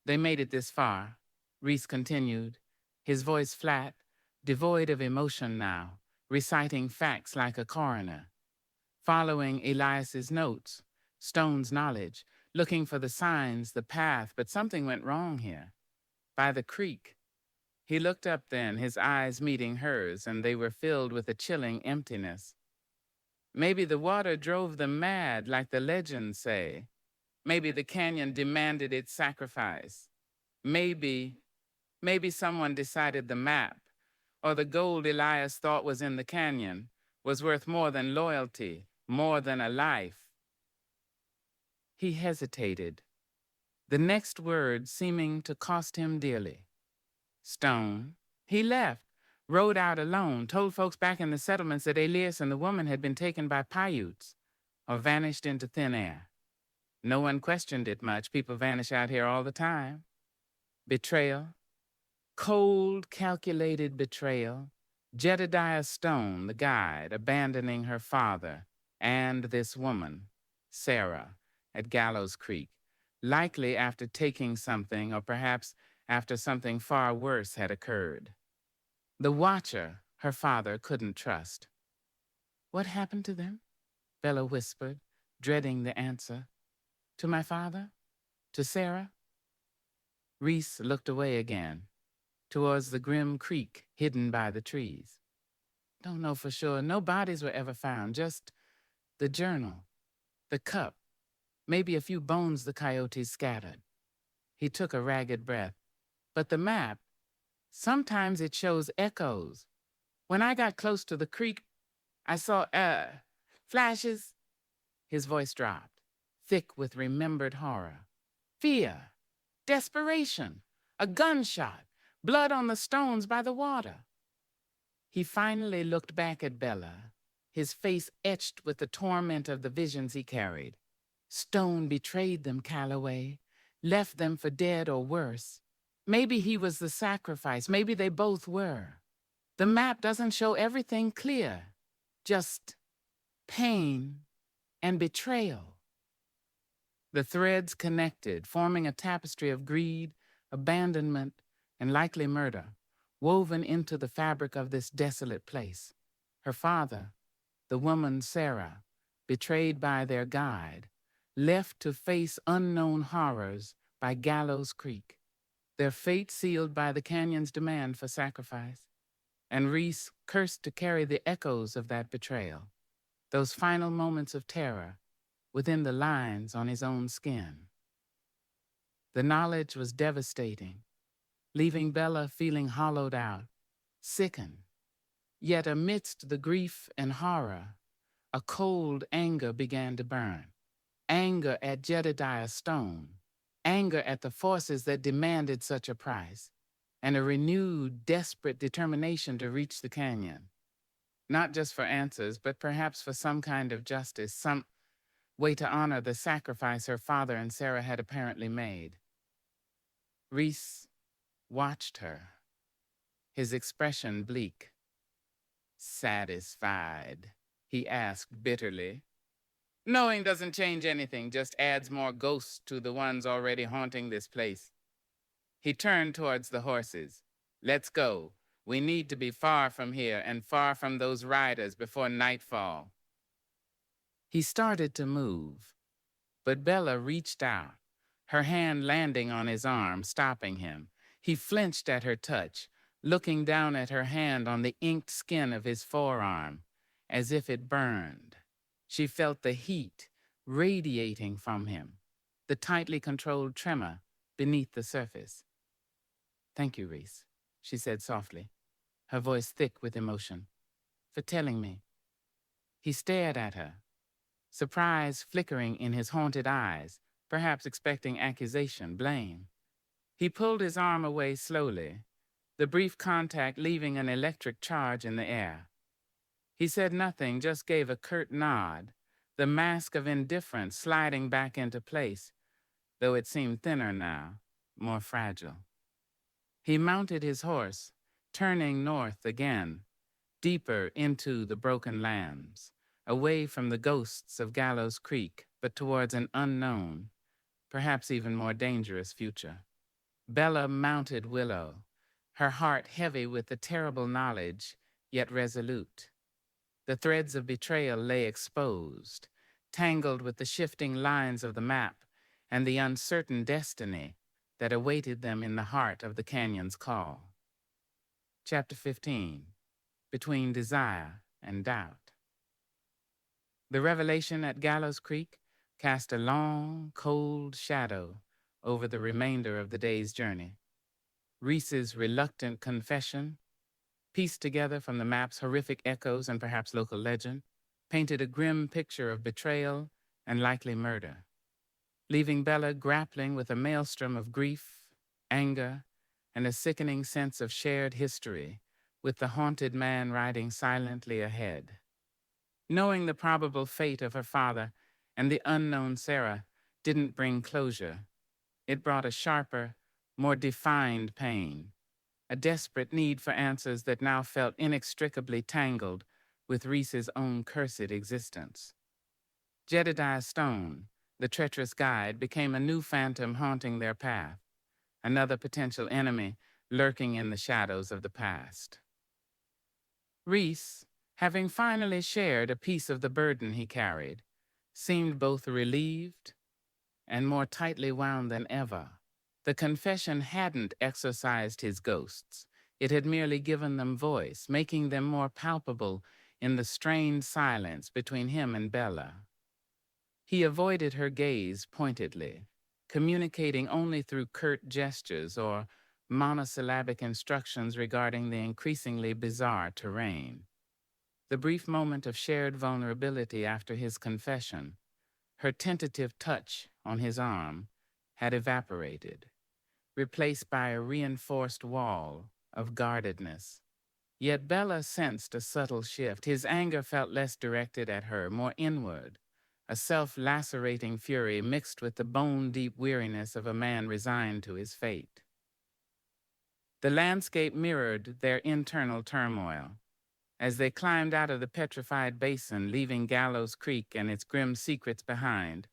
"They made it this far," Reese continued, his voice flat, devoid of emotion now, reciting facts like a coroner. Following Elias's notes, Stone's knowledge, looking for the signs, the path, but something went wrong here. By the creek. He looked up then, his eyes meeting hers, and they were filled with a chilling emptiness. Maybe the water drove them mad, like the legends say. Maybe the canyon demanded its sacrifice. Maybe someone decided the map, or the gold Elias thought was in the canyon, was worth more than loyalty, more than a life. He hesitated, the next word seeming to cost him dearly. "Stone." He left, rode out alone, told folks back in the settlements that Elias and the woman had been taken by Paiutes. or vanished into thin air. No one questioned it much. People vanish out here all the time. Betrayal, cold, calculated betrayal. Jedediah Stone, the guide, abandoning her father and this woman, Sarah, at Gallows Creek, likely after taking something or perhaps after something far worse had occurred. The watcher, her father, couldn't trust. What happened to them? Bella whispered, dreading the answer. To my father? To Sarah? Reese looked away again, towards the grim creek hidden by the trees. Don't know for sure. No bodies were ever found, just the journal, the cup, maybe a few bones the coyotes scattered. He took a ragged breath. But the map, sometimes it shows echoes. When I got close to the creek, I saw, flashes. His voice dropped, thick with remembered horror. Fear, desperation, a gunshot, blood on the stones by the water. He finally looked back at Bella, his face etched with the torment of the visions he carried. Stone betrayed them, Calloway, left them for dead or worse. Maybe he was the sacrifice, maybe they both were. The map doesn't show everything clear, just pain and betrayal. The threads connected, forming a tapestry of greed, abandonment, and likely murder, woven into the fabric of this desolate place. Her father, the woman Sarah, betrayed by their guide, left to face unknown horrors by Gallows Creek, their fate sealed by the canyon's demand for sacrifice, and Reese cursed to carry the echoes of that betrayal, those final moments of terror within the lines on his own skin. The knowledge was devastating, leaving Bella feeling hollowed out, sickened. Yet amidst the grief and horror, a cold anger began to burn. Anger at Jedediah Stone, anger at the forces that demanded such a price, and a renewed, desperate determination to reach the canyon. Not just for answers, but perhaps for some kind of justice, some way to honor the sacrifice her father and Sarah had apparently made. Reese watched her, his expression bleak. Satisfied? He asked bitterly. Knowing doesn't change anything, just adds more ghosts to the ones already haunting this place. He turned towards the horses. Let's go. We need to be far from here and far from those riders before nightfall. He started to move, but Bella reached out, her hand landing on his arm, stopping him. He flinched at her touch, looking down at her hand on the inked skin of his forearm, as if it burned. She felt the heat radiating from him, the tightly controlled tremor beneath the surface. Thank you, Reese, she said softly, her voice thick with emotion, for telling me. He stared at her, surprise flickering in his haunted eyes, perhaps expecting accusation, blame. He pulled his arm away slowly, the brief contact leaving an electric charge in the air. He said nothing, just gave a curt nod, the mask of indifference sliding back into place, though it seemed thinner now, more fragile. He mounted his horse, turning north again, deeper into the broken lands, away from the ghosts of Gallows Creek, but towards an unknown, perhaps even more dangerous future. Bella mounted Willow, her heart heavy with the terrible knowledge, yet resolute. The threads of betrayal lay exposed, tangled with the shifting lines of the map and the uncertain destiny that awaited them in the heart of the canyon's call. Chapter 15, Between Desire and Doubt. The revelation at Gallows Creek cast a long, cold shadow over the remainder of the day's journey. Reese's reluctant confession, pieced together from the map's horrific echoes and perhaps local legend, painted a grim picture of betrayal and likely murder, leaving Bella grappling with a maelstrom of grief, anger, and a sickening sense of shared history with the haunted man riding silently ahead. Knowing the probable fate of her father and the unknown Sarah didn't bring closure. It brought a sharper, more defined pain, a desperate need for answers that now felt inextricably tangled with Reese's own cursed existence. Jedediah Stone, the treacherous guide, became a new phantom haunting their path, another potential enemy lurking in the shadows of the past. Reese, having finally shared a piece of the burden he carried, seemed both relieved and more tightly wound than ever. The confession hadn't exorcised his ghosts. It had merely given them voice, making them more palpable in the strained silence between him and Bella. He avoided her gaze pointedly, communicating only through curt gestures or monosyllabic instructions regarding the increasingly bizarre terrain. The brief moment of shared vulnerability after his confession, her tentative touch on his arm, had evaporated, replaced by a reinforced wall of guardedness. Yet Bella sensed a subtle shift. His anger felt less directed at her, more inward, a self-lacerating fury mixed with the bone-deep weariness of a man resigned to his fate. The landscape mirrored their internal turmoil. As they climbed out of the petrified basin, leaving Gallows Creek and its grim secrets behind,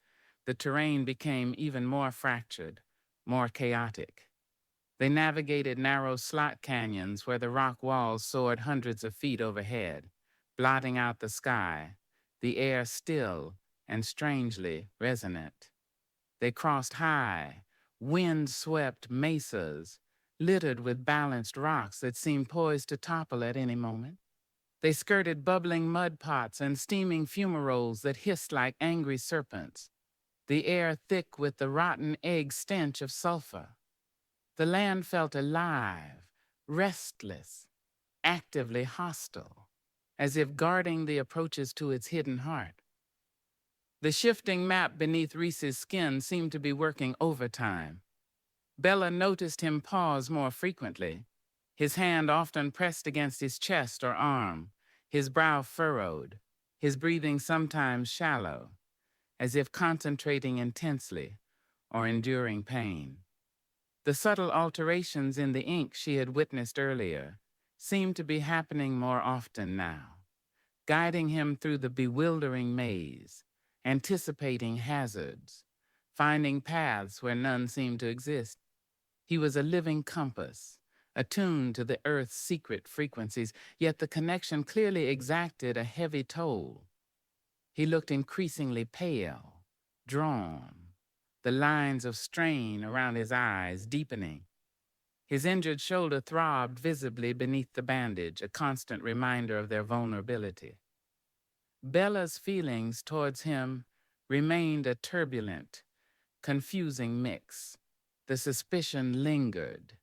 the terrain became even more fractured, more chaotic. They navigated narrow slot canyons where the rock walls soared hundreds of feet overhead, blotting out the sky, the air still and strangely resonant. They crossed high, wind-swept mesas, littered with balanced rocks that seemed poised to topple at any moment. They skirted bubbling mud pots and steaming fumaroles that hissed like angry serpents, the air thick with the rotten egg stench of sulfur. The land felt alive, restless, actively hostile, as if guarding the approaches to its hidden heart. The shifting map beneath Reese's skin seemed to be working overtime. Bella noticed him pause more frequently, his hand often pressed against his chest or arm, his brow furrowed, his breathing sometimes shallow, as if concentrating intensely or enduring pain. The subtle alterations in the ink she had witnessed earlier seemed to be happening more often now, guiding him through the bewildering maze, anticipating hazards, finding paths where none seemed to exist. He was a living compass, attuned to the Earth's secret frequencies, yet the connection clearly exacted a heavy toll. He looked increasingly pale, drawn, the lines of strain around his eyes deepening. His injured shoulder throbbed visibly beneath the bandage, a constant reminder of their vulnerability. Bella's feelings towards him remained a turbulent, confusing mix. The suspicion lingered.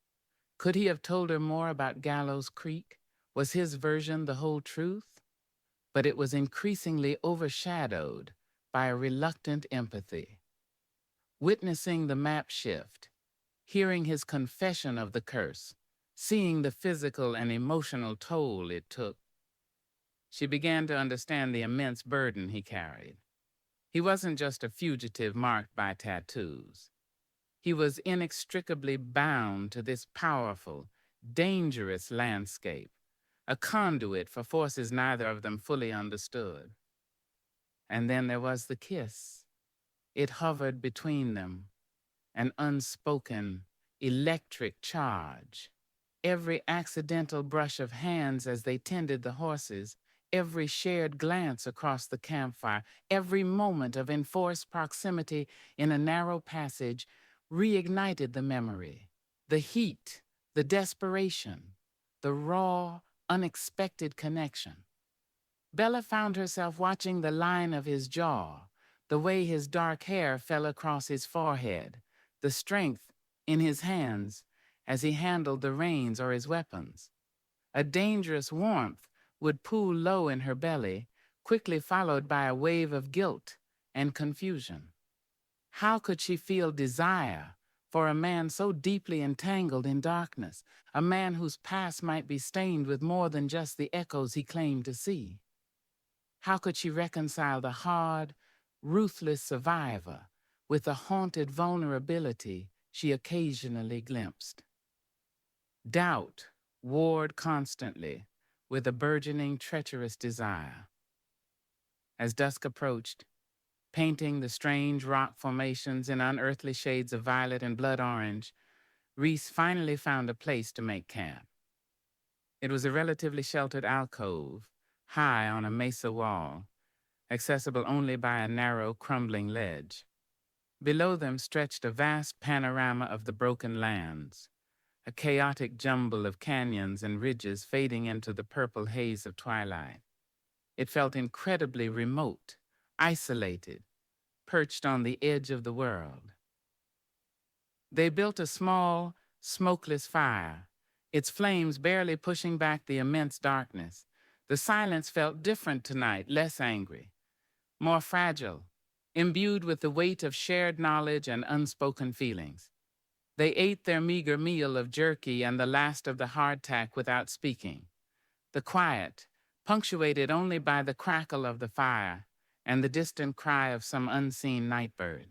Could he have told her more about Gallows Creek? Was his version the whole truth? But it was increasingly overshadowed by a reluctant empathy. Witnessing the map shift, hearing his confession of the curse, seeing the physical and emotional toll it took, she began to understand the immense burden he carried. He wasn't just a fugitive marked by tattoos. He was inextricably bound to this powerful, dangerous landscape, a conduit for forces neither of them fully understood. And then there was the kiss. It hovered between them, an unspoken, electric charge. Every accidental brush of hands as they tended the horses, every shared glance across the campfire, every moment of enforced proximity in a narrow passage reignited the memory, the heat, the desperation, the raw, unexpected connection. Bella found herself watching the line of his jaw, the way his dark hair fell across his forehead, the strength in his hands as he handled the reins or his weapons. A dangerous warmth would pool low in her belly, quickly followed by a wave of guilt and confusion. How could she feel desire for a man so deeply entangled in darkness, a man whose past might be stained with more than just the echoes he claimed to see? How could she reconcile the hard, ruthless survivor with the haunted vulnerability she occasionally glimpsed? Doubt warred constantly with a burgeoning treacherous desire. As dusk approached, painting the strange rock formations in unearthly shades of violet and blood orange, Reese finally found a place to make camp. It was a relatively sheltered alcove, high on a mesa wall, accessible only by a narrow, crumbling ledge. Below them stretched a vast panorama of the broken lands, a chaotic jumble of canyons and ridges fading into the purple haze of twilight. It felt incredibly remote, isolated, perched on the edge of the world. They built a small, smokeless fire, its flames barely pushing back the immense darkness. The silence felt different tonight, less angry, more fragile, imbued with the weight of shared knowledge and unspoken feelings. They ate their meager meal of jerky and the last of the hardtack without speaking. The quiet, punctuated only by the crackle of the fire and the distant cry of some unseen nightbird.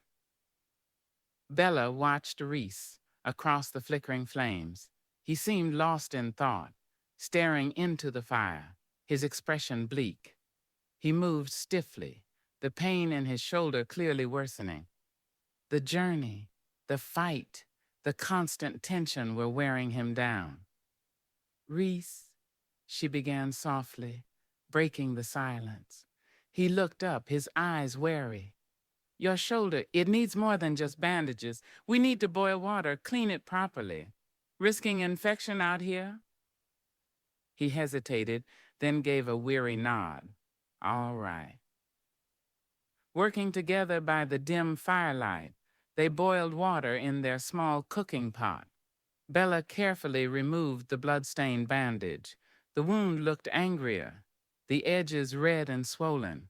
Bella watched Reese across the flickering flames. He seemed lost in thought, staring into the fire, his expression bleak. He moved stiffly, the pain in his shoulder clearly worsening. The journey, the fight, the constant tension were wearing him down. Reese, she began softly, breaking the silence. He looked up, his eyes wary. Your shoulder, it needs more than just bandages. We need to boil water, clean it properly. Risking infection out here? He hesitated, then gave a weary nod. All right. Working together by the dim firelight, they boiled water in their small cooking pot. Bella carefully removed the blood-stained bandage. The wound looked angrier, the edges red and swollen.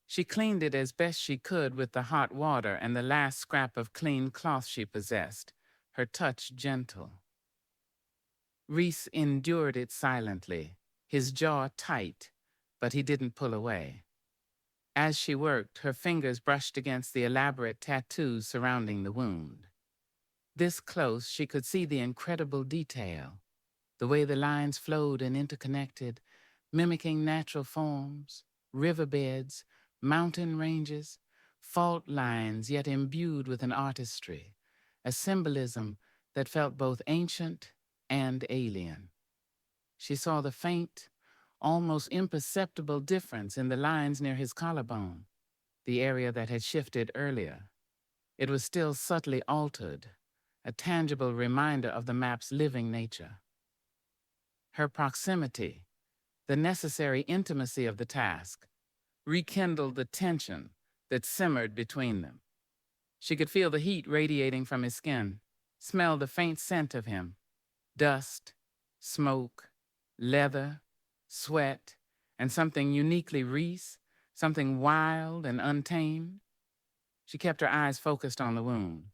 She cleaned it as best she could with the hot water and the last scrap of clean cloth she possessed, her touch gentle. Reese endured it silently, his jaw tight, but he didn't pull away. As she worked, her fingers brushed against the elaborate tattoos surrounding the wound. This close, she could see the incredible detail, the way the lines flowed and interconnected, mimicking natural forms, riverbeds, mountain ranges, fault lines yet imbued with an artistry, a symbolism that felt both ancient and alien. She saw the faint, almost imperceptible difference in the lines near his collarbone, the area that had shifted earlier. It was still subtly altered, a tangible reminder of the map's living nature. Her proximity, the necessary intimacy of the task, rekindled the tension that simmered between them. She could feel the heat radiating from his skin, smell the faint scent of him, dust, smoke, leather, sweat, and something uniquely Reese, something wild and untamed. She kept her eyes focused on the wound,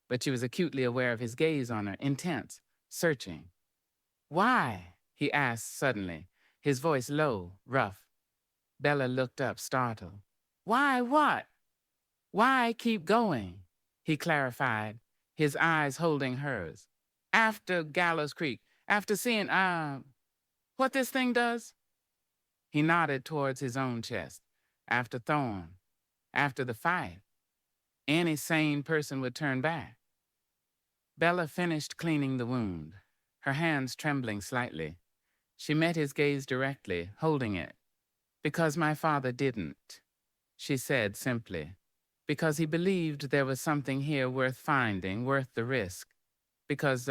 but she was acutely aware of his gaze on her, intense, searching. Why? He asked suddenly, his voice low, rough. Bella looked up, startled. Why what? Why keep going? He clarified, his eyes holding hers. After Gallows Creek, after seeing, what this thing does? He nodded towards his own chest. After Thorn, after the fight, any sane person would turn back. Bella finished cleaning the wound, her hands trembling slightly. She met his gaze directly, holding it. Because my father didn't, she said simply. Because he believed there was something here worth finding, worth the risk. Because,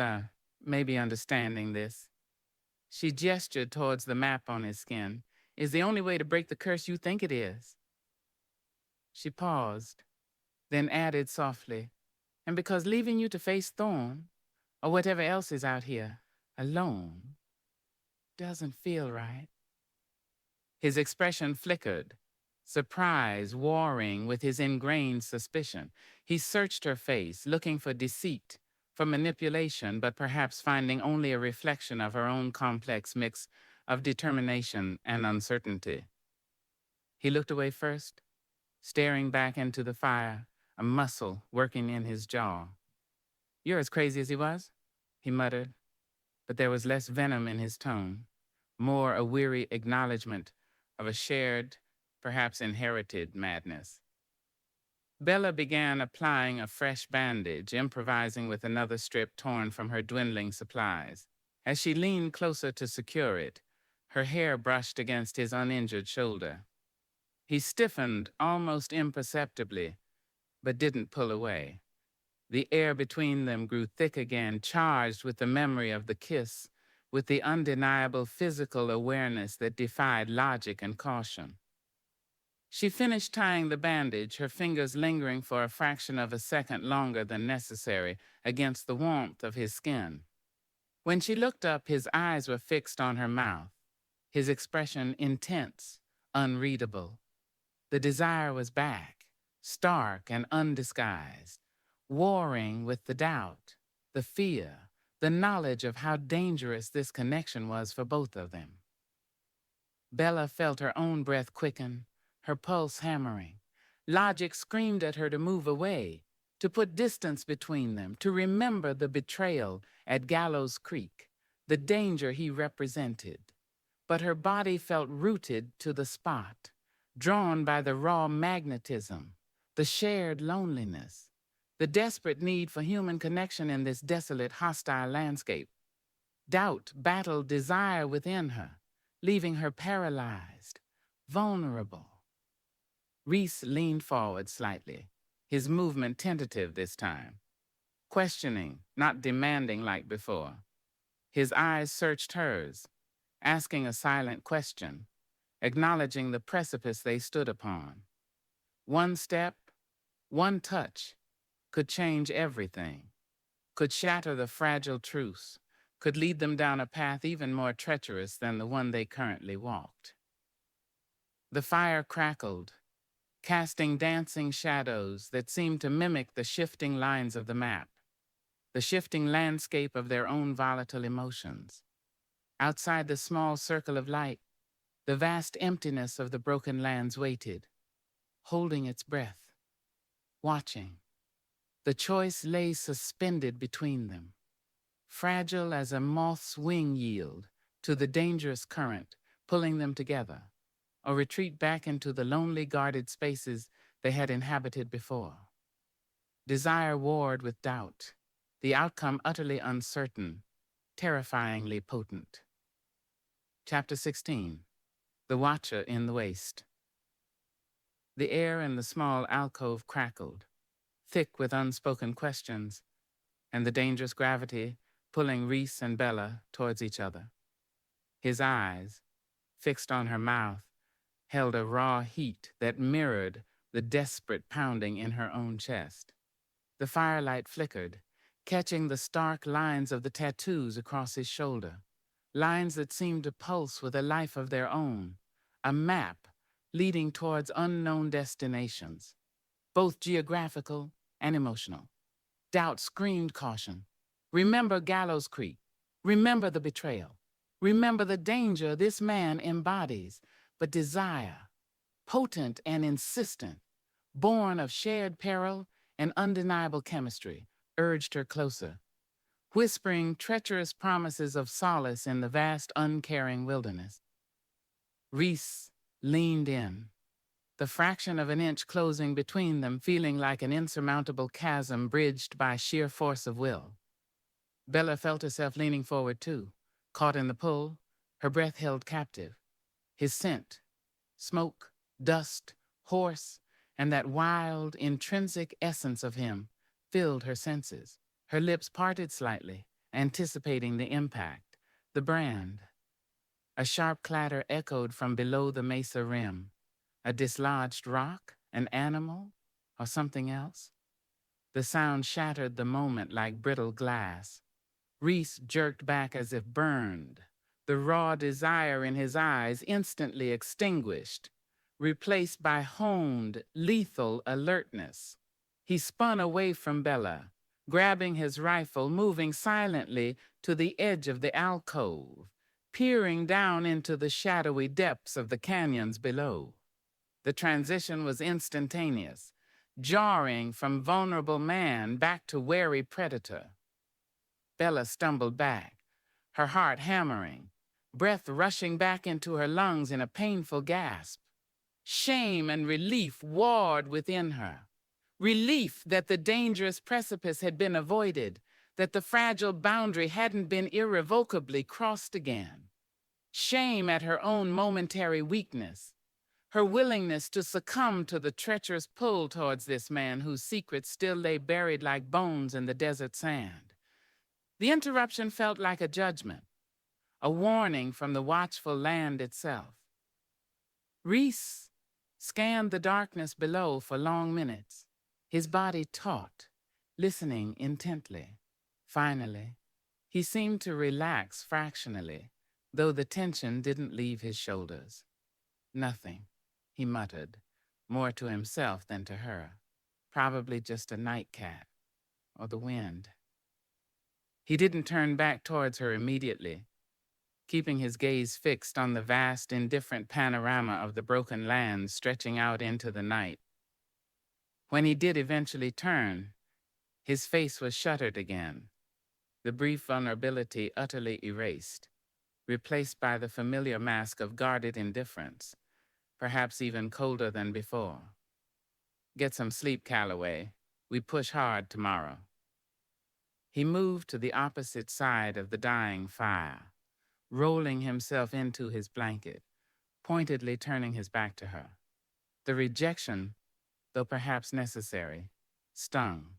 maybe understanding this. She gestured towards the map on his skin. Is the only way to break the curse you think it is. She paused, then added softly, and because leaving you to face Thorn, or whatever else is out here, alone, doesn't feel right. His expression flickered, surprise warring with his ingrained suspicion. He searched her face, looking for deceit, for manipulation, but perhaps finding only a reflection of her own complex mix of determination and uncertainty. He looked away first, staring back into the fire, a muscle working in his jaw. "You're as crazy as he was," he muttered, but there was less venom in his tone, more a weary acknowledgement of a shared, perhaps inherited madness. Bella began applying a fresh bandage, improvising with another strip torn from her dwindling supplies. As she leaned closer to secure it, her hair brushed against his uninjured shoulder. He stiffened almost imperceptibly, but didn't pull away. The air between them grew thick again, charged with the memory of the kiss, with the undeniable physical awareness that defied logic and caution. She finished tying the bandage, her fingers lingering for a fraction of a second longer than necessary against the warmth of his skin. When she looked up, his eyes were fixed on her mouth, his expression intense, unreadable. The desire was back, stark and undisguised, warring with the doubt, the fear, the knowledge of how dangerous this connection was for both of them. Bella felt her own breath quicken, her pulse hammering. Logic screamed at her to move away, to put distance between them, to remember the betrayal at Gallows Creek, the danger he represented. But her body felt rooted to the spot, drawn by the raw magnetism, the shared loneliness, the desperate need for human connection in this desolate, hostile landscape. Doubt battled desire within her, leaving her paralyzed, vulnerable. Reese leaned forward slightly, his movement tentative this time, questioning, not demanding like before. His eyes searched hers, asking a silent question, acknowledging the precipice they stood upon. One step, one touch, could change everything, could shatter the fragile truce, could lead them down a path even more treacherous than the one they currently walked. The fire crackled, casting dancing shadows that seemed to mimic the shifting lines of the map, the shifting landscape of their own volatile emotions. Outside the small circle of light, the vast emptiness of the broken lands waited, holding its breath, watching. The choice lay suspended between them, fragile as a moth's wing yield to the dangerous current pulling them together, or retreat back into the lonely guarded spaces they had inhabited before. Desire warred with doubt, the outcome utterly uncertain, terrifyingly potent. Chapter 16. The Watcher in the Waste. The air in the small alcove crackled, thick with unspoken questions, and the dangerous gravity pulling Reese and Bella towards each other. His eyes, fixed on her mouth, held a raw heat that mirrored the desperate pounding in her own chest. The firelight flickered, catching the stark lines of the tattoos across his shoulder, lines that seemed to pulse with a life of their own, a map leading towards unknown destinations, both geographical and emotional. Doubt screamed caution. Remember Gallows Creek. Remember the betrayal. Remember the danger this man embodies, but desire, potent and insistent, born of shared peril and undeniable chemistry, urged her closer, whispering treacherous promises of solace in the vast, uncaring wilderness. Reese leaned in, the fraction of an inch closing between them feeling like an insurmountable chasm bridged by sheer force of will. Bella felt herself leaning forward too, caught in the pull, her breath held captive. His scent, smoke, dust, horse, and that wild, intrinsic essence of him filled her senses. Her lips parted slightly, anticipating the impact, the brand. A sharp clatter echoed from below the mesa rim. A dislodged rock, an animal, or something else? The sound shattered the moment like brittle glass. Reese jerked back as if burned, the raw desire in his eyes instantly extinguished, replaced by honed, lethal alertness. He spun away from Bella, grabbing his rifle, moving silently to the edge of the alcove, peering down into the shadowy depths of the canyons below. The transition was instantaneous, jarring from vulnerable man back to wary predator. Bella stumbled back, her heart hammering, breath rushing back into her lungs in a painful gasp. Shame and relief warred within her. Relief that the dangerous precipice had been avoided, that the fragile boundary hadn't been irrevocably crossed again. Shame at her own momentary weakness, her willingness to succumb to the treacherous pull towards this man whose secrets still lay buried like bones in the desert sand. The interruption felt like a judgment, a warning from the watchful land itself. Reese scanned the darkness below for long minutes, his body taut, listening intently. Finally, he seemed to relax fractionally, though the tension didn't leave his shoulders. Nothing, he muttered, more to himself than to her. Probably just a nightcat, or the wind. He didn't turn back towards her immediately, keeping his gaze fixed on the vast, indifferent panorama of the broken lands stretching out into the night. When he did eventually turn, his face was shuttered again, the brief vulnerability utterly erased, replaced by the familiar mask of guarded indifference, perhaps even colder than before. Get some sleep, Calloway. We push hard tomorrow. He moved to the opposite side of the dying fire, rolling himself into his blanket, pointedly turning his back to her. The rejection, though perhaps necessary, stung.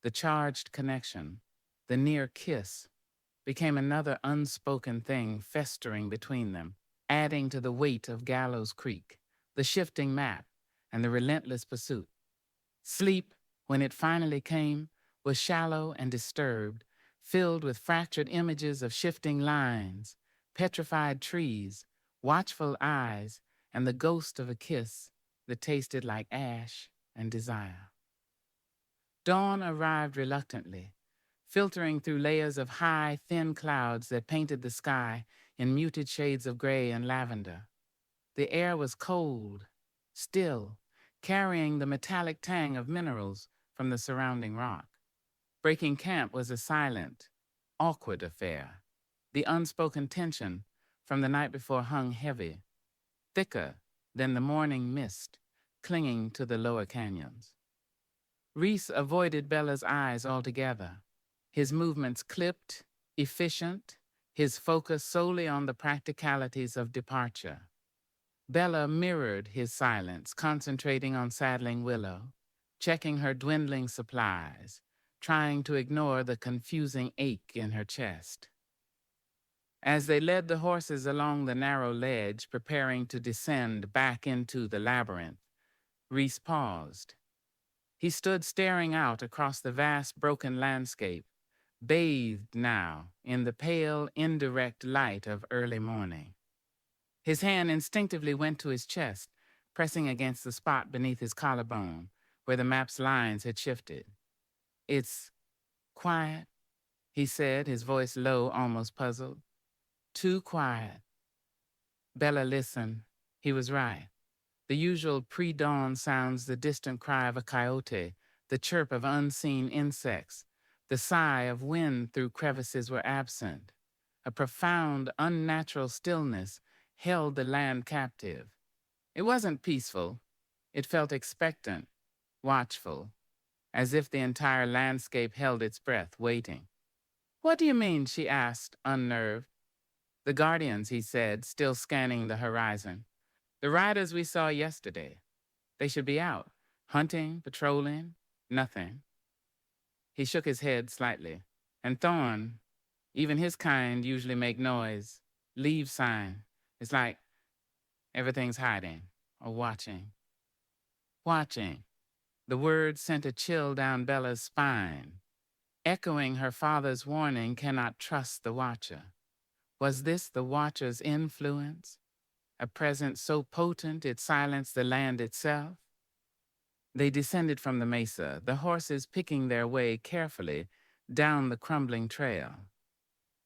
The charged connection, the near kiss, became another unspoken thing festering between them, adding to the weight of Gallows Creek, the shifting map, and the relentless pursuit. Sleep, when it finally came, was shallow and disturbed, filled with fractured images of shifting lines, petrified trees, watchful eyes, and the ghost of a kiss that tasted like ash and desire. Dawn arrived reluctantly, filtering through layers of high, thin clouds that painted the sky in muted shades of gray and lavender. The air was cold, still, carrying the metallic tang of minerals from the surrounding rock. Breaking camp was a silent, awkward affair. The unspoken tension from the night before hung heavy, thicker than the morning mist clinging to the lower canyons. Reese avoided Bella's eyes altogether, his movements clipped, efficient, his focus solely on the practicalities of departure. Bella mirrored his silence, concentrating on saddling Willow, checking her dwindling supplies, trying to ignore the confusing ache in her chest. As they led the horses along the narrow ledge, preparing to descend back into the labyrinth, Reese paused. He stood staring out across the vast broken landscape, bathed now in the pale, indirect light of early morning. His hand instinctively went to his chest, pressing against the spot beneath his collarbone, where the map's lines had shifted. "It's quiet," he said, his voice low, almost puzzled. "Too quiet." Bella listened. He was right. The usual pre-dawn sounds, the distant cry of a coyote, the chirp of unseen insects, the sigh of wind through crevices were absent. A profound, unnatural stillness held the land captive. It wasn't peaceful. It felt expectant, watchful, as if the entire landscape held its breath, waiting. "What do you mean?" she asked, unnerved. "The Guardians," he said, still scanning the horizon. "The riders we saw yesterday. They should be out, hunting, patrolling, nothing." He shook his head slightly. "And Thorn, even his kind usually make noise. Leave sign. It's like everything's hiding or watching." Watching. The word sent a chill down Bella's spine. Echoing her father's warning, "Cannot trust the watcher." Was this the watcher's influence? A presence so potent it silenced the land itself? They descended from the mesa, the horses picking their way carefully down the crumbling trail.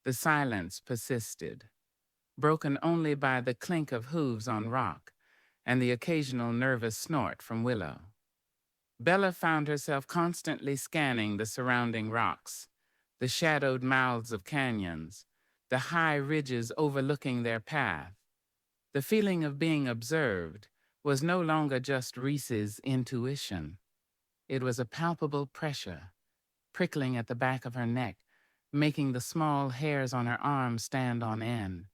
The silence persisted, broken only by the clink of hooves on rock and the occasional nervous snort from Willow. Bella found herself constantly scanning the surrounding rocks, the shadowed mouths of canyons, the high ridges overlooking their path. The feeling of being observed was no longer just Reese's intuition. It was a palpable pressure, prickling at the back of her neck, making the small hairs on her arms stand on end.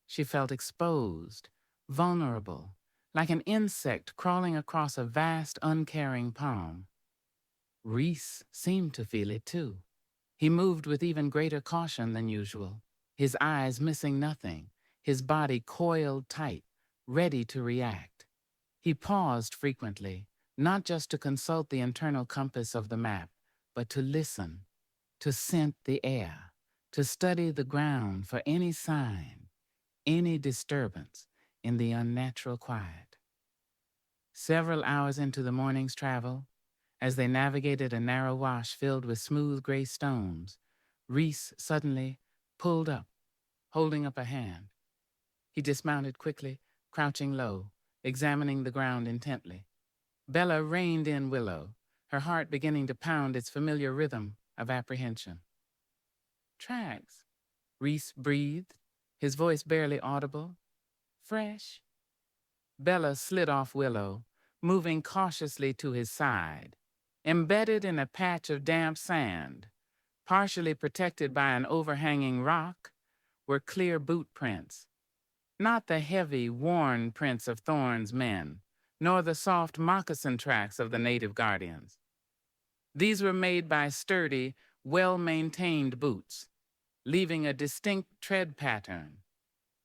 She felt exposed, vulnerable, like an insect crawling across a vast, uncaring palm. Reese seemed to feel it too. He moved with even greater caution than usual, his eyes missing nothing, his body coiled tight, ready to react. He paused frequently, not just to consult the internal compass of the map, but to listen, to scent the air, to study the ground for any sign, any disturbance in the unnatural quiet. Several hours into the morning's travel, as they navigated a narrow wash filled with smooth gray stones, Reese suddenly pulled up, holding up a hand. He dismounted quickly, crouching low, examining the ground intently. Bella reined in Willow, her heart beginning to pound its familiar rhythm of apprehension. Tracks, Reese breathed, his voice barely audible. Fresh. Bella slid off Willow, moving cautiously to his side. Embedded in a patch of damp sand, partially protected by an overhanging rock, were clear boot prints. Not the heavy, worn prints of Thorne's men, nor the soft moccasin tracks of the native guardians. These were made by sturdy, well-maintained boots, leaving a distinct tread pattern.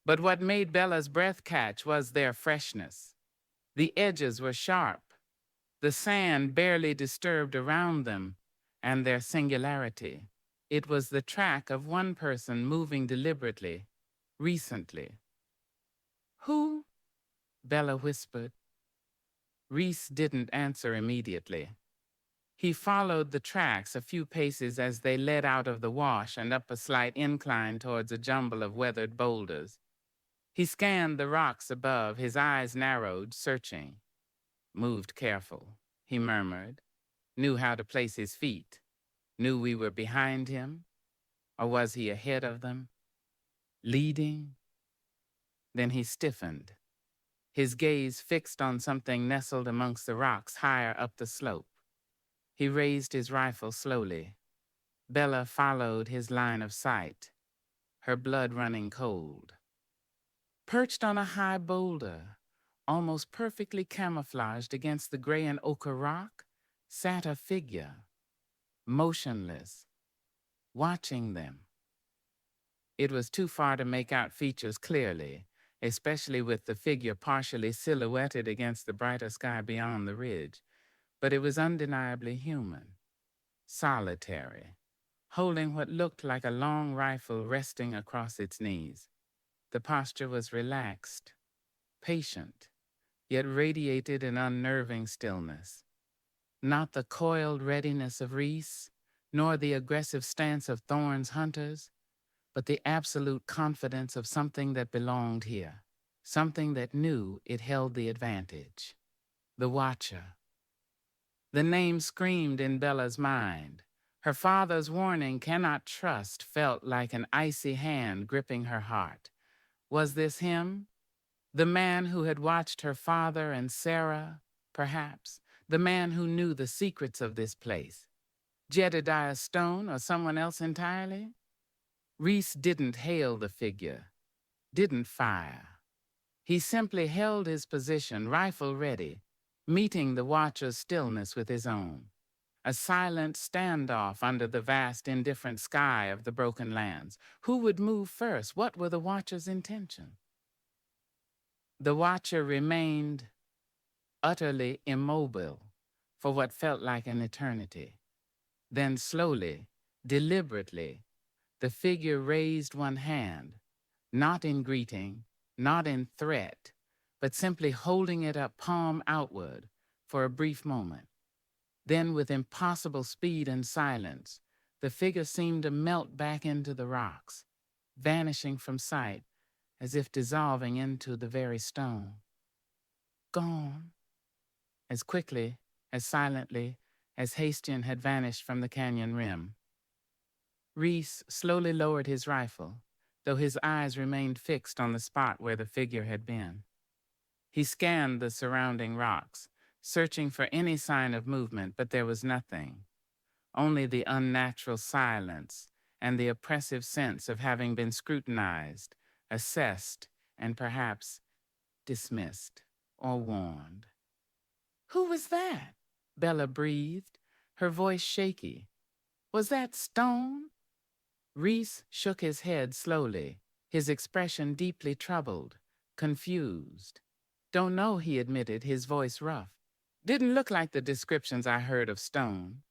But what made Bella's breath catch was their freshness. The edges were sharp, the sand barely disturbed around them, and their singularity. It was the track of one person moving deliberately, recently. Who? Bella whispered. Reese didn't answer immediately. He followed the tracks a few paces as they led out of the wash and up a slight incline towards a jumble of weathered boulders. He scanned the rocks above, his eyes narrowed, searching. Moved careful, he murmured, knew how to place his feet, knew we were behind him, or was he ahead of them? Leading? Then he stiffened, his gaze fixed on something nestled amongst the rocks higher up the slope. He raised his rifle slowly. Bella followed his line of sight, her blood running cold. Perched on a high boulder, almost perfectly camouflaged against the gray and ochre rock, sat a figure, motionless, watching them. It was too far to make out features clearly, especially with the figure partially silhouetted against the brighter sky beyond the ridge, but it was undeniably human, solitary, holding what looked like a long rifle resting across its knees. The posture was relaxed, patient, yet radiated an unnerving stillness. Not the coiled readiness of Reese, nor the aggressive stance of Thorne's hunters, but the absolute confidence of something that belonged here, something that knew it held the advantage. The Watcher. The name screamed in Bella's mind. Her father's warning, "Cannot trust," felt like an icy hand gripping her heart. Was this him? The man who had watched her father and Sarah, perhaps? The man who knew the secrets of this place? Jedediah Stone or someone else entirely? Reese didn't hail the figure, didn't fire. He simply held his position, rifle ready, meeting the Watcher's stillness with his own. A silent standoff under the vast, indifferent sky of the broken lands. Who would move first? What were the Watcher's intentions? The Watcher remained utterly immobile for what felt like an eternity. Then slowly, deliberately, the figure raised one hand, not in greeting, not in threat, but simply holding it up palm outward for a brief moment. Then, with impossible speed and silence, the figure seemed to melt back into the rocks, vanishing from sight as if dissolving into the very stone. Gone. As quickly, as silently, as Hastien had vanished from the canyon rim. Reese slowly lowered his rifle, though his eyes remained fixed on the spot where the figure had been. He scanned the surrounding rocks, searching for any sign of movement, but there was nothing. Only the unnatural silence and the oppressive sense of having been scrutinized, assessed, and perhaps dismissed or warned. "Who was that?" Bella breathed, her voice shaky. "Was that Stone?" Reese shook his head slowly, his expression deeply troubled, confused. "Don't know," he admitted, his voice rough. "Didn't look like the descriptions I heard of Stone.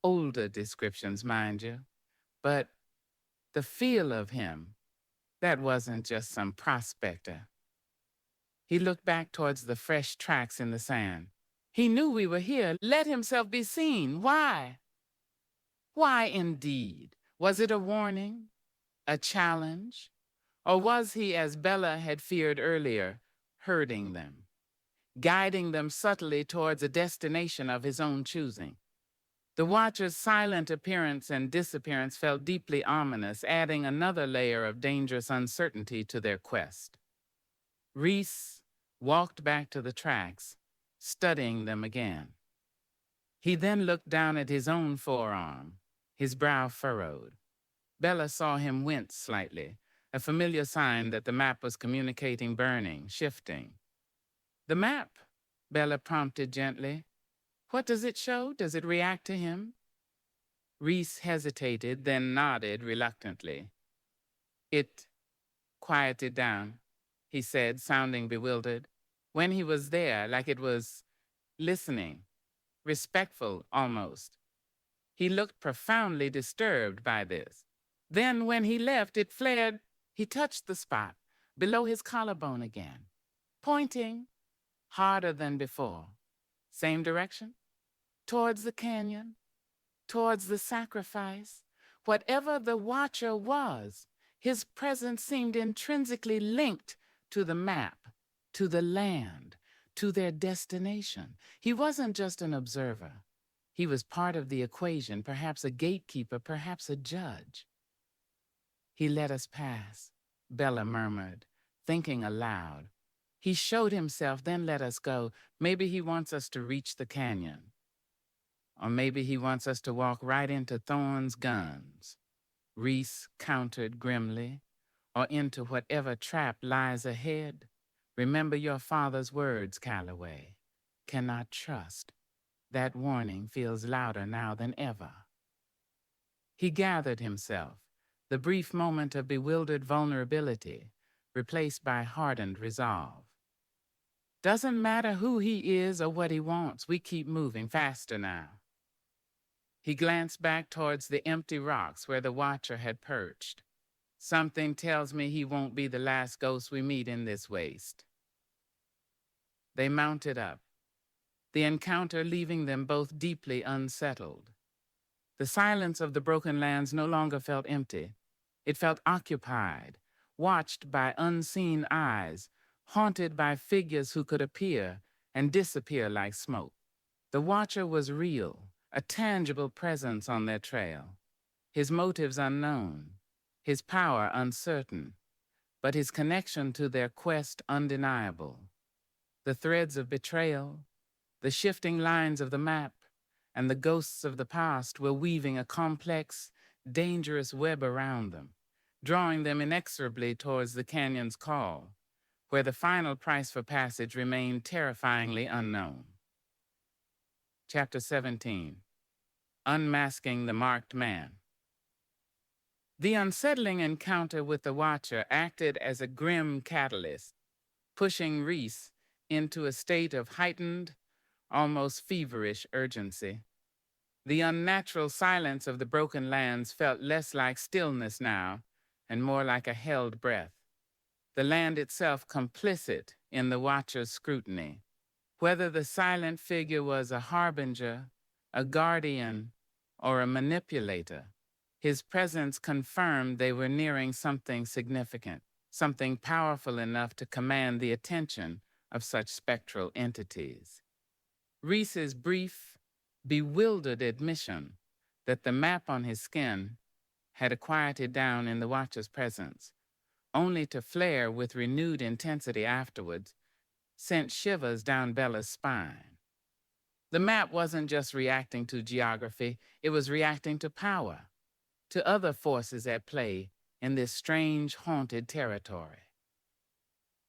Older descriptions, mind you. But the feel of him, that wasn't just some prospector." He looked back towards the fresh tracks in the sand. "He knew we were here, let himself be seen. Why?" Why indeed? Was it a warning? A challenge? Or was he, as Bella had feared earlier, herding them, guiding them subtly towards a destination of his own choosing? The Watcher's silent appearance and disappearance felt deeply ominous, adding another layer of dangerous uncertainty to their quest. Reese walked back to the tracks, studying them again. He then looked down at his own forearm, his brow furrowed. Bella saw him wince slightly, a familiar sign that the map was communicating burning, shifting. "The map," Bella prompted gently. "What does it show? Does it react to him?" Reese hesitated, then nodded reluctantly. "It quieted down," he said, sounding bewildered. "When he was there, like it was listening, respectful almost." He looked profoundly disturbed by this. "Then when he left, it flared." He touched the spot, below his collarbone again, pointing harder than before. "Same direction? Towards the canyon? Towards the sacrifice? Whatever the Watcher was, his presence seemed intrinsically linked to the map, to the land, to their destination. He wasn't just an observer. He was part of the equation, perhaps a gatekeeper, perhaps a judge." "He let us pass," Bella murmured, thinking aloud. "He showed himself, then let us go. Maybe he wants us to reach the canyon. Or maybe he wants us to walk right into Thorne's guns," Reese countered grimly. "Or into whatever trap lies ahead. Remember your father's words, Calloway. Cannot trust. That warning feels louder now than ever." He gathered himself, the brief moment of bewildered vulnerability, replaced by hardened resolve. "Doesn't matter who he is or what he wants, we keep moving faster now." He glanced back towards the empty rocks where the Watcher had perched. "Something tells me he won't be the last ghost we meet in this waste." They mounted up, the encounter leaving them both deeply unsettled. The silence of the broken lands no longer felt empty. It felt occupied, watched by unseen eyes, haunted by figures who could appear and disappear like smoke. The Watcher was real, a tangible presence on their trail. His motives unknown, his power uncertain, but his connection to their quest undeniable. The threads of betrayal, the shifting lines of the map, and the ghosts of the past were weaving a complex, dangerous web around them, drawing them inexorably towards the canyon's call, where the final price for passage remained terrifyingly unknown. Chapter 17. Unmasking the Marked Man. The unsettling encounter with the Watcher acted as a grim catalyst, pushing Reese into a state of heightened, almost feverish urgency. The unnatural silence of the broken lands felt less like stillness now, and more like a held breath. The land itself complicit in the Watcher's scrutiny. Whether the silent figure was a harbinger, a guardian, or a manipulator, his presence confirmed they were nearing something significant, something powerful enough to command the attention of such spectral entities. Reese's brief, bewildered admission that the map on his skin had quieted down in the watcher's presence, only to flare with renewed intensity afterwards, sent shivers down Bella's spine. The map wasn't just reacting to geography, it was reacting to power, to other forces at play in this strange, haunted territory.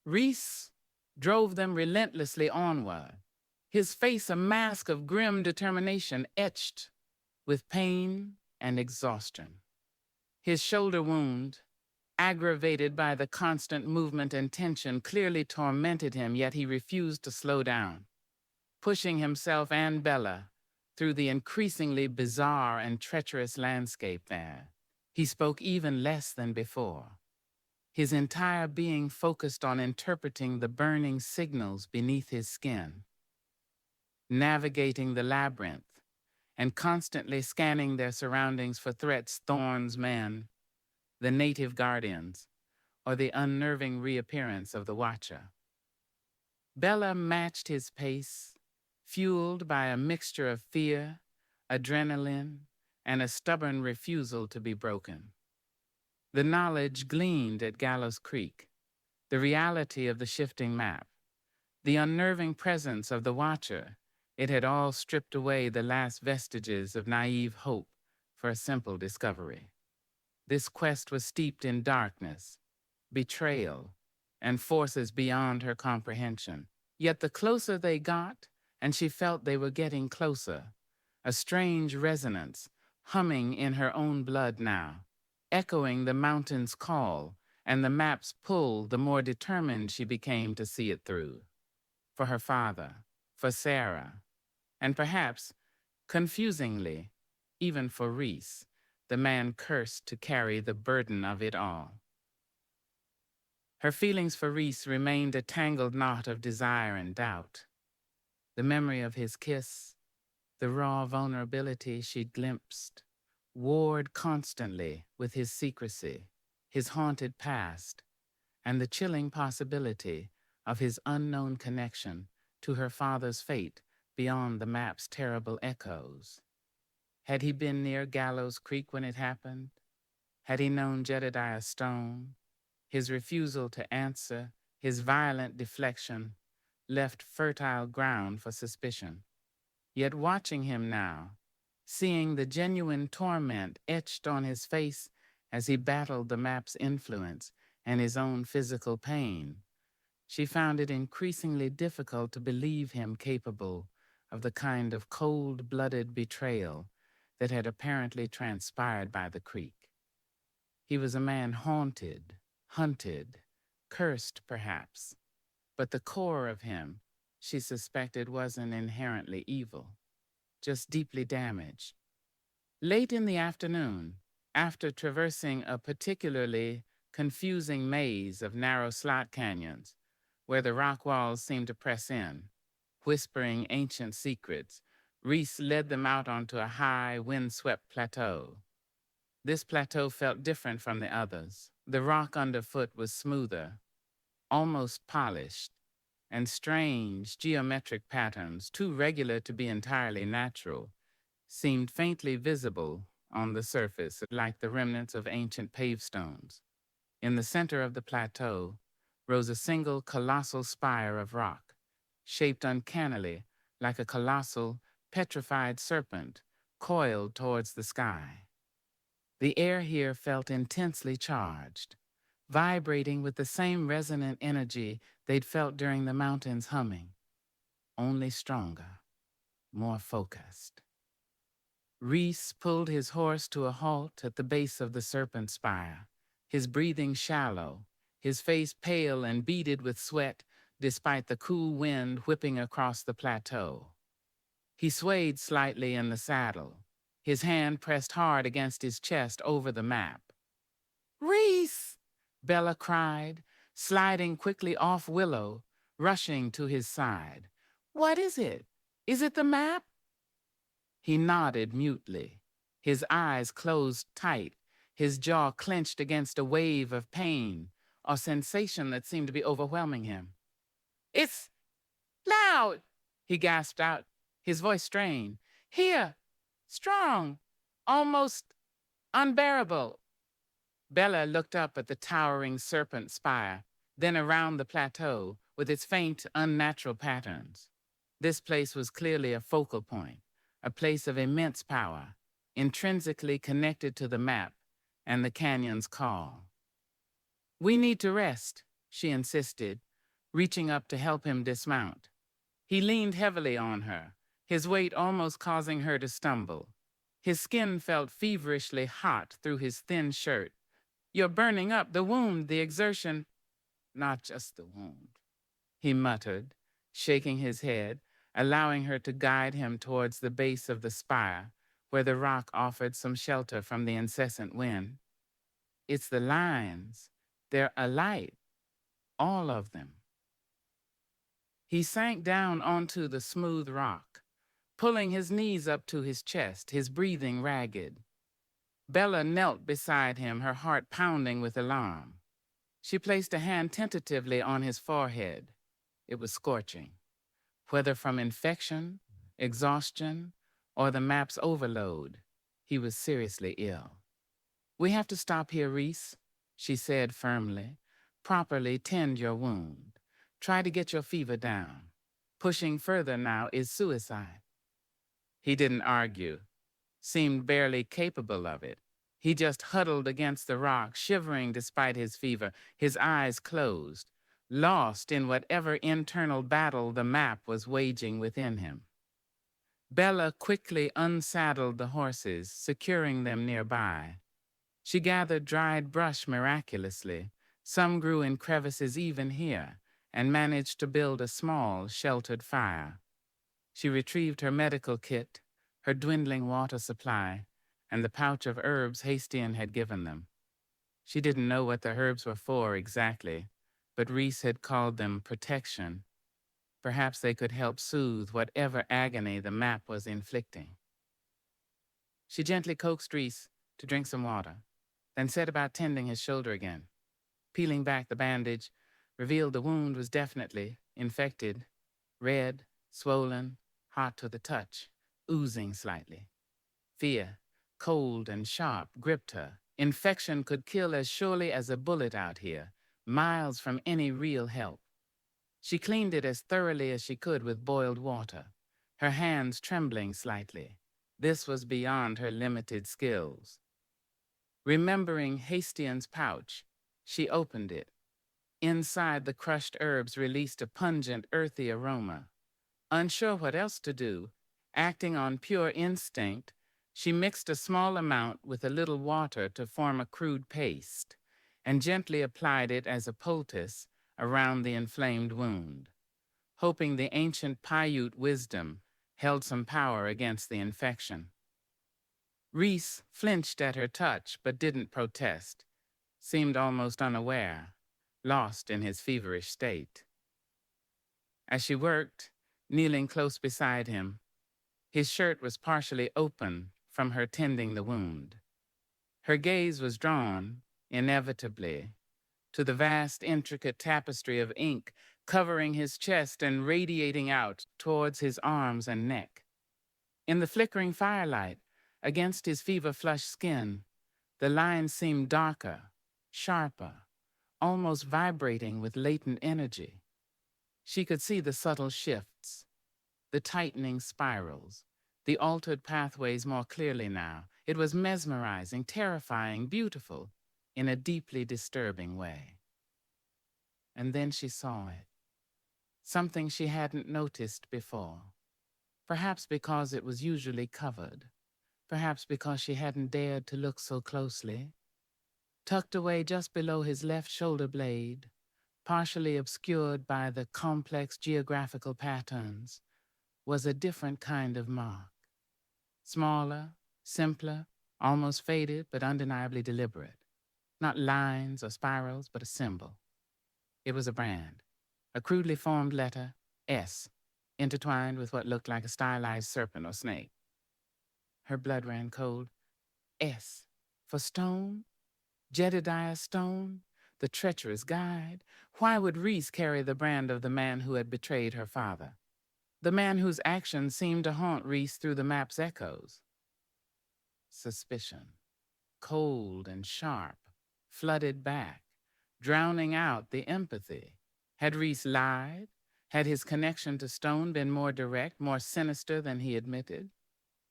Reese drove them relentlessly onward, his face a mask of grim determination etched with pain and exhaustion. His shoulder wound, aggravated by the constant movement and tension, clearly tormented him, yet he refused to slow down, pushing himself and Bella through the increasingly bizarre and treacherous landscape there. He spoke even less than before, his entire being focused on interpreting the burning signals beneath his skin, navigating the labyrinth, and constantly scanning their surroundings for threats, thorns, men, the native guardians, or the unnerving reappearance of the Watcher. Bella matched his pace, fueled by a mixture of fear, adrenaline, and a stubborn refusal to be broken. The knowledge gleaned at Gallows Creek, the reality of the shifting map, the unnerving presence of the Watcher. It had all stripped away the last vestiges of naive hope for a simple discovery. This quest was steeped in darkness, betrayal, and forces beyond her comprehension. Yet the closer they got, and she felt they were getting closer, a strange resonance humming in her own blood now, echoing the mountain's call and the map's pull, the more determined she became to see it through. For her father, for Sarah, and perhaps, confusingly, even for Reese, the man cursed to carry the burden of it all. Her feelings for Reese remained a tangled knot of desire and doubt. The memory of his kiss, the raw vulnerability she'd glimpsed, warred constantly with his secrecy, his haunted past, and the chilling possibility of his unknown connection to her father's fate beyond the map's terrible echoes. Had he been near Gallows Creek when it happened? Had he known Jedediah Stone? His refusal to answer, his violent deflection, left fertile ground for suspicion. Yet watching him now, seeing the genuine torment etched on his face as he battled the map's influence and his own physical pain, she found it increasingly difficult to believe him capable of the kind of cold-blooded betrayal that had apparently transpired by the creek. He was a man haunted, hunted, cursed perhaps, but the core of him, she suspected, wasn't inherently evil, just deeply damaged. Late in the afternoon, after traversing a particularly confusing maze of narrow slot canyons, where the rock walls seemed to press in, whispering ancient secrets, Reese led them out onto a high, windswept plateau. This plateau felt different from the others. The rock underfoot was smoother, almost polished, and strange geometric patterns, too regular to be entirely natural, seemed faintly visible on the surface like the remnants of ancient pavestones. In the center of the plateau rose a single colossal spire of rock, shaped uncannily like a colossal, petrified serpent coiled towards the sky. The air here felt intensely charged, vibrating with the same resonant energy they'd felt during the mountain's humming, only stronger, more focused. Reese pulled his horse to a halt at the base of the serpent spire, his breathing shallow, his face pale and beaded with sweat despite the cool wind whipping across the plateau. He swayed slightly in the saddle, his hand pressed hard against his chest over the map. "Reese!" Bella cried, sliding quickly off Willow, rushing to his side. "What is it? Is it the map?" He nodded mutely, his eyes closed tight, his jaw clenched against a wave of pain or sensation that seemed to be overwhelming him. It's loud, he gasped out, his voice strained. Here, strong, almost unbearable. Bella looked up at the towering serpent spire, then around the plateau with its faint, unnatural patterns. This place was clearly a focal point, a place of immense power, intrinsically connected to the map and the canyon's call. We need to rest, she insisted, reaching up to help him dismount. He leaned heavily on her, his weight almost causing her to stumble. His skin felt feverishly hot through his thin shirt. You're burning up, the wound, the exertion. Not just the wound, he muttered, shaking his head, allowing her to guide him towards the base of the spire, where the rock offered some shelter from the incessant wind. It's the lines. They're alight, all of them. He sank down onto the smooth rock, pulling his knees up to his chest, his breathing ragged. Bella knelt beside him, her heart pounding with alarm. She placed a hand tentatively on his forehead. It was scorching. Whether from infection, exhaustion, or the map's overload, he was seriously ill. We have to stop here, Reese, she said firmly. Properly tend your wound. Try to get your fever down. Pushing further now is suicide. He didn't argue, seemed barely capable of it. He just huddled against the rock, shivering despite his fever, his eyes closed, lost in whatever internal battle the map was waging within him. Bella quickly unsaddled the horses, securing them nearby. She gathered dried brush miraculously. Some grew in crevices even here, and managed to build a small, sheltered fire. She retrieved her medical kit, her dwindling water supply, and the pouch of herbs Hastian had given them. She didn't know what the herbs were for exactly, but Reese had called them protection. Perhaps they could help soothe whatever agony the map was inflicting. She gently coaxed Reese to drink some water, then set about tending his shoulder again. Peeling back the bandage revealed the wound was definitely infected, red, swollen, hot to the touch, oozing slightly. Fear, cold and sharp, gripped her. Infection could kill as surely as a bullet out here, miles from any real help. She cleaned it as thoroughly as she could with boiled water, her hands trembling slightly. This was beyond her limited skills. Remembering Hastian's pouch, she opened it. Inside, the crushed herbs released a pungent, earthy aroma. Unsure what else to do, acting on pure instinct, she mixed a small amount with a little water to form a crude paste, and gently applied it as a poultice around the inflamed wound, hoping the ancient Paiute wisdom held some power against the infection. Reese flinched at her touch, but didn't protest, seemed almost unaware, lost in his feverish state. As she worked, kneeling close beside him, his shirt was partially open from her tending the wound. Her gaze was drawn, inevitably, to the vast, intricate tapestry of ink covering his chest and radiating out towards his arms and neck. In the flickering firelight, against his fever-flushed skin, the lines seemed darker, sharper, almost vibrating with latent energy. She could see the subtle shifts, the tightening spirals, the altered pathways more clearly now. It was mesmerizing, terrifying, beautiful, in a deeply disturbing way. And then she saw it, something she hadn't noticed before. Perhaps because it was usually covered, perhaps because she hadn't dared to look so closely. Tucked away just below his left shoulder blade, partially obscured by the complex geographical patterns, was a different kind of mark. Smaller, simpler, almost faded, but undeniably deliberate. Not lines or spirals, but a symbol. It was a brand, a crudely formed letter, S, intertwined with what looked like a stylized serpent or snake. Her blood ran cold. S, for stone? Jedediah Stone? The treacherous guide? Why would Reese carry the brand of the man who had betrayed her father? The man whose actions seemed to haunt Reese through the map's echoes? Suspicion, cold and sharp, flooded back, drowning out the empathy. Had Reese lied? Had his connection to Stone been more direct, more sinister than he admitted?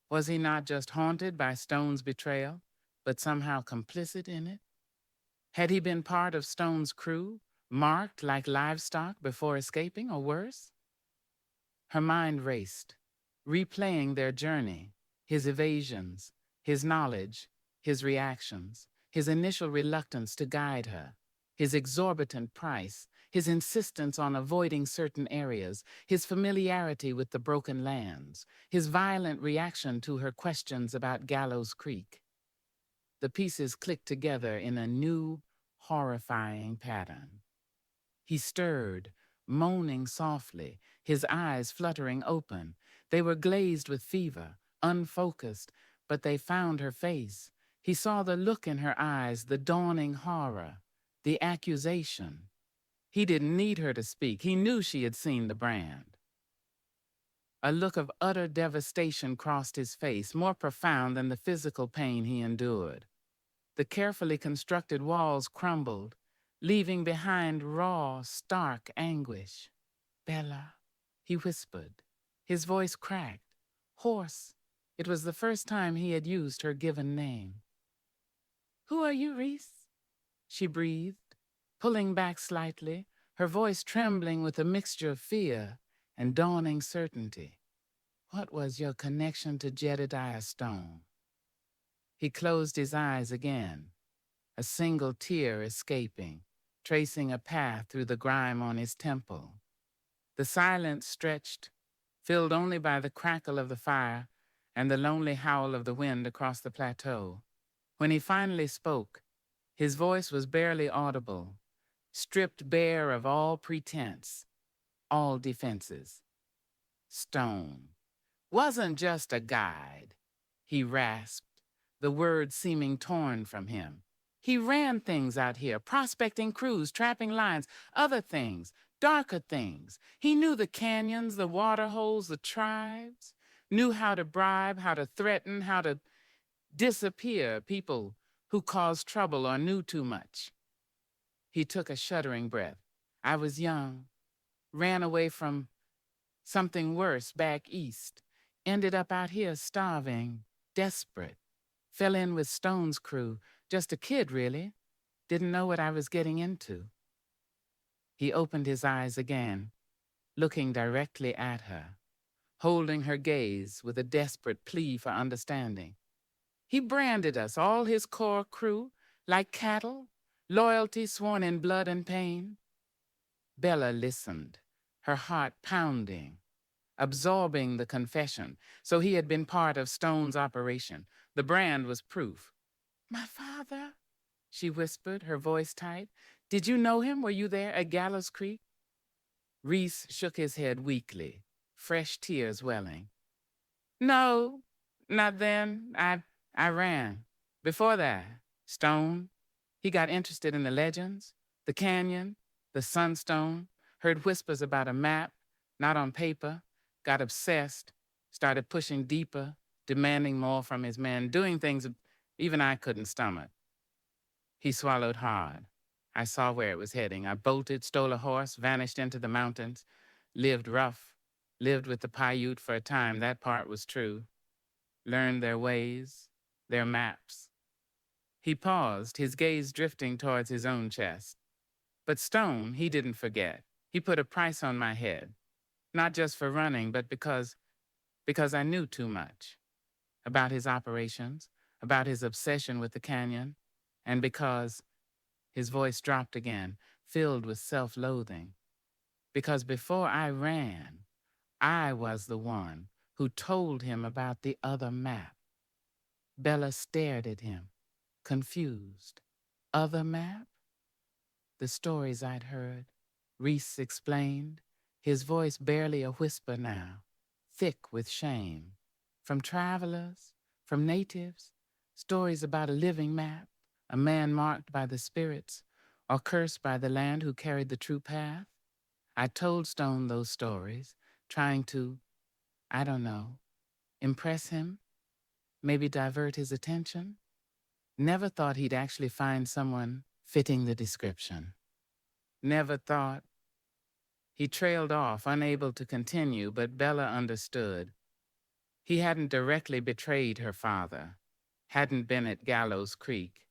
Was he not just haunted by Stone's betrayal, but somehow complicit in it? Had he been part of Stone's crew, marked like livestock before escaping, or worse? Her mind raced, replaying their journey, his evasions, his knowledge, his reactions, his initial reluctance to guide her, his exorbitant price, his insistence on avoiding certain areas, his familiarity with the broken lands, his violent reaction to her questions about Gallows Creek. The pieces clicked together in a new, horrifying pattern. He stirred, moaning softly, his eyes fluttering open. They were glazed with fever, unfocused, but they found her face. He saw the look in her eyes, the dawning horror, the accusation. He didn't need her to speak. He knew she had seen the brand. A look of utter devastation crossed his face, more profound than the physical pain he endured. The carefully constructed walls crumbled, leaving behind raw, stark anguish. "Bella," he whispered. His voice cracked, hoarse. It was the first time he had used her given name. "Who are you, Reese?" she breathed, pulling back slightly, her voice trembling with a mixture of fear and dawning certainty. "What was your connection to Jedediah Stone?" He closed his eyes again, a single tear escaping, tracing a path through the grime on his temple. The silence stretched, filled only by the crackle of the fire and the lonely howl of the wind across the plateau. When he finally spoke, his voice was barely audible, stripped bare of all pretense, all defenses. "Stone wasn't just a guide," he rasped, the words seeming torn from him. "He ran things out here, prospecting crews, trapping lines, other things, darker things. He knew the canyons, the water holes, the tribes, knew how to bribe, how to threaten, how to disappear people who caused trouble or knew too much." He took a shuddering breath. "I was young, ran away from something worse back east, ended up out here starving, desperate. Fell in with Stone's crew, just a kid really, didn't know what I was getting into." He opened his eyes again, looking directly at her, holding her gaze with a desperate plea for understanding. "He branded us, all his core crew, like cattle, loyalty sworn in blood and pain." Bella listened, her heart pounding, absorbing the confession. So he had been part of Stone's operation. The brand was proof. "My father," she whispered, her voice tight. "Did you know him? Were you there at Gallows Creek?" Reese shook his head weakly, fresh tears welling. "No, not then. I ran. Before that, Stone, he got interested in the legends, the canyon, the sunstone, heard whispers about a map, not on paper, got obsessed, started pushing deeper, demanding more from his men, doing things even I couldn't stomach. He swallowed hard. I saw where it was heading. I bolted, stole a horse, vanished into the mountains, lived rough, lived with the Paiute for a time. That part was true. Learned their ways, their maps." He paused, his gaze drifting towards his own chest. "But Stone, he didn't forget. He put a price on my head. Not just for running, but because I knew too much. About his operations, about his obsession with the canyon, and because," his voice dropped again, filled with self-loathing, "because before I ran, I was the one who told him about the other map." Bella stared at him, confused. "Other map?" "The stories I'd heard," Reese explained, his voice barely a whisper now, thick with shame. "From travelers, from natives, stories about a living map, a man marked by the spirits, or cursed by the land who carried the true path? I told Stone those stories, trying to, I don't know, impress him, maybe divert his attention. Never thought he'd actually find someone fitting the description. Never thought. He trailed off, unable to continue, but Bella understood. He hadn't directly betrayed her father, hadn't been at Gallows Creek,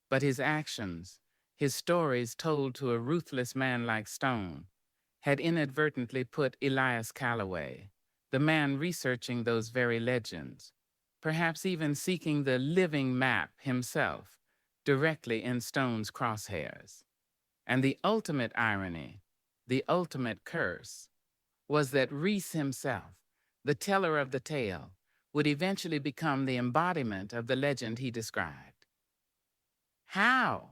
but his actions, his stories told to a ruthless man like Stone, had inadvertently put Elias Calloway, the man researching those very legends, perhaps even seeking the living map himself, directly in Stone's crosshairs. And the ultimate irony, the ultimate curse, was that Reese himself, the teller of the tale, would eventually become the embodiment of the legend he described. How?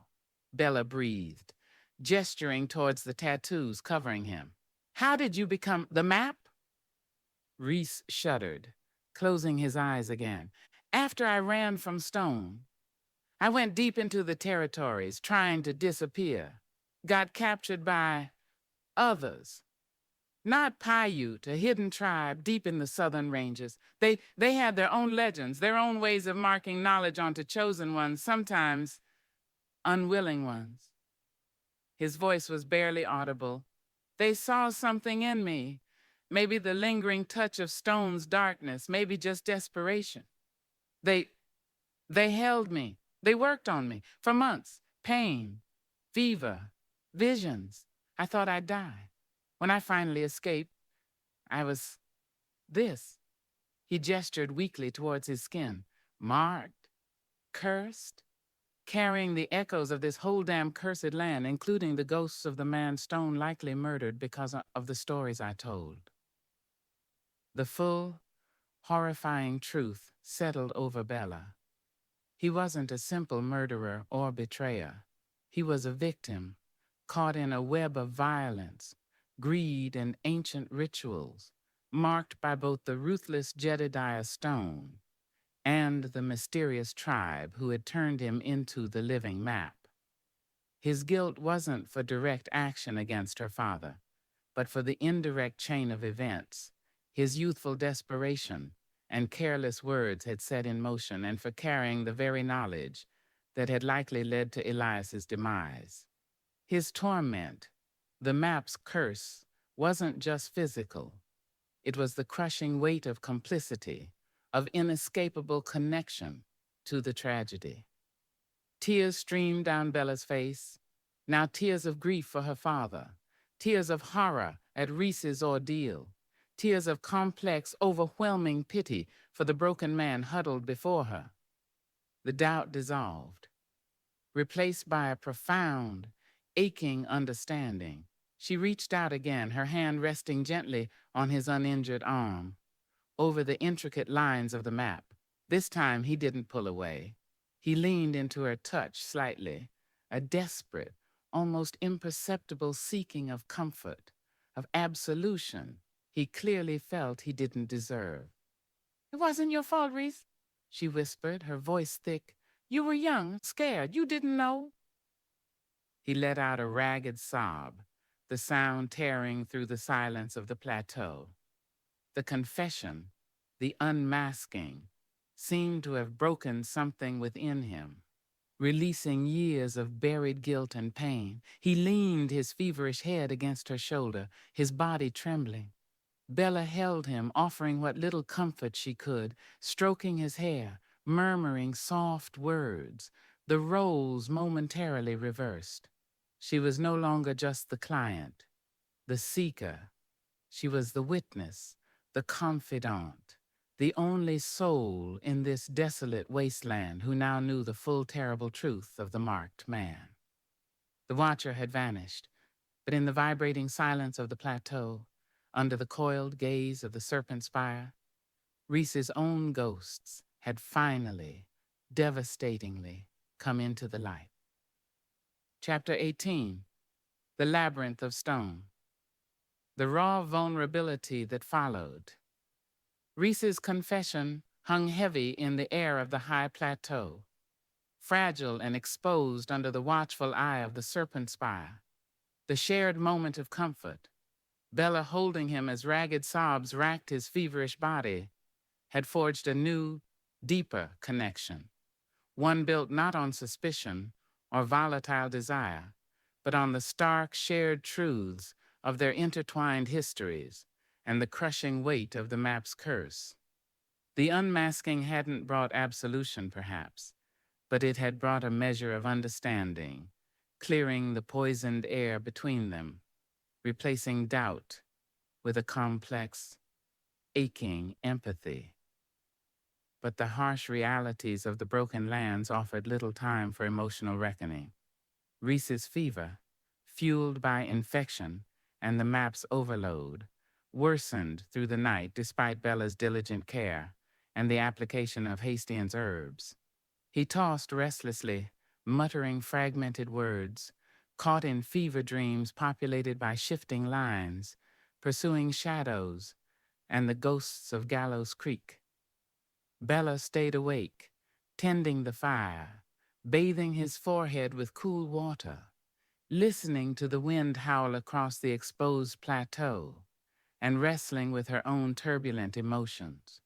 Bella breathed, gesturing towards the tattoos covering him. How did you become the map? Reese shuddered, closing his eyes again. After I ran from Stone, I went deep into the territories, trying to disappear. Got captured by others. Not Paiute, a hidden tribe deep in the southern ranges. They had their own legends, their own ways of marking knowledge onto chosen ones, sometimes unwilling ones. His voice was barely audible. They saw something in me. Maybe the lingering touch of Stone's darkness, maybe just desperation. They held me. They worked on me for months. Pain, fever, visions. I thought I'd die. When I finally escaped, I was this. He gestured weakly towards his skin. Marked, cursed, carrying the echoes of this whole damn cursed land, including the ghosts of the man Stone likely murdered because of the stories I told. The full, horrifying truth settled over Bella. He wasn't a simple murderer or betrayer. He was a victim, caught in a web of violence, greed, and ancient rituals, marked by both the ruthless Jedediah Stone and the mysterious tribe who had turned him into the living map. His guilt wasn't for direct action against her father, but for the indirect chain of events his youthful desperation and careless words had set in motion, and for carrying the very knowledge that had likely led to Elias's demise. His torment, the map's curse, wasn't just physical. It was the crushing weight of complicity, of inescapable connection to the tragedy. Tears streamed down Bella's face, now tears of grief for her father, tears of horror at Reese's ordeal, tears of complex, overwhelming pity for the broken man huddled before her. The doubt dissolved, replaced by a profound, aching understanding. She reached out again, her hand resting gently on his uninjured arm, over the intricate lines of the map. This time he didn't pull away. He leaned into her touch slightly, a desperate, almost imperceptible seeking of comfort, of absolution he clearly felt he didn't deserve. "It wasn't your fault, Reese," she whispered, her voice thick. "You were young, scared. You didn't know." He let out a ragged sob, the sound tearing through the silence of the plateau. The confession, the unmasking, seemed to have broken something within him, releasing years of buried guilt and pain. He leaned his feverish head against her shoulder, his body trembling. Bella held him, offering what little comfort she could, stroking his hair, murmuring soft words. The roles momentarily reversed. She was no longer just the client, the seeker. She was the witness, the confidant, the only soul in this desolate wasteland who now knew the full terrible truth of the marked man. The watcher had vanished, but in the vibrating silence of the plateau, under the coiled gaze of the serpent spire, Reese's own ghosts had finally, devastatingly, come into the light. Chapter 18, The Labyrinth of Stone. The raw vulnerability that followed. Reese's confession hung heavy in the air of the high plateau. fragile and exposed under the watchful eye of the serpent spire. The shared moment of comfort, Bella holding him as ragged sobs racked his feverish body, had forged a new, deeper connection, one built not on suspicion or volatile desire, but on the stark shared truths of their intertwined histories and the crushing weight of the map's curse. The unmasking hadn't brought absolution, perhaps, but it had brought a measure of understanding, clearing the poisoned air between them, replacing doubt with a complex, aching empathy. But the harsh realities of the broken lands offered little time for emotional reckoning. Reese's fever, fueled by infection and the map's overload, worsened through the night despite Bella's diligent care and the application of Hastings herbs. He tossed restlessly, muttering fragmented words, caught in fever dreams populated by shifting lines, pursuing shadows and the ghosts of Gallows Creek. Bella stayed awake, tending the fire, bathing his forehead with cool water, listening to the wind howl across the exposed plateau, and wrestling with her own turbulent emotions.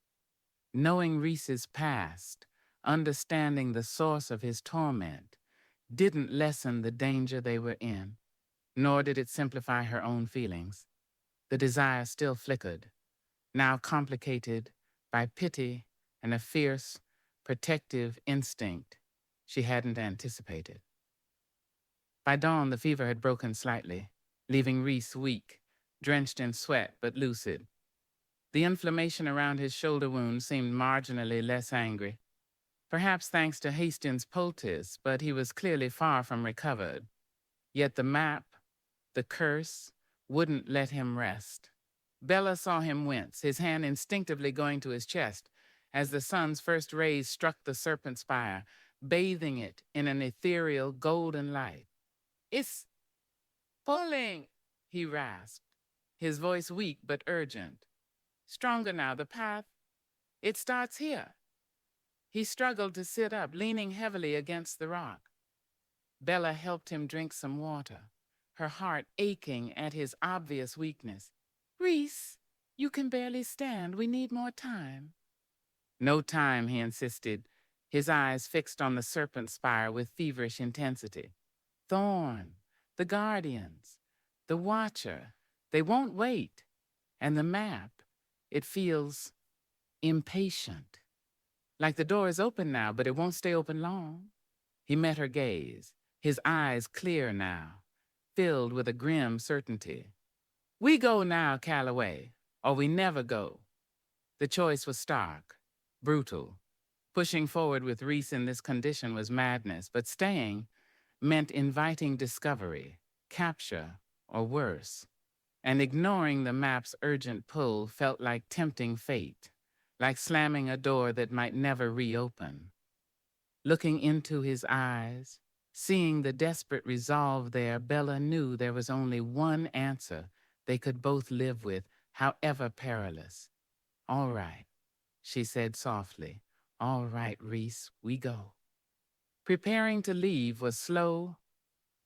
Knowing Reese's past, understanding the source of his torment, didn't lessen the danger they were in, nor did it simplify her own feelings. The desire still flickered, now complicated by pity and a fierce, protective instinct she hadn't anticipated. By dawn, the fever had broken slightly, leaving Reese weak, drenched in sweat but lucid. The inflammation around his shoulder wound seemed marginally less angry, perhaps thanks to Hastings' poultice, but he was clearly far from recovered. Yet the map, the curse, wouldn't let him rest. Bella saw him wince, his hand instinctively going to his chest, as the sun's first rays struck the serpent spire, bathing it in an ethereal golden light. "It's pulling," he rasped, his voice weak but urgent. "Stronger now, the path. It starts here." He struggled to sit up, leaning heavily against the rock. Bella helped him drink some water, her heart aching at his obvious weakness. "Reese, you can barely stand. We need more time." "No time," he insisted, his eyes fixed on the serpent spire with feverish intensity. "Thorn, the guardians, the watcher, they won't wait. And the map, it feels impatient. Like the door is open now, but it won't stay open long." He met her gaze, his eyes clear now, filled with a grim certainty. "We go now, Calloway, or we never go." The choice was stark, brutal. Pushing forward with Reese in this condition was madness, but staying meant inviting discovery, capture, or worse. And ignoring the map's urgent pull felt like tempting fate, like slamming a door that might never reopen. Looking into his eyes, seeing the desperate resolve there, Bella knew there was only one answer they could both live with, however perilous. "All right," she said softly. "All right, Reese, we go." Preparing to leave was slow,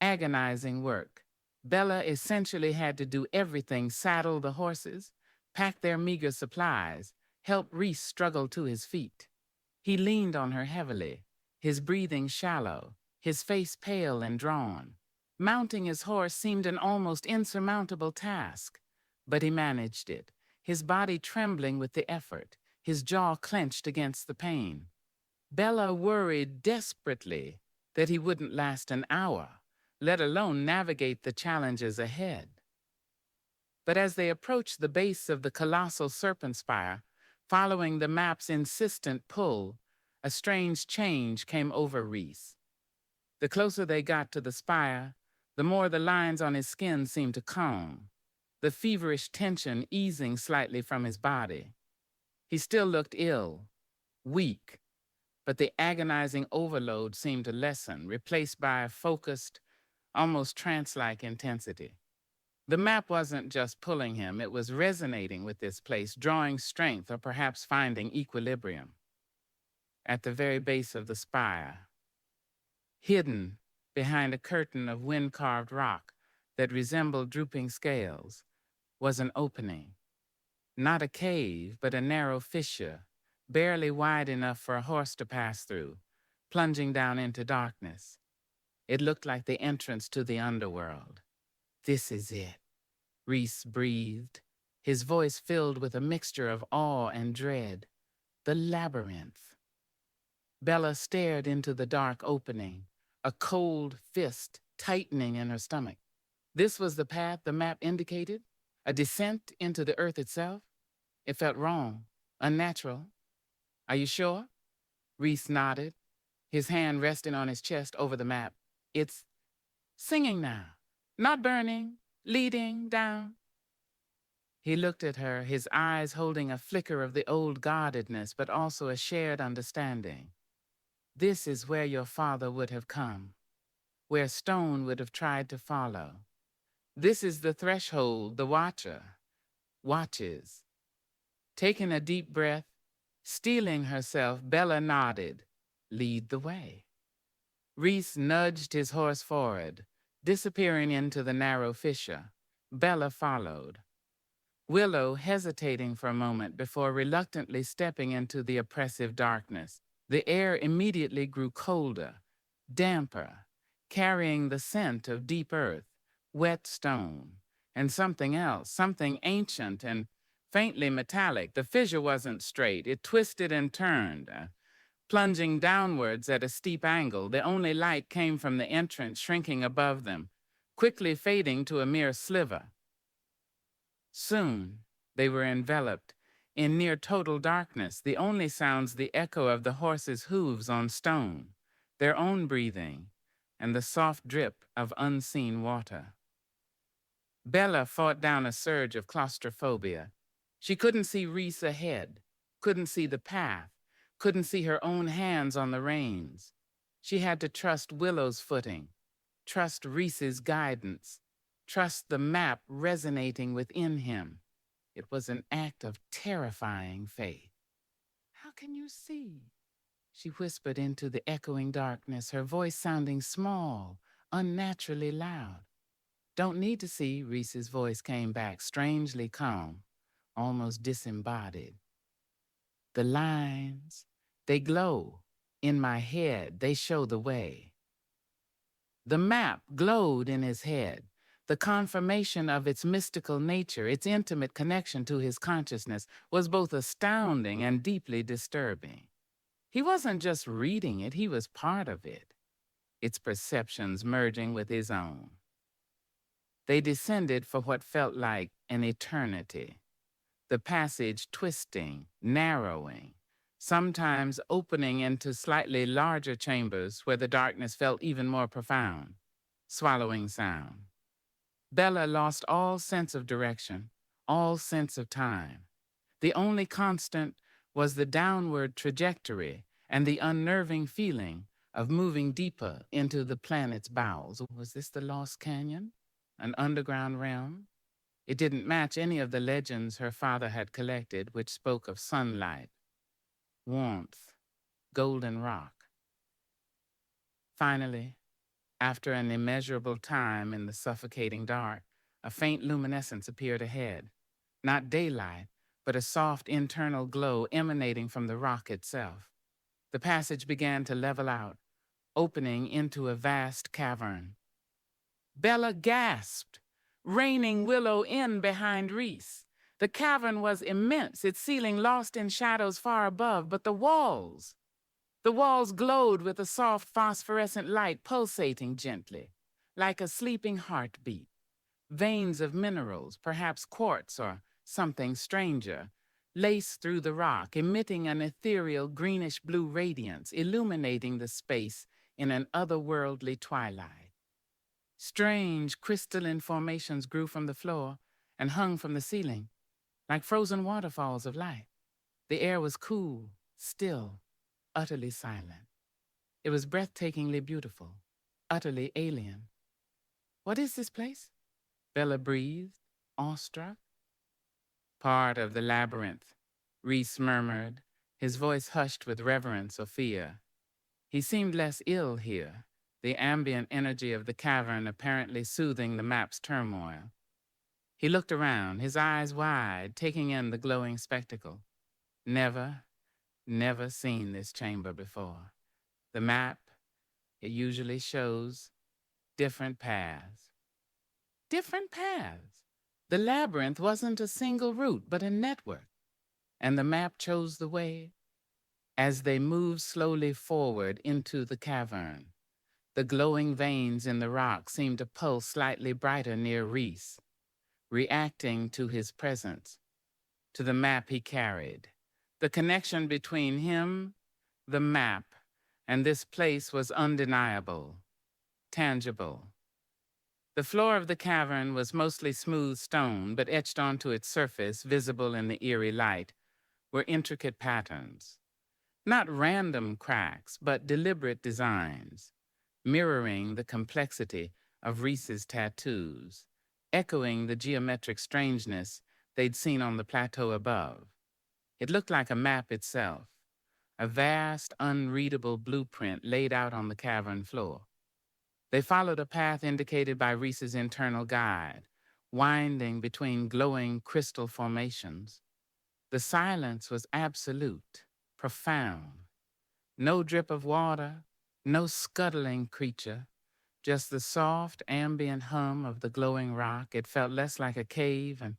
agonizing work. Bella essentially had to do everything: saddle the horses, pack their meager supplies, help Reese struggle to his feet. He leaned on her heavily, his breathing shallow, his face pale and drawn. Mounting his horse seemed an almost insurmountable task, but he managed it, his body trembling with the effort, his jaw clenched against the pain. Bella worried desperately that he wouldn't last an hour, let alone navigate the challenges ahead. But as they approached the base of the colossal serpent spire, following the map's insistent pull, a strange change came over Reese. The closer they got to the spire, the more the lines on his skin seemed to calm, the feverish tension easing slightly from his body. He still looked ill, weak, but the agonizing overload seemed to lessen, replaced by a focused, almost trance-like intensity. The map wasn't just pulling him, it was resonating with this place, drawing strength or perhaps finding equilibrium. At the very base of the spire, Hidden behind a curtain of wind-carved rock that resembled drooping scales was an opening. Not a cave, but a narrow fissure, barely wide enough for a horse to pass through, plunging down into darkness. It looked like the entrance to the underworld. "This is it," Reese breathed, his voice filled with a mixture of awe and dread. "The labyrinth." Bella stared into the dark opening, a cold fist tightening in her stomach. This was the path the map indicated? A descent into the earth itself? It felt wrong, unnatural. "Are you sure?" Reese nodded, his hand resting on his chest over the map. "It's singing now, not burning, leading down." He looked at her, his eyes holding a flicker of the old guardedness, but also a shared understanding. "This is where your father would have come, where Stone would have tried to follow. This is the threshold the Watcher watches." Taking a deep breath, steeling herself, Bella nodded. "Lead the way." Reese nudged his horse forward, disappearing into the narrow fissure. Bella followed. Willow hesitating for a moment before reluctantly stepping into the oppressive darkness. The air immediately grew colder, damper, carrying the scent of deep earth, wet stone, and something else, something ancient and faintly metallic. The fissure wasn't straight. It twisted and turned, plunging downwards at a steep angle. The only light came from the entrance shrinking above them, quickly fading to a mere sliver. Soon, they were enveloped in near total darkness, the only sounds the echo of the horses' hooves on stone, their own breathing, and the soft drip of unseen water. Bella fought down a surge of claustrophobia. She couldn't see Reese ahead, couldn't see the path, couldn't see her own hands on the reins. She had to trust Willow's footing, trust Reese's guidance, trust the map resonating within him. It was an act of terrifying faith. "How can you see?" she whispered into the echoing darkness, her voice sounding small, unnaturally loud. "Don't need to see," Reese's voice came back, strangely calm, almost disembodied. "The lines, they glow. In my head, they show the way." The map glowed in his head, the confirmation of its mystical nature, its intimate connection to his consciousness, was both astounding and deeply disturbing. He wasn't just reading it, he was part of it, its perceptions merging with his own. They descended for what felt like an eternity, the passage twisting, narrowing, sometimes opening into slightly larger chambers where the darkness felt even more profound, swallowing sound. Bella lost all sense of direction, all sense of time. The only constant was the downward trajectory and the unnerving feeling of moving deeper into the planet's bowels. Was this the Lost Canyon? An underground realm? It didn't match any of the legends her father had collected, which spoke of sunlight, warmth, golden rock. Finally, after an immeasurable time in the suffocating dark, a faint luminescence appeared ahead. Not daylight, but a soft internal glow emanating from the rock itself. The passage began to level out, opening into a vast cavern. Bella gasped, reining Willow in behind Reese. The cavern was immense, its ceiling lost in shadows far above, but the walls glowed with a soft phosphorescent light pulsating gently, like a sleeping heartbeat. Veins of minerals, perhaps quartz or something stranger, laced through the rock, emitting an ethereal greenish-blue radiance, illuminating the space in an otherworldly twilight. Strange crystalline formations grew from the floor and hung from the ceiling, like frozen waterfalls of light. The air was cool, still, utterly silent. It was breathtakingly beautiful, utterly alien. "What is this place?" Bella breathed, awestruck. "Part of the labyrinth," Reese murmured, his voice hushed with reverence or fear. He seemed less ill here, the ambient energy of the cavern apparently soothing the map's turmoil. He looked around, his eyes wide, taking in the glowing spectacle. Never seen this chamber before. The map, it usually shows different paths. Different paths. The labyrinth wasn't a single route, but a network. And the map chose the way. As they moved slowly forward into the cavern, the glowing veins in the rock seemed to pulse slightly brighter near Reese, reacting to his presence, to the map he carried. The connection between him, the map, and this place was undeniable, tangible. The floor of the cavern was mostly smooth stone, but etched onto its surface, visible in the eerie light, were intricate patterns. Not random cracks, but deliberate designs, mirroring the complexity of Reese's tattoos, echoing the geometric strangeness they'd seen on the plateau above. It looked like a map itself, a vast, unreadable blueprint laid out on the cavern floor. They followed a path indicated by Reese's internal guide, winding between glowing crystal formations. The silence was absolute, profound. No drip of water, no scuttling creature, just the soft, ambient hum of the glowing rock. It felt less like a cave and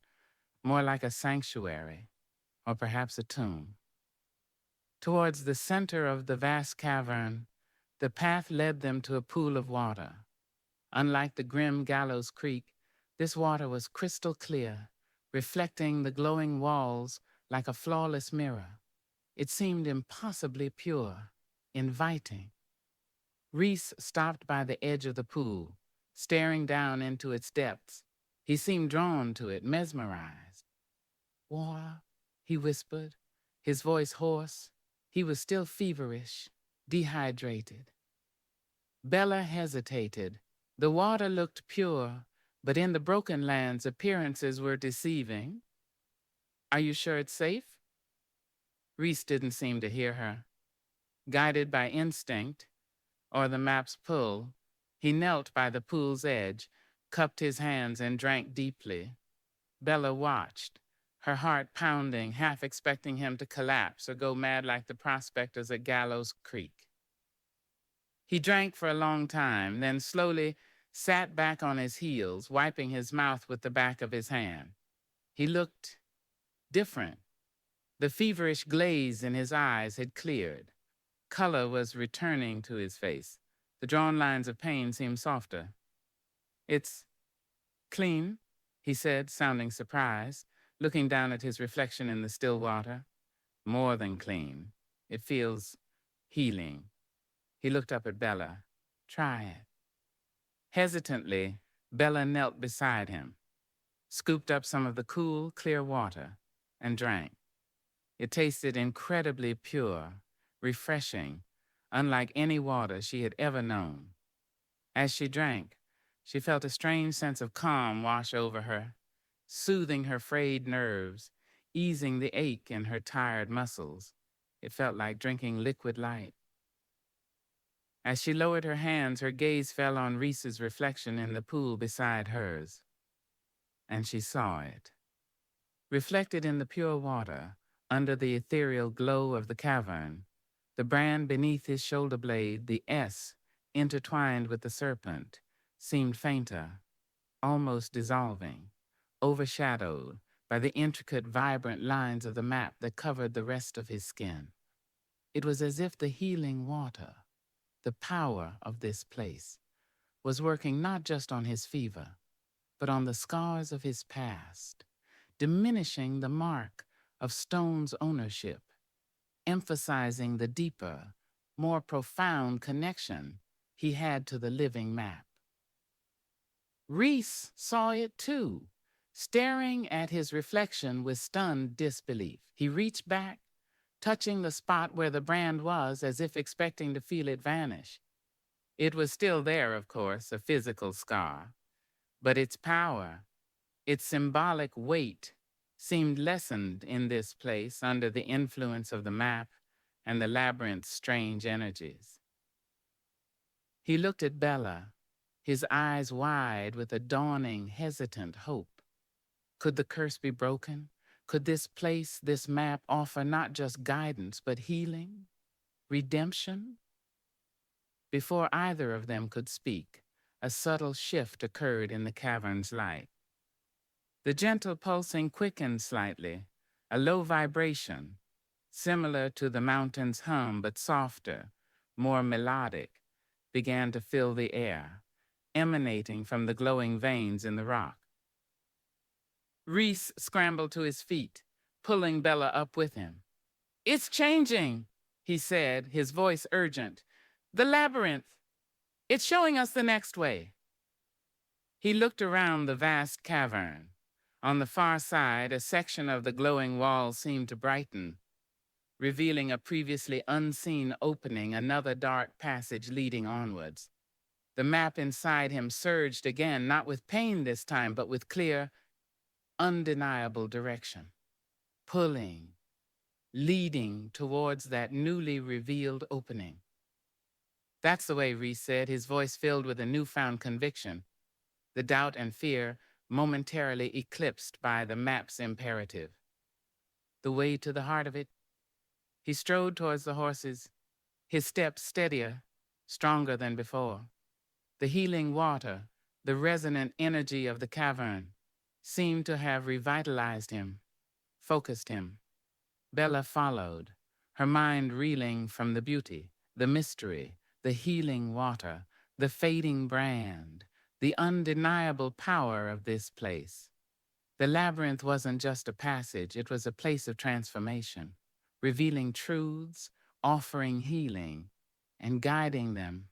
more like a sanctuary, or perhaps a tomb. Towards the center of the vast cavern, the path led them to a pool of water. Unlike the grim Gallows Creek, this water was crystal clear, reflecting the glowing walls like a flawless mirror. It seemed impossibly pure, inviting. Reese stopped by the edge of the pool, staring down into its depths. He seemed drawn to it, mesmerized. "Water," he whispered, his voice hoarse. He was still feverish, dehydrated. Bella hesitated. The water looked pure, but in the Broken Lands, appearances were deceiving. "Are you sure it's safe?" Reese didn't seem to hear her. Guided by instinct, or the map's pull, he knelt by the pool's edge, cupped his hands, and drank deeply. Bella watched, her heart pounding, half expecting him to collapse or go mad like the prospectors at Gallows Creek. He drank for a long time, then slowly sat back on his heels, wiping his mouth with the back of his hand. He looked different. The feverish glaze in his eyes had cleared. Color was returning to his face. The drawn lines of pain seemed softer. "It's clean," he said, sounding surprised, looking down at his reflection in the still water. "More than clean. It feels healing." He looked up at Bella. "Try it." Hesitantly, Bella knelt beside him, scooped up some of the cool, clear water, and drank. It tasted incredibly pure, refreshing, unlike any water she had ever known. As she drank, she felt a strange sense of calm wash over her, soothing her frayed nerves, easing the ache in her tired muscles. It felt like drinking liquid light. As she lowered her hands, her gaze fell on Reese's reflection in the pool beside hers, and she saw it. Reflected in the pure water, under the ethereal glow of the cavern, the brand beneath his shoulder blade, the S, intertwined with the serpent, seemed fainter, almost dissolving, overshadowed by the intricate, vibrant lines of the map that covered the rest of his skin. It was as if the healing water, the power of this place, was working not just on his fever, but on the scars of his past, diminishing the mark of Stone's ownership, emphasizing the deeper, more profound connection he had to the living map. Reese saw it too, staring at his reflection with stunned disbelief. He reached back, touching the spot where the brand was as if expecting to feel it vanish. It was still there, of course, a physical scar, but its power, its symbolic weight, seemed lessened in this place under the influence of the map and the labyrinth's strange energies. He looked at Bella, his eyes wide with a dawning, hesitant hope. Could the curse be broken? Could this place, this map, offer not just guidance, but healing? Redemption? Before either of them could speak, a subtle shift occurred in the cavern's light. The gentle pulsing quickened slightly, a low vibration, similar to the mountain's hum but softer, more melodic, began to fill the air, emanating from the glowing veins in the rock. Reese scrambled to his feet, pulling Bella up with him. "It's changing," he said, his voice urgent. "The labyrinth. It's showing us the next way." He looked around the vast cavern. On the far side, a section of the glowing wall seemed to brighten, revealing a previously unseen opening, another dark passage leading onwards. The map inside him surged again, not with pain this time, but with clear, undeniable direction, pulling, leading towards that newly revealed opening. "That's the way," Reese said, his voice filled with a newfound conviction, the doubt and fear momentarily eclipsed by the map's imperative. The way to the heart of it? He strode towards the horses, his steps steadier, stronger than before. The healing water, the resonant energy of the cavern, seemed to have revitalized him, focused him. Bella followed, her mind reeling from the beauty, the mystery, the healing water, the fading brand, the undeniable power of this place. The labyrinth wasn't just a passage, it was a place of transformation, revealing truths, offering healing, and guiding them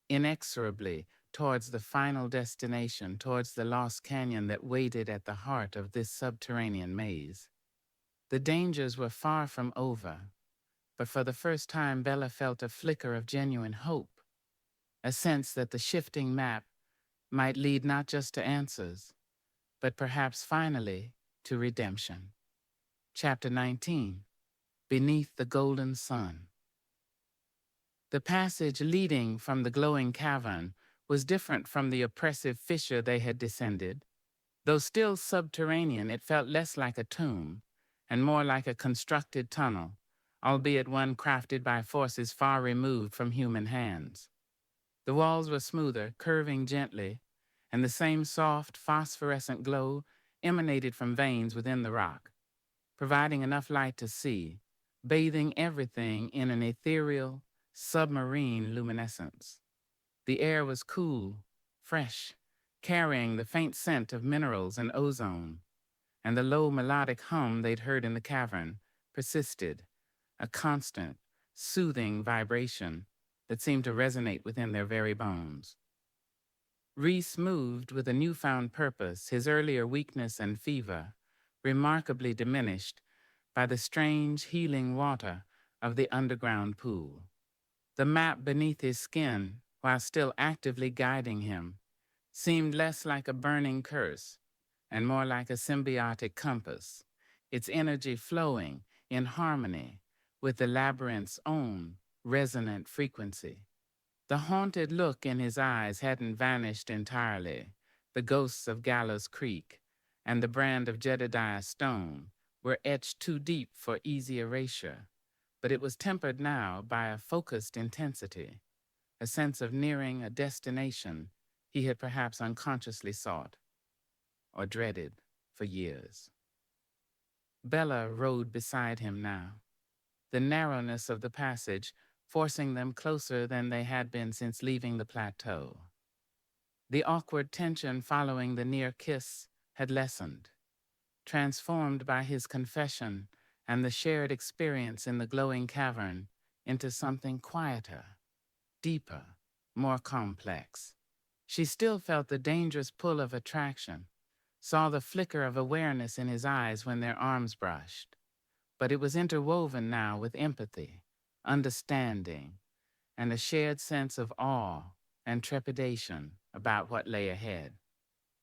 inexorably towards the final destination, towards the lost canyon that waited at the heart of this subterranean maze. The dangers were far from over, but for the first time Bella felt a flicker of genuine hope, a sense that the shifting map might lead not just to answers, but perhaps finally to redemption. Chapter 19, Beneath the Golden Sun. The passage leading from the glowing cavern was different from the oppressive fissure they had descended. Though still subterranean, it felt less like a tomb and more like a constructed tunnel, albeit one crafted by forces far removed from human hands. The walls were smoother, curving gently, and the same soft, phosphorescent glow emanated from veins within the rock, providing enough light to see, bathing everything in an ethereal, submarine luminescence. The air was cool, fresh, carrying the faint scent of minerals and ozone, and the low melodic hum they'd heard in the cavern persisted, a constant, soothing vibration that seemed to resonate within their very bones. Reese moved with a newfound purpose, his earlier weakness and fever remarkably diminished by the strange healing water of the underground pool. The map beneath his skin, while still actively guiding him, seemed less like a burning curse and more like a symbiotic compass, its energy flowing in harmony with the labyrinth's own resonant frequency. The haunted look in his eyes hadn't vanished entirely. The ghosts of Gallows Creek and the brand of Jedediah Stone were etched too deep for easy erasure, but it was tempered now by a focused intensity, a sense of nearing a destination he had perhaps unconsciously sought or dreaded for years. Bella rode beside him now, the narrowness of the passage forcing them closer than they had been since leaving the plateau. The awkward tension following the near kiss had lessened, transformed by his confession and the shared experience in the glowing cavern into something quieter, deeper, more complex. She still felt the dangerous pull of attraction, saw the flicker of awareness in his eyes when their arms brushed, but it was interwoven now with empathy, understanding, and a shared sense of awe and trepidation about what lay ahead.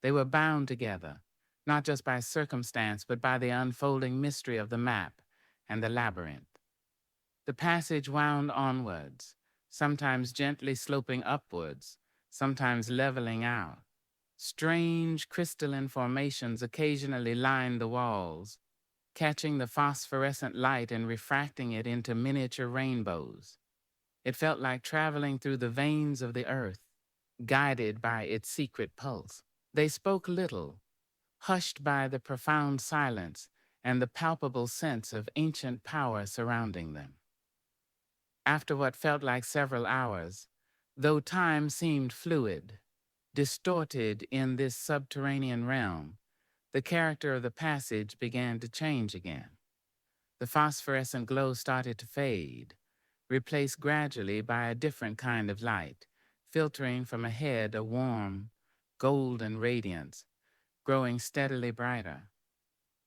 They were bound together, not just by circumstance, but by the unfolding mystery of the map and the labyrinth. The passage wound onwards, sometimes gently sloping upwards, sometimes leveling out. Strange crystalline formations occasionally lined the walls, catching the phosphorescent light and refracting it into miniature rainbows. It felt like traveling through the veins of the earth, guided by its secret pulse. They spoke little, hushed by the profound silence and the palpable sense of ancient power surrounding them. After what felt like several hours, though time seemed fluid, distorted in this subterranean realm, the character of the passage began to change again. The phosphorescent glow started to fade, replaced gradually by a different kind of light, filtering from ahead a warm, golden radiance, growing steadily brighter.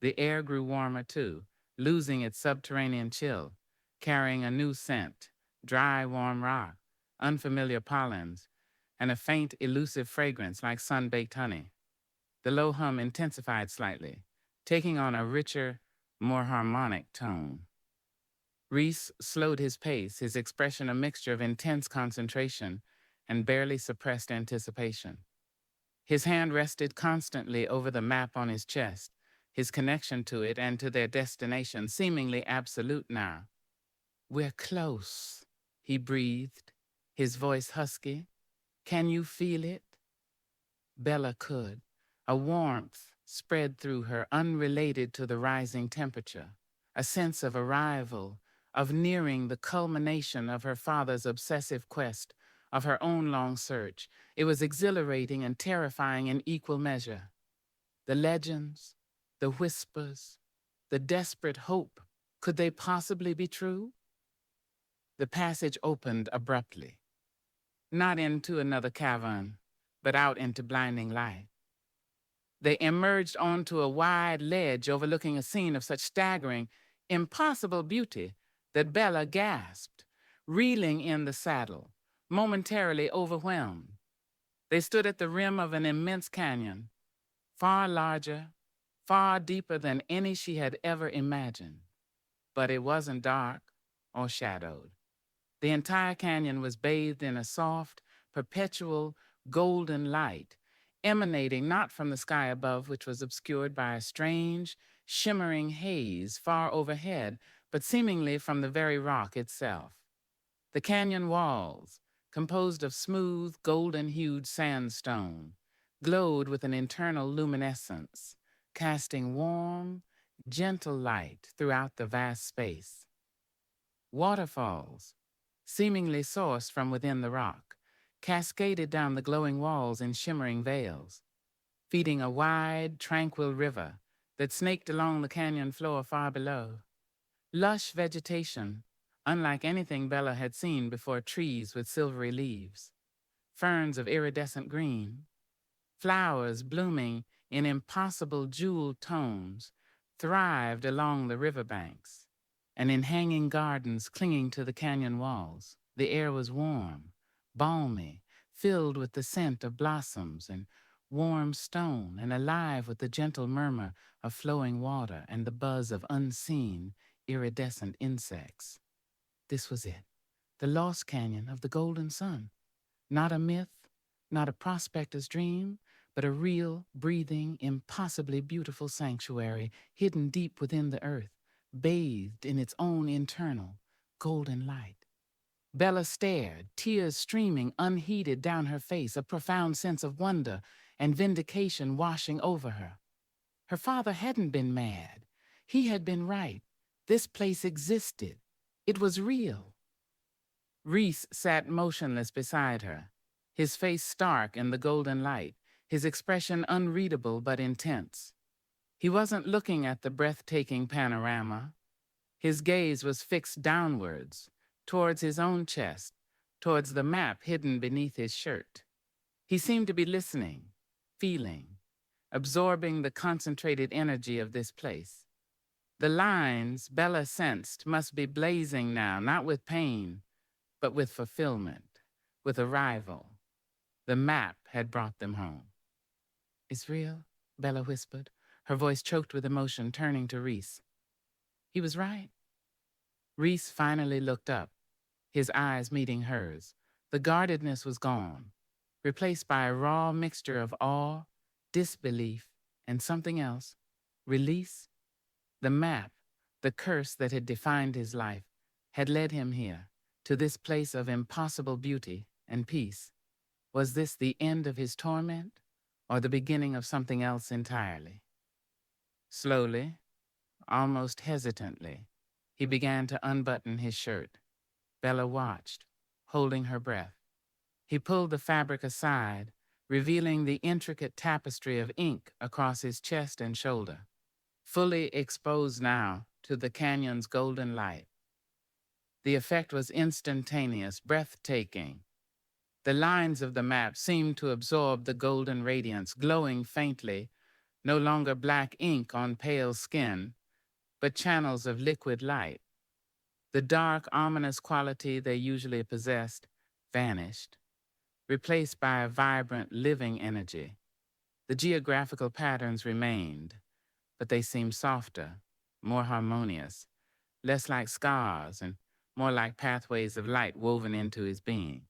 The air grew warmer too, losing its subterranean chill, carrying a new scent, dry, warm rock, unfamiliar pollens, and a faint, elusive fragrance like sun-baked honey. The low hum intensified slightly, taking on a richer, more harmonic tone. Reese slowed his pace, his expression a mixture of intense concentration and barely suppressed anticipation. His hand rested constantly over the map on his chest, his connection to it and to their destination seemingly absolute now. "We're close," he breathed, his voice husky. "Can you feel it?" Bella could. A warmth spread through her, unrelated to the rising temperature, a sense of arrival, of nearing the culmination of her father's obsessive quest, of her own long search. It was exhilarating and terrifying in equal measure. The legends, the whispers, the desperate hope, could they possibly be true? The passage opened abruptly, not into another cavern, but out into blinding light. They emerged onto a wide ledge overlooking a scene of such staggering, impossible beauty that Bella gasped, reeling in the saddle, momentarily overwhelmed. They stood at the rim of an immense canyon, far larger, far deeper than any she had ever imagined. But it wasn't dark or shadowed. The entire canyon was bathed in a soft, perpetual, golden light, emanating not from the sky above, which was obscured by a strange, shimmering haze far overhead, but seemingly from the very rock itself. The canyon walls, composed of smooth, golden-hued sandstone, glowed with an internal luminescence, casting warm, gentle light throughout the vast space. Waterfalls, seemingly sourced from within the rock, cascaded down the glowing walls in shimmering veils, feeding a wide, tranquil river that snaked along the canyon floor far below. Lush vegetation, unlike anything Bella had seen before, trees with silvery leaves, ferns of iridescent green, flowers blooming in impossible jeweled tones, thrived along the riverbanks, and in hanging gardens clinging to the canyon walls. The air was warm, balmy, filled with the scent of blossoms and warm stone, and alive with the gentle murmur of flowing water and the buzz of unseen, iridescent insects. This was it, the lost canyon of the golden sun. Not a myth, not a prospector's dream, but a real, breathing, impossibly beautiful sanctuary hidden deep within the earth, bathed in its own internal, golden light. Bella stared, tears streaming unheeded down her face, a profound sense of wonder and vindication washing over her. Her father hadn't been mad. He had been right. This place existed. It was real. Reese sat motionless beside her, his face stark in the golden light, his expression unreadable but intense. He wasn't looking at the breathtaking panorama. His gaze was fixed downwards, towards his own chest, towards the map hidden beneath his shirt. He seemed to be listening, feeling, absorbing the concentrated energy of this place. The lines, Bella sensed, must be blazing now, not with pain, but with fulfillment, with arrival. The map had brought them home. "It's real," Bella whispered, her voice choked with emotion, turning to Reese. "He was right." Reese finally looked up. his eyes meeting hers. The guardedness was gone, replaced by a raw mixture of awe, disbelief, and something else. Release. The map, the curse that had defined his life, had led him here, to this place of impossible beauty and peace. Was this the end of his torment, or the beginning of something else entirely? Slowly, almost hesitantly, he began to unbutton his shirt. Bella watched, holding her breath. He pulled the fabric aside, revealing the intricate tapestry of ink across his chest and shoulder, fully exposed now to the canyon's golden light. The effect was instantaneous, breathtaking. The lines of the map seemed to absorb the golden radiance, glowing faintly, no longer black ink on pale skin, but channels of liquid light. The dark, ominous quality they usually possessed vanished, replaced by a vibrant, living energy. The geographical patterns remained, but they seemed softer, more harmonious, less like scars and more like pathways of light woven into his being.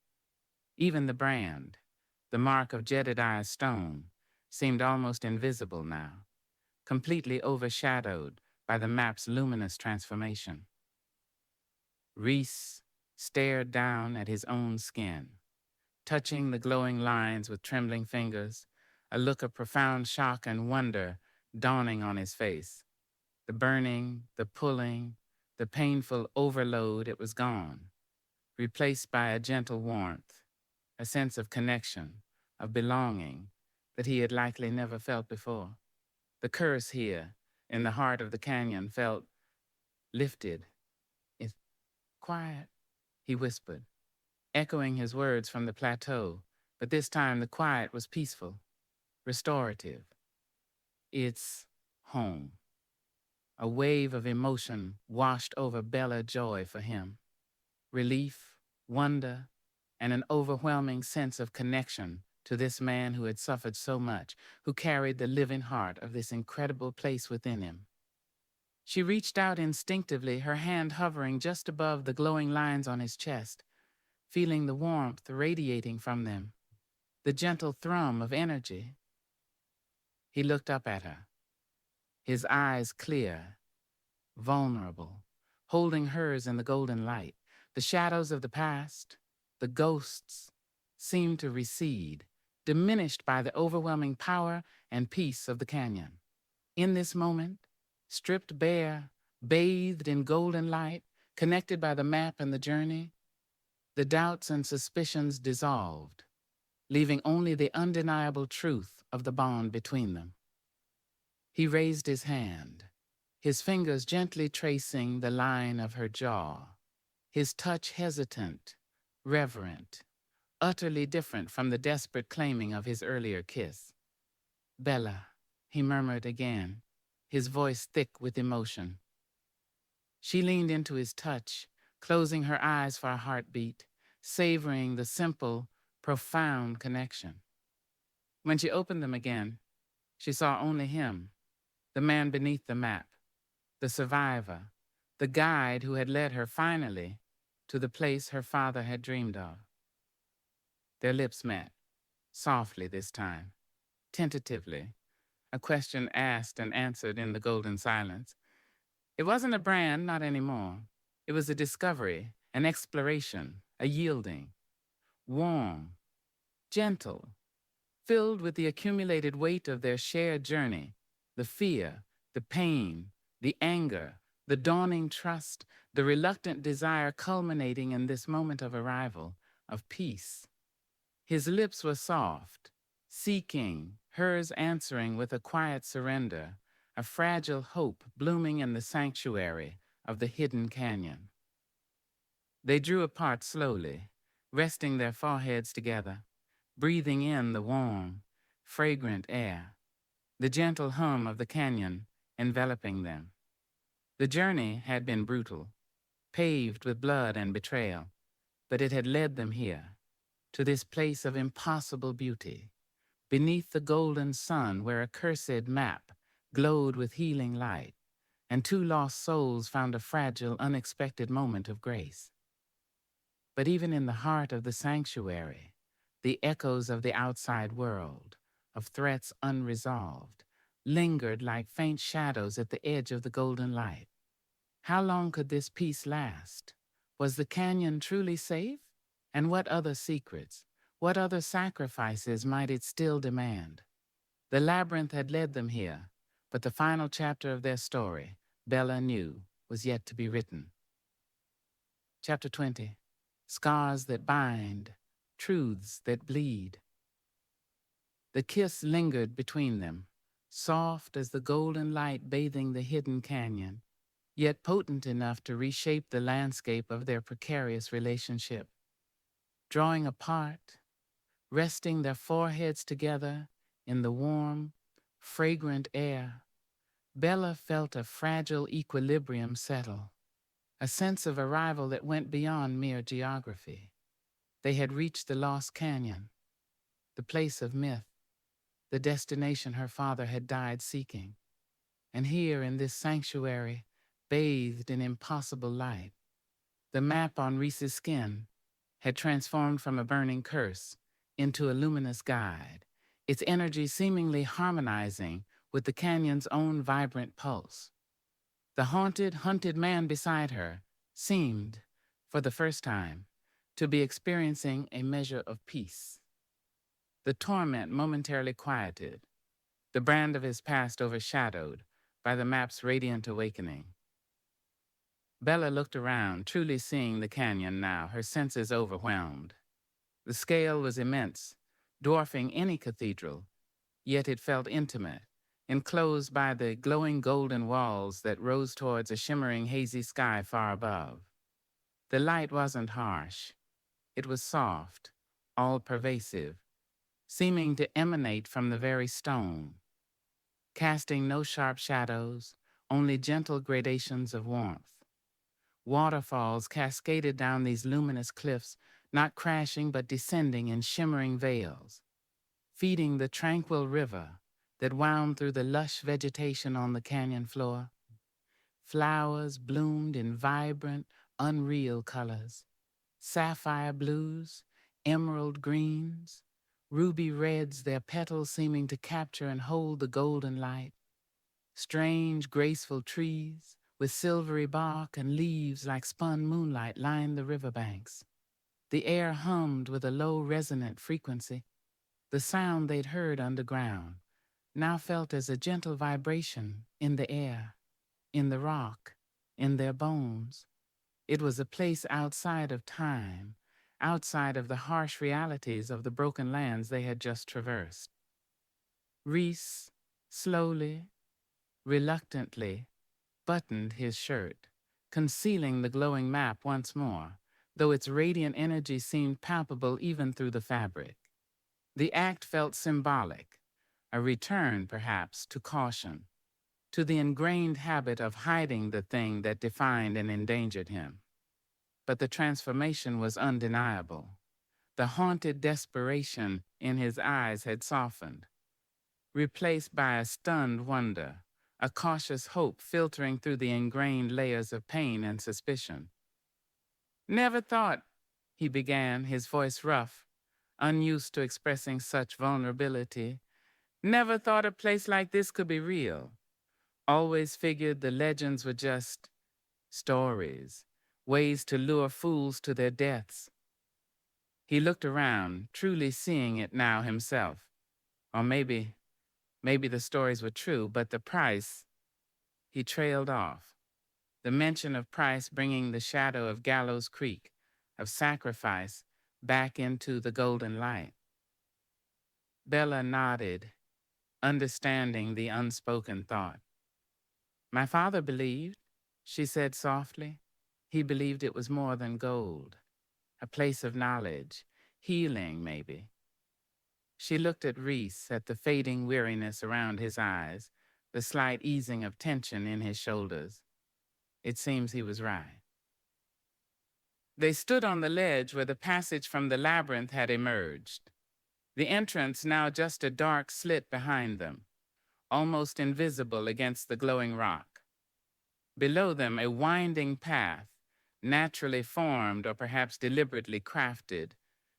Even the brand, the mark of Jedediah's stone, seemed almost invisible now, completely overshadowed by the map's luminous transformation. Reese stared down at his own skin, touching the glowing lines with trembling fingers, a look of profound shock and wonder dawning on his face. The burning, the pulling, the painful overload, it was gone, replaced by a gentle warmth, a sense of connection, of belonging that he had likely never felt before. The curse here, in the heart of the canyon, felt lifted. It's quiet, he whispered, echoing his words from the plateau, but this time the quiet was peaceful, restorative. It's home. A wave of emotion washed over Bella joy for him. Relief, wonder, and an overwhelming sense of connection to this man who had suffered so much, who carried the living heart of this incredible place within him. She reached out instinctively, her hand hovering just above the glowing lines on his chest, feeling the warmth radiating from them, the gentle thrum of energy. He looked up at her, his eyes clear, vulnerable, holding hers in the golden light. The shadows of the past, the ghosts, seemed to recede, diminished by the overwhelming power and peace of the canyon. In this moment, stripped bare, bathed in golden light, connected by the map and the journey, the doubts and suspicions dissolved, leaving only the undeniable truth of the bond between them. He raised his hand, his fingers gently tracing the line of her jaw, his touch hesitant, reverent, utterly different from the desperate claiming of his earlier kiss. "Bella," he murmured again, his voice thick with emotion. She leaned into his touch, closing her eyes for a heartbeat, savoring the simple, profound connection. When she opened them again, she saw only him, the man beneath the map, the survivor, the guide who had led her finally to the place her father had dreamed of. Their lips met, softly this time, tentatively, a question asked and answered in the golden silence. It wasn't a brand, not anymore. It was a discovery, an exploration, a yielding, warm, gentle, filled with the accumulated weight of their shared journey, the fear, the pain, the anger, the dawning trust, the reluctant desire culminating in this moment of arrival, of peace. His lips were soft, seeking, hers answering with a quiet surrender, a fragile hope blooming in the sanctuary of the hidden canyon. They drew apart slowly, resting their foreheads together, breathing in the warm, fragrant air, the gentle hum of the canyon enveloping them. The journey had been brutal, paved with blood and betrayal, but it had led them here, to this place of impossible beauty, beneath the golden sun where a cursed map glowed with healing light, and two lost souls found a fragile, unexpected moment of grace. But even in the heart of the sanctuary, the echoes of the outside world, of threats unresolved, lingered like faint shadows at the edge of the golden light. How long could this peace last? Was the canyon truly safe? And what other secrets, what other sacrifices might it still demand? The labyrinth had led them here, but the final chapter of their story, Bella knew, was yet to be written. Chapter 20. Scars that bind, truths that bleed. The kiss lingered between them, soft as the golden light bathing the hidden canyon, yet potent enough to reshape the landscape of their precarious relationship. Drawing apart, resting their foreheads together in the warm, fragrant air, Bella felt a fragile equilibrium settle, a sense of arrival that went beyond mere geography. They had reached the lost canyon, the place of myth, the destination her father had died seeking. And here in this sanctuary, bathed in impossible light, the map on Reese's skin had transformed from a burning curse into a luminous guide, its energy seemingly harmonizing with the canyon's own vibrant pulse. The hunted man beside her seemed, for the first time, to be experiencing a measure of peace. The torment momentarily quieted, the brand of his past overshadowed by the map's radiant awakening. Bella looked around, truly seeing the canyon now, her senses overwhelmed. The scale was immense, dwarfing any cathedral, yet it felt intimate, enclosed by the glowing golden walls that rose towards a shimmering hazy sky far above. The light wasn't harsh. It was soft, all-pervasive, seeming to emanate from the very stone, casting no sharp shadows, only gentle gradations of warmth. Waterfalls cascaded down these luminous cliffs, not crashing but descending in shimmering veils, feeding the tranquil river that wound through the lush vegetation on the canyon floor. Flowers bloomed in vibrant, unreal colors, sapphire blues, emerald greens, ruby reds, their petals seeming to capture and hold the golden light. Strange, graceful trees with silvery bark and leaves like spun moonlight lined the riverbanks. The air hummed with a low, resonant frequency. The sound they'd heard underground now felt as a gentle vibration in the air, in the rock, in their bones. It was a place outside of time, outside of the harsh realities of the broken lands they had just traversed. Reese, slowly, reluctantly, buttoned his shirt, concealing the glowing map once more, though its radiant energy seemed palpable even through the fabric. The act felt symbolic, a return, perhaps, to caution, to the ingrained habit of hiding the thing that defined and endangered him. But the transformation was undeniable. The haunted desperation in his eyes had softened, replaced by a stunned wonder, a cautious hope filtering through the ingrained layers of pain and suspicion. "Never thought," he began, his voice rough, unused to expressing such vulnerability. "Never thought a place like this could be real. Always figured the legends were just stories, ways to lure fools to their deaths." He looked around, truly seeing it now himself. Or maybe the stories were true, but the price, he trailed off. The mention of price bringing the shadow of Gallows Creek, of sacrifice, back into the golden light. Bella nodded, understanding the unspoken thought. "My father believed," she said softly. "He believed it was more than gold, a place of knowledge, healing maybe." She looked at Reese, at the fading weariness around his eyes, the slight easing of tension in his shoulders. It seems he was right. They stood on the ledge where the passage from the labyrinth had emerged, the entrance now just a dark slit behind them, almost invisible against the glowing rock. Below them, a winding path naturally formed or perhaps deliberately crafted,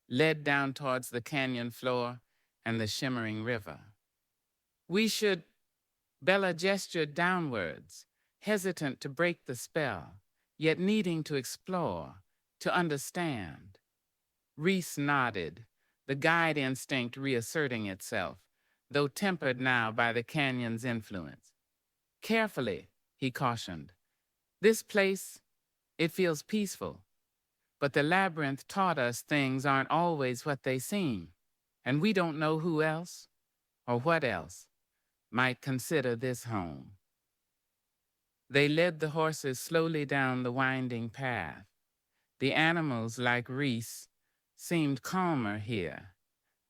led down towards the canyon floor and the shimmering river. We should, Bella gestured downwards, hesitant to break the spell, yet needing to explore, to understand. Reese nodded, the guide instinct reasserting itself, though tempered now by the canyon's influence. Carefully, he cautioned. This place, it feels peaceful, but the labyrinth taught us things aren't always what they seem, and we don't know who else, or what else, might consider this home. They led the horses slowly down the winding path. The animals, like Reese, seemed calmer here,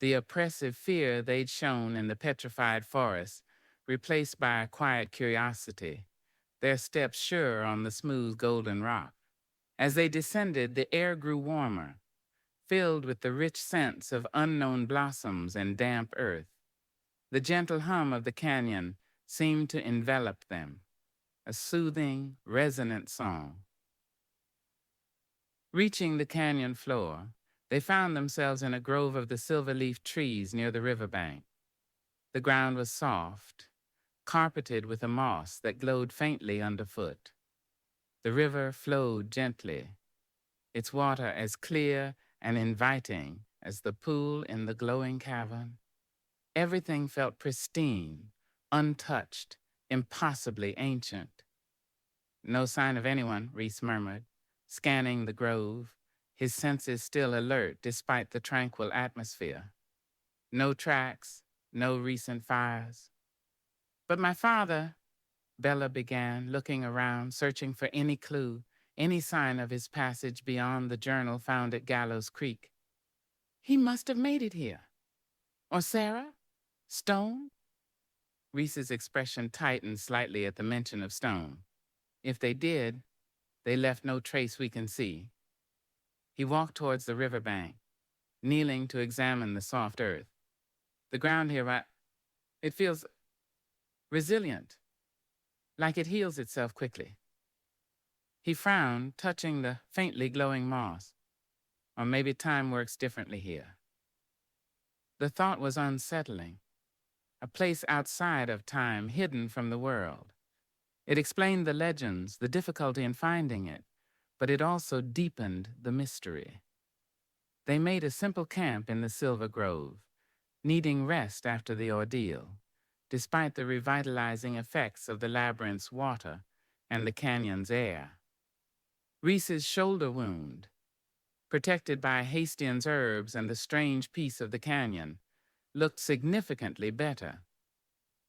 the oppressive fear they'd shown in the petrified forest replaced by a quiet curiosity, their steps sure on the smooth golden rock. As they descended, the air grew warmer, filled with the rich scents of unknown blossoms and damp earth. The gentle hum of the canyon seemed to envelop them, a soothing, resonant song. Reaching the canyon floor, they found themselves in a grove of the silver-leaf trees near the riverbank. The ground was soft, carpeted with a moss that glowed faintly underfoot. The river flowed gently, its water as clear and inviting as the pool in the glowing cavern. Everything felt pristine, untouched, impossibly ancient. No sign of anyone, Reese murmured, scanning the grove, his senses still alert despite the tranquil atmosphere. No tracks, no recent fires. But my father, Bella began, looking around, searching for any clue, any sign of his passage beyond the journal found at Gallows Creek. He must have made it here. Or Sarah? Stone? Reese's expression tightened slightly at the mention of Stone. If they did, they left no trace we can see. He walked towards the riverbank, kneeling to examine the soft earth. The ground here, it feels resilient, like it heals itself quickly. He frowned, touching the faintly glowing moss. Or maybe time works differently here. The thought was unsettling. A place outside of time, hidden from the world. It explained the legends, the difficulty in finding it, but it also deepened the mystery. They made a simple camp in the Silver Grove, needing rest after the ordeal, despite the revitalizing effects of the labyrinth's water and the canyon's air. Reese's shoulder wound, protected by Hastian's herbs and the strange peace of the canyon, looked significantly better.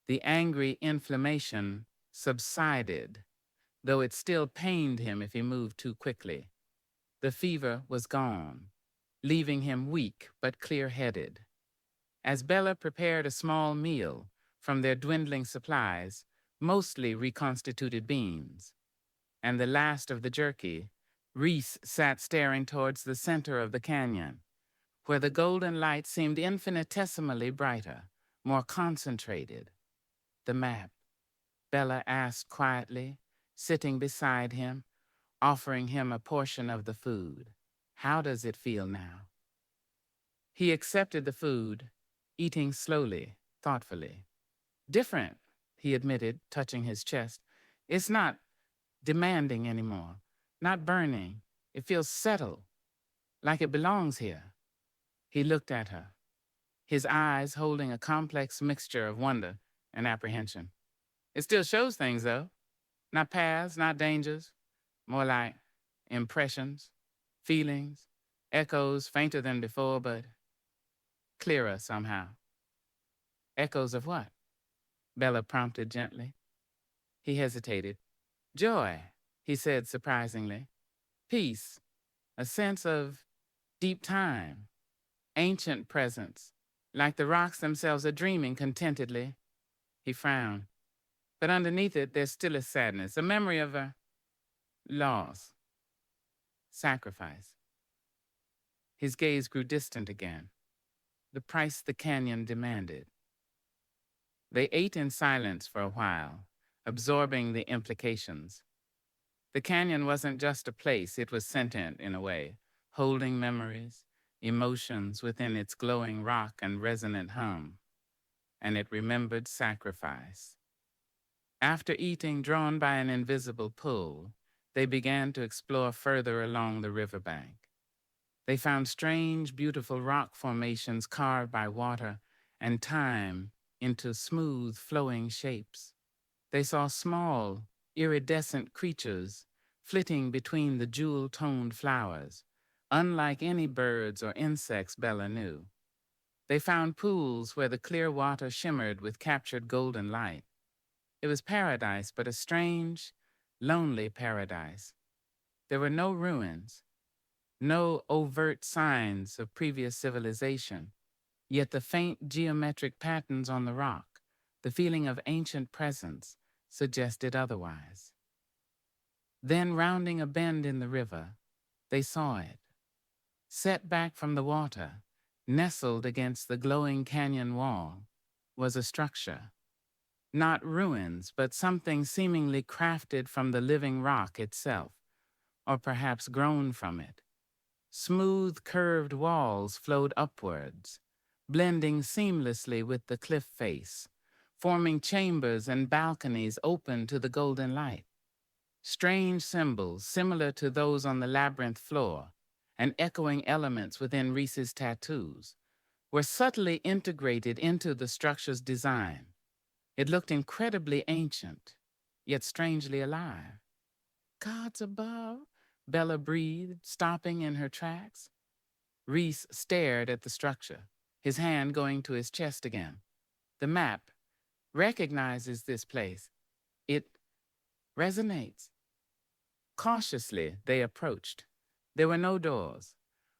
The angry inflammation subsided, though it still pained him if he moved too quickly. The fever was gone, leaving him weak but clear-headed. As Bella prepared a small meal from their dwindling supplies, mostly reconstituted beans, and the last of the jerky, Reese sat staring towards the center of the canyon, where the golden light seemed infinitesimally brighter, more concentrated. The map, Bella asked quietly, sitting beside him, offering him a portion of the food. How does it feel now? He accepted the food, eating slowly, thoughtfully. Different, he admitted, touching his chest. It's not demanding anymore, not burning. It feels settled, like it belongs here. He looked at her, his eyes holding a complex mixture of wonder and apprehension. It still shows things, though. Not paths, not dangers, more like impressions, feelings, echoes fainter than before, but clearer somehow. Echoes of what? Bella prompted gently. He hesitated. Joy, he said surprisingly. Peace, a sense of deep time, ancient presence, like the rocks themselves are dreaming contentedly. He frowned. But underneath it, there's still a sadness, a memory of a loss, sacrifice. His gaze grew distant again. The price the canyon demanded. They ate in silence for a while, absorbing the implications. The canyon wasn't just a place, it was sentient in a way, holding memories, emotions within its glowing rock and resonant hum, and it remembered sacrifice. After eating, drawn by an invisible pull, they began to explore further along the riverbank. They found strange, beautiful rock formations carved by water and time into smooth, flowing shapes. They saw small, iridescent creatures flitting between the jewel-toned flowers, unlike any birds or insects Bella knew. They found pools where the clear water shimmered with captured golden light. It was paradise, but a strange, lonely paradise. There were no ruins, no overt signs of previous civilization, yet the faint geometric patterns on the rock, the feeling of ancient presence, suggested otherwise. Then, rounding a bend in the river, they saw it. Set back from the water, nestled against the glowing canyon wall, was a structure. Not ruins, but something seemingly crafted from the living rock itself, or perhaps grown from it. Smooth, curved walls flowed upwards, blending seamlessly with the cliff face, forming chambers and balconies open to the golden light. Strange symbols, similar to those on the labyrinth floor, and echoing elements within Reese's tattoos, were subtly integrated into the structure's design. It looked incredibly ancient, yet strangely alive. Gods above, Bella breathed, stopping in her tracks. Reese stared at the structure, his hand going to his chest again. The map recognizes this place. It resonates. Cautiously, they approached. There were no doors,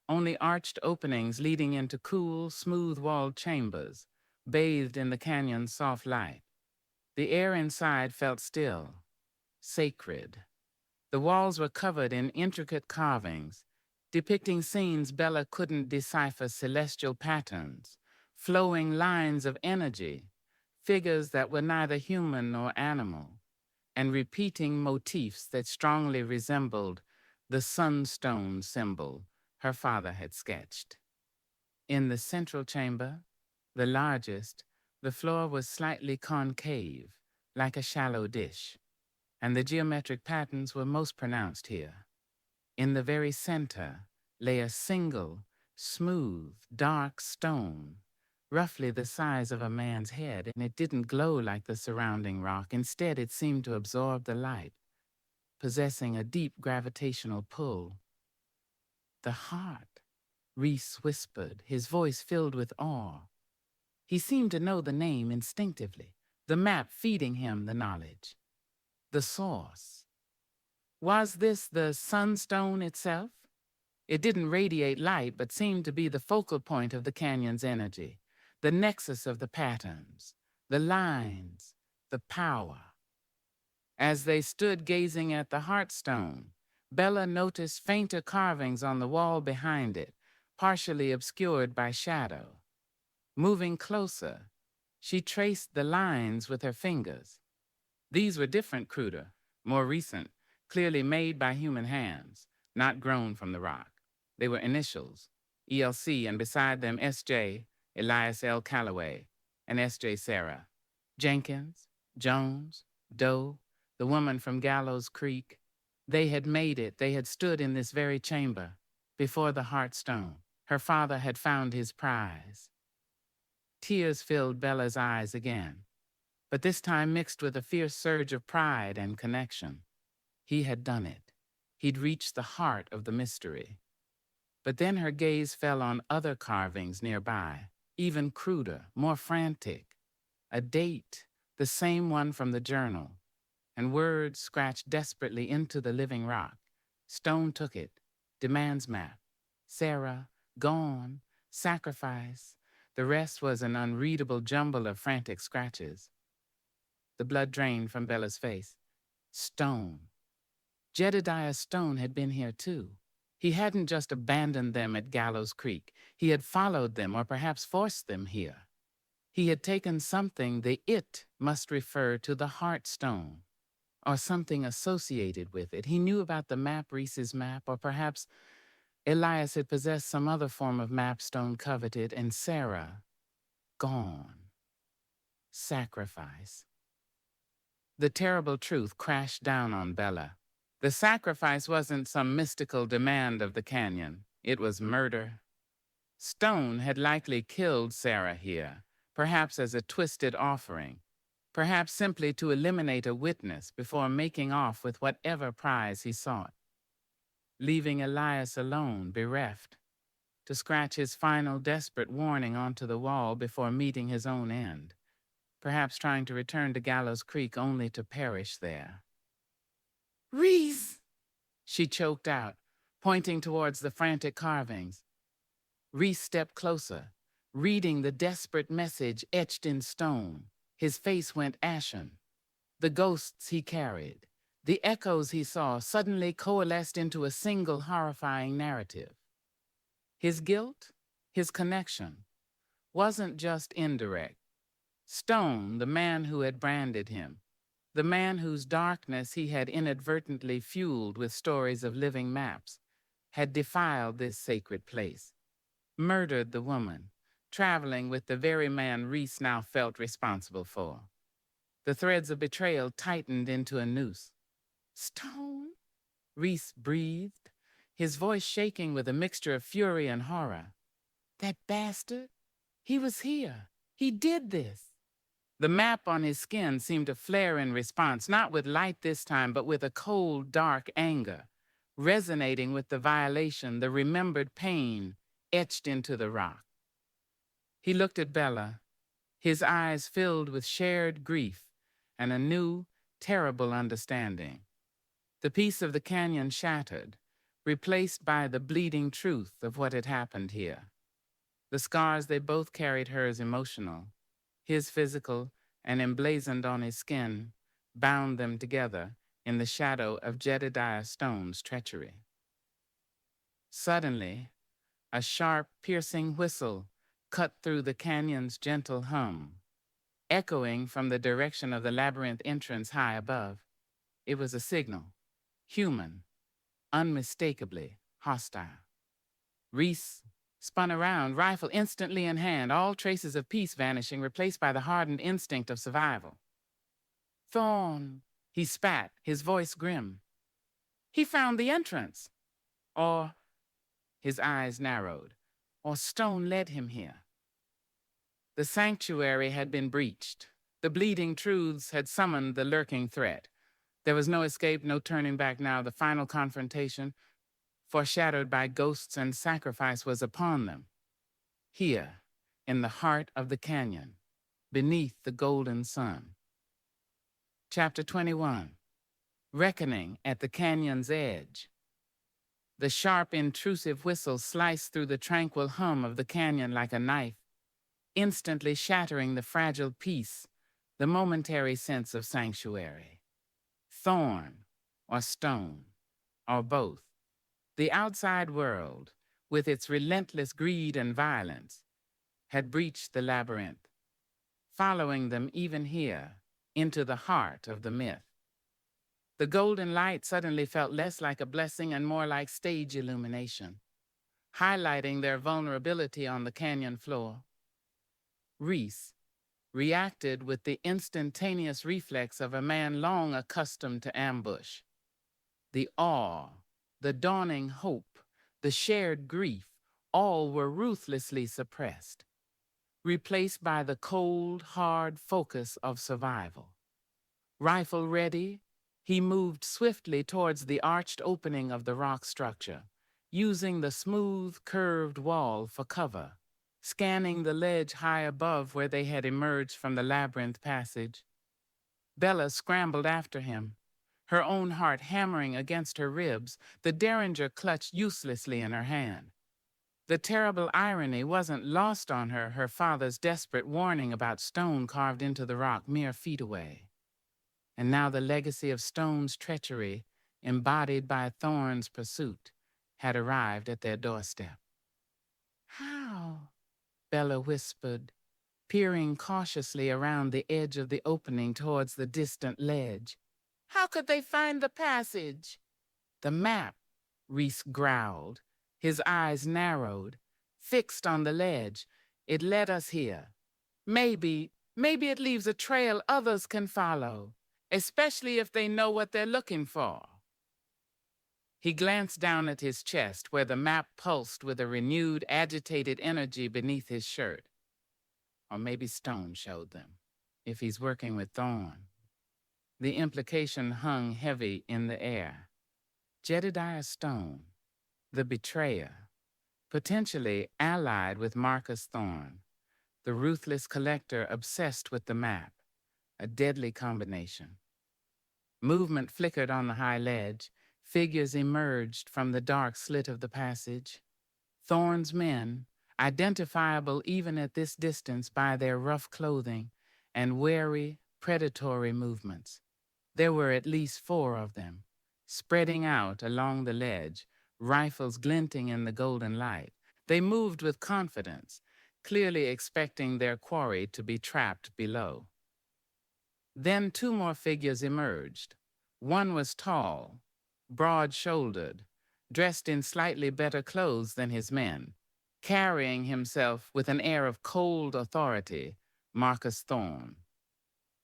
only arched openings leading into cool, smooth-walled chambers, bathed in the canyon's soft light. The air inside felt still, sacred. The walls were covered in intricate carvings, depicting scenes Bella couldn't decipher, celestial patterns, flowing lines of energy, figures that were neither human nor animal, and repeating motifs that strongly resembled the sunstone symbol her father had sketched. In the central chamber, the largest, the floor was slightly concave, like a shallow dish, and the geometric patterns were most pronounced here. In the very center lay a single, smooth, dark stone, roughly the size of a man's head, and it didn't glow like the surrounding rock. Instead, it seemed to absorb the light, possessing a deep gravitational pull. The heart, Reese whispered, his voice filled with awe. He seemed to know the name instinctively, the map feeding him the knowledge. The source. Was this the sunstone itself? It didn't radiate light, but seemed to be the focal point of the canyon's energy, the nexus of the patterns, the lines, the power. As they stood gazing at the heartstone, Bella noticed fainter carvings on the wall behind it, partially obscured by shadow. Moving closer, she traced the lines with her fingers. These were different, cruder, more recent, clearly made by human hands, not grown from the rock. They were initials, ELC, and beside them S.J., Elias L. Calloway, and S.J. Sarah. Jenkins, Jones, Doe, the woman from Gallows Creek. They had made it. They had stood in this very chamber, before the heartstone. Her father had found his prize. Tears filled Bella's eyes again, but this time mixed with a fierce surge of pride and connection. He had done it. He'd reached the heart of the mystery. But then her gaze fell on other carvings nearby, even cruder, more frantic. A date, the same one from the journal, and words scratched desperately into the living rock. Stone took it. Demands map. Sarah, gone. Sacrifice. The rest was an unreadable jumble of frantic scratches. The blood drained from Bella's face. Stone. Jedediah Stone had been here too. He hadn't just abandoned them at Gallows Creek. He had followed them, or perhaps forced them here. He had taken something. The it must refer to the heartstone. or something associated with it. He knew about the map, Reese's map, or perhaps Elias had possessed some other form of map Stone coveted, and Sarah, gone. Sacrifice. The terrible truth crashed down on Bella. The sacrifice wasn't some mystical demand of the canyon. It was murder. Stone had likely killed Sarah here, perhaps as a twisted offering, perhaps simply to eliminate a witness before making off with whatever prize he sought, leaving Elias alone, bereft, to scratch his final desperate warning onto the wall before meeting his own end, perhaps trying to return to Gallows Creek only to perish there. "Reese!" she choked out, pointing towards the frantic carvings. Reese stepped closer, reading the desperate message etched in stone. His face went ashen. The ghosts he carried, the echoes he saw, suddenly coalesced into a single horrifying narrative. His guilt, his connection, wasn't just indirect. Stone, the man who had branded him, the man whose darkness he had inadvertently fueled with stories of living maps, had defiled this sacred place, murdered the woman, traveling with the very man Reese now felt responsible for. The threads of betrayal tightened into a noose. "Stone?" Reese breathed, his voice shaking with a mixture of fury and horror. "That bastard? He was here. He did this." The map on his skin seemed to flare in response, not with light this time, but with a cold, dark anger, resonating with the violation, the remembered pain etched into the rock. He looked at Bella, his eyes filled with shared grief and a new, terrible understanding. The piece of the canyon shattered, replaced by the bleeding truth of what had happened here. The scars they both carried, hers emotional, his physical, and emblazoned on his skin, bound them together in the shadow of Jedediah Stone's treachery. Suddenly, a sharp, piercing whistle cut through the canyon's gentle hum, echoing from the direction of the labyrinth entrance high above. It was a signal, human, unmistakably hostile. Reese spun around, rifle instantly in hand, all traces of peace vanishing, replaced by the hardened instinct of survival. "Thorn," he spat, his voice grim. "He found the entrance. Or," his eyes narrowed, "or Stone led him here." The sanctuary had been breached. The bleeding truths had summoned the lurking threat. There was no escape, no turning back now. The final confrontation, foreshadowed by ghosts and sacrifice, was upon them. Here, in the heart of the canyon, beneath the golden sun. Chapter 21. Reckoning at the canyon's edge. The sharp, intrusive whistle sliced through the tranquil hum of the canyon like a knife, instantly shattering the fragile peace, the momentary sense of sanctuary. Thorn, or stone, or both. The outside world, with its relentless greed and violence, had breached the labyrinth, following them even here, into the heart of the myth. The golden light suddenly felt less like a blessing and more like stage illumination, highlighting their vulnerability on the canyon floor. Reese reacted with the instantaneous reflex of a man long accustomed to ambush. The awe, the dawning hope, the shared grief, all were ruthlessly suppressed, replaced by the cold, hard focus of survival. Rifle ready, he moved swiftly towards the arched opening of the rock structure, using the smooth, curved wall for cover, scanning the ledge high above where they had emerged from the labyrinth passage. Bella scrambled after him, her own heart hammering against her ribs, the derringer clutched uselessly in her hand. The terrible irony wasn't lost on her, her father's desperate warning about Stone carved into the rock mere feet away. And now the legacy of Stone's treachery, embodied by Thorn's pursuit, had arrived at their doorstep. "How?" Bella whispered, peering cautiously around the edge of the opening towards the distant ledge. How could they find the passage? The map, Reese growled. His eyes narrowed, fixed on the ledge. It led us here. Maybe it leaves a trail others can follow, especially if they know what they're looking for. He glanced down at his chest, where the map pulsed with a renewed, agitated energy beneath his shirt. Or maybe Stone showed them, if he's working with Thorn. The implication hung heavy in the air. Jedediah Stone, the betrayer, potentially allied with Marcus Thorn, the ruthless collector obsessed with the map, a deadly combination. Movement flickered on the high ledge. Figures emerged from the dark slit of the passage. Thorn's men, identifiable even at this distance by their rough clothing and wary, predatory movements. There were at least 4 of them, spreading out along the ledge, rifles glinting in the golden light. They moved with confidence, clearly expecting their quarry to be trapped below. Then 2 more figures emerged. One was tall, broad-shouldered, dressed in slightly better clothes than his men, carrying himself with an air of cold authority, Marcus Thorn.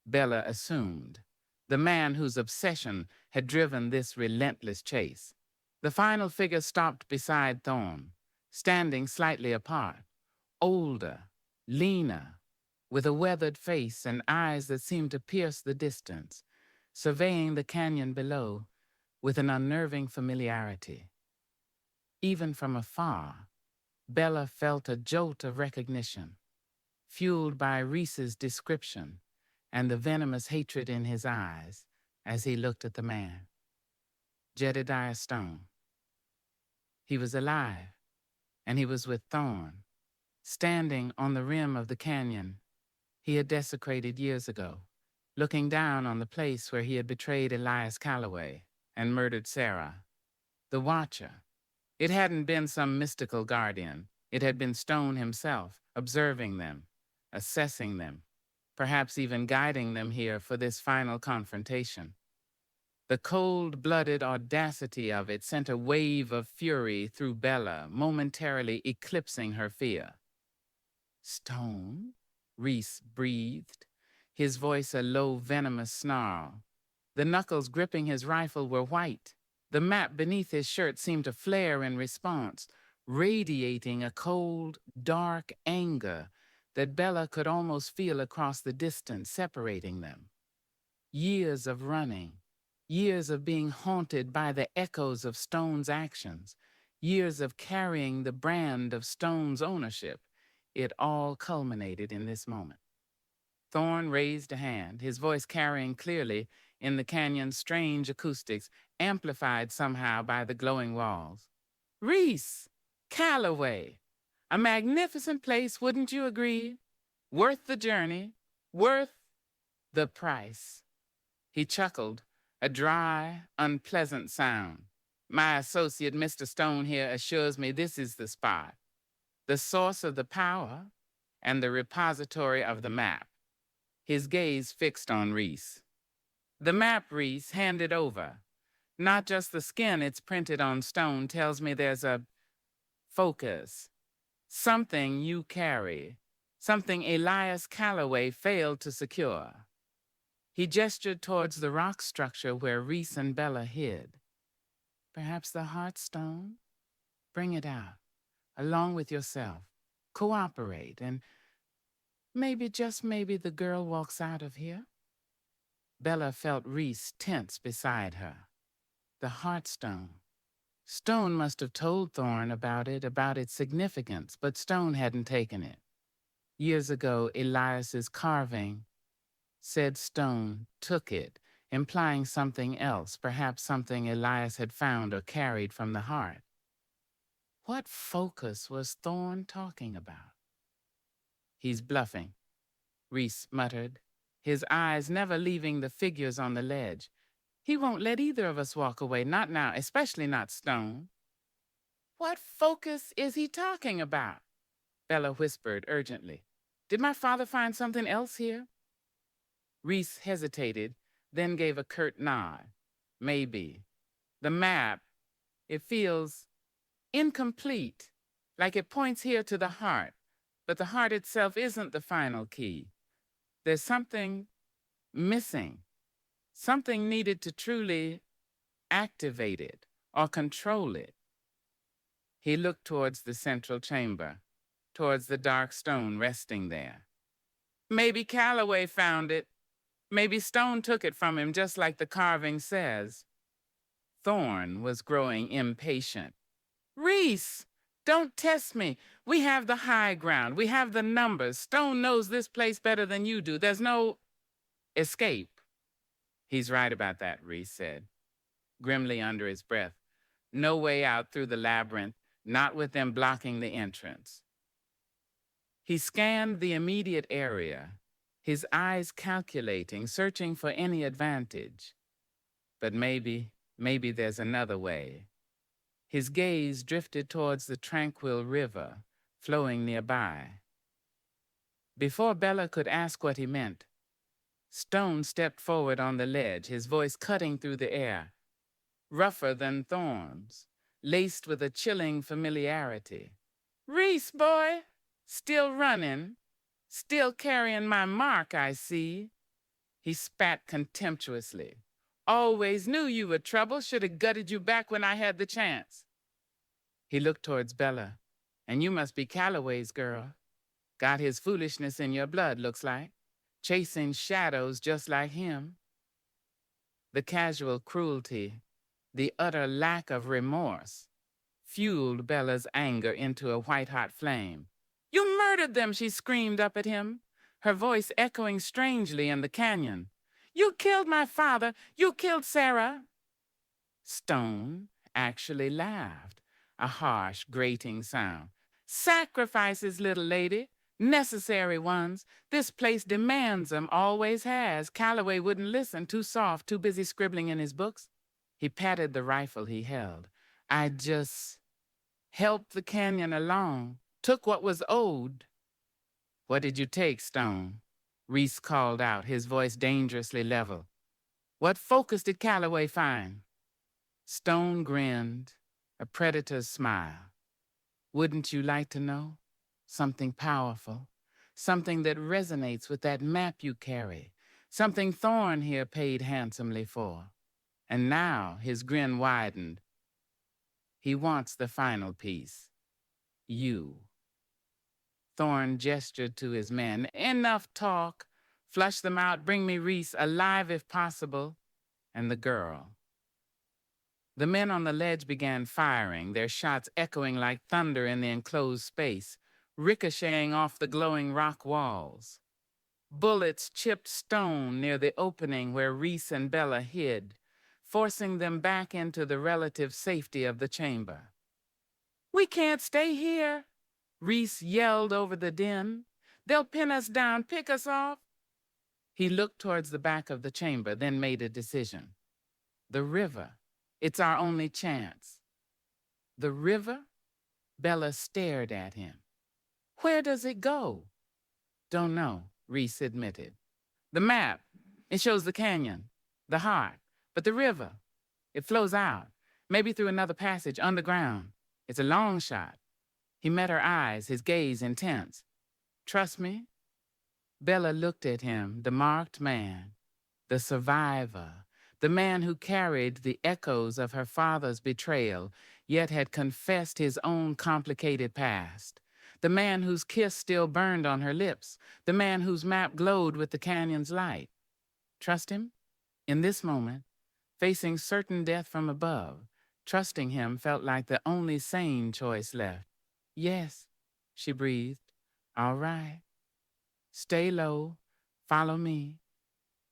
Bella assumed, the man whose obsession had driven this relentless chase. The final figure stopped beside Thorn, standing slightly apart, older, leaner, with a weathered face and eyes that seemed to pierce the distance, surveying the canyon below with an unnerving familiarity. Even from afar, Bella felt a jolt of recognition, fueled by Reese's description and the venomous hatred in his eyes as he looked at the man. Jedediah Stone. He was alive, and he was with Thorn, standing on the rim of the canyon he had desecrated years ago, looking down on the place where he had betrayed Elias Calloway and murdered Sarah. The Watcher. It hadn't been some mystical guardian. It had been Stone himself, observing them, assessing them, perhaps even guiding them here for this final confrontation. The cold-blooded audacity of it sent a wave of fury through Bella, momentarily eclipsing her fear. Stone? Reese breathed, his voice a low, venomous snarl. The knuckles gripping his rifle were white. The map beneath his shirt seemed to flare in response, radiating a cold, dark anger that Bella could almost feel across the distance separating them. Years of running, years of being haunted by the echoes of Stone's actions, years of carrying the brand of Stone's ownership. It all culminated in this moment. Thorn raised a hand, his voice carrying clearly in the canyon's strange acoustics, amplified somehow by the glowing walls. Reese! Calloway! A magnificent place, wouldn't you agree? Worth the journey, worth the price. He chuckled, a dry, unpleasant sound. My associate, Mr. Stone here, assures me this is the spot, the source of the power and the repository of the map. His gaze fixed on Reese. The map, Reese, hand it over. Not just the skin it's printed on stone tells me there's a focus. Something you carry. Something Elias Calloway failed to secure. He gestured towards the rock structure where Reese and Bella hid. Perhaps the Heartstone? Bring it out, along with yourself. Cooperate, and maybe, just maybe, the girl walks out of here. Bella felt Reese tense beside her. The Heartstone. Stone must have told Thorn about its significance, but Stone hadn't taken it. Years ago, Elias's carving said Stone took it, implying something else, perhaps something Elias had found or carried from the heart. What focus was Thorn talking about? He's bluffing, Reese muttered, his eyes never leaving the figures on the ledge. He won't let either of us walk away, not now, especially not Stone. What focus is he talking about? Bella whispered urgently. Did my father find something else here? Reese hesitated, then gave a curt nod. Maybe. The map, it feels incomplete, like it points here to the heart, but the heart itself isn't the final key. There's something missing, something needed to truly activate it or control it. He looked towards the central chamber, towards the dark stone resting there. Maybe Calloway found it. Maybe Stone took it from him, just like the carving says. Thorn was growing impatient. Reese, don't test me. We have the high ground. We have the numbers. Stone knows this place better than you do. There's no escape. He's right about that, Reese said, grimly under his breath. No way out through the labyrinth, not with them blocking the entrance. He scanned the immediate area, his eyes calculating, searching for any advantage. But maybe there's another way. His gaze drifted towards the tranquil river flowing nearby. Before Bella could ask what he meant, Stone stepped forward on the ledge, his voice cutting through the air, rougher than thorns, laced with a chilling familiarity. Reese, boy, still running, still carrying my mark, I see. He spat contemptuously. Always knew you were trouble, should have gutted you back when I had the chance. He looked towards Bella. And you must be Calloway's girl. Got his foolishness in your blood, looks like. Chasing shadows just like him. The casual cruelty, the utter lack of remorse, fueled Bella's anger into a white-hot flame. You murdered them, she screamed up at him, her voice echoing strangely in the canyon. You killed my father. You killed Sarah. Stone actually laughed, a harsh, grating sound. Sacrifices, little lady. Necessary ones. This place demands them, always has. Calloway wouldn't listen, too soft, too busy scribbling in his books. He patted the rifle he held. I just helped the canyon along, took what was owed. What did you take, Stone? Reese called out, his voice dangerously level. What focus did Calloway find? Stone grinned, a predator's smile. Wouldn't you like to know? Something powerful, something that resonates with that map you carry, something Thorn here paid handsomely for. And now his grin widened. He wants the final piece. You. Thorn gestured to his men. Enough talk. Flush them out, bring me Reese, alive if possible, and the girl. The men on the ledge began firing, their shots echoing like thunder in the enclosed space, ricocheting off the glowing rock walls. Bullets chipped stone near the opening where Reese and Bella hid, forcing them back into the relative safety of the chamber. We can't stay here, Reese yelled over the din. They'll pin us down, pick us off. He looked towards the back of the chamber, then made a decision. The river. It's our only chance. The river? Bella stared at him. Where does it go? Don't know, Reese admitted. The map. It shows the canyon, the heart, but the river. It flows out, maybe through another passage underground. It's a long shot. He met her eyes, his gaze intense. Trust me? Bella looked at him, the marked man, the survivor, the man who carried the echoes of her father's betrayal, yet had confessed his own complicated past, the man whose kiss still burned on her lips, the man whose map glowed with the canyon's light. Trust him? In this moment, facing certain death from above, trusting him felt like the only sane choice left. Yes, she breathed. All right. Stay low. Follow me.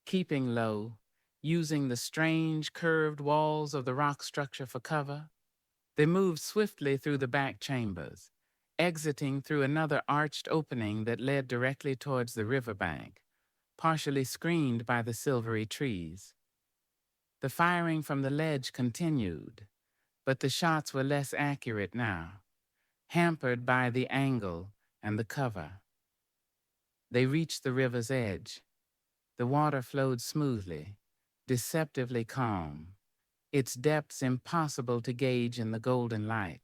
Keeping low, using the strange curved walls of the rock structure for cover, they moved swiftly through the back chambers, exiting through another arched opening that led directly towards the riverbank, partially screened by the silvery trees. The firing from the ledge continued, but the shots were less accurate now, hampered by the angle and the cover. They reached the river's edge. The water flowed smoothly, deceptively calm, its depths impossible to gauge in the golden light.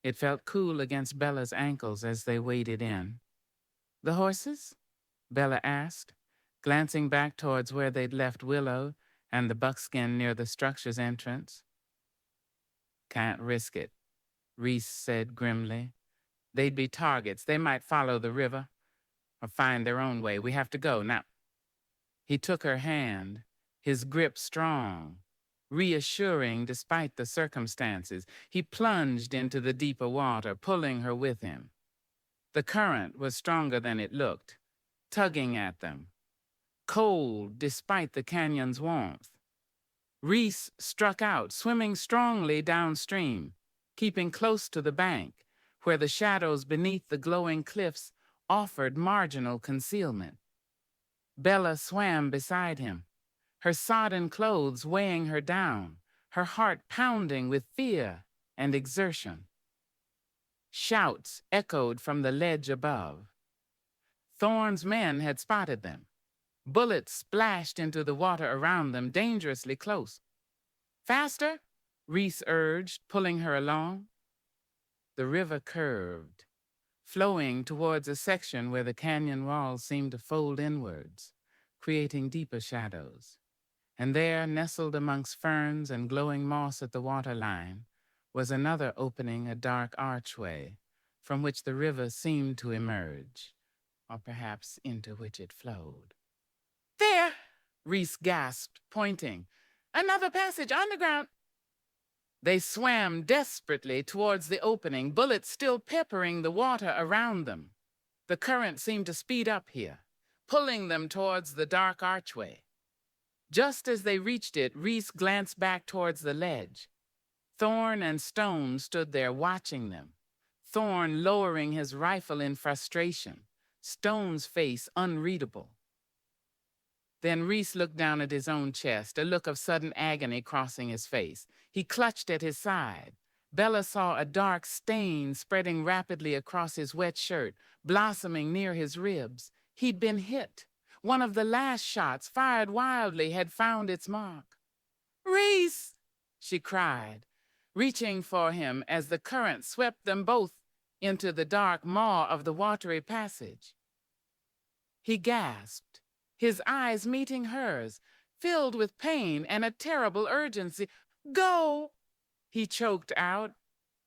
It felt cool against Bella's ankles as they waded in. "The horses?" Bella asked, glancing back towards where they'd left Willow and the buckskin near the structure's entrance. "Can't risk it," Reese said grimly. "They'd be targets. They might follow the river or find their own way. We have to go now." He took her hand, his grip strong, reassuring despite the circumstances. He plunged into the deeper water, pulling her with him. The current was stronger than it looked, tugging at them, cold despite the canyon's warmth. Reese struck out, swimming strongly downstream, keeping close to the bank, where the shadows beneath the glowing cliffs offered marginal concealment. Bella swam beside him, her sodden clothes weighing her down, her heart pounding with fear and exertion. Shouts echoed from the ledge above. Thorne's men had spotted them. Bullets splashed into the water around them, dangerously close. "Faster," Reese urged, pulling her along. The river curved, flowing towards a section where the canyon walls seemed to fold inwards, creating deeper shadows. And there, nestled amongst ferns and glowing moss at the waterline, was another opening, a dark archway, from which the river seemed to emerge, or perhaps into which it flowed. "There!" Reese gasped, pointing. "Another passage underground." They swam desperately towards the opening, bullets still peppering the water around them. The current seemed to speed up here, pulling them towards the dark archway. Just as they reached it, Reese glanced back towards the ledge. Thorne and Stone stood there watching them, Thorne lowering his rifle in frustration, Stone's face unreadable. Then Reese looked down at his own chest, a look of sudden agony crossing his face. He clutched at his side. Bella saw a dark stain spreading rapidly across his wet shirt, blossoming near his ribs. He'd been hit. One of the last shots, fired wildly, had found its mark. "Reese!" she cried, reaching for him as the current swept them both into the dark maw of the watery passage. He gasped, his eyes meeting hers, filled with pain and a terrible urgency. "Go!" he choked out,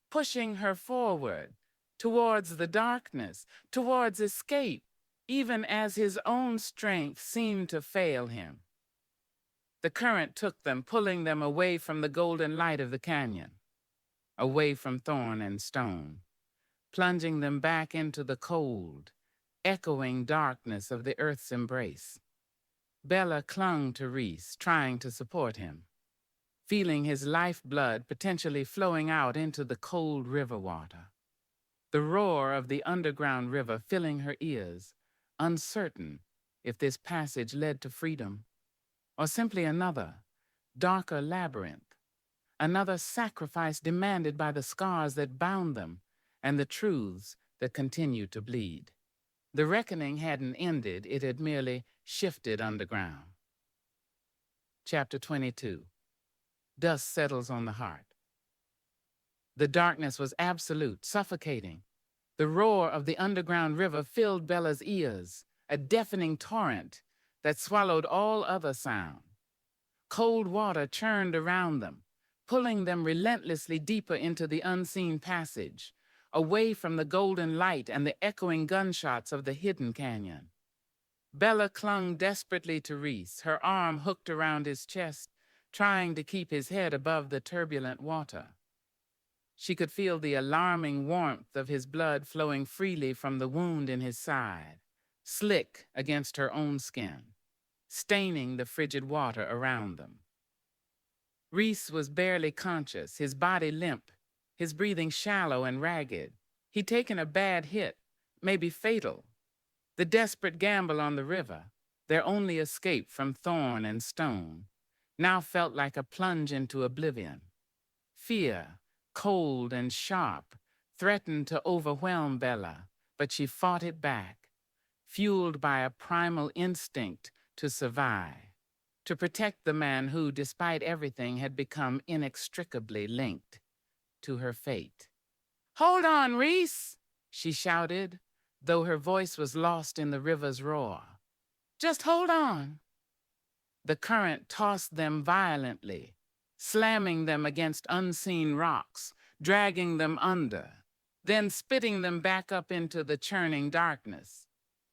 pushing her forward, towards the darkness, towards escape, even as his own strength seemed to fail him. The current took them, pulling them away from the golden light of the canyon, away from Thorne and Stone, plunging them back into the cold, echoing darkness of the earth's embrace. Bella clung to Reese, trying to support him, feeling his lifeblood potentially flowing out into the cold river water. The roar of the underground river filling her ears, uncertain if this passage led to freedom, or simply another, darker labyrinth, another sacrifice demanded by the scars that bound them and the truths that continued to bleed. The reckoning hadn't ended, it had merely shifted underground. Chapter 22. Dust settles on the heart. The darkness was absolute, suffocating. The roar of the underground river filled Bella's ears, a deafening torrent that swallowed all other sound. Cold water churned around them, pulling them relentlessly deeper into the unseen passage, away from the golden light and the echoing gunshots of the hidden canyon. Bella clung desperately to Reese, her arm hooked around his chest, trying to keep his head above the turbulent water. She could feel the alarming warmth of his blood flowing freely from the wound in his side, slick against her own skin, staining the frigid water around them. Reese was barely conscious, his body limp, his breathing shallow and ragged. He'd taken a bad hit, maybe fatal. The desperate gamble on the river, their only escape from Thorne and Stone, now felt like a plunge into oblivion. Fear, cold and sharp, threatened to overwhelm Bella, but she fought it back, fueled by a primal instinct to survive, to protect the man who, despite everything, had become inextricably linked to her fate. "Hold on, Reese!" she shouted, though her voice was lost in the river's roar. "Just hold on." The current tossed them violently, slamming them against unseen rocks, dragging them under, then spitting them back up into the churning darkness.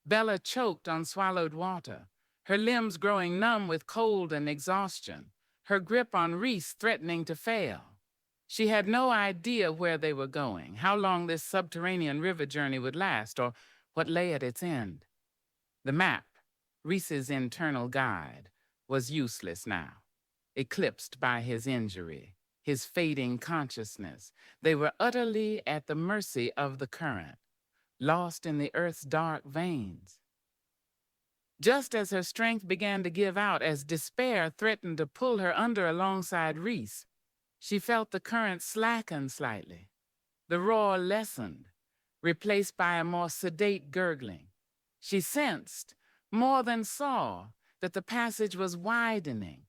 Bella choked on swallowed water, her limbs growing numb with cold and exhaustion, her grip on Reese threatening to fail. She had no idea where they were going, how long this subterranean river journey would last, or what lay at its end. The map, Reese's internal guide, was useless now, eclipsed by his injury, his fading consciousness. They were utterly at the mercy of the current, lost in the earth's dark veins. Just as her strength began to give out, as despair threatened to pull her under alongside Reese, she felt the current slacken slightly. The roar lessened, replaced by a more sedate gurgling. She sensed, more than saw, that the passage was widening,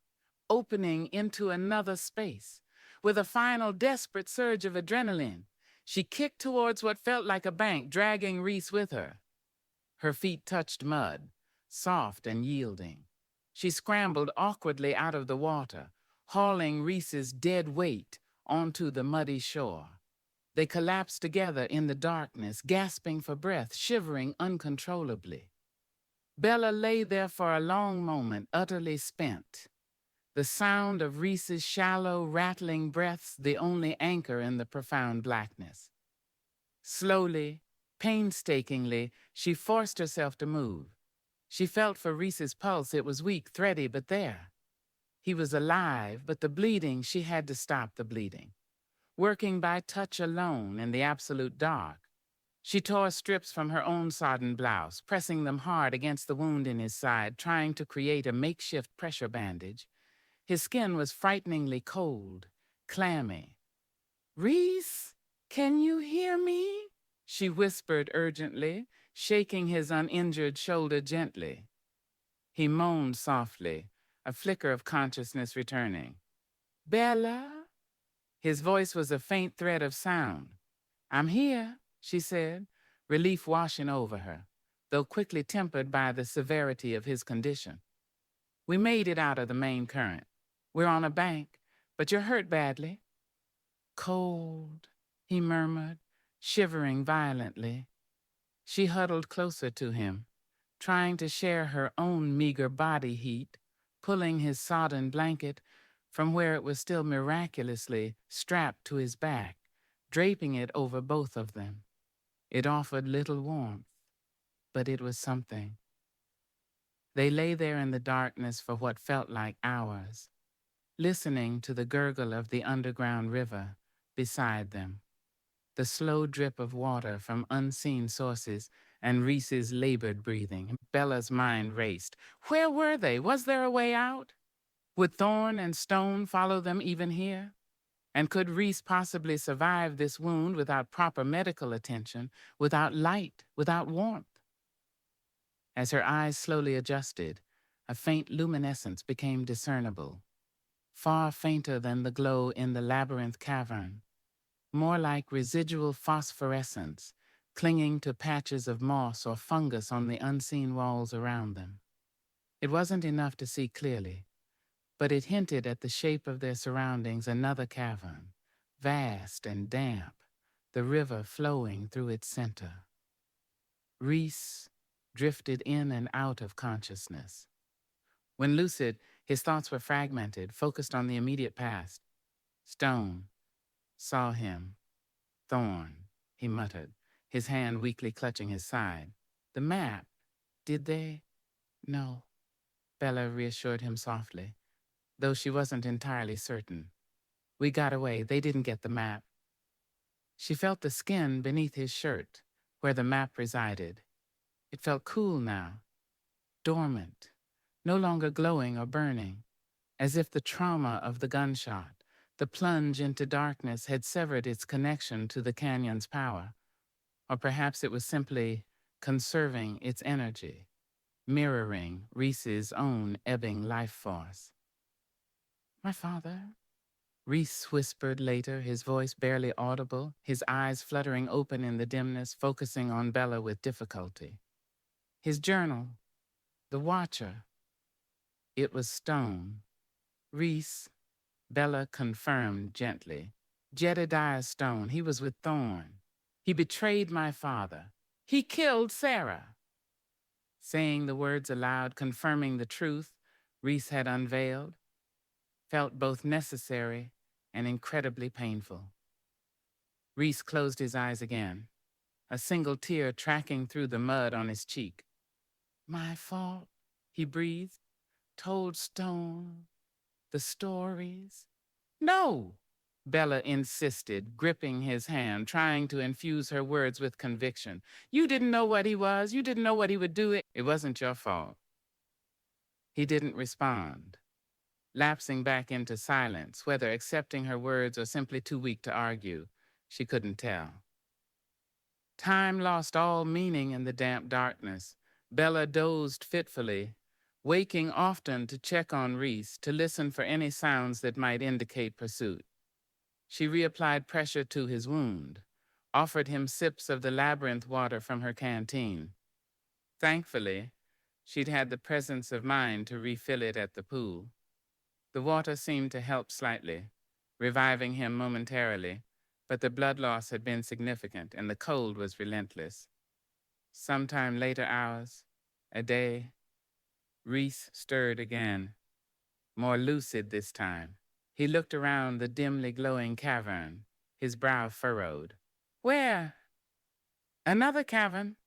opening into another space. With a final desperate surge of adrenaline, she kicked towards what felt like a bank, dragging Reese with her. Her feet touched mud, soft and yielding. She scrambled awkwardly out of the water, hauling Reese's dead weight onto the muddy shore. They collapsed together in the darkness, gasping for breath, shivering uncontrollably. Bella lay there for a long moment, utterly spent. The sound of Reese's shallow, rattling breaths the only anchor in the profound blackness. Slowly, painstakingly, she forced herself to move. She felt for Reese's pulse. It was weak, thready, but there. He was alive, but the bleeding, she had to stop the bleeding. Working by touch alone in the absolute dark, she tore strips from her own sodden blouse, pressing them hard against the wound in his side, trying to create a makeshift pressure bandage. His skin was frighteningly cold, clammy. "Reese, can you hear me?" she whispered urgently, shaking his uninjured shoulder gently. He moaned softly, a flicker of consciousness returning. "Bella?" His voice was a faint thread of sound. "I'm here," she said, relief washing over her, though quickly tempered by the severity of his condition. "We made it out of the main current. We're on a bank, but you're hurt badly." "Cold," he murmured, shivering violently. She huddled closer to him, trying to share her own meager body heat, pulling his sodden blanket from where it was still miraculously strapped to his back, draping it over both of them. It offered little warmth, but it was something. They lay there in the darkness for what felt like hours, listening to the gurgle of the underground river beside them, the slow drip of water from unseen sources, and Reese's labored breathing. Bella's mind raced. Where were they? Was there a way out? Would thorn and stone follow them even here? And could Reese possibly survive this wound without proper medical attention, without light, without warmth? As her eyes slowly adjusted, a faint luminescence became discernible, far fainter than the glow in the labyrinth cavern, more like residual phosphorescence, clinging to patches of moss or fungus on the unseen walls around them. It wasn't enough to see clearly, but it hinted at the shape of their surroundings, another cavern, vast and damp, the river flowing through its center. Reese drifted in and out of consciousness. When lucid, his thoughts were fragmented, focused on the immediate past. Stone saw him. Thorn, he muttered, his hand weakly clutching his side. The map, did they? No, Bella reassured him softly, though she wasn't entirely certain. We got away. They didn't get the map. She felt the skin beneath his shirt, where the map resided. It felt cool now, dormant, no longer glowing or burning, as if the trauma of the gunshot, the plunge into darkness, had severed its connection to the canyon's power. Or perhaps it was simply conserving its energy. mirroring Reese's own ebbing life force. My father? Reese whispered later, his voice barely audible, his eyes fluttering open in the dimness, focusing on Bella with difficulty. His journal, the Watcher. It was stone. Reese, Bella confirmed gently. Jedediah Stone, he was with Thorn. He betrayed my father. He killed Sarah. Saying the words aloud, confirming the truth Reese had unveiled, felt both necessary and incredibly painful. Reese closed his eyes again, a single tear tracking through the mud on his cheek. My fault, he breathed. Told Stone the stories. No, Bella insisted, gripping his hand, trying to infuse her words with conviction. You didn't know what he was. You didn't know what he would do. It wasn't your fault. He didn't respond, lapsing back into silence, whether accepting her words or simply too weak to argue. She couldn't tell. Time lost all meaning in the damp darkness. Bella dozed fitfully, waking often to check on Reese, to listen for any sounds that might indicate pursuit. She reapplied pressure to his wound, offered him sips of the labyrinth water from her canteen. Thankfully, she'd had the presence of mind to refill it at the pool. The water seemed to help slightly, reviving him momentarily, but the blood loss had been significant and the cold was relentless. Sometime later hours, a day, Reese stirred again, more lucid this time. He looked around the dimly glowing cavern, his brow furrowed. Where? Another cavern,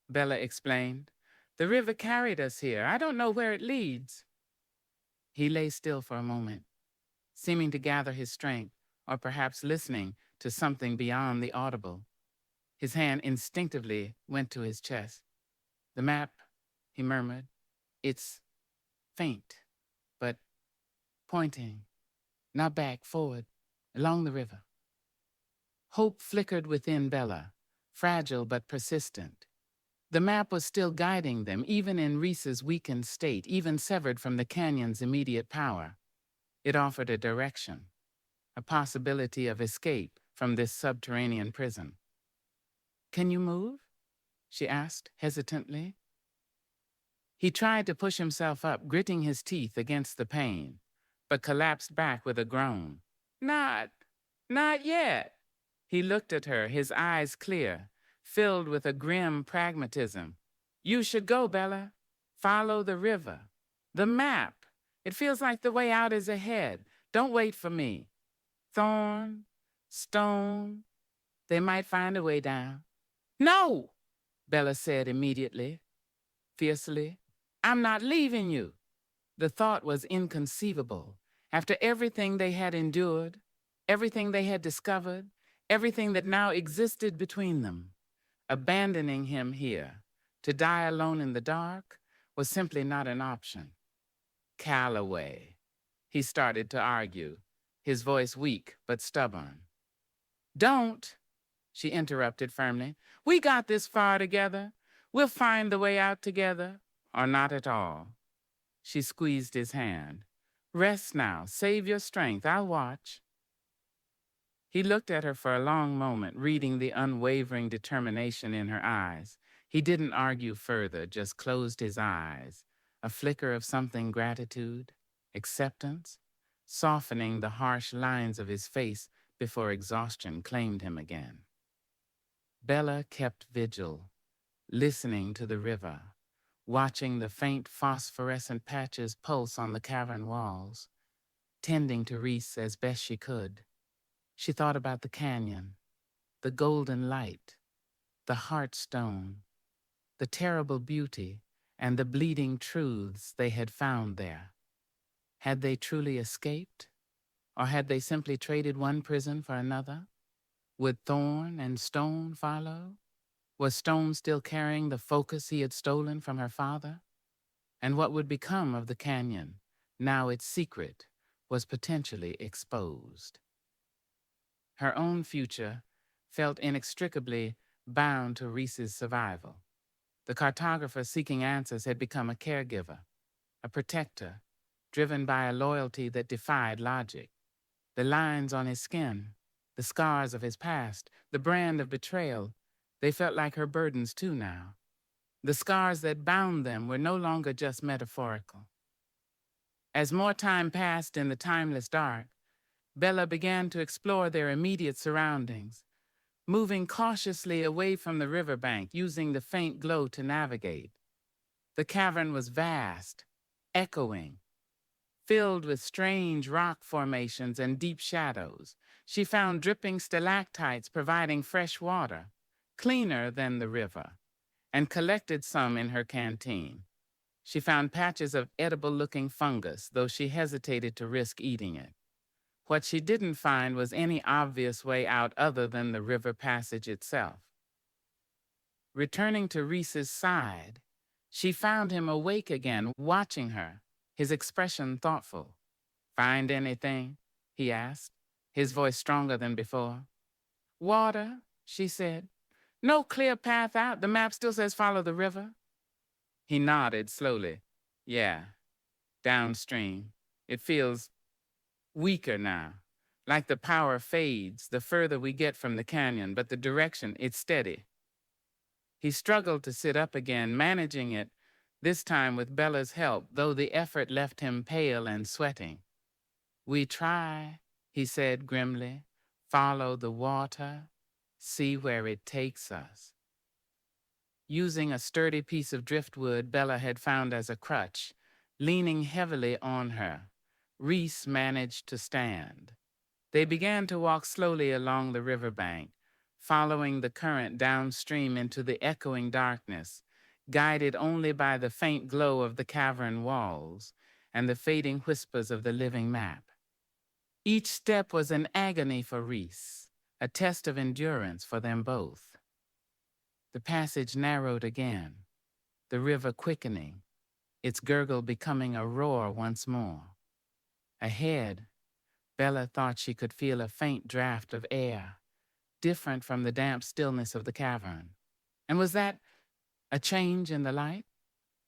Bella explained. The river carried us here. I don't know where it leads. He lay still for a moment, seeming to gather his strength, or perhaps listening to something beyond the audible. His hand instinctively went to his chest. The map, he murmured. It's faint, but pointing, not back, forward, along the river. Hope flickered within Bella, fragile but persistent. The map was still guiding them, even in Reese's weakened state, even severed from the canyon's immediate power. It offered a direction, a possibility of escape from this subterranean prison. Can you move? She asked hesitantly. He tried to push himself up, gritting his teeth against the pain, but collapsed back with a groan. Not yet. He looked at her, his eyes clear, filled with a grim pragmatism. You should go, Bella. Follow the river. The map. It feels like the way out is ahead. Don't wait for me. Thorn, Stone, they might find a way down. No, Bella said immediately, fiercely. I'm not leaving you. The thought was inconceivable. After everything they had endured, everything they had discovered, everything that now existed between them, abandoning him here, to die alone in the dark, was simply not an option. Calloway, he started to argue, his voice weak but stubborn. Don't, she interrupted firmly. We got this far together. We'll find the way out together, or not at all. She squeezed his hand. Rest now. Save your strength. I'll watch. He looked at her for a long moment, reading the unwavering determination in her eyes. He didn't argue further, just closed his eyes, a flicker of something gratitude, acceptance, softening the harsh lines of his face before exhaustion claimed him again. Bella kept vigil, listening to the river, watching the faint phosphorescent patches pulse on the cavern walls, tending to Reese as best she could. She thought about the canyon, the golden light, the heartstone, the terrible beauty, and the bleeding truths they had found there. Had they truly escaped? Or had they simply traded one prison for another? Would Thorn and Stone follow? Was Stone still carrying the focus he had stolen from her father? And what would become of the canyon, now its secret was potentially exposed? Her own future felt inextricably bound to Reese's survival. The cartographer seeking answers had become a caregiver, a protector, driven by a loyalty that defied logic. The lines on his skin, the scars of his past, the brand of betrayal, they felt like her burdens too now. The scars that bound them were no longer just metaphorical. As more time passed in the timeless dark, Bella began to explore their immediate surroundings, moving cautiously away from the riverbank, using the faint glow to navigate. The cavern was vast, echoing, filled with strange rock formations and deep shadows. She found dripping stalactites providing fresh water, cleaner than the river, and collected some in her canteen. She found patches of edible-looking fungus, though she hesitated to risk eating it. What she didn't find was any obvious way out other than the river passage itself. Returning to Reese's side, she found him awake again, watching her, his expression thoughtful. "Find anything?" he asked, his voice stronger than before. "Water," she said. "No clear path out. The map still says follow the river." He nodded slowly. "Yeah, downstream. It feels weaker now. Like the power fades the further we get from the canyon, but the direction, it's steady." He struggled to sit up again, managing it, this time with Bella's help, though the effort left him pale and sweating. "We try," he said grimly. "Follow the water, see where it takes us." Using a sturdy piece of driftwood Bella had found as a crutch, leaning heavily on her, Reese managed to stand. They began to walk slowly along the riverbank, following the current downstream into the echoing darkness, guided only by the faint glow of the cavern walls and the fading whispers of the living map. Each step was an agony for Reese, a test of endurance for them both. The passage narrowed again, the river quickening, its gurgle becoming a roar once more. Ahead, Bella thought she could feel a faint draft of air, different from the damp stillness of the cavern. And was that a change in the light?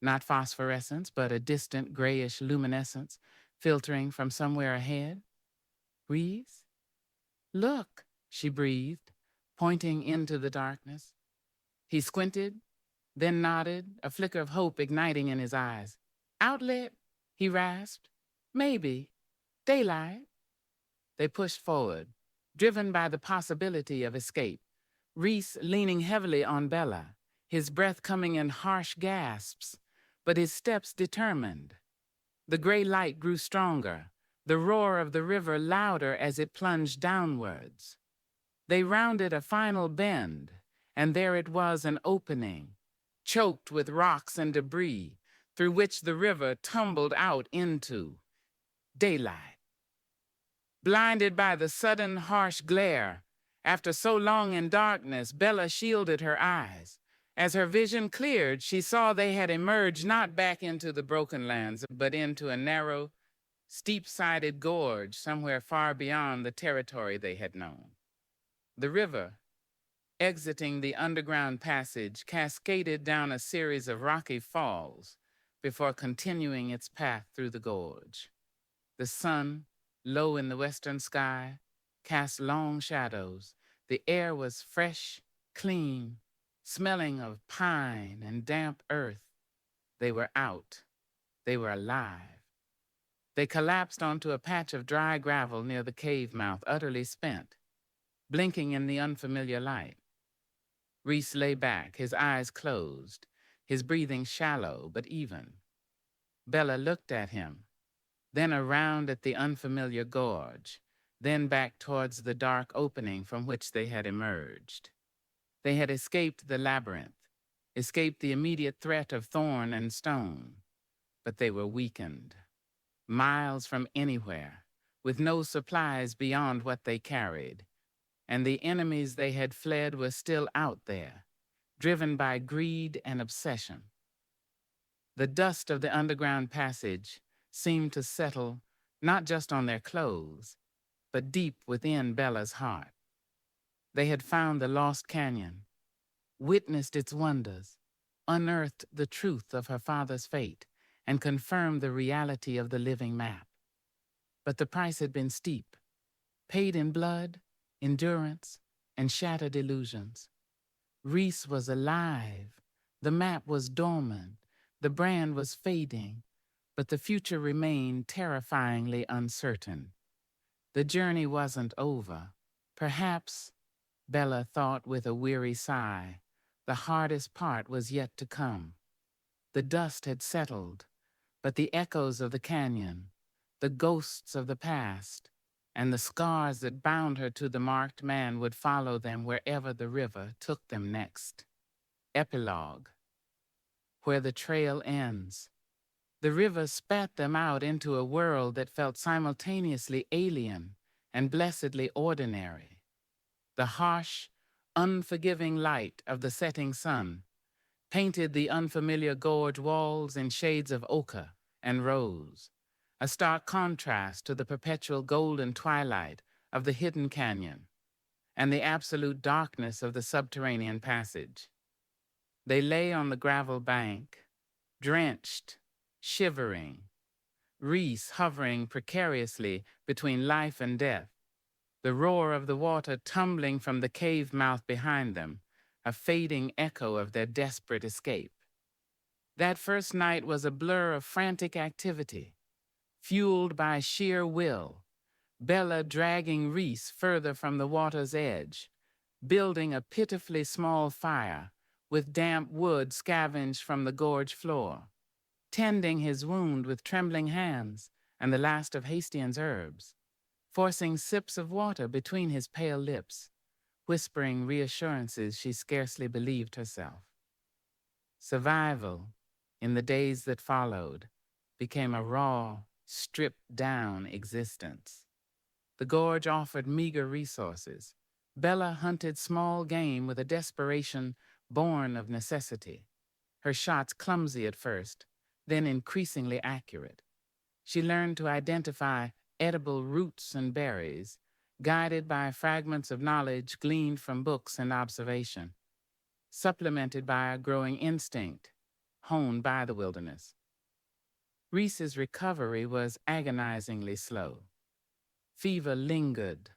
Not phosphorescence, but a distant grayish luminescence filtering from somewhere ahead? "Reese? Look," she breathed, pointing into the darkness. He squinted, then nodded, a flicker of hope igniting in his eyes. "Outlet?" he rasped. "Maybe. Daylight." They pushed forward, driven by the possibility of escape, Reese leaning heavily on Bella, his breath coming in harsh gasps, but his steps determined. The gray light grew stronger, the roar of the river louder as it plunged downwards. They rounded a final bend, and there it was, an opening, choked with rocks and debris, through which the river tumbled out into daylight. Blinded by the sudden harsh glare, after so long in darkness, Bella shielded her eyes. As her vision cleared, she saw they had emerged not back into the broken lands, but into a narrow, steep-sided gorge somewhere far beyond the territory they had known. The river, exiting the underground passage, cascaded down a series of rocky falls before continuing its path through the gorge. The sun, low in the western sky, cast long shadows. The air was fresh, clean, smelling of pine and damp earth. They were out. They were alive. They collapsed onto a patch of dry gravel near the cave mouth, utterly spent, blinking in the unfamiliar light. Reese lay back, his eyes closed, his breathing shallow but even. Bella looked at him, then around at the unfamiliar gorge, then back towards the dark opening from which they had emerged. They had escaped the labyrinth, escaped the immediate threat of thorn and stone, but they were weakened, miles from anywhere, with no supplies beyond what they carried, and the enemies they had fled were still out there, driven by greed and obsession. The dust of the underground passage seemed to settle not just on their clothes, but deep within Bella's heart. They had found the lost canyon, witnessed its wonders, unearthed the truth of her father's fate and confirmed the reality of the living map. But the price had been steep, paid in blood, endurance, and shattered illusions. Reese was alive. The map was dormant. The brand was fading, but the future remained terrifyingly uncertain. The journey wasn't over. Perhaps, Bella thought with a weary sigh, the hardest part was yet to come. The dust had settled, but the echoes of the canyon, the ghosts of the past, and the scars that bound her to the marked man would follow them wherever the river took them next. Epilogue. Where the trail ends. The river spat them out into a world that felt simultaneously alien and blessedly ordinary. The harsh, unforgiving light of the setting sun painted the unfamiliar gorge walls in shades of ochre and rose, a stark contrast to the perpetual golden twilight of the hidden canyon and the absolute darkness of the subterranean passage. They lay on the gravel bank, drenched, shivering, Reese hovering precariously between life and death, the roar of the water tumbling from the cave mouth behind them, a fading echo of their desperate escape. That first night was a blur of frantic activity, fueled by sheer will, Bella dragging Reese further from the water's edge, building a pitifully small fire with damp wood scavenged from the gorge floor, tending his wound with trembling hands and the last of Hastian's herbs, forcing sips of water between his pale lips, whispering reassurances she scarcely believed herself. Survival, in the days that followed, became a raw, stripped-down existence. The gorge offered meager resources. Bella hunted small game with a desperation born of necessity, her shots clumsy at first, then increasingly accurate. She learned to identify edible roots and berries, guided by fragments of knowledge gleaned from books and observation, supplemented by a growing instinct, honed by the wilderness. Reese's recovery was agonizingly slow. Fever lingered.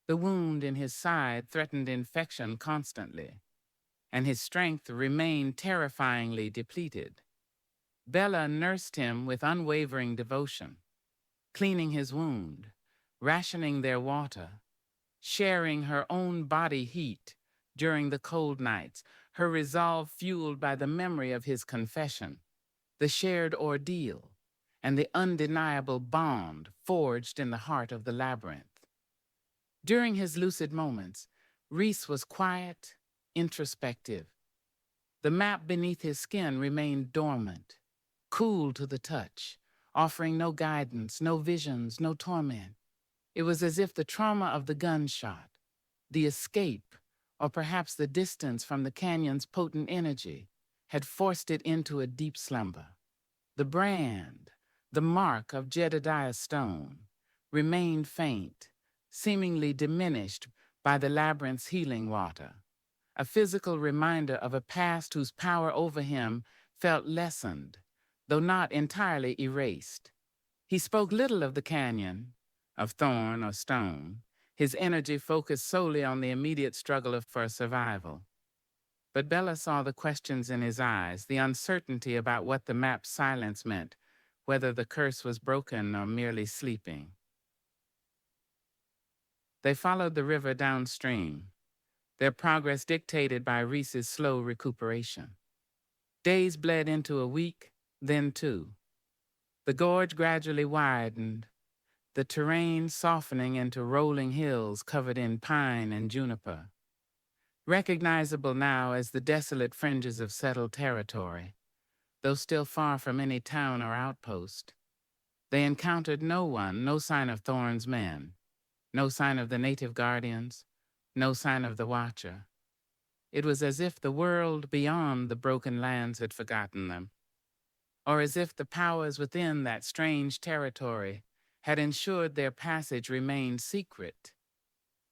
The wound in his side threatened infection constantly, and his strength remained terrifyingly depleted. Bella nursed him with unwavering devotion, cleaning his wound, rationing their water, sharing her own body heat during the cold nights, her resolve fueled by the memory of his confession, the shared ordeal, and the undeniable bond forged in the heart of the labyrinth. During his lucid moments, Reese was quiet, introspective. The map beneath his skin remained dormant, cool to the touch, offering no guidance, no visions, no torment. It was as if the trauma of the gunshot, the escape, or perhaps the distance from the canyon's potent energy, had forced it into a deep slumber. The brand, the mark of Jedediah stone, remained faint, seemingly diminished by the labyrinth's healing water, a physical reminder of a past whose power over him felt lessened, though not entirely erased. He spoke little of the canyon, of thorn or stone, his energy focused solely on the immediate struggle for survival. But Bella saw the questions in his eyes, the uncertainty about what the map's silence meant, whether the curse was broken or merely sleeping. They followed the river downstream, their progress dictated by Reese's slow recuperation. Days bled into a week, then two. The gorge gradually widened, the terrain softening into rolling hills covered in pine and juniper, recognizable now as the desolate fringes of settled territory, though still far from any town or outpost. They encountered no one, no sign of Thorne's men, no sign of the native guardians, no sign of the Watcher. It was as if the world beyond the broken lands had forgotten them, or as if the powers within that strange territory had ensured their passage remained secret,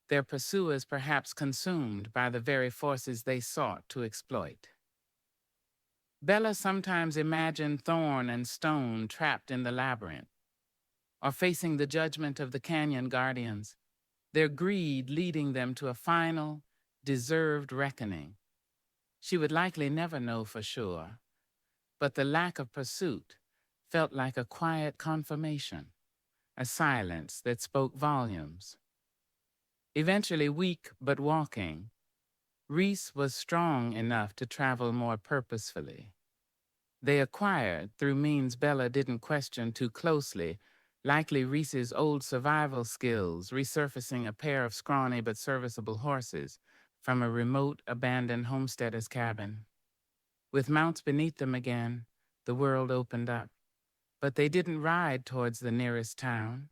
their pursuers perhaps consumed by the very forces they sought to exploit. Bella sometimes imagined thorn and stone trapped in the labyrinth, or facing the judgment of the canyon guardians, their greed leading them to a final, deserved reckoning. She would likely never know for sure, but the lack of pursuit felt like a quiet confirmation, a silence that spoke volumes. Eventually weak but walking, Reese was strong enough to travel more purposefully. They acquired, through means Bella didn't question too closely, likely Reese's old survival skills, resurfacing a pair of scrawny but serviceable horses from a remote, abandoned homesteader's cabin. With mounts beneath them again, the world opened up. But they didn't ride towards the nearest town,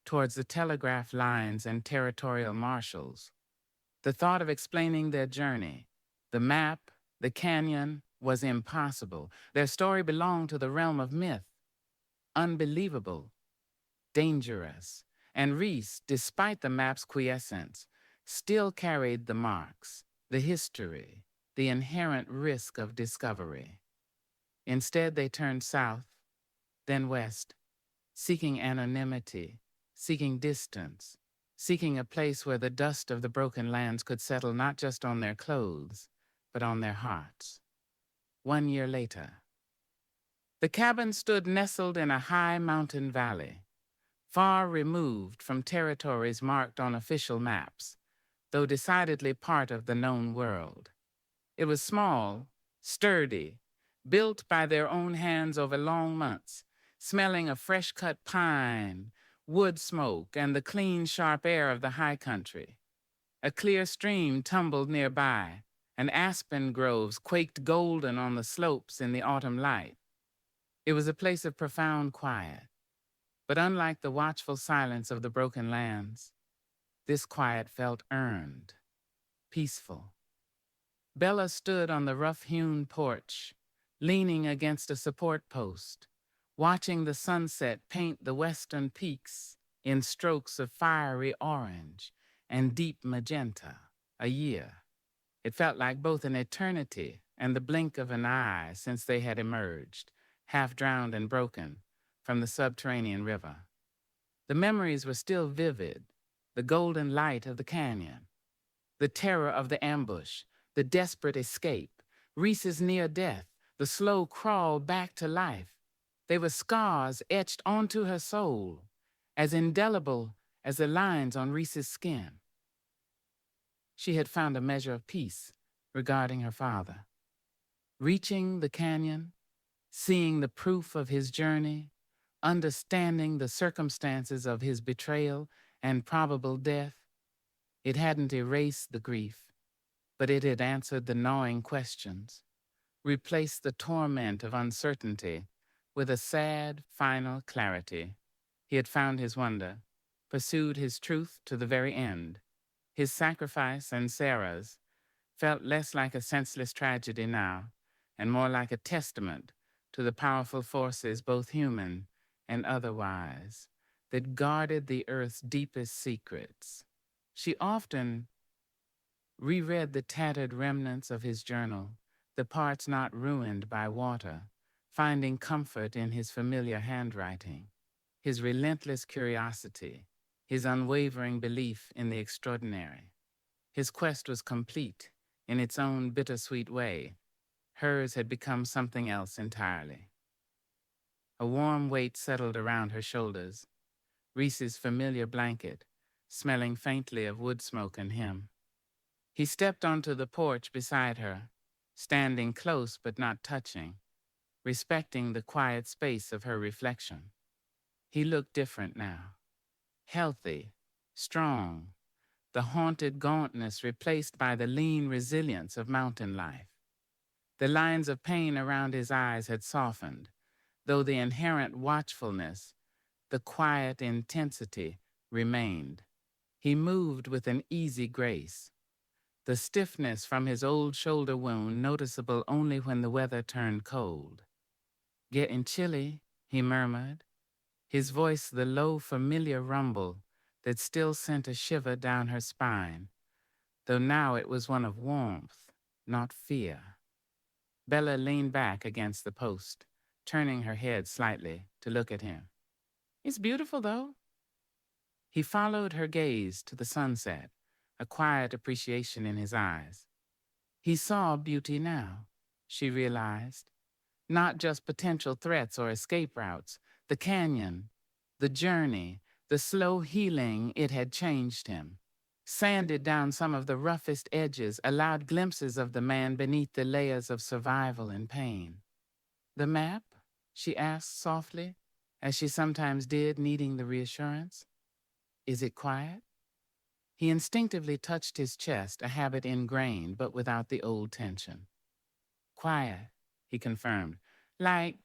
towards the telegraph lines and territorial marshals. The thought of explaining their journey, the map, the canyon, was impossible. Their story belonged to the realm of myth, unbelievable, dangerous. And Reese, despite the map's quiescence, still carried the marks, the history, the inherent risk of discovery. Instead, they turned south, then west, seeking anonymity, seeking distance, seeking a place where the dust of the broken lands could settle not just on their clothes, but on their hearts. 1 year later, the cabin stood nestled in a high mountain valley, far removed from territories marked on official maps, though decidedly part of the known world. It was small, sturdy, built by their own hands over long months, smelling of fresh-cut pine, wood smoke, and the clean, sharp air of the high country. A clear stream tumbled nearby, and aspen groves quaked golden on the slopes in the autumn light. It was a place of profound quiet, but unlike the watchful silence of the broken lands, this quiet felt earned, peaceful. Bella stood on the rough-hewn porch, leaning against a support post, watching the sunset paint the western peaks in strokes of fiery orange and deep magenta. A year. It felt like both an eternity and the blink of an eye since they had emerged, half drowned and broken, from the subterranean river. The memories were still vivid, the golden light of the canyon, the terror of the ambush, the desperate escape, Reese's near death, the slow crawl back to life. They were scars etched onto her soul, as indelible as the lines on Reese's skin. She had found a measure of peace regarding her father. Reaching the canyon, seeing the proof of his journey, understanding the circumstances of his betrayal and probable death, it hadn't erased the grief, but it had answered the gnawing questions, replaced the torment of uncertainty with a sad, final clarity. He had found his wonder, pursued his truth to the very end. His sacrifice and Sarah's felt less like a senseless tragedy now, and more like a testament to the powerful forces, both human and otherwise, that guarded the earth's deepest secrets. She often reread the tattered remnants of his journal, the parts not ruined by water, finding comfort in his familiar handwriting, his relentless curiosity, his unwavering belief in the extraordinary. His quest was complete in its own bittersweet way. Hers had become something else entirely. A warm weight settled around her shoulders, Reese's familiar blanket, smelling faintly of wood smoke and him. He stepped onto the porch beside her, standing close but not touching, respecting the quiet space of her reflection. He looked different now, healthy, strong, the haunted gauntness replaced by the lean resilience of mountain life. The lines of pain around his eyes had softened, though the inherent watchfulness, the quiet intensity, remained. He moved with an easy grace, the stiffness from his old shoulder wound noticeable only when the weather turned cold. "Getting chilly," he murmured, his voice the low, familiar rumble that still sent a shiver down her spine, though now it was one of warmth, not fear. Bella leaned back against the post, turning her head slightly to look at him. It's beautiful, though. He followed her gaze to the sunset, a quiet appreciation in his eyes. He saw beauty now, she realized. Not just potential threats or escape routes, the canyon, the journey, the slow healing. It had changed him. Sanded down some of the roughest edges, allowed glimpses of the man beneath the layers of survival and pain. The map? She asked softly, as she sometimes did, needing the reassurance. Is it quiet? He instinctively touched his chest, a habit ingrained, but without the old tension. Quiet, he confirmed. Like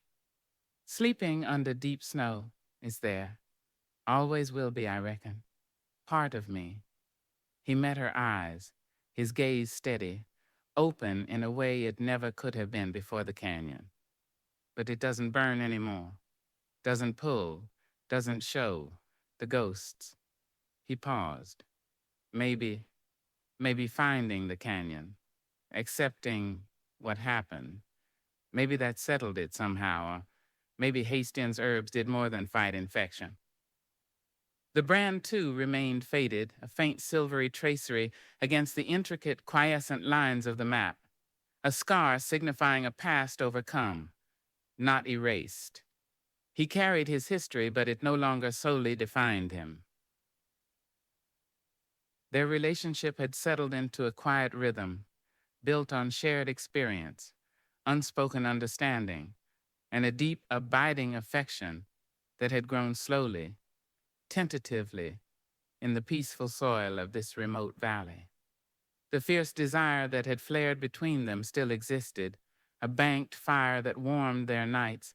sleeping under deep snow is there. Always will be, I reckon. Part of me. He met her eyes, his gaze steady, open in a way it never could have been before the canyon. But it doesn't burn anymore. Doesn't pull. Doesn't show. The ghosts. He paused. Maybe finding the canyon. Accepting what happened. Maybe that settled it somehow, or maybe Hastings herbs did more than fight infection. The brand, too, remained faded, a faint silvery tracery against the intricate, quiescent lines of the map, a scar signifying a past overcome, not erased. He carried his history, but it no longer solely defined him. Their relationship had settled into a quiet rhythm, built on shared experience, unspoken understanding, and a deep, abiding affection that had grown slowly, tentatively, in the peaceful soil of this remote valley. The fierce desire that had flared between them still existed, a banked fire that warmed their nights,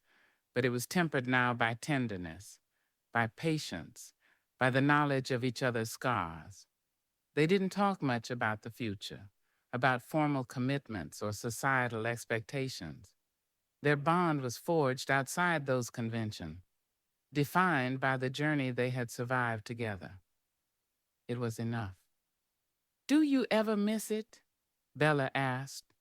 but it was tempered now by tenderness, by patience, by the knowledge of each other's scars. They didn't talk much about the future, about formal commitments or societal expectations. Their bond was forged outside those conventions, defined by the journey they had survived together. It was enough. Do you ever miss it? Bella asked,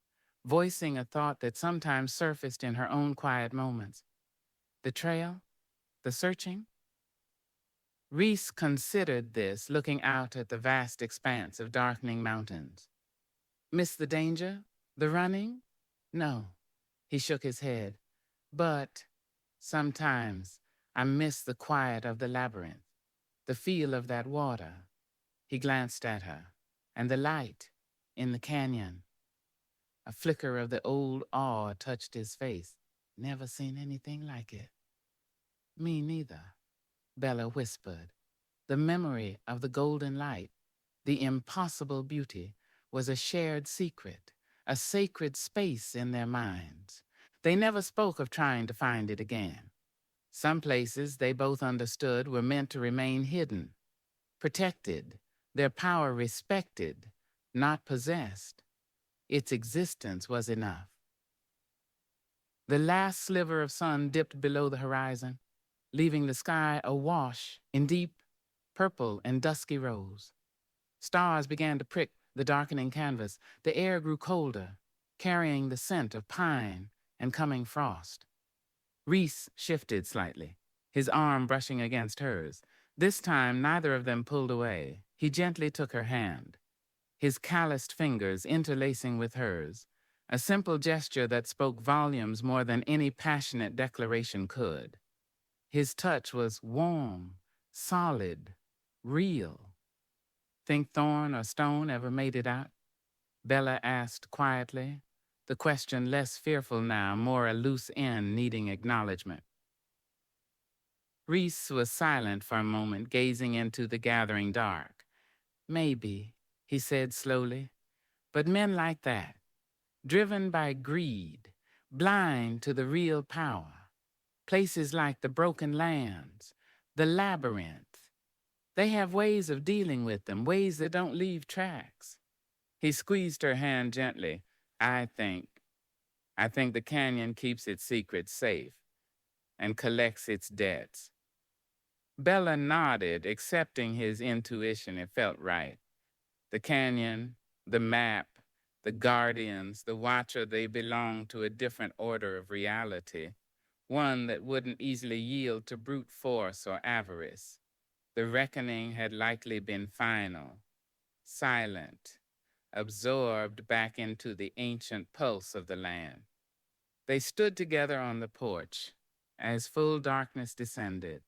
voicing a thought that sometimes surfaced in her own quiet moments. The trail? The searching? Reese considered this, looking out at the vast expanse of darkening mountains. Miss the danger? The running? No. He shook his head. But sometimes I miss the quiet of the labyrinth, the feel of that water. He glanced at her. And the light in the canyon. A flicker of the old awe touched his face. Never seen anything like it. Me neither, Bella whispered. The memory of the golden light, the impossible beauty, was a shared secret, a sacred space in their minds. They never spoke of trying to find it again. Some places, they both understood, were meant to remain hidden, protected, their power respected, not possessed. Its existence was enough. The last sliver of sun dipped below the horizon, leaving the sky awash in deep purple and dusky rose. Stars began to prick the darkening canvas. The air grew colder, carrying the scent of pine and coming frost. Reese shifted slightly, his arm brushing against hers. This time, neither of them pulled away. He gently took her hand, his calloused fingers interlacing with hers, a simple gesture that spoke volumes more than any passionate declaration could. His touch was warm, solid, real. Think thorn or stone ever made it out? Bella asked quietly, the question less fearful now, more a loose end needing acknowledgement. Reese was silent for a moment, gazing into the gathering dark. Maybe, he said slowly, but men like that, driven by greed, blind to the real power, places like the broken lands, the labyrinth, they have ways of dealing with them, ways that don't leave tracks. He squeezed her hand gently. I think the canyon keeps its secrets safe and collects its debts. Bella nodded, accepting his intuition. It felt right. The canyon, the map, The guardians, the watcher, they belonged to a different order of reality, one that wouldn't easily yield to brute force or avarice. The reckoning had likely been final, silent, absorbed back into the ancient pulse of the land. They stood together on the porch as full darkness descended,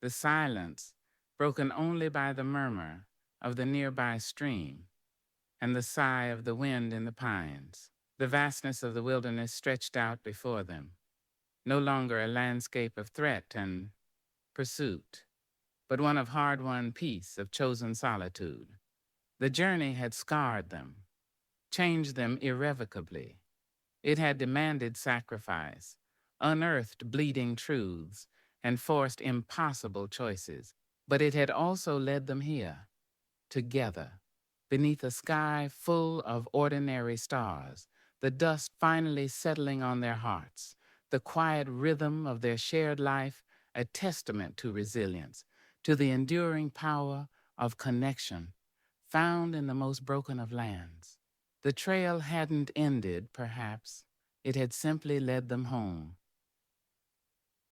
the silence broken only by the murmur of the nearby stream and the sigh of the wind in the pines. The vastness of the wilderness stretched out before them, no longer a landscape of threat and pursuit, but one of hard-won peace, of chosen solitude. The journey had scarred them, changed them irrevocably. It had demanded sacrifice, unearthed bleeding truths, and forced impossible choices. But it had also led them here, together, beneath a sky full of ordinary stars, the dust finally settling on their hearts, the quiet rhythm of their shared life a testament to resilience, to the enduring power of connection found in the most broken of lands. The trail hadn't ended, perhaps. It had simply led them home,